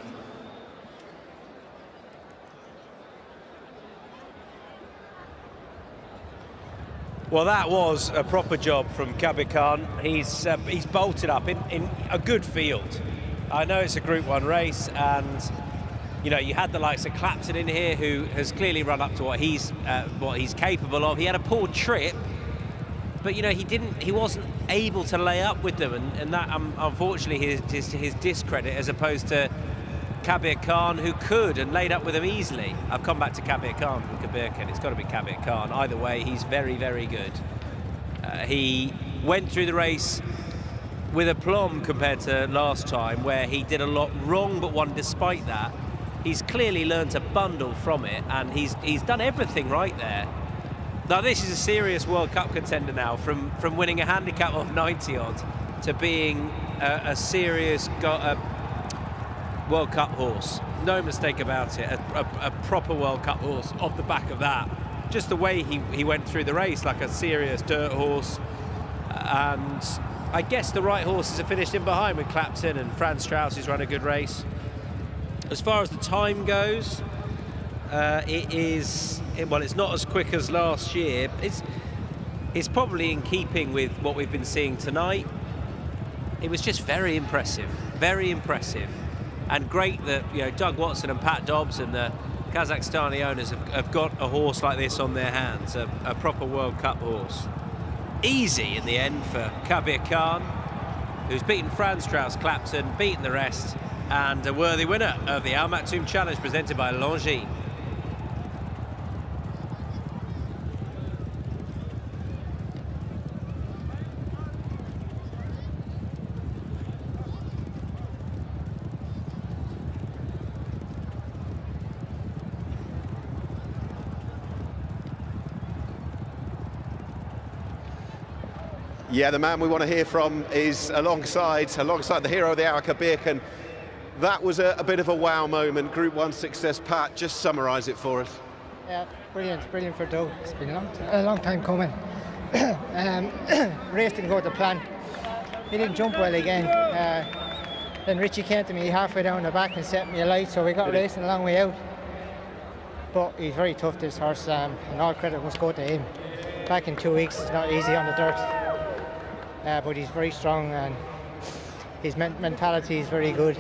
Well, that was a proper job from Kabir Khan. He's bolted up in a good field. I know it's a Group 1 race, and you know, you had the likes of Clapton in here, who has clearly run up to what he's capable of. He had a poor trip, but you know, he wasn't able to lay up with them, and that unfortunately his discredit, as opposed to Kabir Khan, who could and laid up with him easily. I've come back to Kabir Khan from Kabir Khan. It's got to be Kabir Khan. Either way, he's very, very good. He went through the race with aplomb compared to last time, where he did a lot wrong but won despite that. He's clearly learned to bundle from it, and he's done everything right there. Now this is a serious World Cup contender now, from winning a handicap of 90 odd to being a serious World Cup horse. No mistake about it, a proper World Cup horse off the back of that. Just the way he went through the race, like a serious dirt horse. And I guess the right horses are finished in behind, with Clapton and Franz Strauss, who's run a good race. As far as the time goes, it's not as quick as last year. It's probably in keeping with what we've been seeing tonight. It was just very impressive, and great that, you know, Doug Watson and Pat Dobbs and the Kazakhstani owners have got a horse like this on their hands, a proper World Cup horse. Easy in the end for Kabir Khan, who's beaten Franz Strauss, Clapton, beaten the rest, and a worthy winner of the Al Maktoum Challenge presented by Longines. Yeah, the man we want to hear from is alongside the hero of the hour, Kabir Khan. That was a bit of a wow moment, Group 1 success. Pat, just summarise it for us. Yeah, brilliant for Doug. It's been a long time coming. Race didn't go to plan. He didn't jump well again. Then Richie came to me halfway down the back and set me alight, so we got racing a long way out. But he's very tough, this horse, and all credit must go to him. Back in 2 weeks, it's not easy on the dirt. But he's very strong, and his mentality is very good.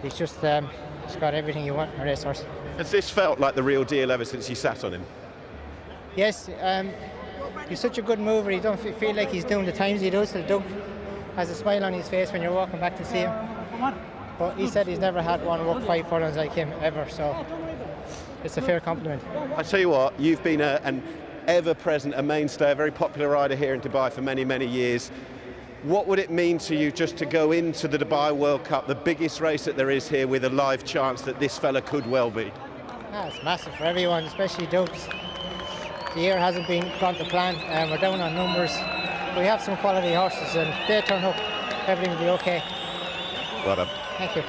He's just he's got everything you want in a racehorse. Has this felt like the real deal ever since you sat on him? Yes, he's such a good mover. You don't feel like he's doing the times he does. So Doug has a smile on his face when you're walking back to see him. But he said he's never had one walk 5 furlongs like him ever, so it's a fair compliment. I tell you what, you've been an ever-present, a mainstay, a very popular rider here in Dubai for many, many years. What would it mean to you just to go into the Dubai World Cup, the biggest race that there is here, with a live chance that this fella could well be? It's massive for everyone, especially Dubs. The year hasn't gone to plan, and we're down on numbers. We have some quality horses, and if they turn up, everything will be okay. Well done. Thank you.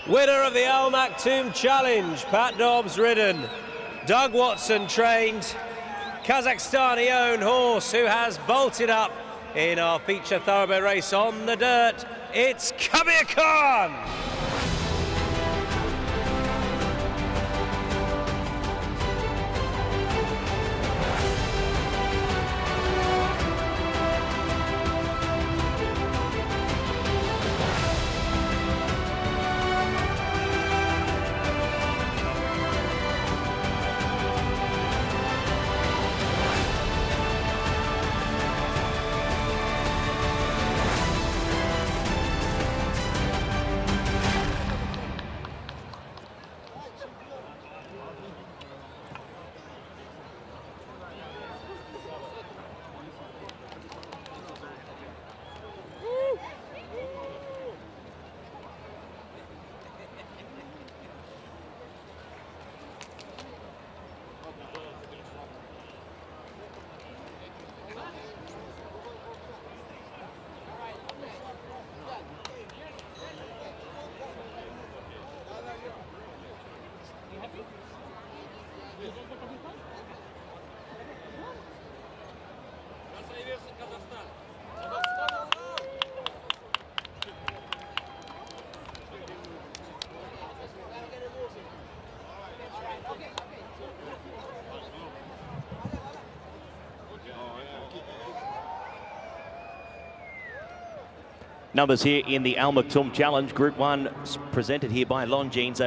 Winner of the Al Maktoum Challenge, Pat Dobbs ridden, Doug Watson trained, Kazakhstani-owned horse who has bolted up in our feature thoroughbred race on the dirt. It's Kabir Khan! Numbers here in the Al Maktoum Challenge, Group 1, presented here by Longines.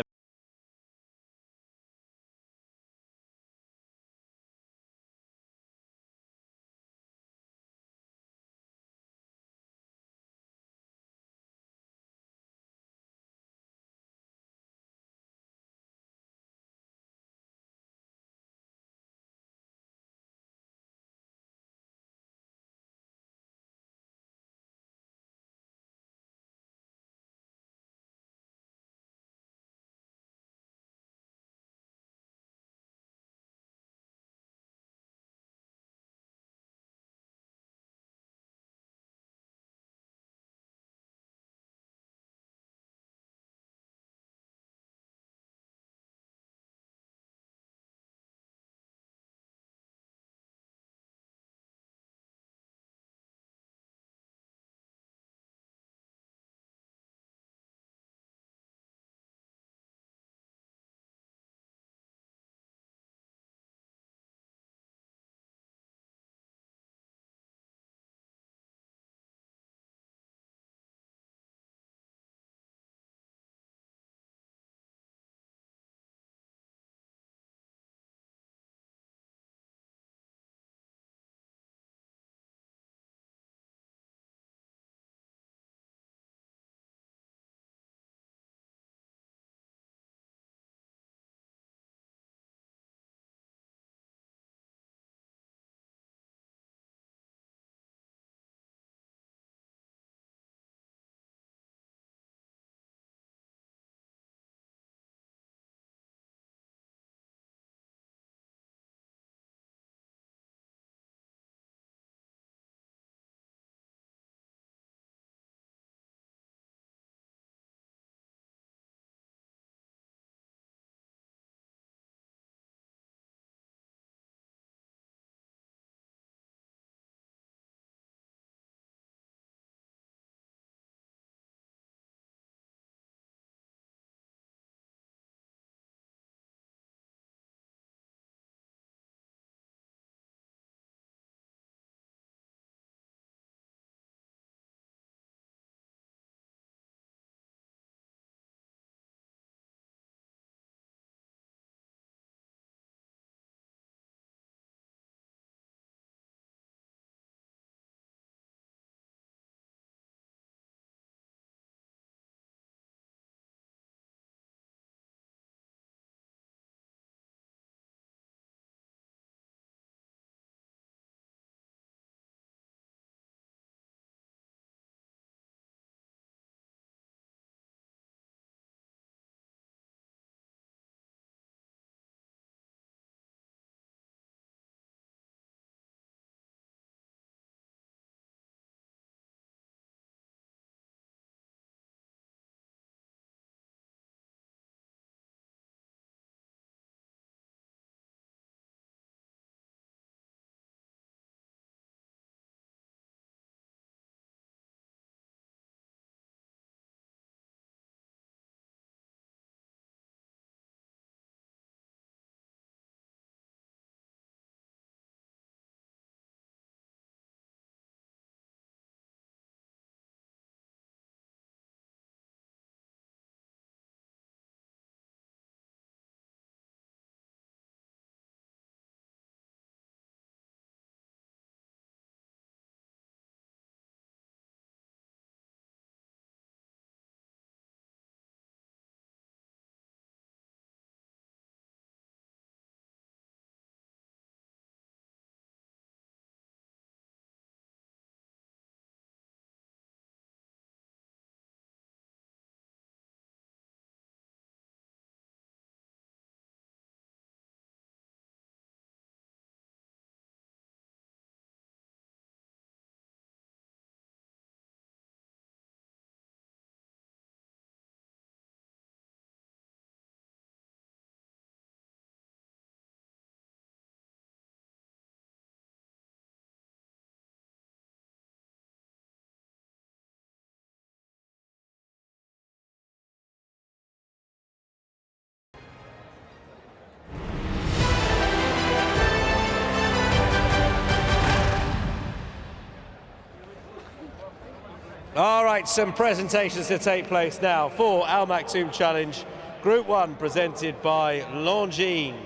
right, some presentations to take place now for Al Maktoum Challenge, Group 1, presented by Longines.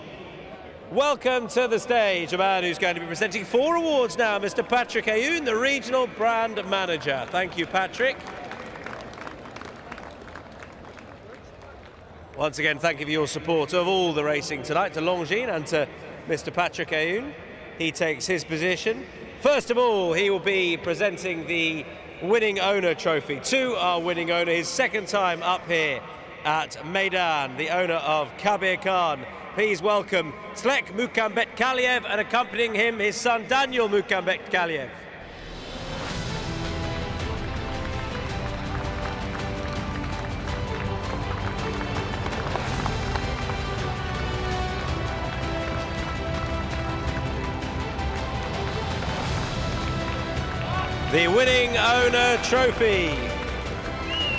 Welcome to the stage a man who's going to be presenting 4 awards now, Mr. Patrick Ayoun, the Regional Brand Manager. Thank you, Patrick. Once again, thank you for your support of all the racing tonight, to Longines and to Mr. Patrick Ayoun. He takes his position. First of all, he will be presenting the winning owner trophy to our winning owner, his second time up here at Meydan, the owner of Kabir Khan. Please welcome Slek Mukhambetkaliev, and accompanying him, his son Daniel Mukhambetkaliev. The winning owner trophy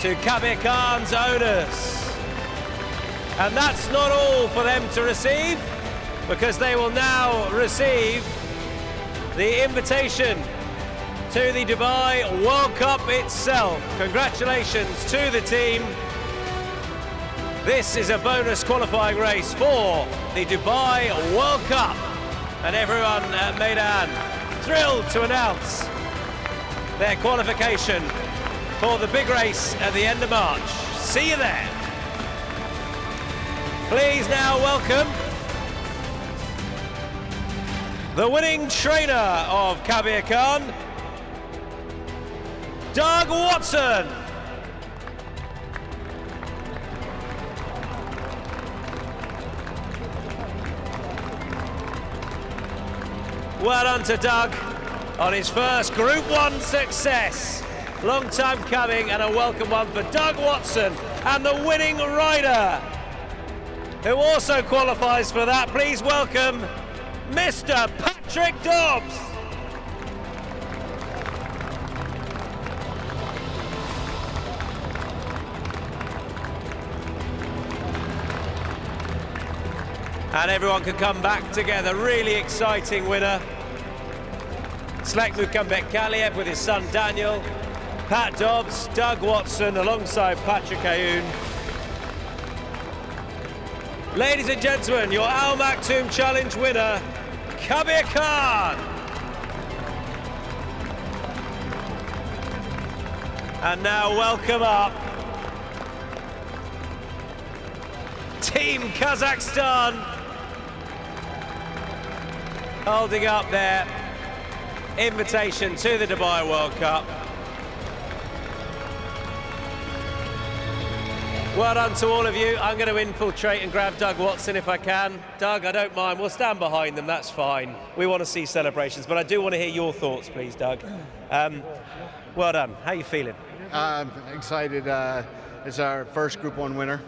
to Kabir Khan's owners. And that's not all for them to receive, because they will now receive the invitation to the Dubai World Cup itself. Congratulations to the team. This is a bonus qualifying race for the Dubai World Cup, and everyone at Meydan thrilled to announce their qualification for the big race at the end of March. See you there. Please now welcome the winning trainer of Kabir Khan, Doug Watson. Well done to Doug on his first Group 1 success. Long time coming, and a welcome one for Doug Watson and the winning rider, who also qualifies for that. Please welcome Mr. Patrick Dobbs. And everyone can come back together. Really exciting winner. Slek Mukhambetkaliev with his son Daniel, Pat Dobbs, Doug Watson alongside Patrick Ayoun. Ladies and gentlemen, your Al Maktoum Challenge winner, Kabir Khan. And now welcome up Team Kazakhstan, holding up their invitation to the Dubai World Cup. Well done to all of you. I'm going to infiltrate and grab Doug Watson if I can. Doug, I don't mind. We'll stand behind them. That's fine. We want to see celebrations, but I do want to hear your thoughts, please, Doug. Well done. How are you feeling? Excited. It's our first Group 1 winner,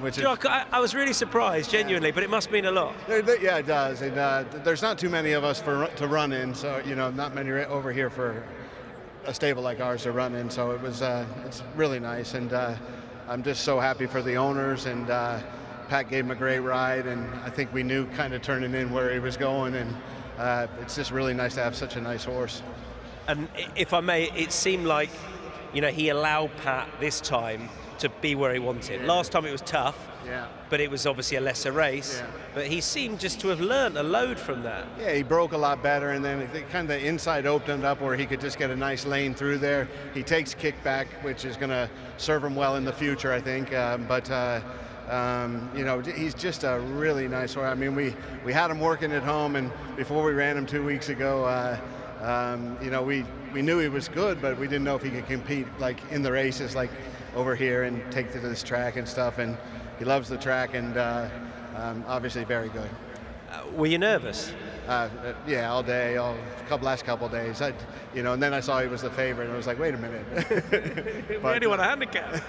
which is... I was really surprised, genuinely, but it must mean a lot. Yeah, it does. And there's not too many of us to run in, so, you know, not many over here for a stable like ours to run in, so it was, it's really nice. And I'm just so happy for the owners, and Pat gave him a great ride, and I think we knew kind of turning in where he was going, and it's just really nice to have such a nice horse. And if I may, it seemed like, you know, he allowed Pat this time to be where he wanted. Yeah. Last time it was tough, but it was obviously a lesser race. Yeah. But he seemed just to have learned a load from that. Yeah, he broke a lot better, and then kind of the inside opened up where he could just get a nice lane through there. He takes kickback, which is going to serve him well in the future, I think. You know, he's just a really nice horse. I mean, we had him working at home, and before we ran him 2 weeks ago, you know, we knew he was good, but we didn't know if he could compete like in the races, like over here, and take to this track and stuff. And he loves the track, and obviously very good. Were you nervous? Yeah, all day, last couple days. You know, and then I saw he was the favorite, and I was like, wait a minute. Where do you want a handicap?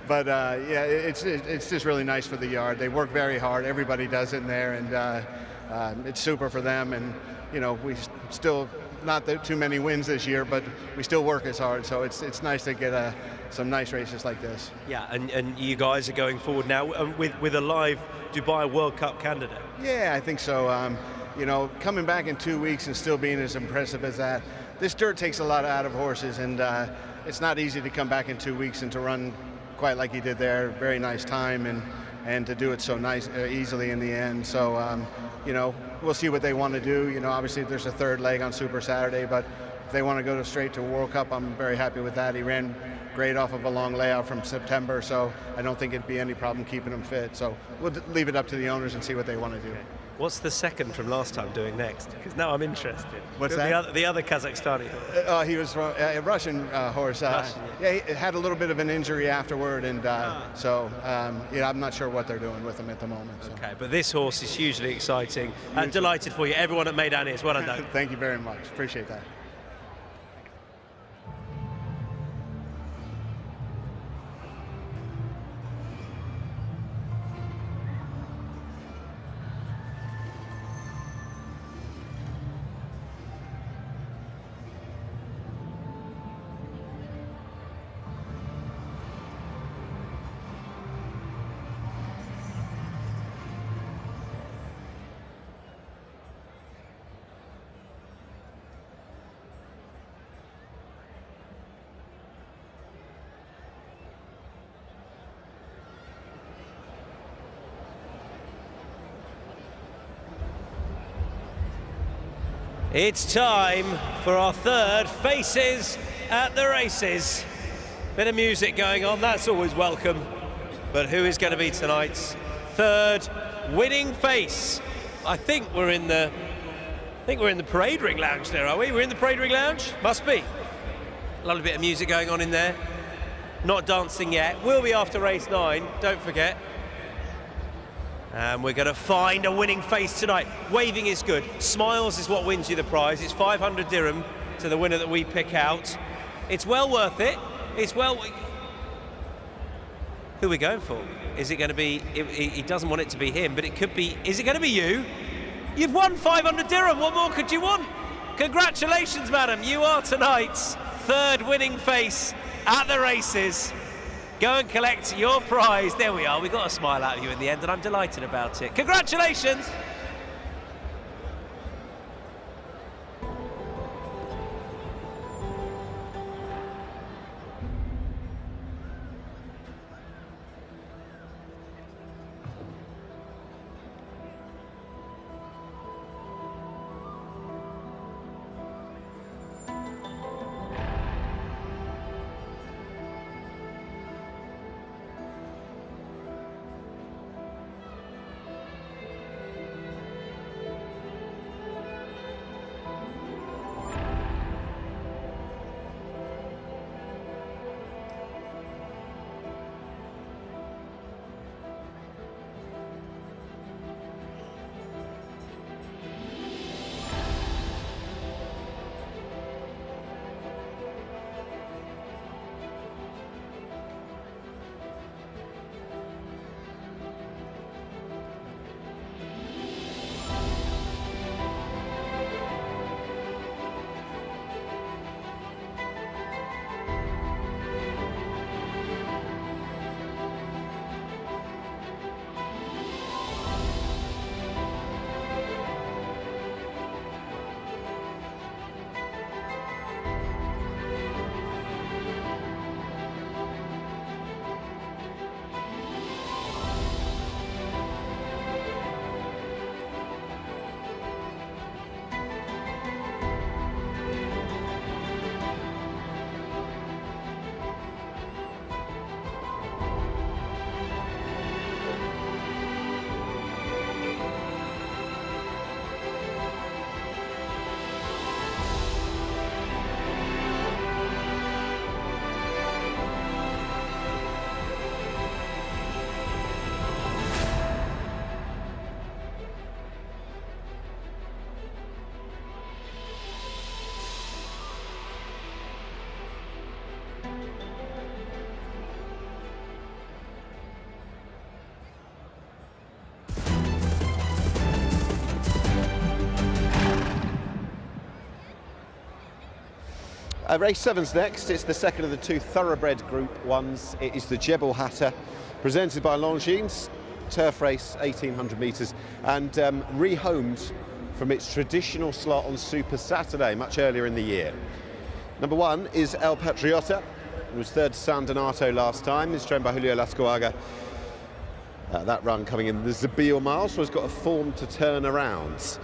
But yeah, it's just really nice for the yard. They work very hard. Everybody does in there, and it's super for them. And you know, we still not too many wins this year, but we still work as hard. So it's nice to get some nice races like this. Yeah, and you guys are going forward now with a live Dubai World Cup candidate. Yeah, I think so. You know, coming back in 2 weeks and still being as impressive as that, this dirt takes a lot out of horses, and it's not easy to come back in 2 weeks and to run quite like he did there. Very nice time, and to do it so easily in the end. So you know, we'll see what they want to do. You know, obviously there's a third leg on Super Saturday, but if they want to go straight to World Cup, I'm very happy with that. He ran great off of a long layout from September, so I don't think it'd be any problem keeping him fit. So we'll leave it up to the owners and see what they want to do. What's the second from last time doing next? Because now I'm interested. What's that? The other Kazakhstani horse. He was from a Russian horse. Russian, yeah, he had a little bit of an injury afterward, and so yeah, I'm not sure what they're doing with him at the moment. So. Okay, but this horse is hugely exciting. Delighted for you. Everyone at Meydan is. Well done. Thank you very much. Appreciate that. It's time for our third Faces at the Races. Bit of music going on, that's always welcome. But who is going to be tonight's third winning face? I think we're in the parade ring lounge there, are we? We're in the parade ring lounge? Must be. A little bit of music going on in there. Not dancing yet. Will be after race 9, don't forget. And we're going to find a winning face tonight. Waving is good. Smiles is what wins you the prize. It's 500 dirham to the winner that we pick out. It's well worth it. It's well... Who are we going for? Is it going to be... He doesn't want it to be him, but it could be... Is it going to be you? You've won 500 dirham. What more could you want? Congratulations, madam. You are tonight's third winning face at the races. Go and collect your prize. There we are. We got a smile out of you in the end, and I'm delighted about it. Congratulations. Race 7's next. It's the second of the two thoroughbred Group 1s. It is the Jebel Hatta, presented by Longines, turf race, 1,800 metres, and rehomed from its traditional slot on Super Saturday, much earlier in the year. Number 1 is El Patriota, who was third to San Donato last time. He's trained by Julio Lascoaga. That run coming in the Zabil Mile, so has got a form to turn around.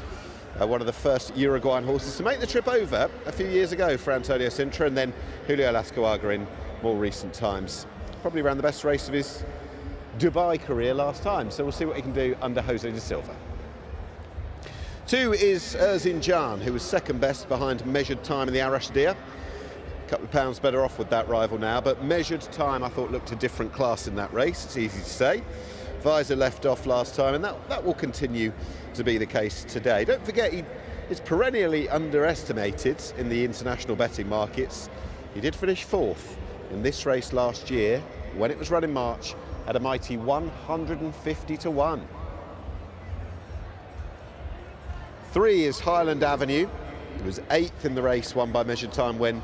One of the first Uruguayan horses to make the trip over a few years ago for Antonio Sintra, and then Julio Lascoaga in more recent times. Probably ran the best race of his Dubai career last time, so we'll see what he can do under Jose de Silva. 2 is Erzincan, who was second best behind Measured Time in the Arashdia. A couple of pounds better off with that rival now, but Measured Time I thought looked a different class in that race, it's easy to say. Visor left off last time, and that will continue to be the case today. Don't forget, he is perennially underestimated in the international betting markets. He did finish 4th in this race last year, when it was run in March, at a mighty 150 to 1. 3 is Highland Avenue. He was 8th in the race, won by Measured Time when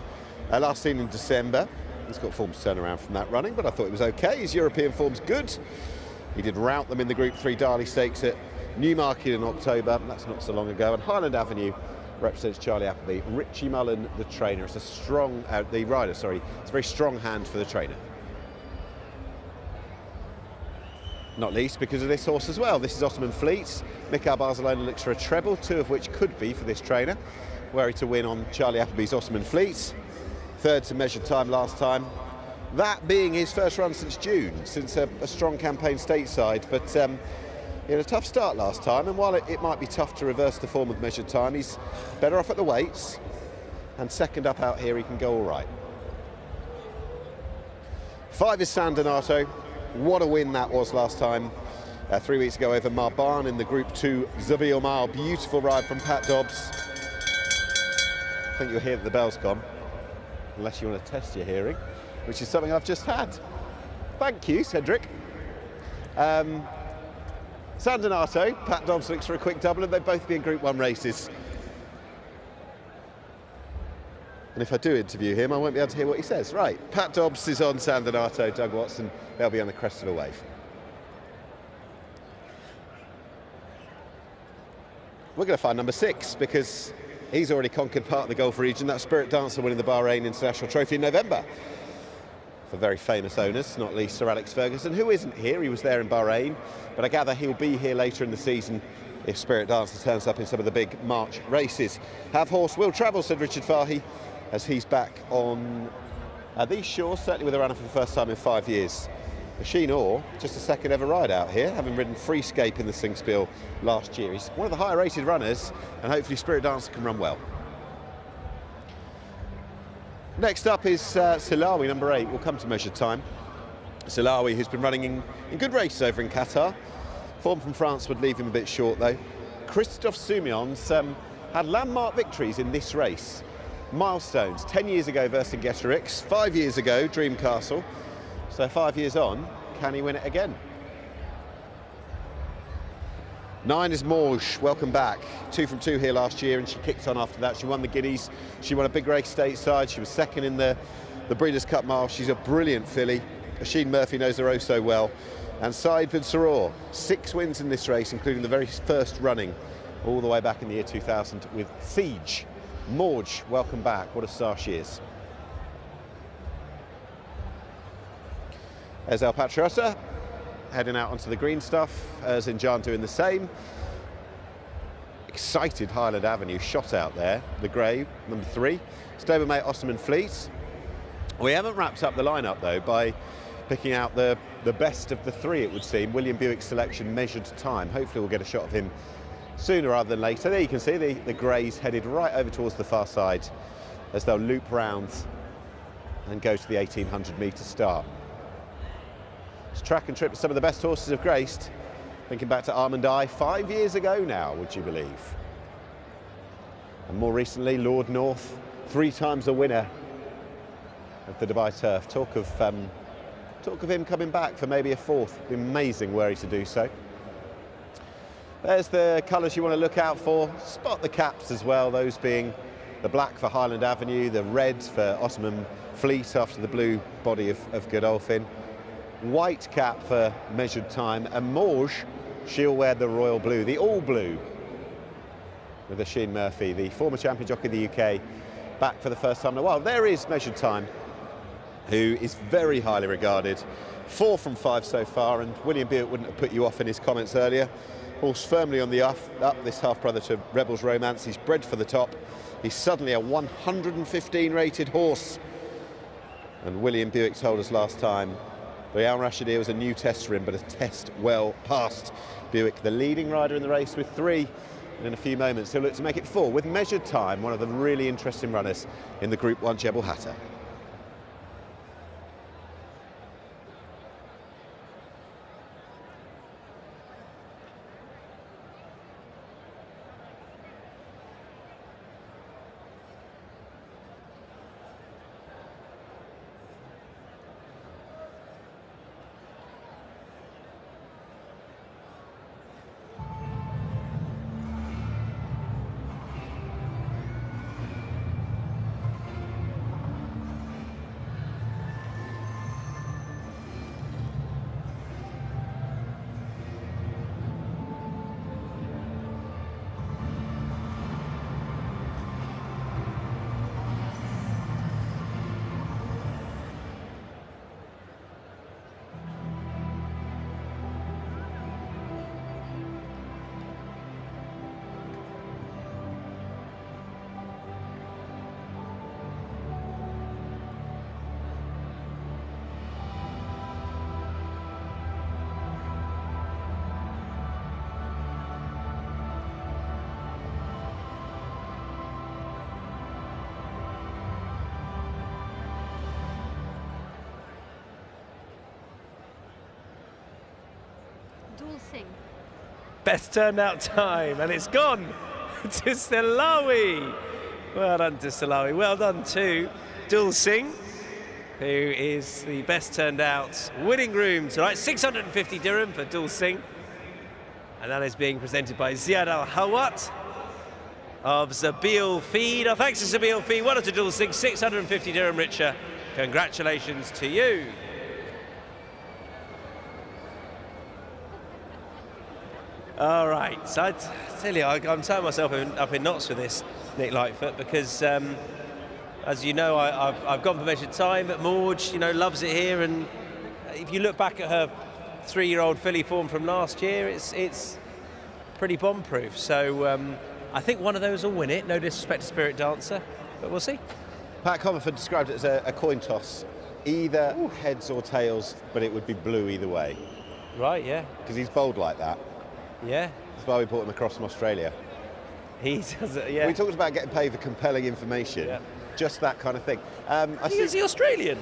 last seen in December. He's got form to turn around from that running, but I thought it was okay. His European form's good. He did rout them in the Group 3 Darley Stakes at Newmarket in October. That's not so long ago. And Highland Avenue represents Charlie Appleby. Richie Mullen, the trainer, it's a strong, the rider, sorry. It's a very strong hand for the trainer. Not least because of this horse as well. This is Ottoman Fleet. Mikhail Barcelona looks for a treble, 2 of which could be for this trainer. Wary to win on Charlie Appleby's Ottoman Fleet. 3rd to Measured Time last time. That being his first run since June, since a strong campaign stateside. But he had a tough start last time, and while it might be tough to reverse the form of Measured Time, he's better off at the weights. And second up out here, he can go all right. 5 is San Donato. What a win that was last time, 3 weeks ago over Marban in the Group 2 Zabil Mile. Beautiful ride from Pat Dobbs. I think you'll hear that the bell's gone, unless you want to test your hearing, which is something I've just had. Thank you, Cedric. San Donato, Pat Dobbs looks for a quick double, and they've both been Group 1 races. And if I do interview him, I won't be able to hear what he says. Right, Pat Dobbs is on San Donato, Doug Watson, they'll be on the crest of a wave. We're going to find number 6, because he's already conquered part of the Gulf region. That's Spirit Dancer winning the Bahrain International Trophy in November. For very famous owners, not least Sir Alex Ferguson, who isn't here. He was there in Bahrain, but I gather he'll be here later in the season if Spirit Dancer turns up in some of the big March races. Have horse will travel, said Richard Fahy, as he's back on these shores, certainly with a runner for the first time in 5 years. Machine Orr, just a second ever ride out here, having ridden Freescape in the Singspiel last year. He's one of the higher rated runners, and hopefully Spirit Dancer can run well. Next up is Silawi, number 8. We'll come to Measured Time. Silawi, who's been running in good races over in Qatar. Form from France would leave him a bit short, though. Christophe Soumillon's had landmark victories in this race. Milestones, 10 years ago Vercingetorix, 5 years ago Dream Castle. So 5 years on, can he win it again? 9 is Morge, welcome back. 2 from 2 here last year, and she kicked on after that. She won the Guineas, she won a big race stateside, she was second in the Breeders' Cup Mile. She's a brilliant filly. Oisin Murphy knows her oh so well. And Saïd bin Saror, 6 wins in this race, including the very first running all the way back in the year 2000 with Siege. Morge, welcome back. What a star she is. There's El Patriota, heading out onto the green stuff. Erzincan doing the same. Excited Highland Avenue, shot out there. The grey, number 3. Stablemate Ottoman Fleet. We haven't wrapped up the lineup, though, by picking out the best of the 3, it would seem. William Buick's selection, Measured Time. Hopefully we'll get a shot of him sooner rather than later. There you can see the greys headed right over towards the far side as they'll loop round and go to the 1800 metre start. It's track and trip some of the best horses have graced. Thinking back to Almond Eye 5 years ago now, would you believe? And more recently, Lord North, 3 times a winner of the Dubai Turf. Talk of him coming back for maybe a 4th. It'd be amazing were he to do so. There's the colours you want to look out for. Spot the caps as well, those being the black for Highland Avenue, the red for Ottoman Fleet after the blue body of Godolphin. White cap for Measured Time, and Morge, she'll wear the royal blue, the all blue, with Oisin Murphy, the former champion jockey of the UK, back for the first time in a while. There is Measured Time, who is very highly regarded. 4 from 5 so far, and William Buick wouldn't have put you off in his comments earlier. Horse firmly on the up, this half-brother to Rebel's Romance. He's bred for the top. He's suddenly a 115 rated horse. And William Buick told us last time, Al Rashidir was a new test for him, but a test well passed. Buick, the leading rider in the race with 3. And in a few moments, he'll look to make it 4 with Measured Time, one of the really interesting runners in the Group 1 Jebel Hatta. Best turned out time, and it's gone to Salawi. Well done to Salawi. Well done to Dul Singh, who is the best turned out winning groom tonight. 650 dirham for Dul Singh. And that is being presented by Ziad Al Hawat of Zabil Feed. Oh, thanks to Zabil Feed. Well done to Dul Singh. 650 dirham richer. Congratulations to you. All right, so I tell you, I'm tying myself up in knots with this, Nick Lightfoot, because as you know, I've gone for Measured Time, but Morge, loves it here, and if you look back at her 3-year-old filly form from last year, it's pretty bomb-proof. So I think one of those will win it. No disrespect to Spirit Dancer, but we'll see. Pat Comerford described it as a coin toss, either heads or tails, but it would be blue either way. Right, yeah. Because he's bold like that. Yeah. That's why we brought him across from Australia. He does it, yeah. We talked about getting paid for compelling information. Yeah. Just that kind of thing. Is he Australian?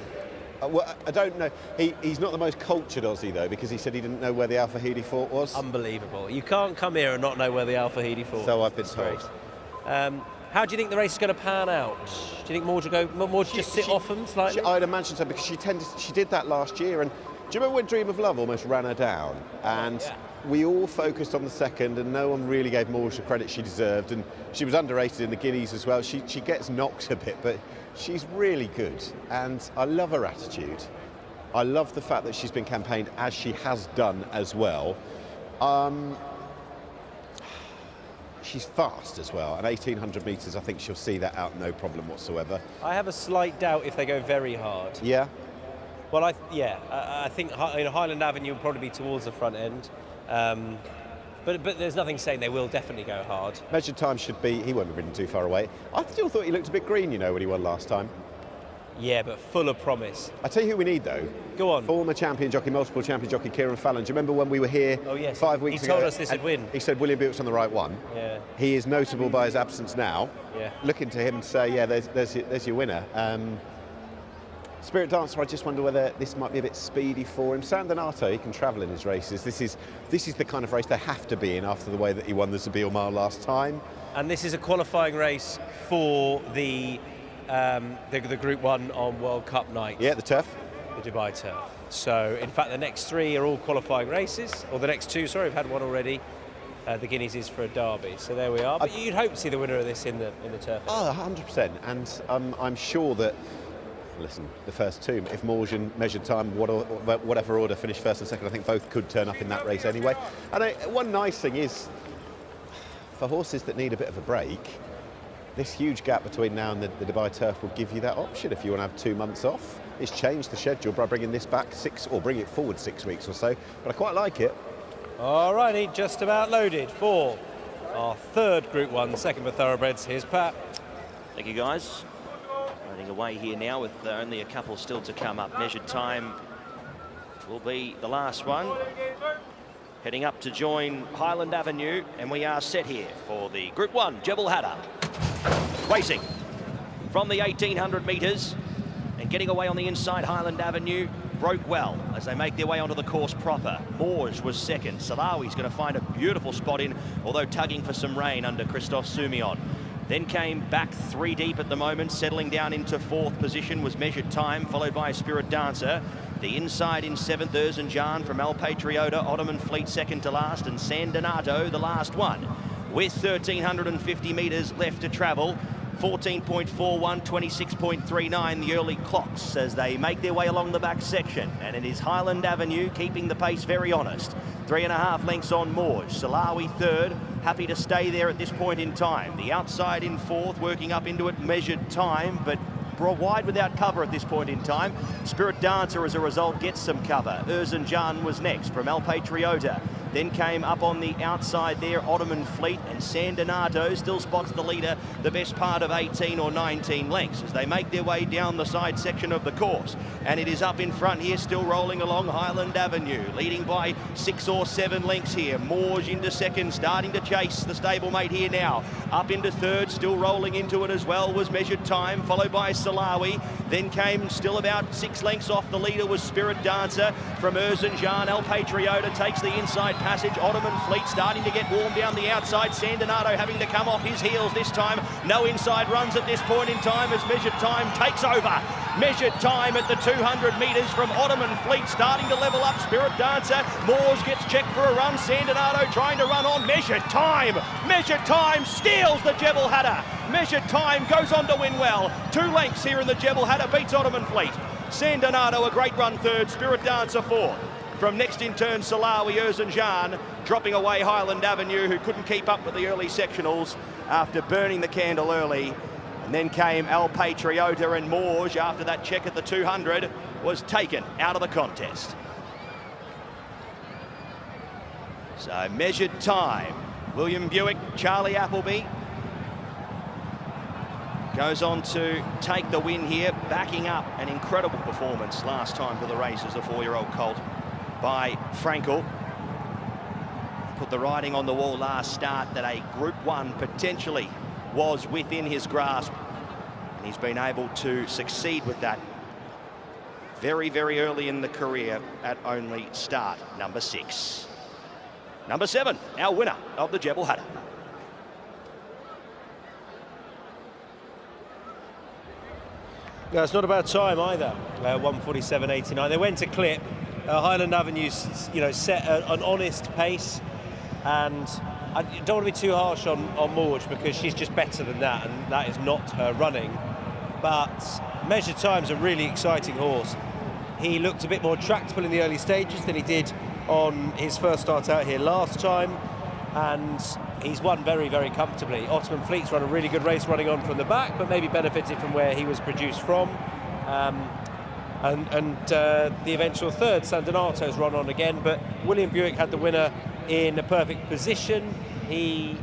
Well, I don't know. He's not the most cultured Aussie, though, because he said he didn't know where the Al Fahidi fort was. Unbelievable. You can't come here and not know where the Al Fahidi fort is. So I've been told. How do you think the race is going to pan out? Do you think Morge just sit off them slightly? I'd imagine so, because she did that last year. And do you remember when Dream of Love almost ran her down? And we all focused on the second, and no one really gave Morge the credit she deserved. And she was underrated in the Guineas as well. She gets knocked a bit, but she's really good. And I love her attitude. I love the fact that she's been campaigned as she has done as well. She's fast as well, and 1,800 metres, I think she'll see that out no problem whatsoever. I have a slight doubt if they go very hard. Yeah? Well, I think Highland Avenue will probably be towards the front end. But there's nothing saying they will definitely go hard. Measured Time should be, he won't be ridden too far away. I still thought he looked a bit green, when he won last time. Yeah, but full of promise. I tell you who we need, though. Go on. Former champion jockey, multiple champion jockey, Kieran Fallon. Do you remember when we were here 5 weeks ago? He told us this would win. He said William Buick's on the right one. Yeah. He is notable by his absence now. Yeah. Looking to him and say, yeah, there's your winner. Spirit Dancer, I just wonder whether this might be a bit speedy for him. San Donato, he can travel in his races. This is the kind of race they have to be in after the way that he won the Zabil Mile last time. And this is a qualifying race for the Group 1 on World Cup night. Yeah, the turf. The Dubai turf. So, in fact, the next 3 are all qualifying races, or the next 2, sorry, we've had one already. The Guineas is for a derby, so there we are. But you'd hope to see the winner of this in the turf. Oh, 100%. And I'm sure that, listen, the first 2, if Morge and Measured Time, whatever order, finish first and second, I think both could turn up in that race anyway. And one nice thing is, for horses that need a bit of a break, this huge gap between now and the Dubai Turf will give you that option if you want to have 2 months off. It's changed the schedule by bringing this back bring it forward 6 weeks or so, but I quite like it. Alrighty, just about loaded for our third Group 1, second for Thoroughbreds. Here's Pat. Thank you, guys. Running away here now with only a couple still to come up. Measured time will be the last one. Heading up to join Highland Avenue, and we are set here for the Group 1 Jebel Hatta. Racing from the 1800 metres and getting away on the inside. Highland Avenue broke well as they make their way onto the course proper. Morge was second. Salawi's going to find a beautiful spot in, although tugging for some rain under Christophe Soumillon. Then came back 3 deep at the moment, settling down into 4th position was Measured Time, followed by Spirit Dancer. The inside in 7th, Erzincan from El Patriota, Ottoman Fleet second to last, and San Donato the last one. With 1,350 metres left to travel, 14.41, 26.39 the early clocks as they make their way along the back section. And it is Highland Avenue keeping the pace very honest. 3.5 lengths on Morge. Salawi third, happy to stay there at this point in time. The outside in 4th, working up into it, Measured Time, but wide without cover at this point in time. Spirit Dancer, as a result, gets some cover. Erzincan was next from El Patriota. Then came up on the outside there, Ottoman Fleet, and San Donato still spots the leader the best part of 18 or 19 lengths as they make their way down the side section of the course. And it is up in front here, still rolling along Highland Avenue, leading by 6 or 7 lengths here. Morge into second, starting to chase the stablemate here now. Up into third, still rolling into it as well was Measured Time, followed by Salawi. Then came still about 6 lengths off the leader was Spirit Dancer from Erzincan. El Patriota takes the inside passage. Ottoman Fleet starting to get warm down the outside. San Donato having to come off his heels this time. No inside runs at this point in time as Measured Time takes over. Measured Time at the 200 metres from Ottoman Fleet starting to level up. Spirit Dancer. Morge gets checked for a run. San Donato trying to run on. Measured Time. Measured Time steals the Jebel Hatta. Measured Time goes on to win well. 2 lengths here in the Jebel Hatta, beats Ottoman Fleet. San Donato a great run third. Spirit Dancer fourth. From next in turn, Salawi, Erzincan, dropping away Highland Avenue, who couldn't keep up with the early sectionals after burning the candle early. And then came El Patriota, and Morge, after that check at the 200, was taken out of the contest. So Measured Time. William Buick, Charlie Appleby goes on to take the win here, backing up an incredible performance last time to the race as a 4-year-old colt by Frankel. Put the writing on the wall last start that a Group 1 potentially was within his grasp, and he's been able to succeed with that very, very early in the career at only start number 6. Number 7, our winner of the Jebel Hatta. No, it's not a bad time either. 1:47.89. They went to clip. Highland Avenue, set an honest pace, and I don't want to be too harsh on Morge because she's just better than that, and that is not her running. But Measured Time's a really exciting horse. He looked a bit more tractable in the early stages than he did on his first start out here last time, and he's won very, very comfortably. Ottoman Fleet's run a really good race running on from the back, but maybe benefited from where he was produced from. The eventual third, San Donato's run on again, but William Buick had the winner in a perfect position. He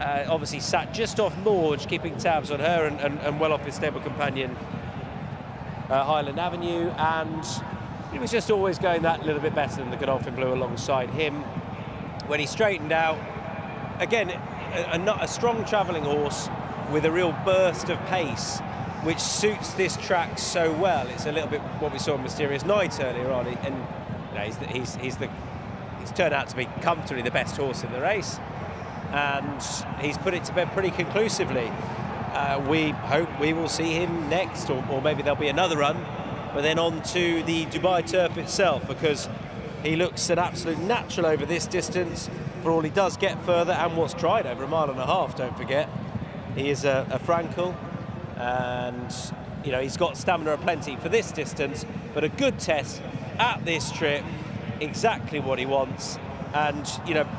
obviously sat just off Morge, keeping tabs on her and well off his stable companion, Highland Avenue, and he was just always going that little bit better than the Godolphin Blue alongside him. When he straightened out, again, a strong travelling horse with a real burst of pace, which suits this track so well. It's a little bit what we saw in Mysterious Night earlier on, and he's turned out to be comfortably the best horse in the race, and he's put it to bed pretty conclusively. We hope we will see him next, or maybe there'll be another run, but then on to the Dubai Turf itself, because he looks an absolute natural over this distance. For all he does get further, and what's tried over 1.5 miles, don't forget. He is a Frankel, and he's got stamina aplenty for this distance, but a good test at this trip, exactly what he wants. And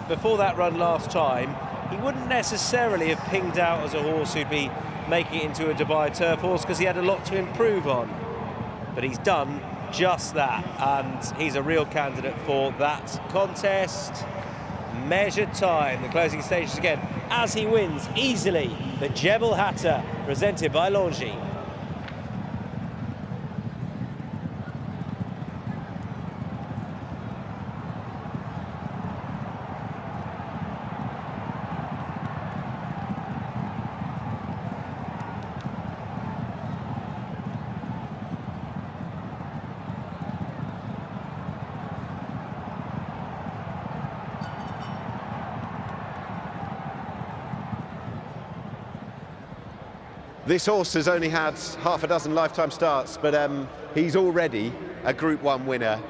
before that run last time, he wouldn't necessarily have pinged out as a horse who'd be making it into a Dubai turf horse, because he had a lot to improve on. But he's done just that, and he's a real candidate for that contest. Measured time, the closing stages again, as he wins easily the Jebel Hatta, presented by Longy. This horse has only had half a dozen lifetime starts, but he's already a Group 1 winner.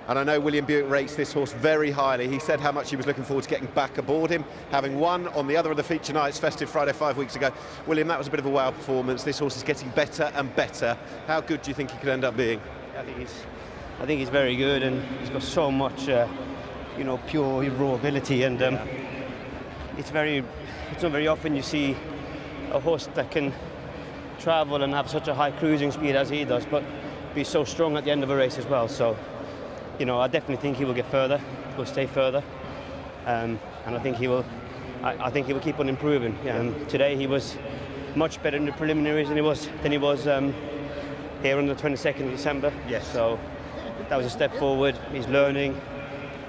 And I know William Buick rates this horse very highly. He said how much he was looking forward to getting back aboard him, having won on the other of the feature nights, Festive Friday 5 weeks ago. William, that was a bit of a wow performance. This horse is getting better and better. How good do you think he could end up being? I think he's very good, and he's got so much, you know, pure raw ability, and it's not very often you see a horse that can travel and have such a high cruising speed as he does, but be so strong at the end of a race as well. So, you know, I definitely think he will get further, will stay further, and I think he will. I think he will keep on improving. Today he was much better in the preliminaries than he was here on the 22nd of December. Yes. So that was a step forward. He's learning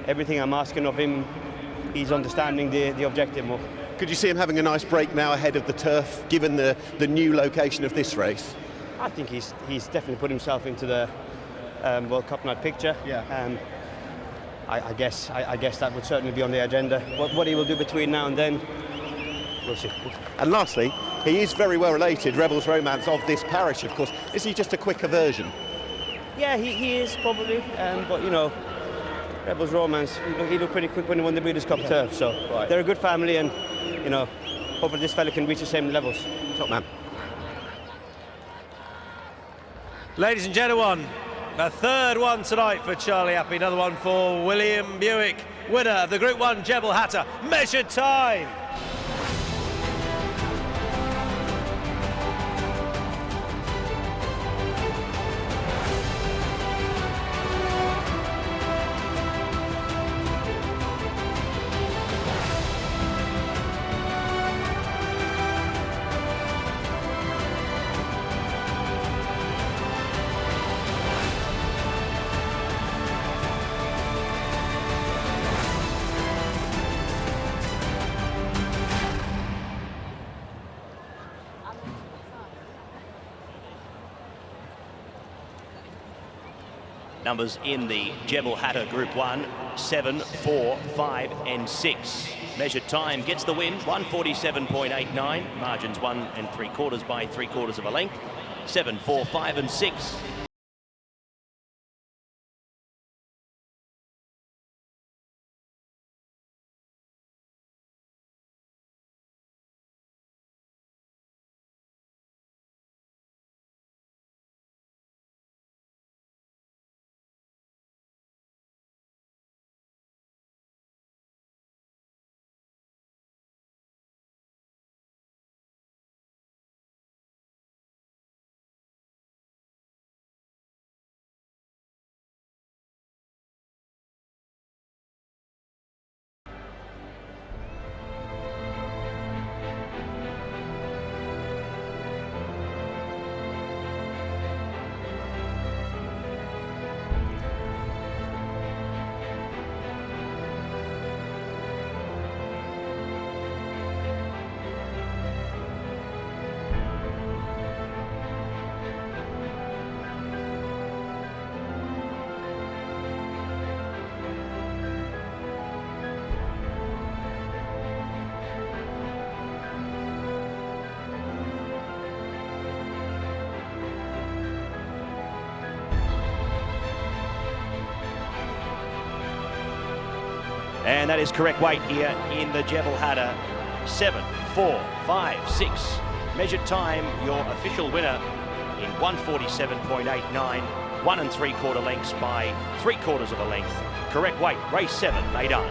everything I'm asking of him. He's understanding the objective more. Could you see him having a nice break now ahead of the turf, given the new location of this race? I think he's definitely put himself into the World Cup night picture. Yeah. I guess that would certainly be on the agenda. What he will do between now and then, we'll see. And lastly, he is very well related, Rebel's Romance, of this parish, of course. Is he just a quicker version? Yeah, he is probably, but you know, Rebel's Romance, he looked pretty quick when he won the Breeders' Cup turf, so they're a good family, and you know, hopefully this fella can reach the same levels. Top man. Ladies and gentlemen, a third one tonight for Charlie Appy, another one for William Buick, winner of the Group 1 Jebel Hatta. Measured time. Numbers in the Jebel Hatta Group 1, 7, 4, 5 and 6. Measured time gets the win, 147.89. Margins 1 3/4 by 3/4 of a length. 7, 4, 5 and 6. And that is correct weight here in the Jebel Hatta. 7, 4, 5, 6. Measured time, your official winner in 147.89. 1 3/4 lengths by 3/4 of a length. Correct weight, race 7, Meydan.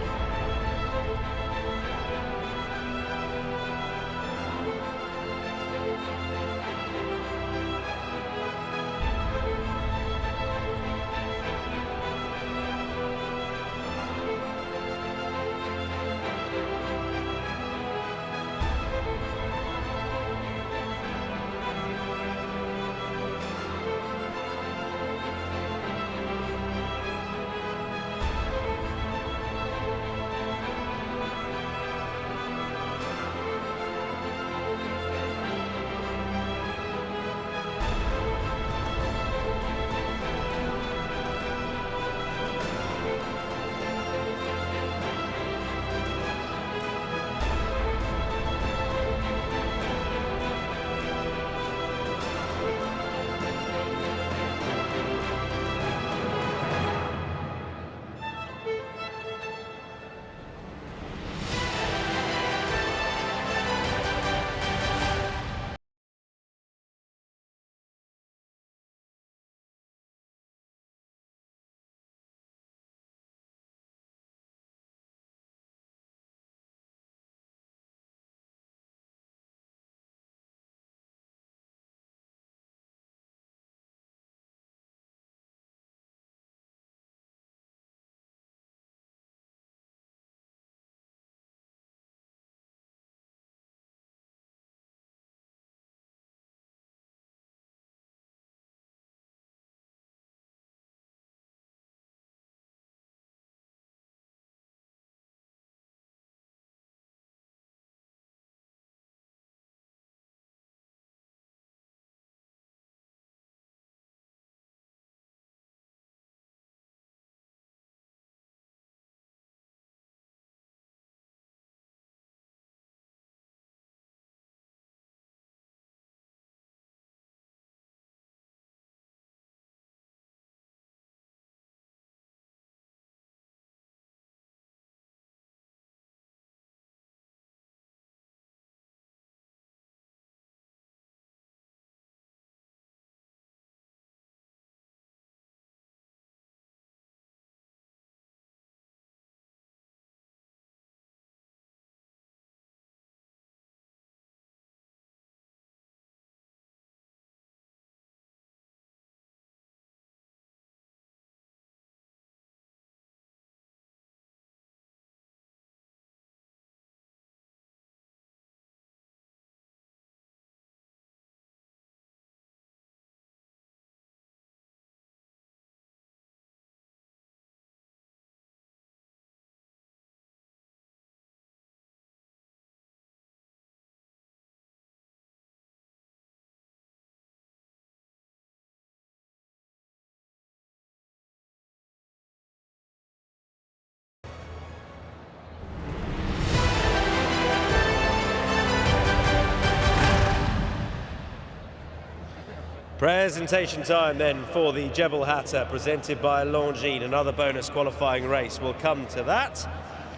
Presentation time then for the Jebel Hatter, presented by Longines. Another bonus qualifying race. We'll come to that.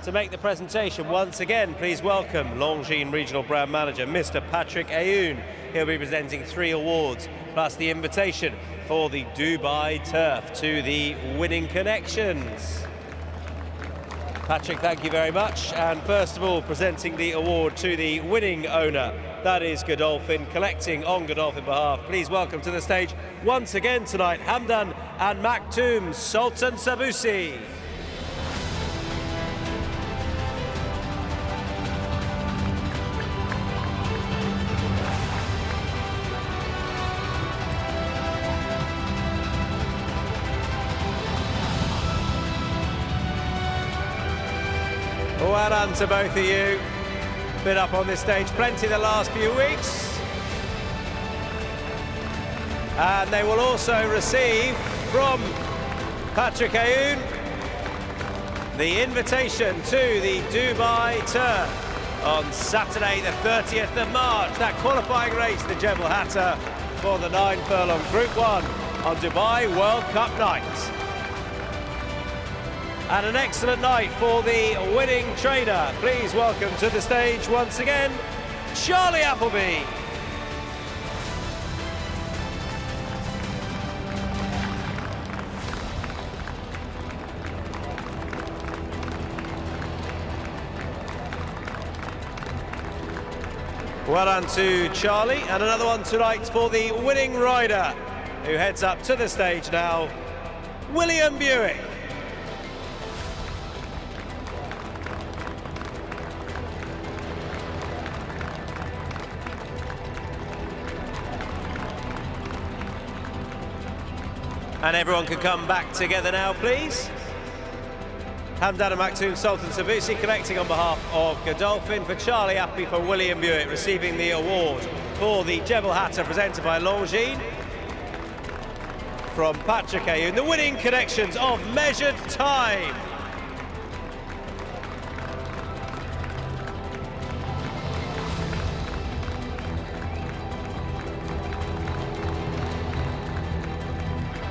To make the presentation, once again, please welcome Longines Regional Brand Manager, Mr. Patrick Ayoun. He'll be presenting 3 awards, plus the invitation for the Dubai Turf to the winning connections. Patrick, thank you very much. And first of all, presenting the award to the winning owner, that is Godolphin, collecting on Godolphin behalf. Please welcome to the stage once again tonight, Hamdan and Maktoum Sultan Sabusi. Well done to both of you. Been up on this stage plenty the last few weeks. And they will also receive from Patrick Ayoun the invitation to the Dubai Turf on Saturday the 30th of March. That qualifying race, the Jebel Hatter, for the 9 furlong Group 1 on Dubai World Cup night. And an excellent night for the winning trainer. Please welcome to the stage once again, Charlie Appleby. Well done to Charlie, and another one tonight for the winning rider, who heads up to the stage now, William Buick. And everyone can come back together now, please. Hamdan and Maktoum Sultan Sabusi collecting on behalf of Godolphin, for Charlie Appleby, for William Buick, receiving the award for the Jebel Hatter, presented by Longines. From Patrick Ayoun, the winning connections of Measured Time.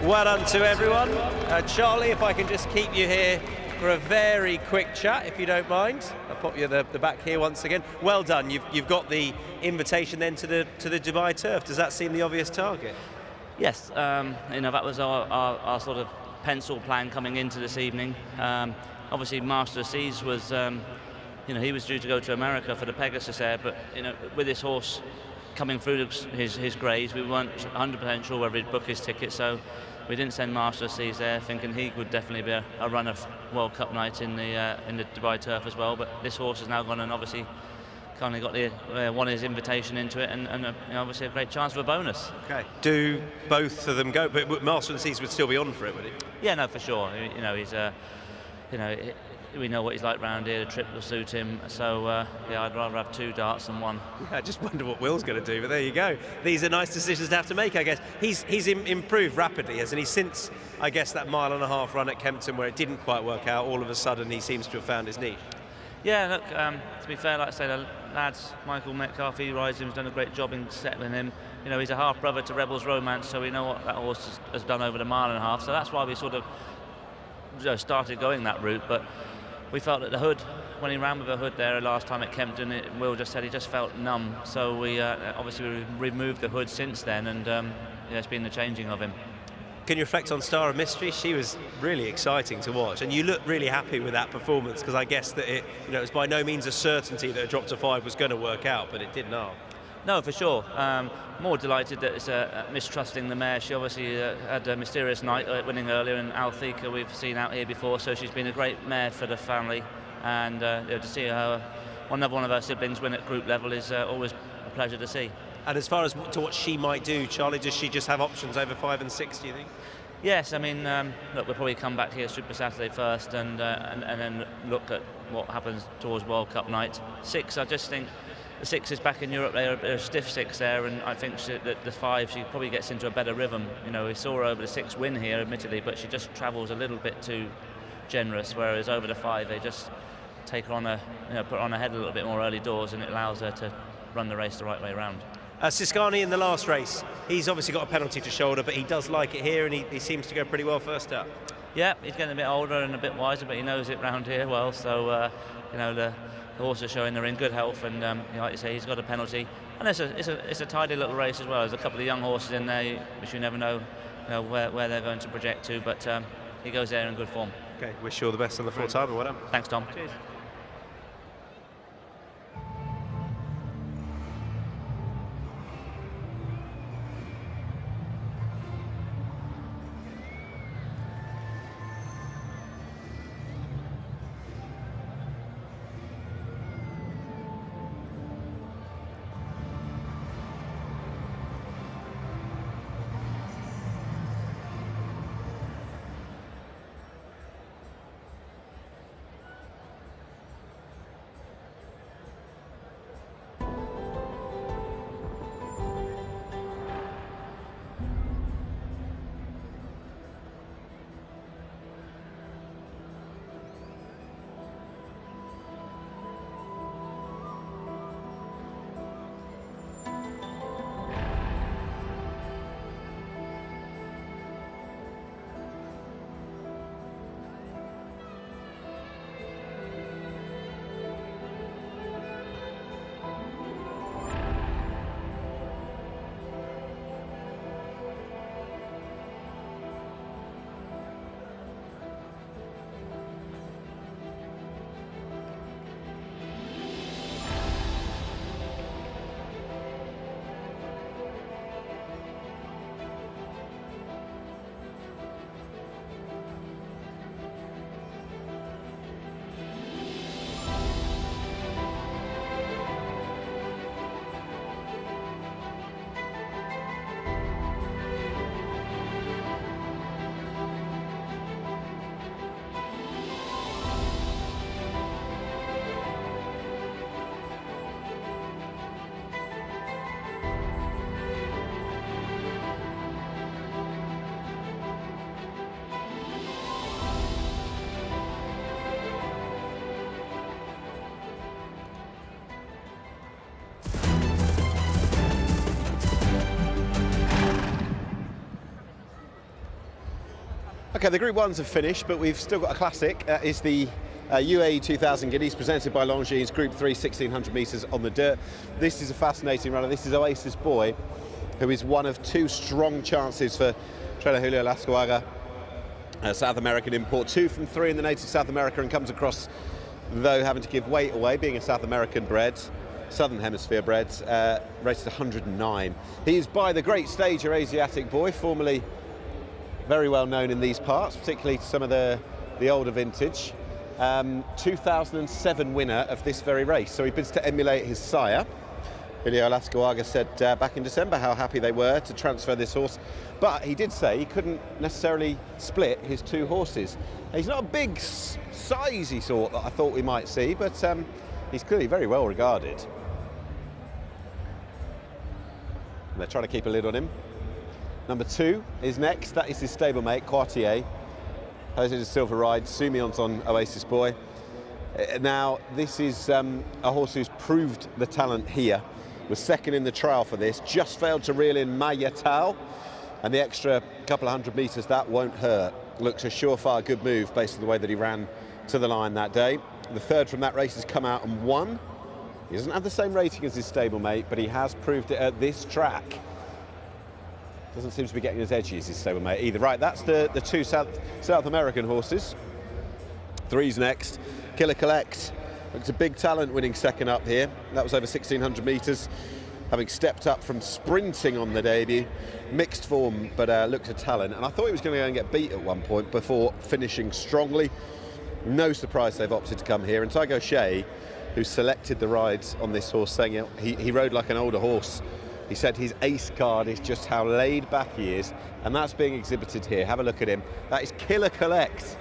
Well done to everyone. Charlie, if I can just keep you here for a very quick chat, if you don't mind. I'll pop you at the back here once again. Well done. You've got the invitation then to the Dubai Turf. Does that seem the obvious target? Yes, you know, that was our sort of pencil plan coming into this evening. Obviously, Master of Seas was, you know, he was due to go to America for the Pegasus Air, but you know, with this horse coming through his grades, we weren't 100% sure whether he'd book his ticket, so we didn't send Master of Seas there, thinking he would definitely be a runner of World Cup night in the Dubai Turf as well. But this horse has now gone and obviously kind of got won his invitation into it, and you know, obviously a great chance for a bonus. Okay. Do both of them go? But Master of Seas would still be on for it, would he? Yeah, no, for sure. You know, he's you know, we know what he's like round here. The trip will suit him. So yeah, I'd rather have 2 darts than 1. Yeah, I just wonder what Will's going to do. But there you go. These are nice decisions to have to make, I guess. He's improved rapidly, hasn't he? Since, I guess, that 1.5-mile run at Kempton, where it didn't quite work out, all of a sudden he seems to have found his niche. Yeah, look, to be fair, like I say, the lads, Michael Metcalf, he rides him, has done a great job in settling him. You know, he's a half-brother to Rebel's Romance, so we know what that horse has done over the 1.5 miles. So that's why we sort of started going that route. But we felt that the hood, when he ran with a hood there last time at Kempton, Will just said he just felt numb. So we obviously we removed the hood since then, and yeah, it's been the changing of him. Can you reflect on Star of Mystery? She was really exciting to watch, and you look really happy with that performance, because I guess that it was by no means a certainty that a drop to 5 was going to work out, but it did not. No, for sure. More delighted that it's mistrusting the mare. She obviously had a mysterious night winning earlier, and Althika we've seen out here before, so she's been a great mare for the family, and to see her, another one of her siblings win at group level is always a pleasure to see. And as far as to what she might do, Charlie, does she just have options over 5 and 6, do you think? Yes, I mean, look, we'll probably come back here Super Saturday first, and then look at what happens towards World Cup night. 6, I just think the 6 is back in Europe. They're a stiff 6 there, and I think that the 5, she probably gets into a better rhythm. You know, we saw her over the 6 win here, admittedly, but she just travels a little bit too generous, whereas over the 5, they just take her on put her on her head a little bit more early doors, and it allows her to run the race the right way around. Siskani in the last race, he's obviously got a penalty to shoulder, but he does like it here, and he seems to go pretty well first up. Yeah, he's getting a bit older and a bit wiser, but he knows it round here well. So, you know, the horses showing they're in good health, and you know, like you say, he's got a penalty. And it's a tidy little race as well. There's a couple of young horses in there, which you never know, where they're going to project to. But he goes there in good form. Okay, wish you all the best on the full time. Well done. Thanks, Tom. Cheers. Okay, the Group 1s have finished, but we've still got a classic. That is the UAE 2000 Guineas, presented by Longines, Group 3, 1600 metres on the dirt. This is a fascinating runner. This is Oasis Boy, who is one of two strong chances for trainer Julio Lascuaga, South American import. 2 from 3 in the native South America, and comes across, though having to give weight away, being a South American bred, Southern Hemisphere bred, rated 109. He is by the great stager Asiatic Boy, formerly very well known in these parts, particularly to some of the older vintage. 2007 winner of this very race, so he bids to emulate his sire. Julio Lascuaga said back in December how happy they were to transfer this horse, but he did say he couldn't necessarily split his 2 horses. He's not a big, sizey sort that I thought we might see, but he's clearly very well regarded. And they're trying to keep a lid on him. Number 2 is next. That is his stablemate, Quartier. Jose de Silva rides. Sumion's on Oasis Boy. Now, this is a horse who's proved the talent here. Was second in the trial for this. Just failed to reel in Mayatao. And the extra couple of 100 metres, that won't hurt. Looks a surefire good move based on the way that he ran to the line that day. The third from that race has come out and won. He doesn't have the same rating as his stablemate, but he has proved it at this track. Doesn't seem to be getting as edgy as his stablemate either. Right, that's the 2 South American horses. 3's next. Killer Collect. Looks a big talent winning second up here. That was over 1600 metres. Having stepped up from sprinting on the debut. Mixed form, but looked a talent. And I thought he was going to go and get beat at one point before finishing strongly. No surprise they've opted to come here. And Tygo Shea, who selected the rides on this horse, saying he rode like an older horse. He said his ace card is just how laid back he is, and that's being exhibited here. Have a look at him. That is Killer Collect.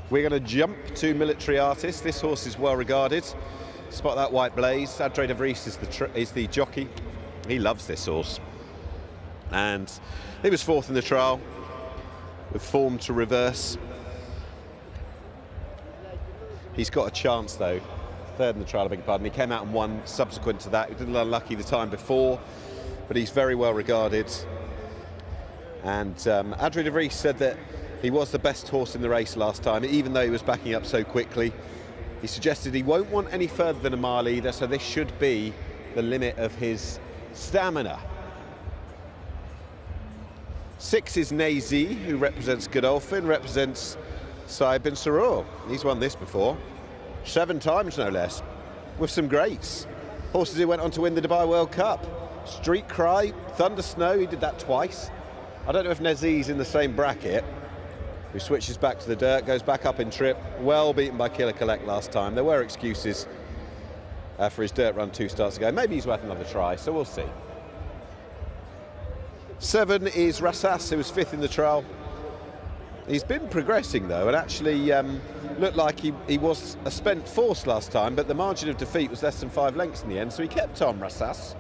We're going to jump to Military Artist. This horse is well regarded. Spot that white blaze. Adre de Vries is the jockey. He loves this horse. And he was 4th in the trial, with form to reverse. He's got a chance, though, third in the trial, I beg your pardon. He came out and won subsequent to that. He was a little unlucky the time before, but he's very well regarded. And Adrien de Vries said that he was the best horse in the race last time, even though he was backing up so quickly. He suggested he won't want any further than a mile either, so this should be the limit of his stamina. 6 is Nazy, who represents Godolphin, represents Saïd bin Suroor. He's won this before, 7 times no less, with some greats. Horses who went on to win the Dubai World Cup. Street Cry, Thunder Snow, he did that twice. I don't know if Nazy's in the same bracket, who switches back to the dirt, goes back up in trip, well beaten by Killer Collect last time. There were excuses for his dirt run 2 starts ago. Maybe he's worth another try, so we'll see. 7 is Rassas, who was 5th in the trial. He's been progressing though, and actually looked like he was a spent force last time, but the margin of defeat was less than 5 lengths in the end, so he kept on Rassas.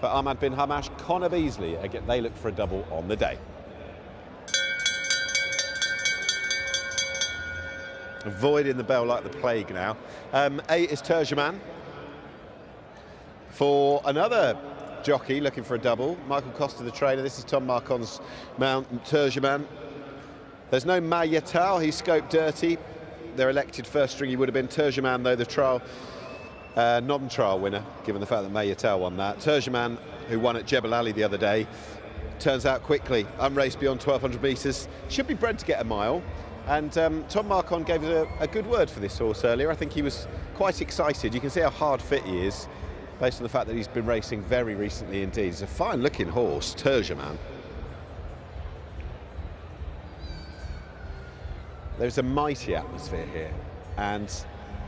For Ahmad bin Hamash, Connor Beasley, again, they look for a double on the day. Avoiding the bell like the plague now. 8 is Turgeman. For another jockey looking for a double, Michael Costa, the trainer. This is Tom Marcon's mount, Turgeman. There's no Mayatao, he's scoped dirty. Their elected first string he would have been. Turgeman, though, the trial non-trial winner, given the fact that Mayatao won that. Turgeman, who won at Jebel Ali the other day, turns out quickly, unraced beyond 1,200 metres, should be bred to get a mile. And Tom Marcon gave us a good word for this horse earlier. I think he was quite excited. You can see how hard fit he is, based on the fact that he's been racing very recently indeed. He's a fine-looking horse, Turgeman. There's a mighty atmosphere here, and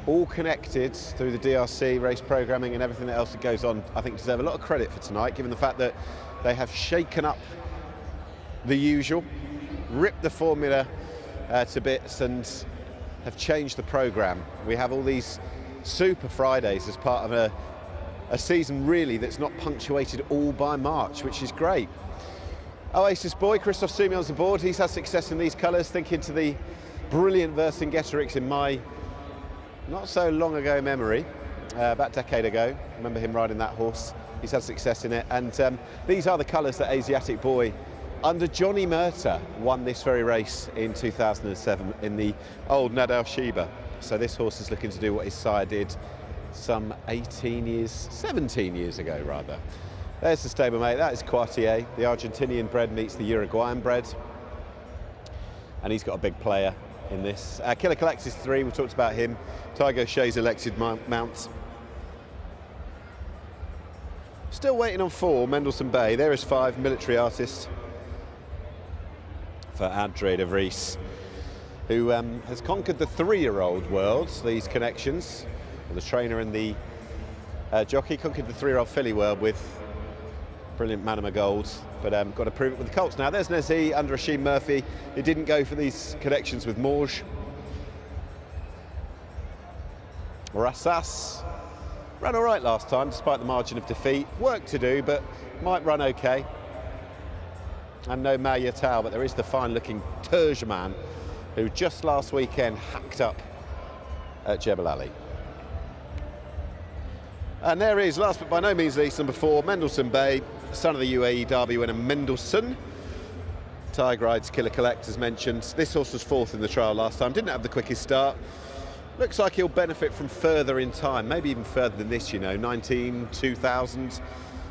all connected through the DRC race programming and everything else that goes on, I think deserve a lot of credit for tonight, given the fact that they have shaken up the usual, ripped the formula to bits and have changed the programme. We have all these Super Fridays as part of a season really that's not punctuated all by March, which is great. Oasis boy, Christophe Soumillon's aboard. He's had success in these colours, thinking to the brilliant Vercingetorix in my not so long ago memory, about a decade ago. I remember him riding that horse. He's had success in it, and these are the colours that Asiatic Boy under Johnny Murta won this very race in 2007 in the old Nadal Sheba. So this horse is looking to do what his sire did some 17 years ago rather. There's the stablemate, that is Quartier. The Argentinian bred meets the Uruguayan bred, and he's got a big player in this. Killer Collect is 3, we talked about him. Tiger Shea's elected mount. Still waiting on 4, Mendelssohn Bay. There is 5, Military Artist for Adrien de Vries, who has conquered the 3-year-old world, these connections. The trainer and the jockey conquered the 3-year-old filly world with brilliant Manama Gold, but got to prove it with the Colts. Now there's Nazy under Ashim Murphy. He didn't go for these connections with Morge. Rassas ran all right last time, despite the margin of defeat. Work to do, but might run okay. And no Mayatao, but there is the fine-looking Turgeman, who just last weekend hacked up at Jebel Ali. And there is, last but by no means least, number 4, Mendelssohn Bay, son of the UAE Derby winner Mendelssohn. Tiger rides Killer Collect, as mentioned. This horse was 4th in the trial last time, didn't have the quickest start. Looks like he'll benefit from further in time, maybe even further than this, you know, 19, 2000.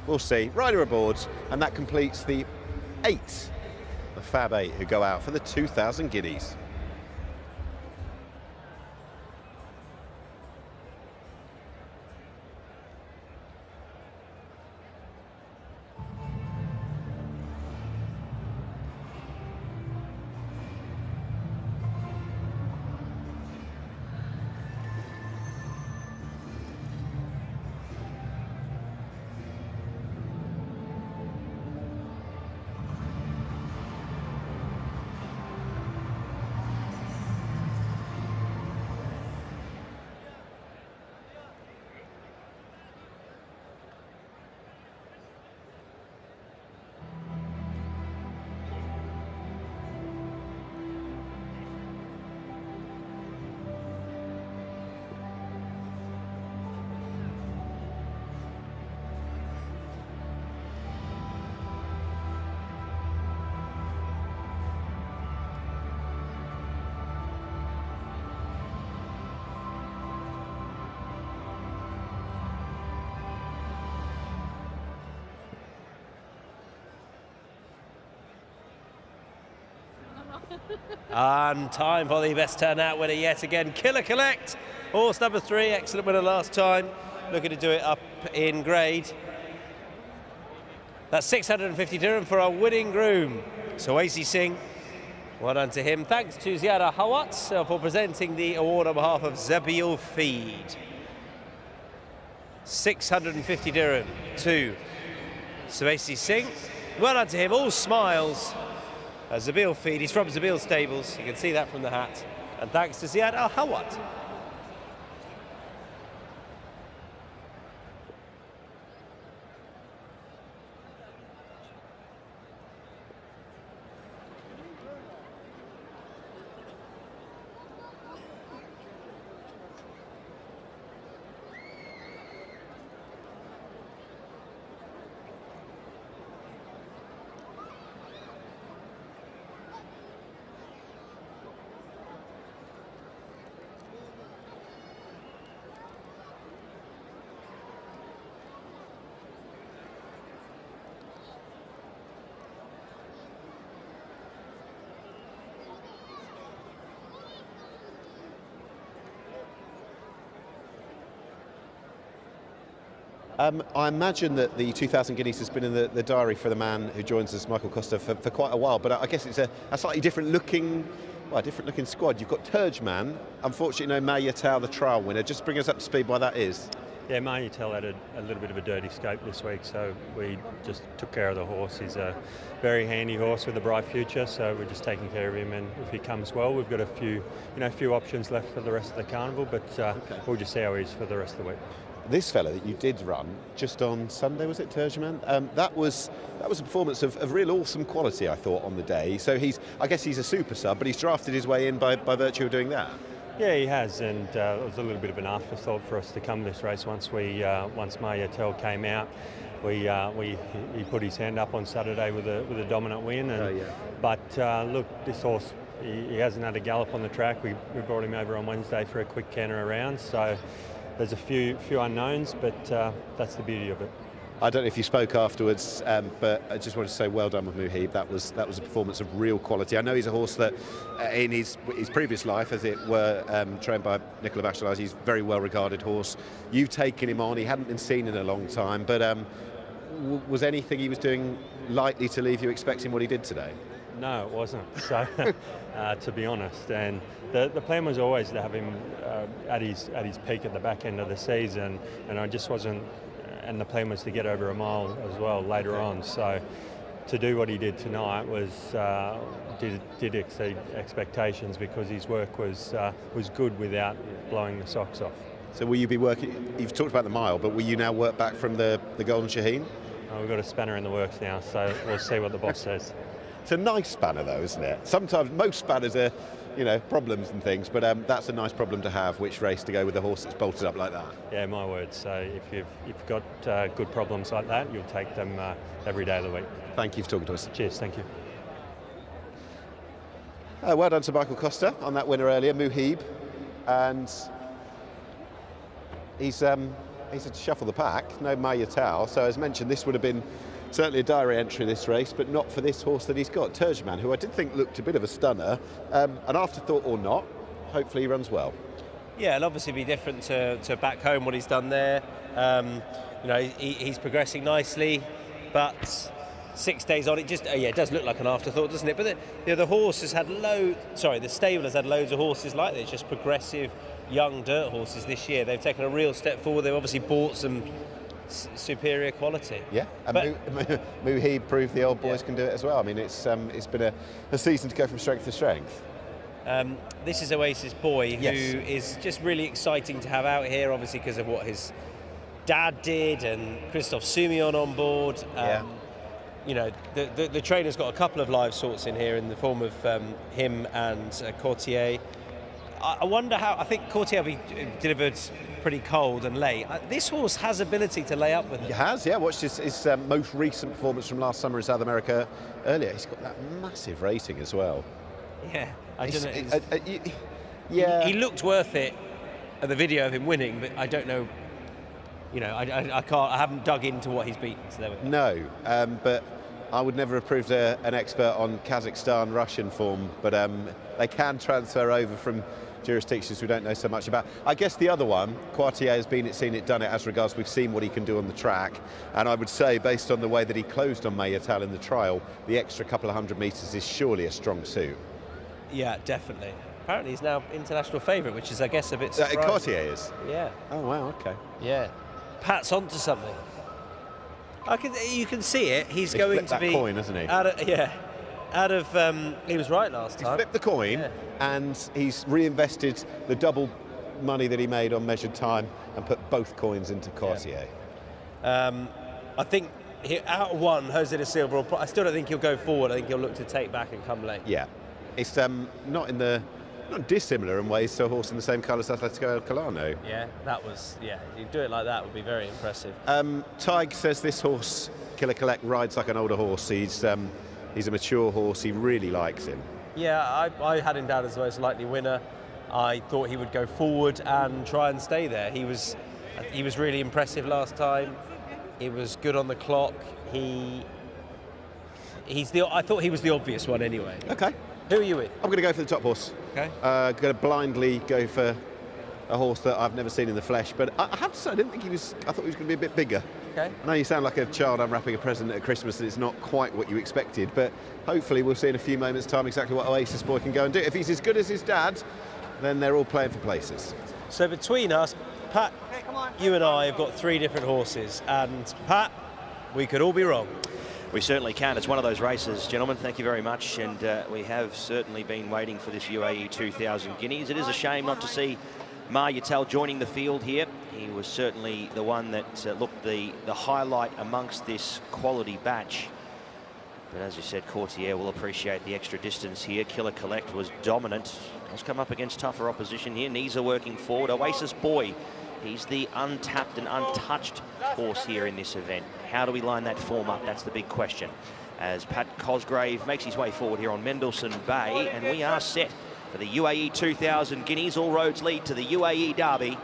We'll see. Rider aboard, and that completes the 8, the Fab 8, who go out for the 2,000 guineas. And time for the best turnout winner yet again. Killer Collect, horse number 3, excellent winner last time. Looking to do it up in grade. That's 650 dirham for our winning groom. So AC Singh, well done to him. Thanks to Ziada Hawat for presenting the award on behalf of Zabil Feed. 650 dirham to AC Singh. Well done to him, all smiles. Zabil Feed, he's from Zabil Stables, you can see that from the hat. And thanks to Ziad Al Hawat. I imagine that the 2,000 guineas has been in the diary for the man who joins us, Michael Costa, for quite a while, but I guess it's a slightly different looking squad. You've got Turgeman, unfortunately no Meydan, the trial winner. Just bring us up to speed why that is. Yeah, Meydan had a little bit of a dirty scope this week, so we just took care of the horse. He's a very handy horse with a bright future, so we're just taking care of him, and if he comes well, we've got a few options left for the rest of the carnival, but we'll just see how he is for the rest of the week. This fella that you did run just on Sunday, was it, Turgeman? That was a performance of real awesome quality, I thought, on the day. So I guess he's a super sub, but he's drafted his way in by virtue of doing that. Yeah, he has, and it was a little bit of an afterthought for us to come this race. Once Meydan came out, he put his hand up on Saturday with a dominant win. And, But look, this horse, he hasn't had a gallop on the track. We brought him over on Wednesday for a quick canter around, so there's a few unknowns, but that's the beauty of it. I don't know if you spoke afterwards, but I just wanted to say well done with Muhib. That was a performance of real quality. I know he's a horse that, in his previous life, as it were, trained by Nicola Bachelard, he's a very well-regarded horse. You've taken him on. He hadn't been seen in a long time, but was anything he was doing likely to leave you expecting what he did today? No, it wasn't. So, to be honest, and the plan was always to have him at his peak at the back end of the season, and I just wasn't. And the plan was to get over a mile as well later on. So, to do what he did tonight did exceed expectations because his work was good without blowing the socks off. So, will you be working? You've talked about the mile, but will you now work back from the Golden Shaheen? We've got a spanner in the works now, so we'll see what the boss says. It's a nice spanner though, isn't it? Sometimes most spanners are, problems and things, but that's a nice problem to have, which race to go with a horse that's bolted up like that. Yeah, my word. So if you've got good problems like that, you'll take them every day of the week. Thank you for talking to us. Cheers, thank you. Well done to Michael Costa on that winner earlier, Muhib, and he's had to shuffle the pack, no Meydan. So as mentioned, this would have been certainly a diary entry this race, but not for this horse that he's got, Turgeman, who I did think looked a bit of a stunner. An afterthought or not, hopefully he runs well. Yeah, it'll obviously be different to back home what he's done there. He's progressing nicely, but 6 days on, it does look like an afterthought, doesn't it? But the horse has had the stable has had loads of horses like this, just progressive young dirt horses this year. They've taken a real step forward. They've obviously bought some superior quality. Yeah, and Muhib proved the old boys can do it as well. I mean, it's been a season to go from strength to strength. This is Oasis Boy, who is just really exciting to have out here, obviously because of what his dad did and Christophe Soumillon on board. The trainer's got a couple of live sorts in here in the form of him and Courtier. I wonder how. I think Courtier will be delivered pretty cold and late. This horse has ability to lay up with it. He has, yeah. Watched his most recent performance from last summer in South America earlier. He's got that massive rating as well. Yeah, I don't know. He looked worth it at the video of him winning, but I don't know. I can't. I haven't dug into what he's beaten. So no, but I would never have proved an expert on Kazakhstan Russian form, but they can transfer over from jurisdictions we don't know so much about. I guess the other one, Quartier has seen it, done it as regards we've seen what he can do on the track, and I would say based on the way that he closed on Meydan in the trial, the extra couple of 100 metres is surely a strong suit. Yeah, definitely. Apparently he's now international favourite, which is, I guess, a bit surprising. Quartier is? Yeah. Oh, wow, okay. Yeah. Pat's onto something. You can see it. He's going to be... coin, hasn't he? He was right last time. He's flipped the coin, and he's reinvested the double money that he made on measured time and put both coins into Quartier. I think out of one, Jose da Silva, I still don't think he'll go forward. I think he'll look to take back and come late. Yeah. It's not dissimilar in ways to a horse in the same colour as Atletico Colano. Yeah, you do it like that would be very impressive. Tig says this horse, Killer Collect, rides like an older horse. He's a mature horse. He really likes him. Yeah, I had him down as the most likely winner. I thought he would go forward and try and stay there. He was really impressive last time. He was good on the clock. I thought he was the obvious one anyway. Okay. Who are you with? I'm going to go for the top horse. Okay. Going to blindly go for a horse that I've never seen in the flesh, but I have to say I didn't think I thought he was going to be a bit bigger. Okay. I know you sound like a child unwrapping a present at Christmas and it's not quite what you expected, but hopefully we'll see in a few moments' time exactly what Oasis Boy can go and do. If he's as good as his dad, then they're all playing for places. So between us, Pat, you and I have got 3 different horses, and Pat, we could all be wrong. We certainly can. It's one of those races, gentlemen. Thank you very much. And we have certainly been waiting for this UAE 2000 Guineas. It is a shame not to see Mar Yatel joining the field here. He was certainly the one that looked the highlight amongst this quality batch. But as you said, Quartier will appreciate the extra distance here. Killer Collect was dominant. He's come up against tougher opposition here. Nisa working forward. Oasis Boy, he's the untapped and untouched horse here in this event. How do we line that form up? That's the big question. As Pat Cosgrave makes his way forward here on Mendelssohn Bay, and we are set for the UAE 2000 Guineas. All roads lead to the UAE Derby.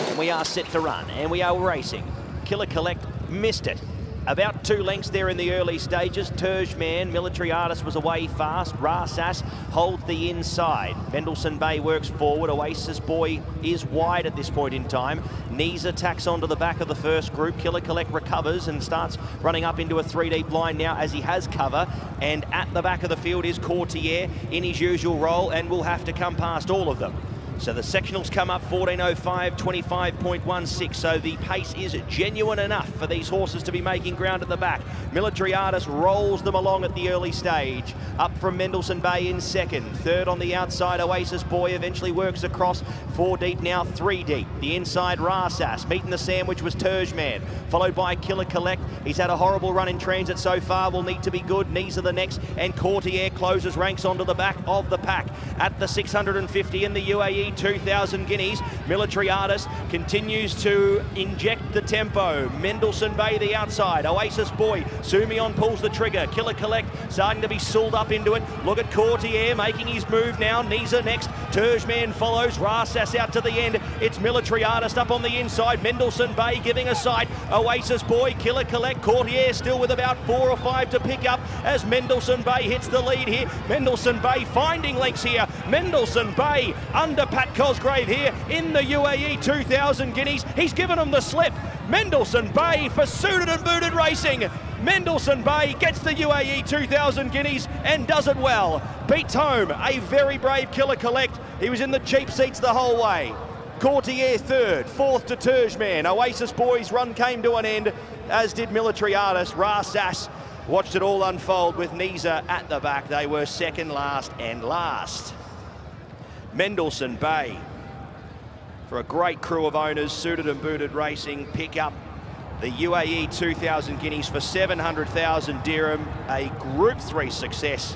And we are set to run, and we are racing. Killer Collect missed it. About 2 lengths there in the early stages. Turgeman, Military Artist was away fast. Rasas holds the inside. Mendelssohn Bay works forward. Oasis Boy is wide at this point in time. Nisa tacks onto the back of the first group. Killer Collect recovers and starts running up into a 3-deep line now as he has cover. And at the back of the field is Quartier in his usual role and will have to come past all of them. So the sectionals come up 14.05, 25.16. So the pace is genuine enough for these horses to be making ground at the back. Military Artist rolls them along at the early stage. Up from Mendelssohn Bay in second. Third on the outside, Oasis Boy eventually works across. 4 deep now, 3 deep. The inside, Rasas. Meeting the sandwich was Turgeman. Followed by Killer Collect. He's had a horrible run in transit so far. Will need to be good. Nisa the next. And Quartier closes ranks onto the back of the pack. At the 650 in the UAE 2000 Guineas, Military Artist continues to inject the tempo. Mendelssohn Bay the outside. Oasis Boy. Sumion pulls the trigger. Killer Collect starting to be sooled up into it. Look at Quartier making his move now. Nisa next. Turgeman follows. Rasas out to the end. It's Military Artist up on the inside. Mendelssohn Bay giving a sight. Oasis Boy, Killer Collect, Quartier still with about 4 or 5 to pick up as Mendelssohn Bay hits the lead here. Mendelssohn Bay finding lengths here. Mendelssohn Bay under Pat Cosgrave here in the UAE 2000 Guineas. He's given them the slip. Mendelssohn Bay for Suited and Booted Racing. Mendelssohn Bay gets the UAE 2000 Guineas and does it well. Beats home a very brave Killer Collect. He was in the cheap seats the whole way. Quartier third, 4th to Turgeman. Oasis Boy's run came to an end, as did Military Artist. Rasas watched it all unfold with Nisa at the back. They were second, last and last. Mendelssohn Bay, for a great crew of owners, Suited and Booted Racing, pick up the UAE 2000 Guineas for 700,000 dirham, a Group 3 success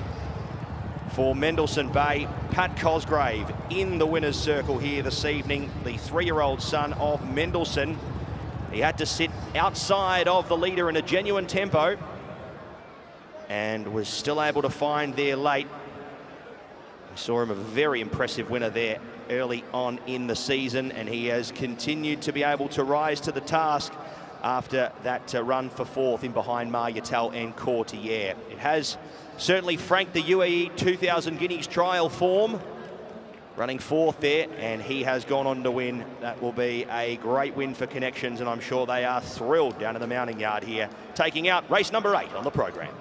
for Mendelssohn Bay. Pat Cosgrave in the winner's circle here this evening, the 3-year-old son of Mendelssohn. He had to sit outside of the leader in a genuine tempo and was still able to find there late. We saw him a very impressive winner there early on in the season, and he has continued to be able to rise to the task after that run for fourth in behind Maryatel and Courtier. It has certainly franked the UAE 2000 Guineas trial form, running fourth there, and he has gone on to win. That will be a great win for Connections, and I'm sure they are thrilled down in the mounting yard here, taking out race number 8 on the program.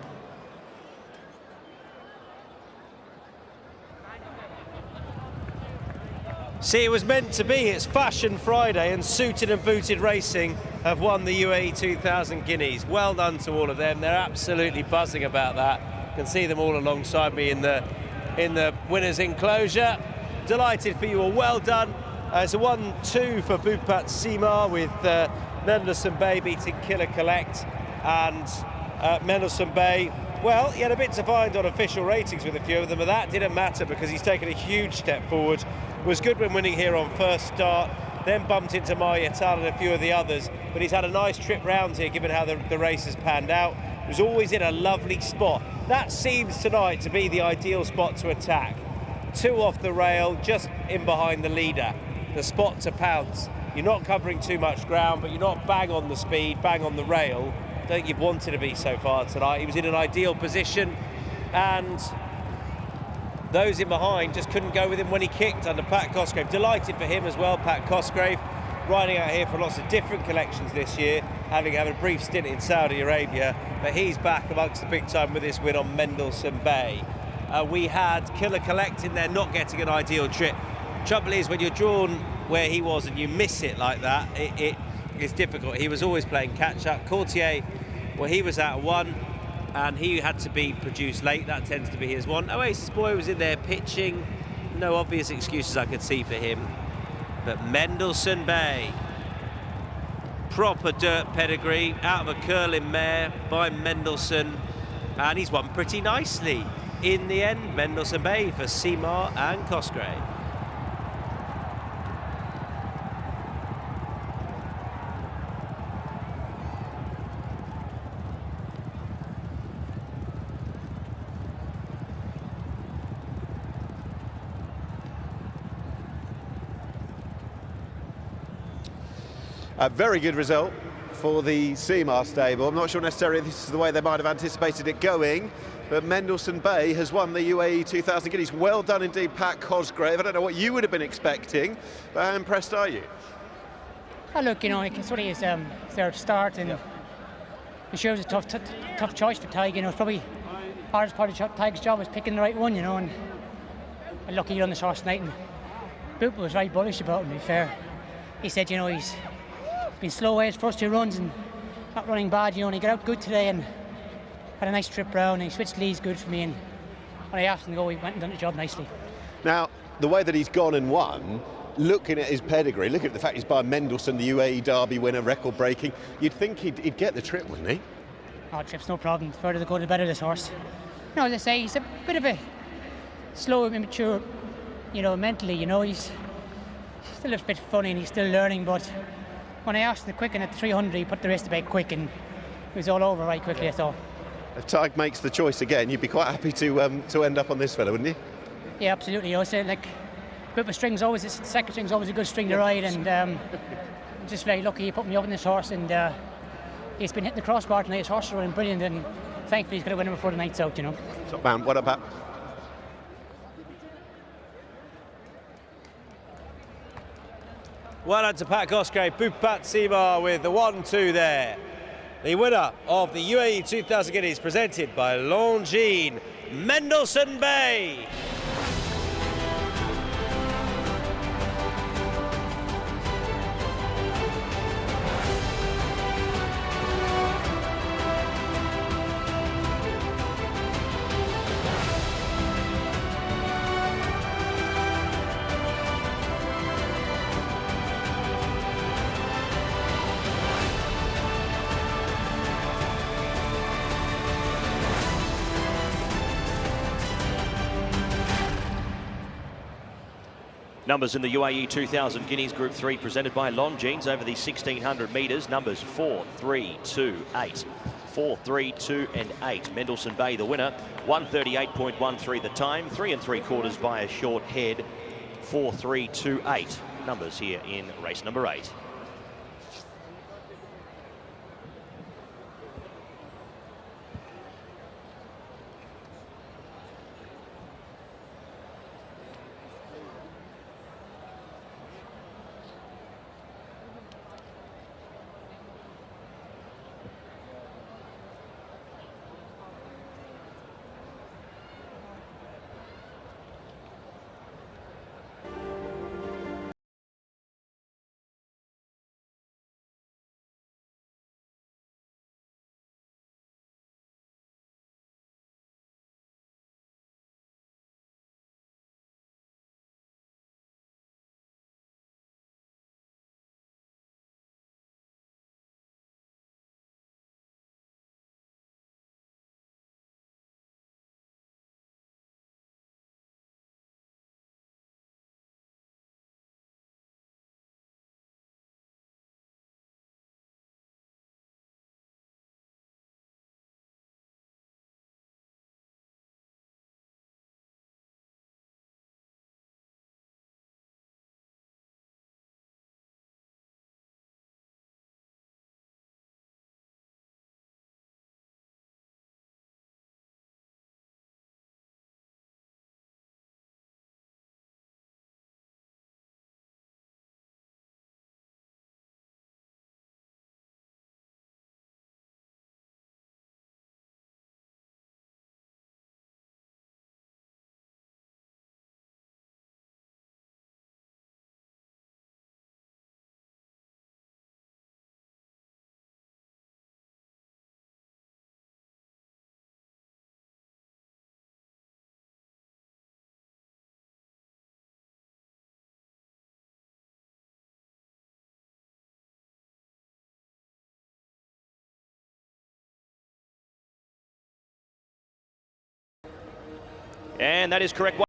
See, it was meant to be. It's Fashion Friday, and Suited and Booted Racing have won the UAE 2000 Guineas. Well done to all of them. They're absolutely buzzing about that. You can see them all alongside me in the winners' enclosure. Delighted for you all. Well done. It's a 1-2 for Bhupat Seema with Mendelssohn Bay beating Killer Collect, and Mendelssohn Bay, well, he had a bit to find on official ratings with a few of them, but that didn't matter because he's taken a huge step forward. Was good when winning here on first start, then bumped into Maryatel and a few of the others, but he's had a nice trip round here given how the race has panned out. He was always in a lovely spot. That seems tonight to be the ideal spot to attack. 2 off the rail, just in behind the leader. The spot to pounce. You're not covering too much ground, but you're not bang on the speed, bang on the rail. I don't think you've wanted to be so far tonight. He was in an ideal position, and those in behind just couldn't go with him when he kicked under Pat Cosgrave. Delighted for him as well, Pat Cosgrave, riding out here for lots of different collections this year, having had a brief stint in Saudi Arabia, but he's back amongst the big time with this win on Mendelssohn Bay. We had Killer Collect in there not getting an ideal trip. Trouble is, when you're drawn where he was and you miss it like that, it's difficult. He was always playing catch-up. Courtier, well, he was out of 1, and he had to be produced late. That tends to be his one. Oasis Boy was in there pitching. No obvious excuses I could see for him. But Mendelssohn Bay, proper dirt pedigree, out of a curling mare by Mendelssohn, and he's won pretty nicely. In the end, Mendelssohn Bay for Seema and Cosgrave. A very good result for the Seema stable. I'm not sure necessarily this is the way they might have anticipated it going, but Mendelssohn Bay has won the UAE 2000 Guineas. Well done indeed, Pat Cosgrave. I don't know what you would have been expecting, but how impressed are you? Oh, look, you know, it's really his third start, and it shows a tough choice for Tig. You know, it's probably hardest part of Tig's job was picking the right one, you know, and lucky on this horse tonight. And Boop was very bullish about him, to be fair. He said, you know, he's been slow away his first 2 runs and not running bad, you know, and he got out good today and had a nice trip round, and he switched leads good for me, and when I asked him to go, he went and done the job nicely. Now, the way that he's gone and won, looking at his pedigree, looking at the fact he's by Mendelssohn, the UAE Derby winner, record breaking, you'd think he'd get the trip, wouldn't he? Oh, trip's no problem. The further the go, the better this horse. You know, as I say, he's a bit of a slow, immature, you know, mentally, you know, he's still a bit funny and he's still learning, but when I asked him to quicken at 300, he put the rest of it quick, and it was all over right quickly, I thought. If Tig makes the choice again, you'd be quite happy to end up on this fella, wouldn't you? Yeah, absolutely. I would say, like, the second string's always a good string to ride, and I'm just very lucky he put me up on this horse, and he's been hitting the crossbar tonight. His horse is running brilliant, and thankfully he's going to win him before the night's out, you know. Top man, what about? Well done to Pat Cosgrave, Bhupat Seema with the 1-2 there. The winner of the UAE 2000 Guineas, presented by Longines, Mendelssohn Bay. Numbers in the UAE 2000 Guineas Group 3 presented by Longines over the 1600 metres. Numbers 4, 3, 2, 8. 4, 3, 2 and 8. Mendelssohn Bay the winner. 138.13 the time. 3 3/4 by a short head. 4, 3, 2, 8. Numbers here in race number 8. And that is correct.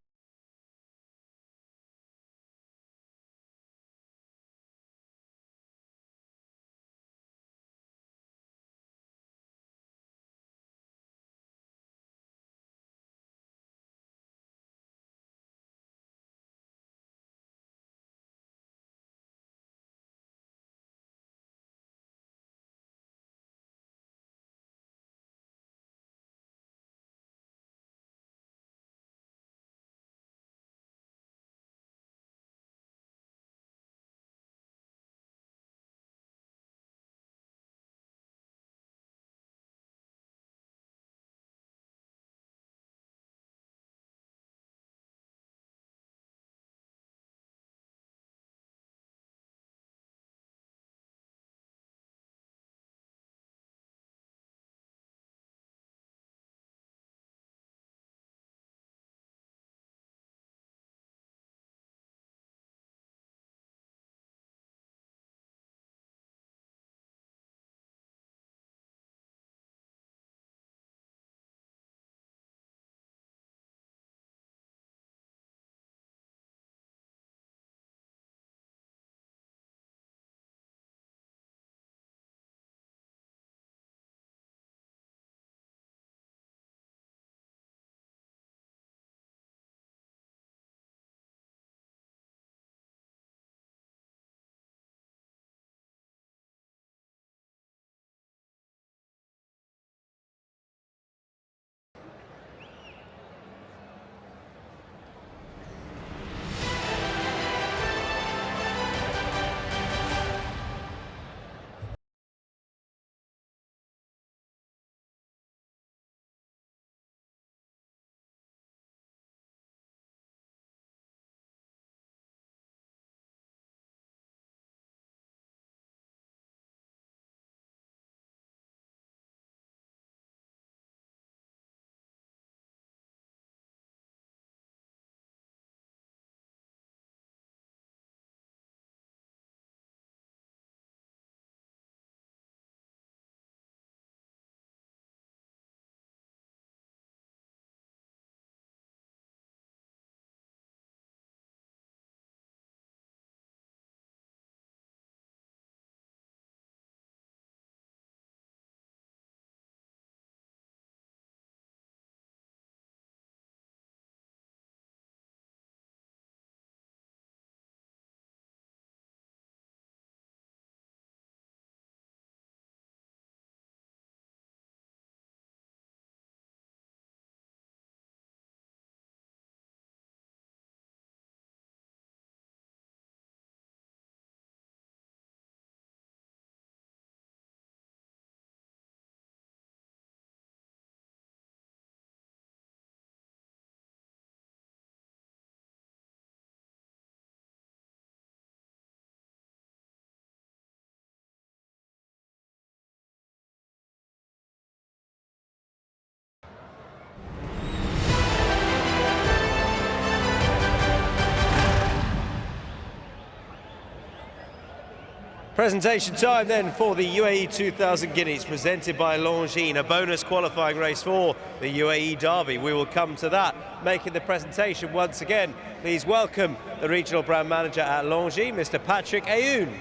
Presentation time then for the UAE 2000 Guineas, presented by Longines, a bonus qualifying race for the UAE Derby. We will come to that. Making the presentation once again, please welcome the regional brand manager at Longines, Mr. Patrick Ayoun.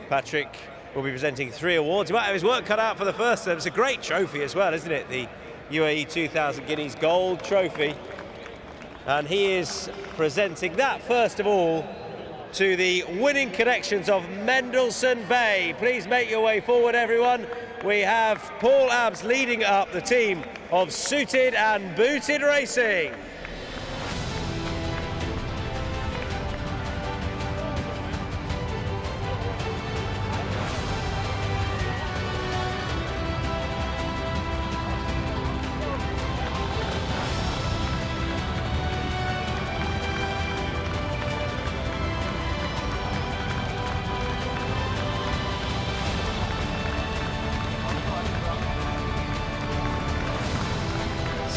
Patrick will be presenting 3 awards. He might have his work cut out for the first of them. It's a great trophy as well, isn't it? The UAE 2000 Guineas Gold Trophy. And he is presenting that first of all to the winning connections of Mendelssohn Bay. Please make your way forward, everyone. We have Paul Abbs leading up the team of Suited and Booted Racing.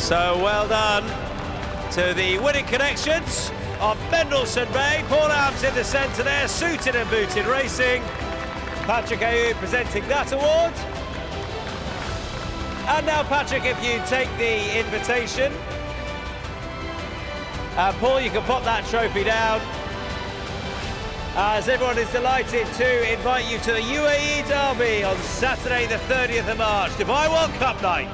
So well done to the winning connections of Mendelssohn Bay. Paul Abbs in the centre there, Suited and Booted Racing. Patrick Ayoun presenting that award. And now, Patrick, if you take the invitation Paul, you can pop that trophy down. As everyone is delighted to invite you to the UAE Derby on Saturday the 30th of March, Dubai World Cup night.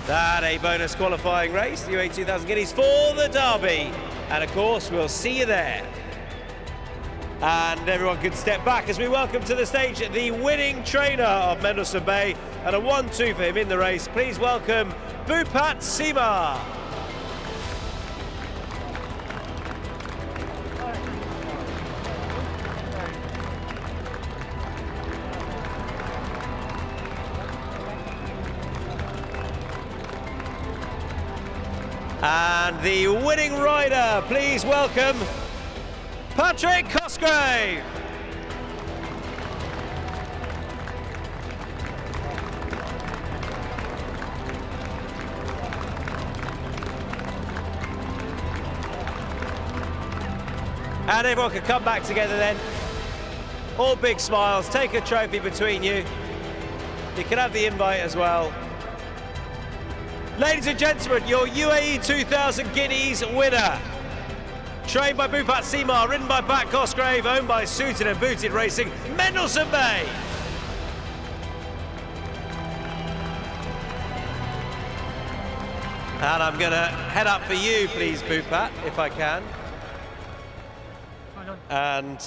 That a bonus qualifying race, the UAE 2000 Guineas for the Derby. And of course, we'll see you there. And everyone can step back as we welcome to the stage the winning trainer of Mendelssohn Bay, and a 1-2 for him in the race. Please welcome Bhupat Seema. And the winning rider, please welcome Patrick Cosgrave. And everyone can come back together then. All big smiles, take a trophy between you. You can have the invite as well. Ladies and gentlemen, your UAE 2000 Guineas winner. Trained by Bhupat Seema, ridden by Pat Cosgrave, owned by Suited and Booted Racing, Mendelssohn Bay. And I'm going to head up for you, please, Bhupat, if I can. And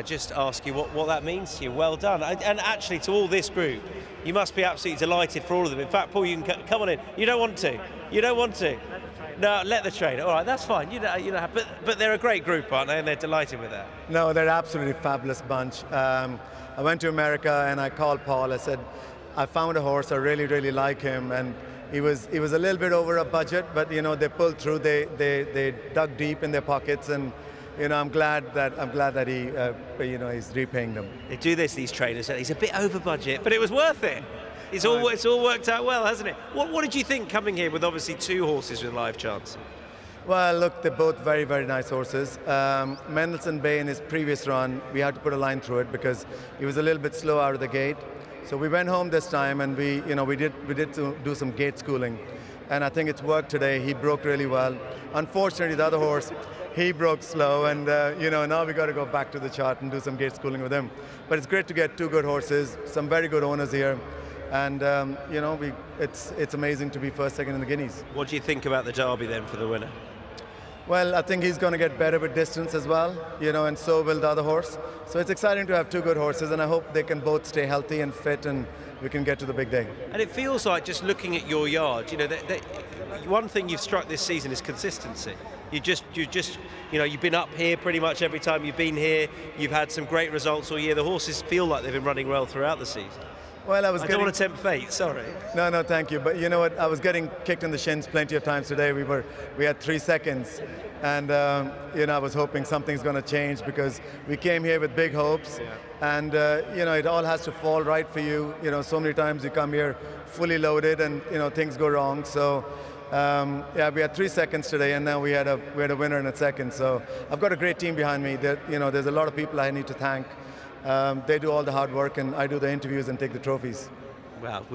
just ask you what that means to you. Well done. And actually, to all this group, you must be absolutely delighted for all of them. In fact, Paul, you can come on in. You don't want to. You don't want to. No, let the trainer. All right, that's fine. You know, but they're a great group, aren't they? And they're delighted with that. No, they're absolutely fabulous bunch. I went to America and I called Paul. I said, I found a horse. I really, really like him. And he was a little bit over a budget, but you know, they pulled through. They dug deep in their pockets, and you know, I'm glad that he, you know, he's repaying them. They do this, these trainers. He's a bit over budget, but it was worth it. It's all worked out well, hasn't it? What did you think coming here with obviously 2 horses with live chance? Well, look, they're both very, very nice horses. Mendelssohn Bay in his previous run, we had to put a line through it because he was a little bit slow out of the gate. So we went home this time and we did do some gate schooling, and I think it's worked today. He broke really well. Unfortunately, the other horse, he broke slow, and you know, now we got to go back to the chart and do some gate schooling with him. But it's great to get 2 good horses, some very good owners here, and you know, it's amazing to be first, second in the Guineas. What do you think about the Derby then for the winner? Well, I think he's going to get better with distance as well, you know, and so will the other horse. So it's exciting to have 2 good horses, and I hope they can both stay healthy and fit, and we can get to the big day. And it feels like, just looking at your yard, you know, one thing you've struck this season is consistency. You just, you know, you've been up here pretty much every time you've been here. You've had some great results all year. The horses feel like they've been running well throughout the season. Well, I don't want to tempt fate, sorry. No, thank you. But you know what? I was getting kicked in the shins plenty of times today. We had 3 seconds, and you know, I was hoping something's going to change because we came here with big hopes, and you know, it all has to fall right for you. You know, so many times you come here fully loaded, and you know, things go wrong. So. Yeah, we had 3 seconds today, and now we had a winner in a second. So I've got a great team behind me. You know, there's a lot of people I need to thank. They do all the hard work, and I do the interviews and take the trophies. Well,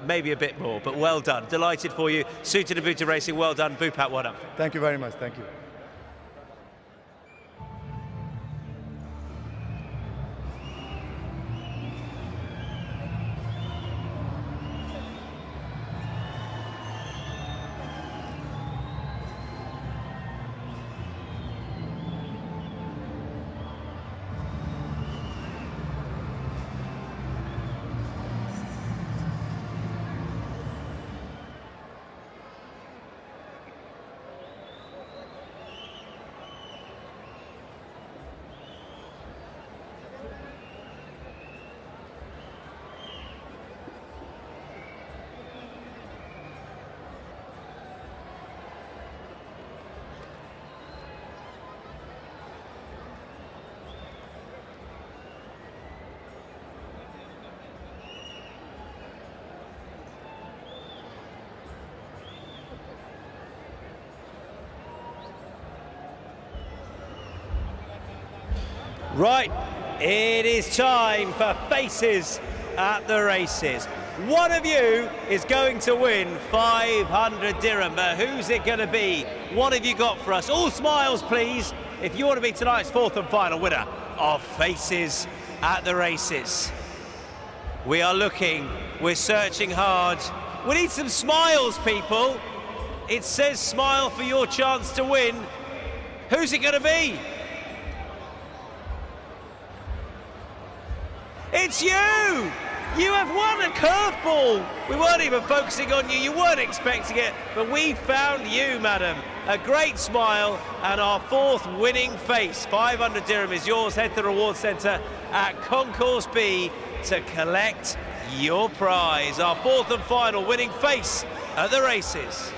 maybe a bit more, but well done. Delighted for you. Suited and Booted Racing, well done. Bhupat, well done. Thank you very much. Thank you. Right, it is time for faces at the races. One of you is going to win 500 dirham, but who's it going to be? What have you got for us? All smiles, please, if you want to be tonight's fourth and final winner of Faces at the Races. We are looking, we're searching hard. We need some smiles, people. It says smile for your chance to win. Who's it going to be? It's you! You have won a curveball. We weren't even focusing on you. You weren't expecting it, but we found you, madam. A great smile and our fourth winning face. 500 dirham is yours. Head to the reward centre at Concourse B to collect your prize. Our fourth and final winning face at the races.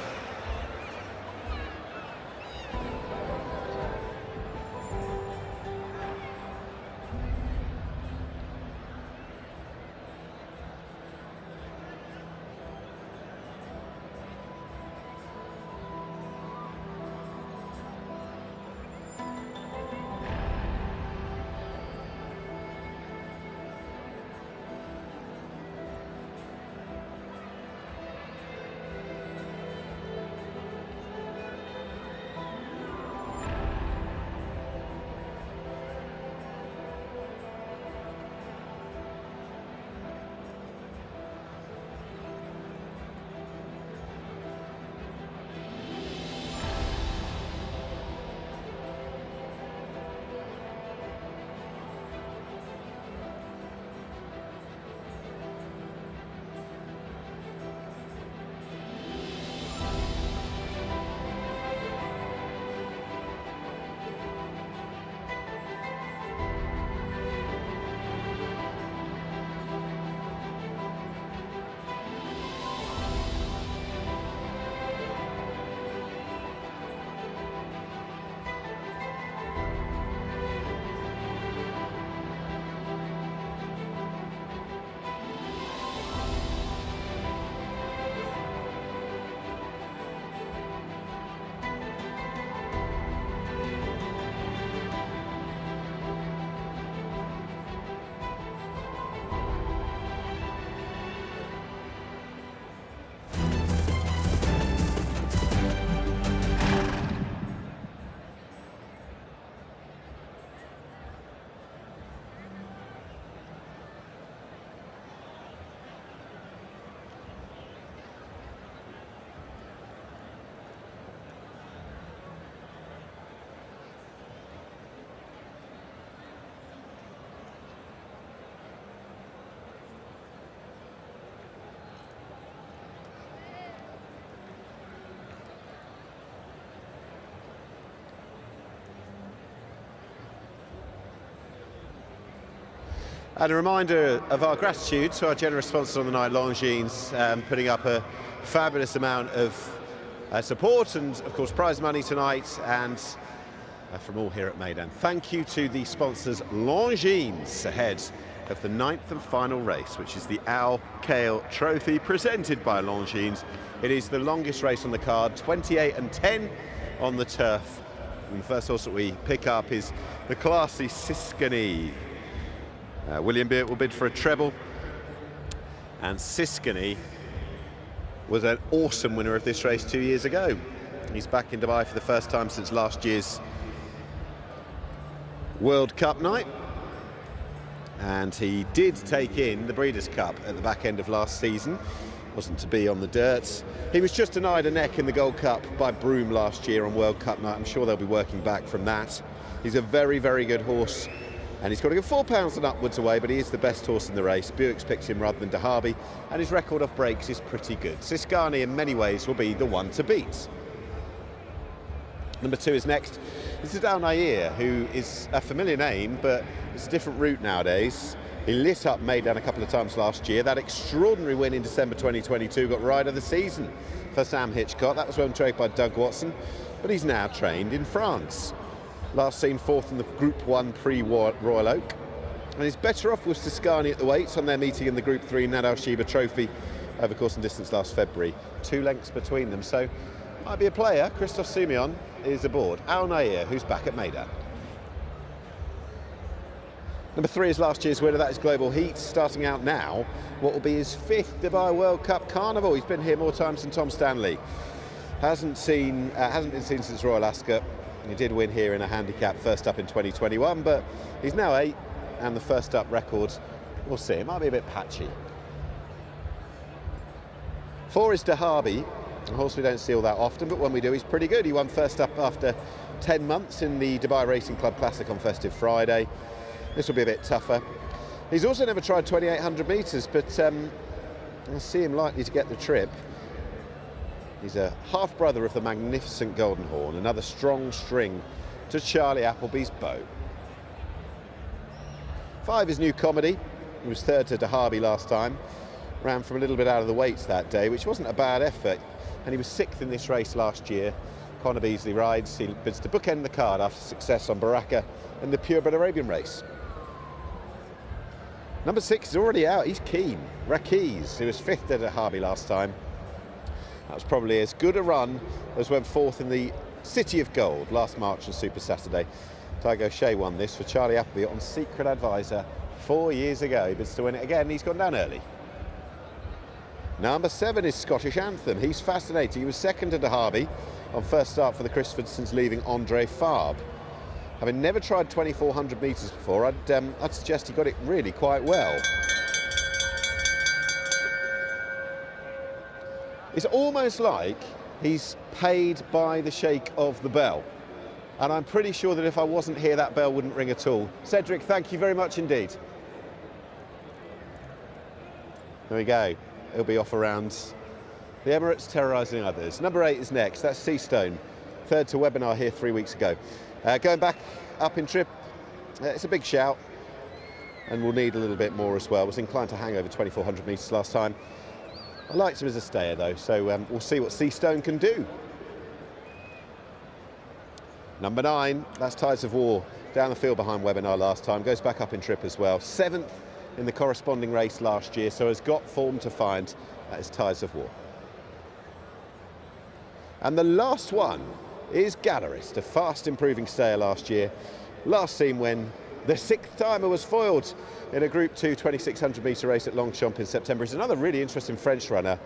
And a reminder of our gratitude to our generous sponsors on the night, Longines, putting up a fabulous amount of support and, of course, prize money tonight, and from all here at Meydan. Thank you to the sponsors, Longines, ahead of the 9th and final race, which is the Al Kale Trophy, presented by Longines. It is the longest race on the card, 28 and 10 on the turf. And the first horse that we pick up is the classy Siskany. William Beard will bid for a treble, and Siskany was an awesome winner of this race 2 years ago. He's back in Dubai for the first time since last year's World Cup night, and he did take in the Breeders' Cup at the back end of last season. Wasn't to be on the dirt. He was just denied a neck in the Gold Cup by Broome last year on World Cup night. I'm sure they'll be working back from that. He's a very, very good horse, and he's got to go £4 and upwards away, but he is the best horse in the race. Buick's picked him rather than Dahabi, and his record off breaks is pretty good. Siskany in many ways will be the one to beat. Number 2 is next. This is Al Nair, who is a familiar name, but it's a different route nowadays. He lit up Meydan a couple of times last year. That extraordinary win in December 2022 got Rider of the Season for Sam Hitchcock. That was well trained by Doug Watson, but he's now trained in France. Last seen 4th in the Group 1 pre-Royal Oak. And he's better off with Siskany at the weights on their meeting in the Group 3 Nad Al Sheba Trophy over course and distance last February. 2 lengths between them, so might be a player. Christophe Soumillon is aboard. Al Nair, who's back at Meydan. Number 3 is last year's winner, that is Global Heat, starting out now what will be his 5th Dubai World Cup Carnival. He's been here more times than Tom Stanley. Hasn't been seen since Royal Ascot. He did win here in a handicap first up in 2021, but he's now 8, and the first up record, we'll see, it might be a bit patchy. 4 is Dahabi, a horse we don't see all that often, but when we do, he's pretty good. He won first up after 10 months in the Dubai Racing Club Classic on Festive Friday. This will be a bit tougher. He's also never tried 2,800 metres, but I see him likely to get the trip. He's a half-brother of the magnificent Golden Horn, another strong string to Charlie Appleby's bow. 5 is New Comedy. He was 3rd to Dahabi last time. Ran from a little bit out of the weights that day, which wasn't a bad effort. And he was 6th in this race last year. Conor Beasley rides. He bids to bookend the card after success on Baraka in the Purebred Arabian race. Number 6 is already out. He's keen. Rakiz, who was 5th at Dahabi last time. That was probably as good a run as went 4th in the City of Gold last March on Super Saturday. Tygo Shea won this for Charlie Appleby on Secret Advisor 4 years ago. He bids to win it again. He's gone down early. Number 7 is Scottish Anthem. He's fascinating. He was 2nd to Dahabi on first start for the Crisfords since leaving Andre Farb. Having never tried 2,400 metres before, I'd suggest he got it really quite well. It's almost like he's paid by the shake of the bell. And I'm pretty sure that if I wasn't here, that bell wouldn't ring at all. Cedric, thank you very much indeed. There we go. He'll be off around the Emirates, terrorising others. Number 8 is next. That's Seastone. 3rd to Webinar here 3 weeks ago. Going back up in trip, it's a big shout. And we'll need a little bit more as well. Was inclined to hang over 2,400 metres last time. I liked him as a stayer though, so we'll see what Seastone can do. Number 9, that's Tides of War, down the field behind Webinar last time, goes back up in trip as well. 7th in the corresponding race last year, so has got form to find. That is Tides of War. And the last one is Gallerist, a fast improving stayer last year. Last seen when the 6th timer was foiled in a Group 2 2,600 metre race at Longchamp in September. He's another really interesting French runner.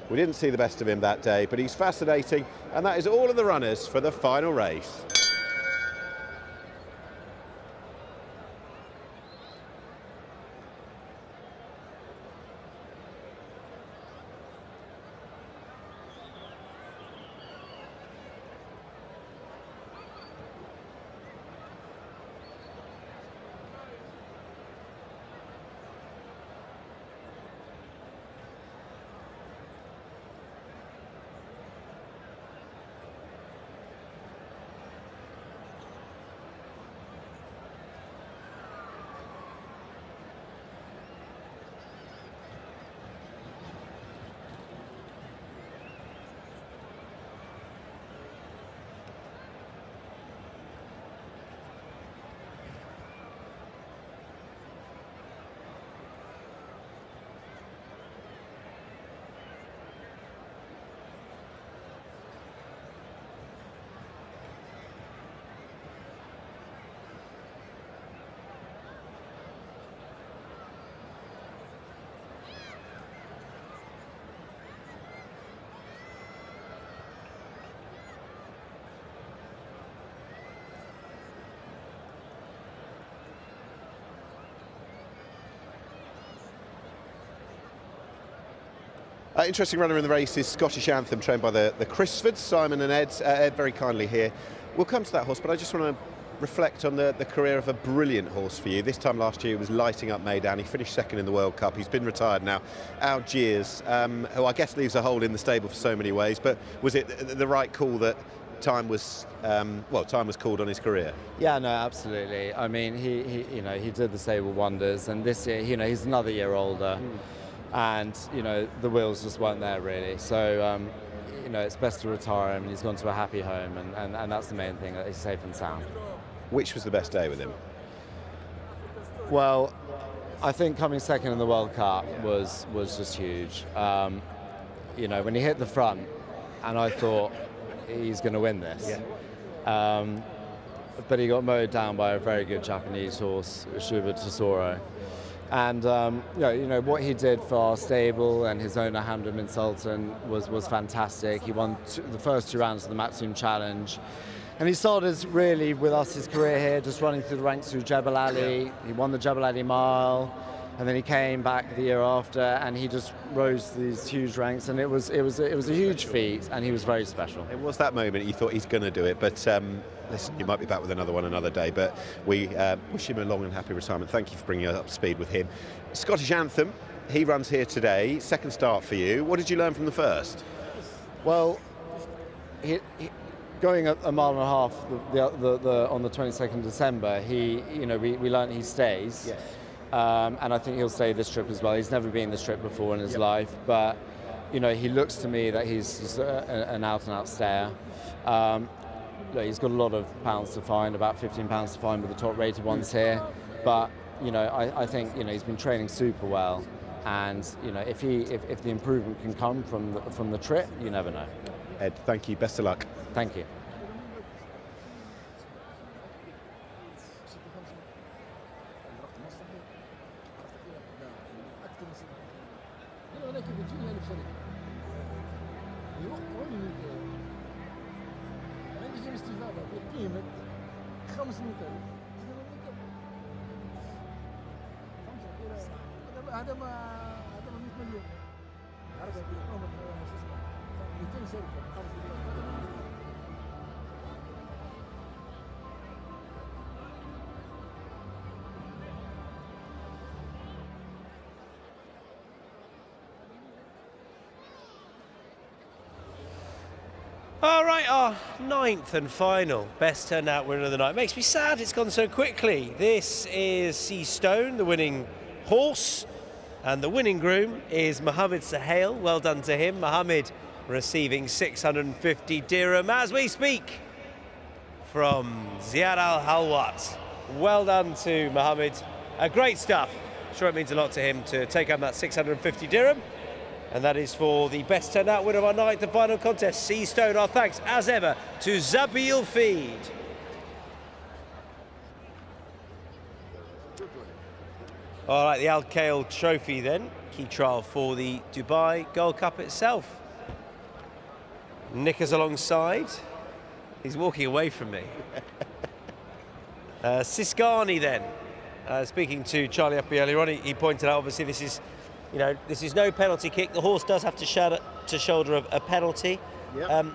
We didn't see the best of him that day, but he's fascinating. And that is all of the runners for the final race. Interesting runner in the race is Scottish Anthem, trained by the Crisfords, Simon and Ed. Ed very kindly here. We'll come to that horse, but I just want to reflect on the career of a brilliant horse for you. This time last year he was lighting up Meydan. He finished 2nd in the World Cup. He's been retired now. Algiers, who I guess leaves a hole in the stable for so many ways, but was it the right call that time was time was called on his career? Yeah, no, absolutely. I mean, he did the stable wonders, and this year, he's another year older. And the wheels just weren't there really, so it's best to retire him, and he's gone to a happy home, and that's the main thing, that he's safe and sound. Which was the best day with him? Well, I think coming 2nd in the World Cup was just huge. When he hit the front, and I thought he's going to win this. Yeah. but he got mowed down by a very good Japanese horse, Schubert Tesoro. And you know what he did for our stable and his owner Hamdan bin Sultan was fantastic. He won the first 2 rounds of the Maxim Challenge, and he started really with us his career here, just running through the ranks through Jebel Ali. He won the Jebel Ali Mile, and then he came back the year after, and he just rose these huge ranks, and it was a huge feat, and he was very special. It was that moment you thought he's going to do it, but. Listen, you might be back with another one another day, but we wish him a long and happy retirement. Thank you for bringing us up to speed with him. Scottish Anthem, he runs here today. Second start for you. What did you learn from the first? Well, going a mile and a half on the 22nd December, we learned he stays. Yes. And I think he'll stay this trip as well. He's never been this trip before in his life, but you know, he looks to me that he's just an out-and-out stayer. He's got a lot of pounds to find, about 15 pounds to find with the top-rated ones here. But you know, I think he's been training super well, and you know, if the improvement can come from the trip, you never know. Ed, thank you. Best of luck. Thank you. هذا ما 100 مليون عرض بإقامة شو اسمه 200 شركة 5 مليون. All right, our 9th and final best turnout winner of the night. Makes me sad it's gone so quickly. This is Seastone, the winning horse, and the winning groom is Mohammed Sahel. Well done to him. Mohammed receiving 650 dirham as we speak from Ziad Al Halwat. Well done to Mohammed. Great stuff. Sure, it means a lot to him to take home that 650 dirham. And that is for the best turnout winner of our night, the final contest, Seastone. Our thanks, as ever, to Zabil Feed. All right, the Al Khail Trophy then. Key trial for the Dubai Gold Cup itself. Knickers alongside. He's walking away from me. Siskani then. Speaking to Charlie Uppy earlier on, he pointed out, obviously, this is no penalty kick. The horse does have to shoulder a penalty. Yep.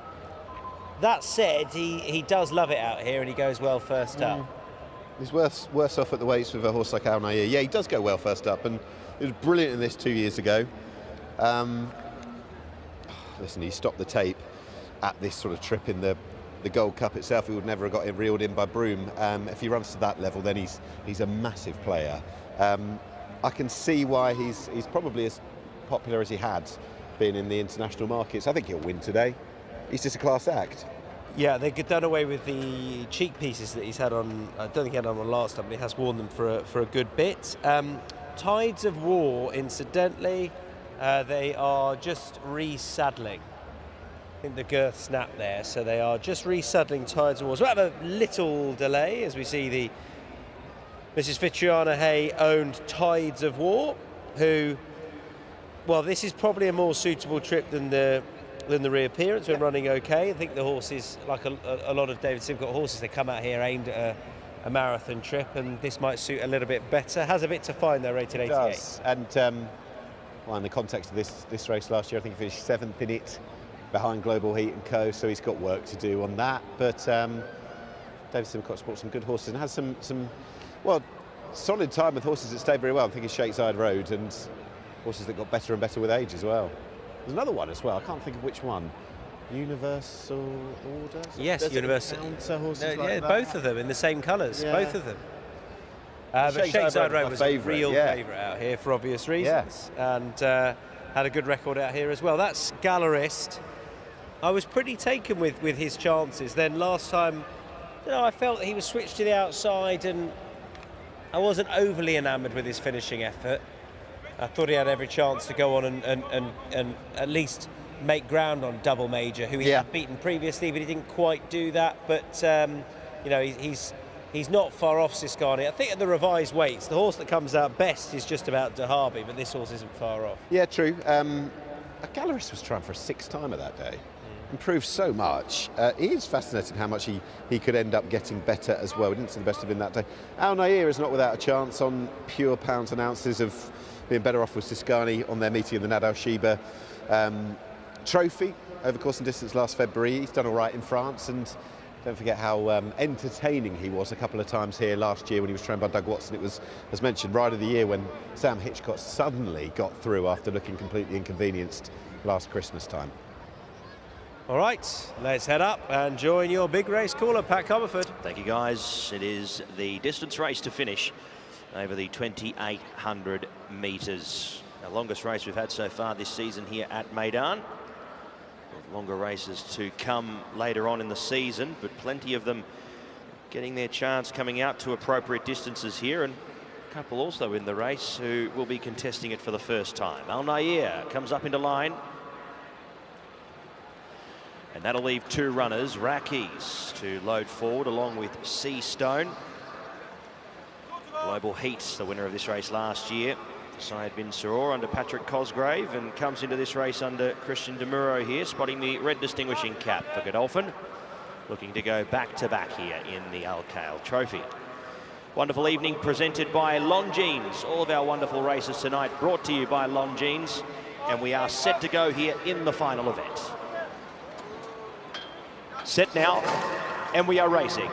That said, he does love it out here, and he goes well first up. He's worse off at the weights with a horse like Al Nair. Yeah, he does go well first up, and he was brilliant in this 2 years ago. Listen, he stopped the tape at this sort of trip in the Gold Cup itself. He would never have got reeled in by Broome. If he runs to that level, then he's a massive player. I can see why he's probably as popular as he had been in the international markets. I think he'll win today. He's just a class act. Yeah, they've done away with the cheek pieces that he's had on. I don't think he had on last time, but he has worn them for a good bit. Tides of War, incidentally, they are just resaddling. I think the girth snapped there, so they are just resaddling Tides of War. So we'll have a little delay as we see the Mrs. Fitriana Hay owned Tides of War, who, well, this is probably a more suitable trip than the reappearance. We're running okay. I think the horses, like a lot of David Simcoe horses, they come out here aimed at a marathon trip, and this might suit a little bit better. Has a bit to find though, rated 88. It does. And well, in the context of this race last year, I think he finished 7th in it, behind Global Heat and Co. So he's got work to do on that. But David Simcoe's brought some good horses and has some well, solid time with horses that stayed very well. I'm thinking Shakeside Road, and horses that got better and better with age as well. There's another one as well. I can't think of which one. Universal Order? Yes, Universal. Like both of them in the same colours. Yeah. Both of them. But Shakeside Road was a real favourite out here for obvious reasons, and had a good record out here as well. That's Gallerist. I was pretty taken with his chances. Then last time, I felt that he was switched to the outside, and I wasn't overly enamoured with his finishing effort. I thought he had every chance to go on and at least make ground on Double Major, who he had beaten previously, but he didn't quite do that. But you know, he's not far off Siskani. I think at the revised weights, the horse that comes out best is just about Dahabi, but this horse isn't far off. Yeah, true. Gallerist was trying for a 6-timer that day. Improved so much. It is fascinating how much he could end up getting better as well. We didn't see the best of him that day. Al Nair is not without a chance on pure pounds and ounces of being better off with Siskani on their meeting in the Nadal Sheba trophy over course and distance last February. He's done all right in France, and don't forget how entertaining he was a couple of times here last year when he was trained by Doug Watson. It was, as mentioned, Ride of the Year when Sam Hitchcock suddenly got through after looking completely inconvenienced last Christmas time. All right, let's head up and join your big race caller, Pat Comerford. Thank you, guys. It is the distance race to finish over the 2,800 metres. The longest race we've had so far this season here at Meydan. Longer races to come later on in the season, but plenty of them getting their chance coming out to appropriate distances here, and a couple also in the race who will be contesting it for the first time. Al Nair comes up into line. And that'll leave 2 runners, Rakis to load forward along with Seastone. Global Heat, the winner of this race last year. Syed bin Saror under Patrick Cosgrave, and comes into this race under Christian De Muro here, spotting the red distinguishing cap for Godolphin. Looking to go back-to-back here in the Al Kale Trophy. Wonderful evening presented by Longines. All of our wonderful races tonight brought to you by Longines. And we are set to go here in the final event. Set now, and we are racing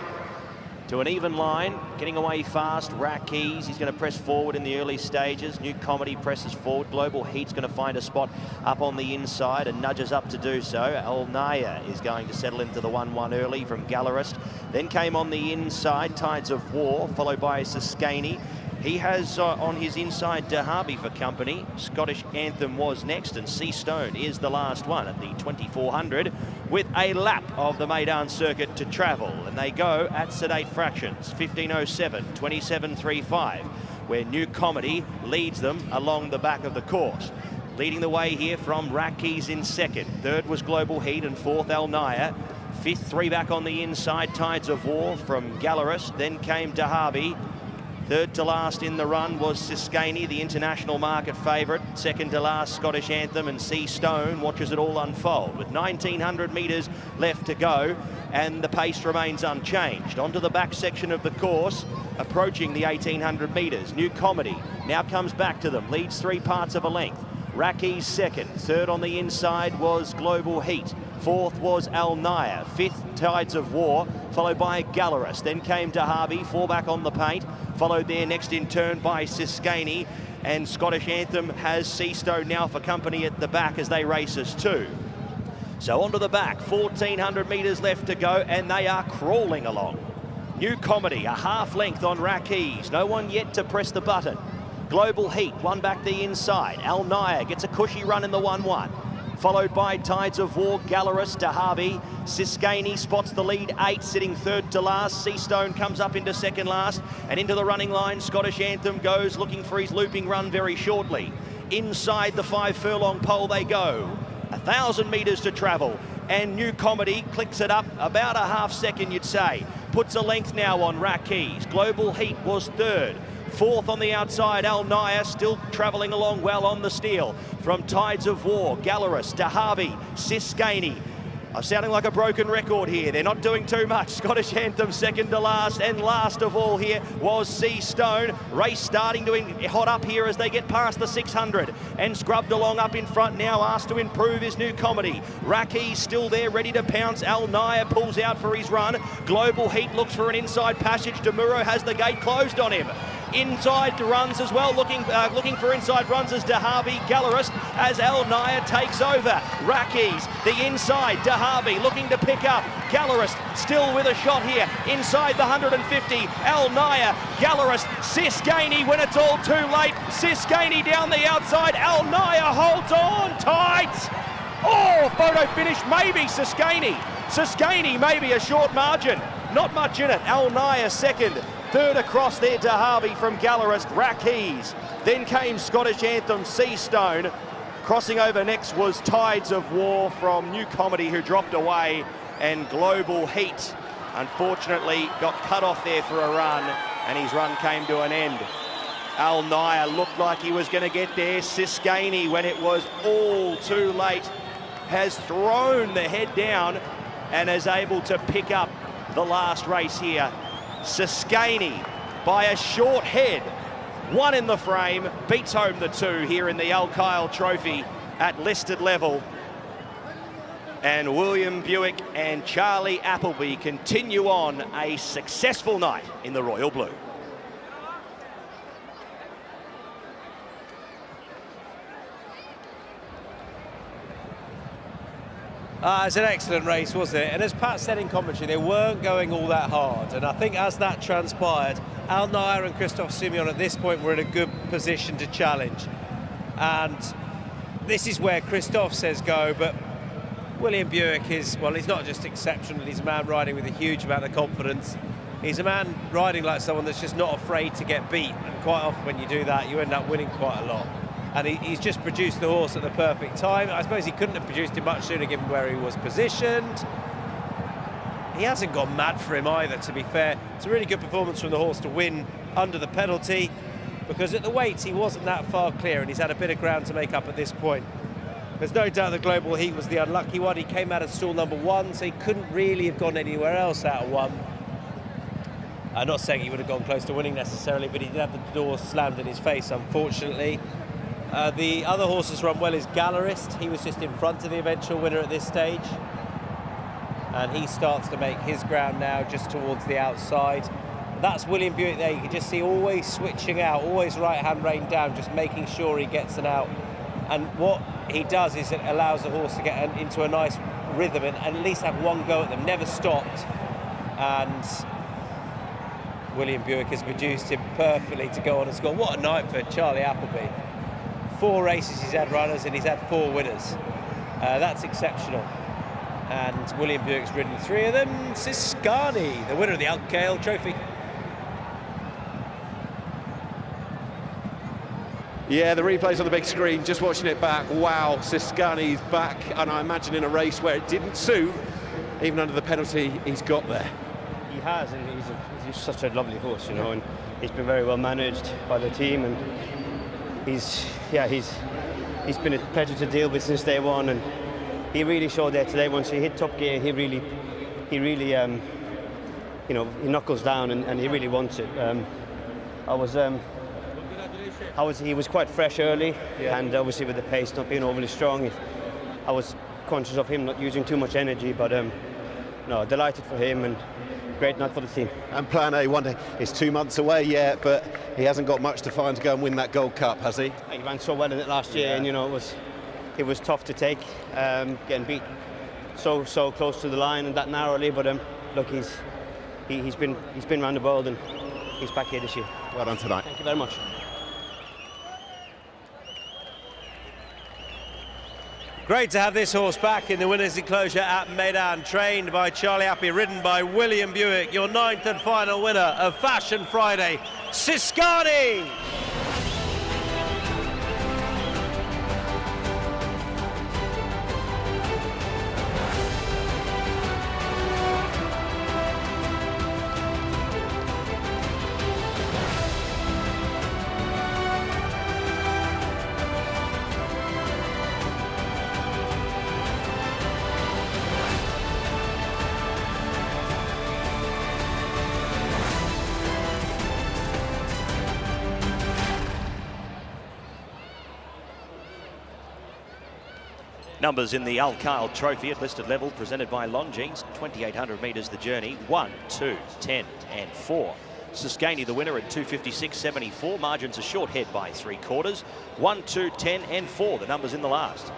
to an even line, getting away fast. Rakis, he's going to press forward in the early stages. New Comedy presses forward. Global Heat's going to find a spot up on the inside and nudges up to do so. Al Nair is going to settle into the 1-1 early from Gallerist. Then came on the inside Tides of War, followed by Siskani. He has on his inside Dahabi for company. Scottish Anthem was next, and Seastone is the last one at the 2,400 with a lap of the Meydan circuit to travel. And they go at sedate fractions, 15:07, 27:35, where New Comedy leads them along the back of the course. Leading the way here from Rakis in second. Third was Global Heat, and fourth Al Nair. Fifth, 3 back on the inside, Tides of War from Gallerist. Then came Dahabi. Third to last in the run was Siskani, the international market favourite. Second to last, Scottish Anthem, and Seastone watches it all unfold with 1,900 metres left to go, and the pace remains unchanged. Onto the back section of the course, approaching the 1,800 metres. New Comedy now comes back to them, leads 3 parts of a length. Rakis second. Third on the inside was Global Heat. Fourth was Al Nair. Fifth, Tides of War, followed by Gallerist. Then came Dahabi, 4 back on the paint, followed there next in turn by Siskani, and Scottish Anthem has Seastone now for company at the back as they race as 2. So onto the back, 1,400 metres left to go, and they are crawling along. New Comedy, a half length on Rakis. No one yet to press the button. Global Heat, 1 back the inside. Al Nair gets a cushy run in the 1-1. Followed by Tides of War, Gallerist, Dahabi. Siskani spots the lead 8, sitting third to last. Seastone comes up into second last, and into the running line, Scottish Anthem goes looking for his looping run very shortly. Inside the 5 furlong pole they go. 1,000 metres to travel, and New Comedy clicks it up about a half second, you'd say. Puts a length now on Rakis. Global Heat was third. Fourth on the outside, Al Nair still travelling along well on the steel. From Tides of War, Gallerist, Dahabi, Siskani. I'm sounding like a broken record here. They're not doing too much. Scottish Anthem second to last, and last of all here was Seastone. Race starting to hot up here as they get past the 600, and scrubbed along up in front now, asked to improve his New Comedy. Rakis still there, ready to pounce. Al Nair pulls out for his run. Global Heat looks for an inside passage. De Muro has the gate closed on him. Inside runs as well, looking for inside runs as Dahabi, Gallerist, as Al Nair takes over. Rakis, the inside, Dahabi looking to pick up. Gallerist still with a shot here, inside the 150. Al Nair, Gallerist, Siskani when it's all too late. Siskani down the outside, Al Nair holds on tight. Oh, photo finish, maybe Siskani. Siskani, maybe a short margin. Not much in it. Al Nair second. Third across there, Dahabi from Gallerist, Rakis. Then came Scottish Anthem, Seastone. Crossing over next was Tides of War from New Comedy, who dropped away, and Global Heat Unfortunately, got cut off there for a run, and his run came to an end. Al Nair looked like he was going to get there. Siskany, when it was all too late, has thrown the head down and is able to pick up the last race here. Siskany, by a short head, one in the frame, beats home the two here in the Al Kyle Trophy at listed level. And William Buick and Charlie Appleby continue on a successful night in the Royal Blue. It's an excellent race, wasn't it? And as Pat said in commentary, they weren't going all that hard. And I think as that transpired, Al Nair and Christophe Simeon at this point were in a good position to challenge. And this is where Christophe says go, but William Buick is, well, he's not just exceptional, he's a man riding with a huge amount of confidence. He's a man riding like someone that's just not afraid to get beat. And quite often when you do that, you end up winning quite a lot. And he's just produced the horse at the perfect time. I suppose he couldn't have produced it much sooner given where he was positioned. He hasn't gone mad for him either, to be fair. It's a really good performance from the horse to win under the penalty, because at the weights he wasn't that far clear and he's had a bit of ground to make up at this point. There's no doubt the Global Heat was the unlucky one. He came out of stall number 1, so he couldn't really have gone anywhere else out of 1. I'm not saying he would have gone close to winning necessarily, but he did have the door slammed in his face, unfortunately. The other horse that's run well is Gallerist. He was just in front of the eventual winner at this stage. And he starts to make his ground now just towards the outside. That's William Buick there. You can just see always switching out, always right-hand rein down, just making sure he gets it out. And what he does is it allows the horse to get into a nice rhythm and at least have one go at them, never stopped. And William Buick has produced him perfectly to go on and score. What a night for Charlie Appleby. 4 races he's had runners and he's had 4 winners. That's exceptional. And William Buick's ridden 3 of them. Siskany, the winner of the Al Kyle Trophy. Yeah, the replay's on the big screen, just watching it back. Wow, Siskany's back, and I imagine in a race where it didn't suit, even under the penalty, he's got there. He has, and he's such a lovely horse, you know, and he's been very well managed by the team, and he's been a pleasure to deal with since day one, and he really showed there today. Once he hit top gear, he really you know, he knuckles down and he really wants it. He was quite fresh early, and obviously with the pace not being overly strong, I was conscious of him not using too much energy, but no, delighted for him and great night for the team. And Plan A one day is 2 months away yet, but he hasn't got much to find to go and win that Gold Cup, has he? He ran so well in it last year, and you know it was tough to take, getting beat so close to the line and that narrowly. But look, he's been round the world and he's back here this year. Well done tonight. Thank you very much. Great to have this horse back in the winner's enclosure at Meydan, trained by Charlie Appleby, ridden by William Buick. Your 9th and final winner of Fashion Friday, Siskany. Numbers in the Al Kyle Trophy at listed level, presented by Longines. 2,800 metres the journey. 1, 2, 10 and 4. Siskany the winner at 256.74. Margins a short head by 3/4. 1, 2, 10 and 4. The numbers in the last.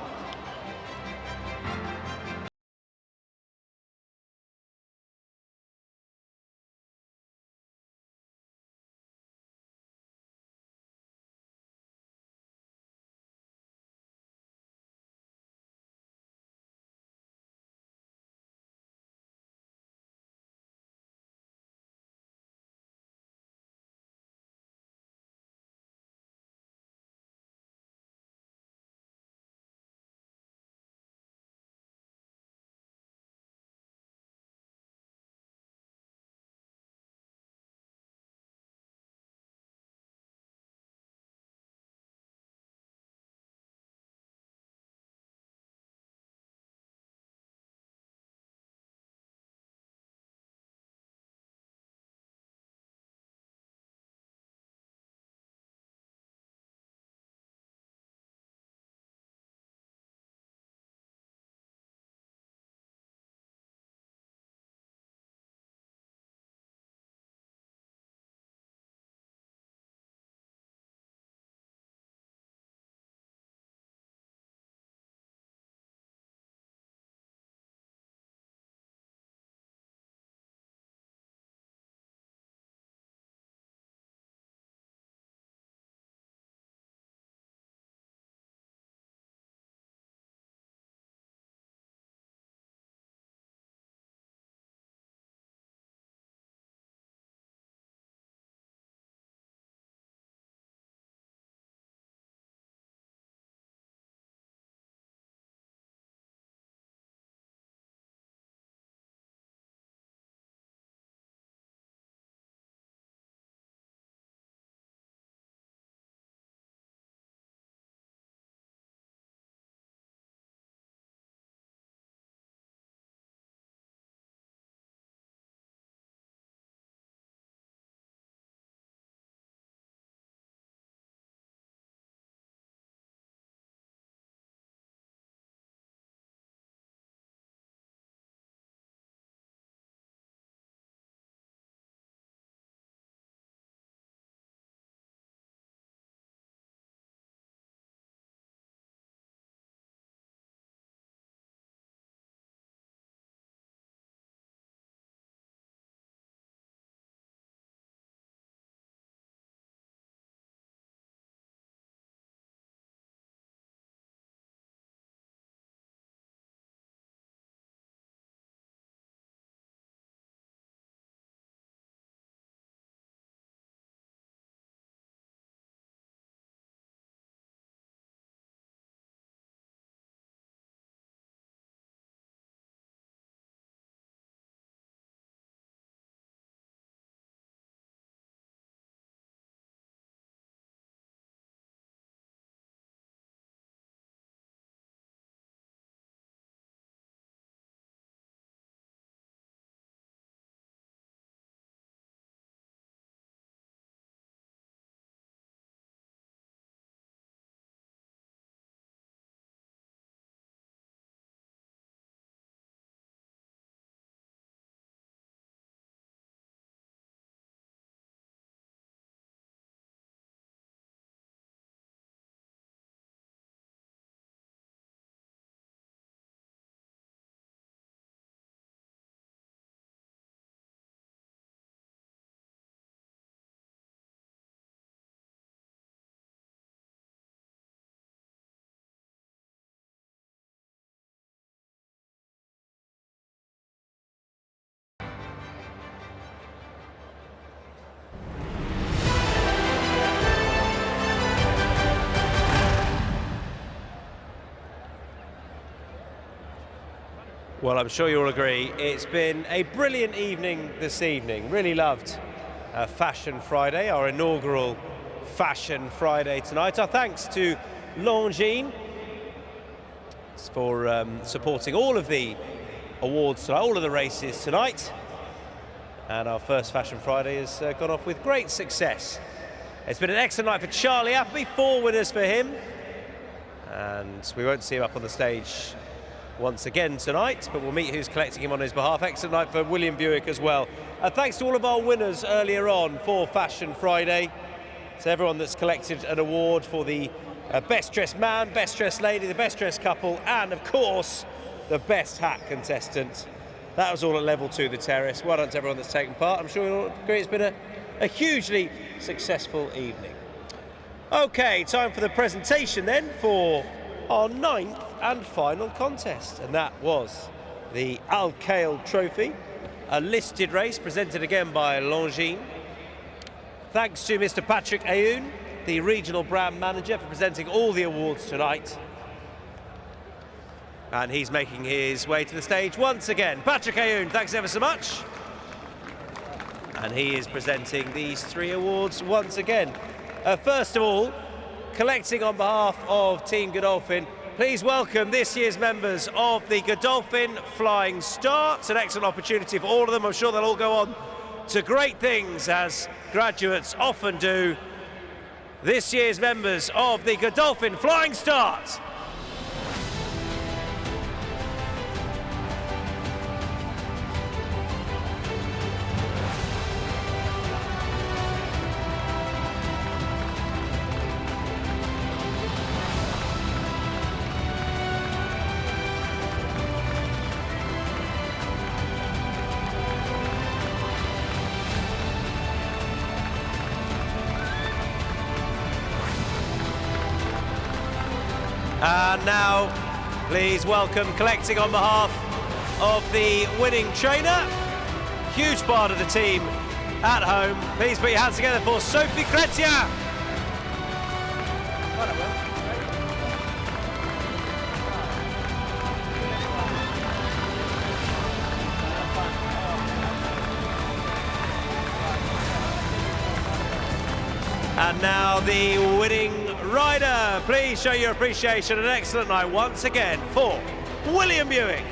Well, I'm sure you'll agree. It's been a brilliant evening this evening. Really loved Fashion Friday, our inaugural Fashion Friday tonight. Our thanks to Longines for supporting all of the awards tonight, all of the races tonight. And our first Fashion Friday has gone off with great success. It's been an excellent night for Charlie Appleby, 4 winners for him. And we won't see him up on the stage once again tonight, but we'll meet who's collecting him on his behalf. Excellent night for William Buick as well. Thanks to all of our winners earlier on for Fashion Friday. To everyone that's collected an award for the best dressed man, best dressed lady, the best dressed couple, and of course, the best hat contestant. That was all at level 2, the terrace. Well done to everyone that's taken part. I'm sure you'll agree it's been a hugely successful evening. Okay, time for the presentation then for our 9th and final contest, and that was the Al Khail Trophy, a listed race presented again by Longines. Thanks to Mr. Patrick Ayoun, the regional brand manager, for presenting all the awards tonight. And he's making his way to the stage once again. Patrick Ayoun, thanks ever so much. And he is presenting these 3 awards once again. First of all, collecting on behalf of Team Godolphin, please welcome this year's members of the Godolphin Flying Start. It's an excellent opportunity for all of them. I'm sure they'll all go on to great things, as graduates often do. This year's members of the Godolphin Flying Start. And now, please welcome, collecting on behalf of the winning trainer, huge part of the team at home. Please put your hands together for Sophie Chrétien. And now the winning rider. Please show your appreciation. An excellent night once again for William Buick.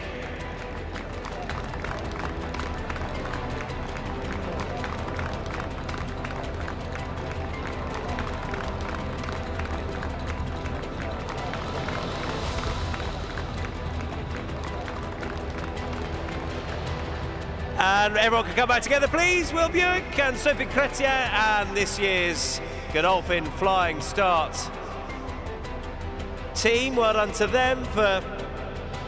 And everyone can come back together, please. Will Buick and Sophie Chrétien, and this year's Godolphin Flying Start team. Well done to them for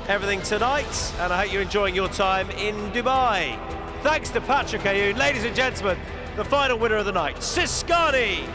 everything tonight, and I hope you're enjoying your time in Dubai. Thanks to Patrick Ayoun. Ladies and gentlemen, the final winner of the night, Siskani.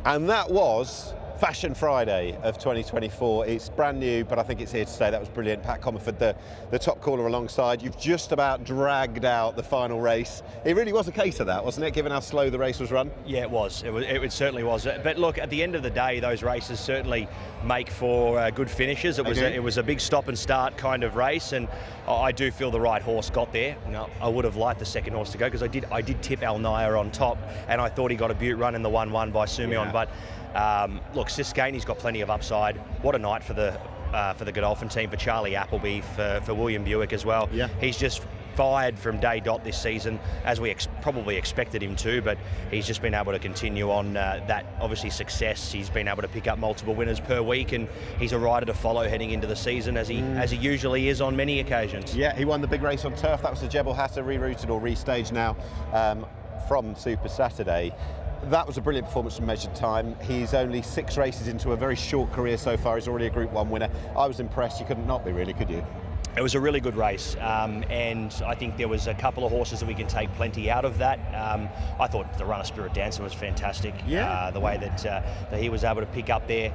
And that was Fashion Friday of 2024. It's brand new, but I think it's here to stay. That was brilliant. Pat Comerford, the top caller alongside. You've just about dragged out the final race. It really was a case of that, wasn't it, given how slow the race was run? Yeah, it was. It certainly was. But look, at the end of the day, those races certainly make for good finishes. It was a big stop and start kind of race, and I do feel the right horse got there. I would have liked the second horse to go, because I did tip Al Naya on top, and I thought he got a beaut run in the 1-1 by Sumion. But look, Siskany's got plenty of upside. What a night for the Godolphin team, for Charlie Appleby, for William Buick as well. Yeah. He's just fired from day dot this season, as we probably expected him to, but he's just been able to continue on that, obviously, success. He's been able to pick up multiple winners per week, and he's a rider to follow heading into the season, as he usually is on many occasions. Yeah, he won the big race on turf. That was the Jebel Hatter, rerouted or restaged now from Super Saturday. That was a brilliant performance from Measured Time. He's only 6 races into a very short career so far. He's already a Group 1 winner. I was impressed. You couldn't not be, really, could you? It was a really good race, and I think there was a couple of horses that we can take plenty out of that. I thought the Runner Spirit Dancer was fantastic. Yeah. The way that he was able to pick up there.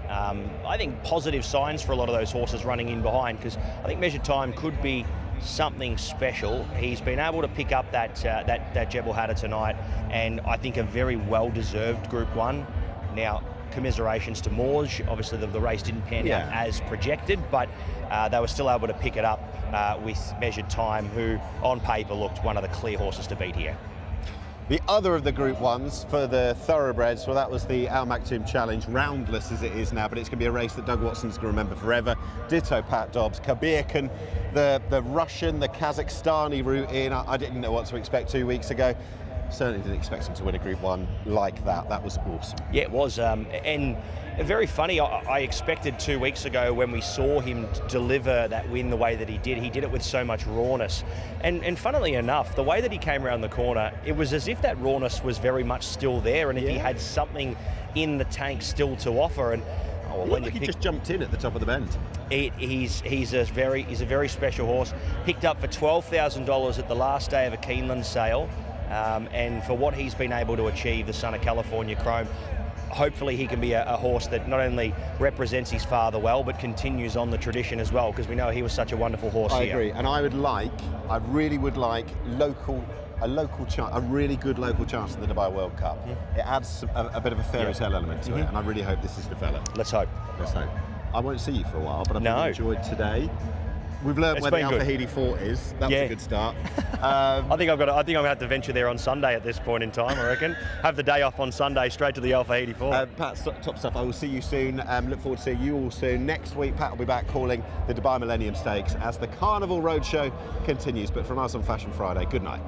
I think positive signs for a lot of those horses running in behind, because I think Measured Time could be something special. He's been able to pick up that Jebel Hatter tonight, and I think a very well-deserved Group 1. Now, commiserations to Morge. Obviously, the race didn't pan out as projected, but they were still able to pick it up with Measured Time, who on paper looked one of the clear horses to beat here. The other of the Group 1s for the thoroughbreds, well, that was the Al Maktoum Challenge, roundless as it is now, but it's going to be a race that Doug Watson's going to remember forever. Ditto Pat Dobbs, Kabirkan, the Russian, the Kazakhstani route in. I didn't know what to expect 2 weeks ago. Certainly didn't expect him to win a Group 1 like that. That was awesome. Yeah, it was. And very funny, I expected 2 weeks ago, when we saw him deliver that win the way that he did it with so much rawness. And funnily enough, the way that he came around the corner, it was as if that rawness was very much still there, and if he had something in the tank still to offer. And when he just jumped in at the top of the bend. He's a very special horse. Picked up for $12,000 at the last day of a Keeneland sale. And for what he's been able to achieve, the son of California Chrome, hopefully he can be a horse that not only represents his father well, but continues on the tradition as well, because we know he was such a wonderful horse here. I agree, and I really would like a really good local chance in the Dubai World Cup. It adds a bit of a fairy tale element to it, and I really hope this is the fella. Let's hope. Let's hope. I won't see you for a while, but I've really enjoyed today. We've learned where the Alpha Heady Fort is. That was a good start. I think I'm going to have to venture there on Sunday at this point in time, I reckon. Have the day off on Sunday, straight to the Alpha Heady Fort. Pat, top stuff. I will see you soon. Look forward to seeing you all soon. Next week, Pat will be back calling the Dubai Millennium Stakes as the Carnival Roadshow continues. But from us on Fashion Friday, good night.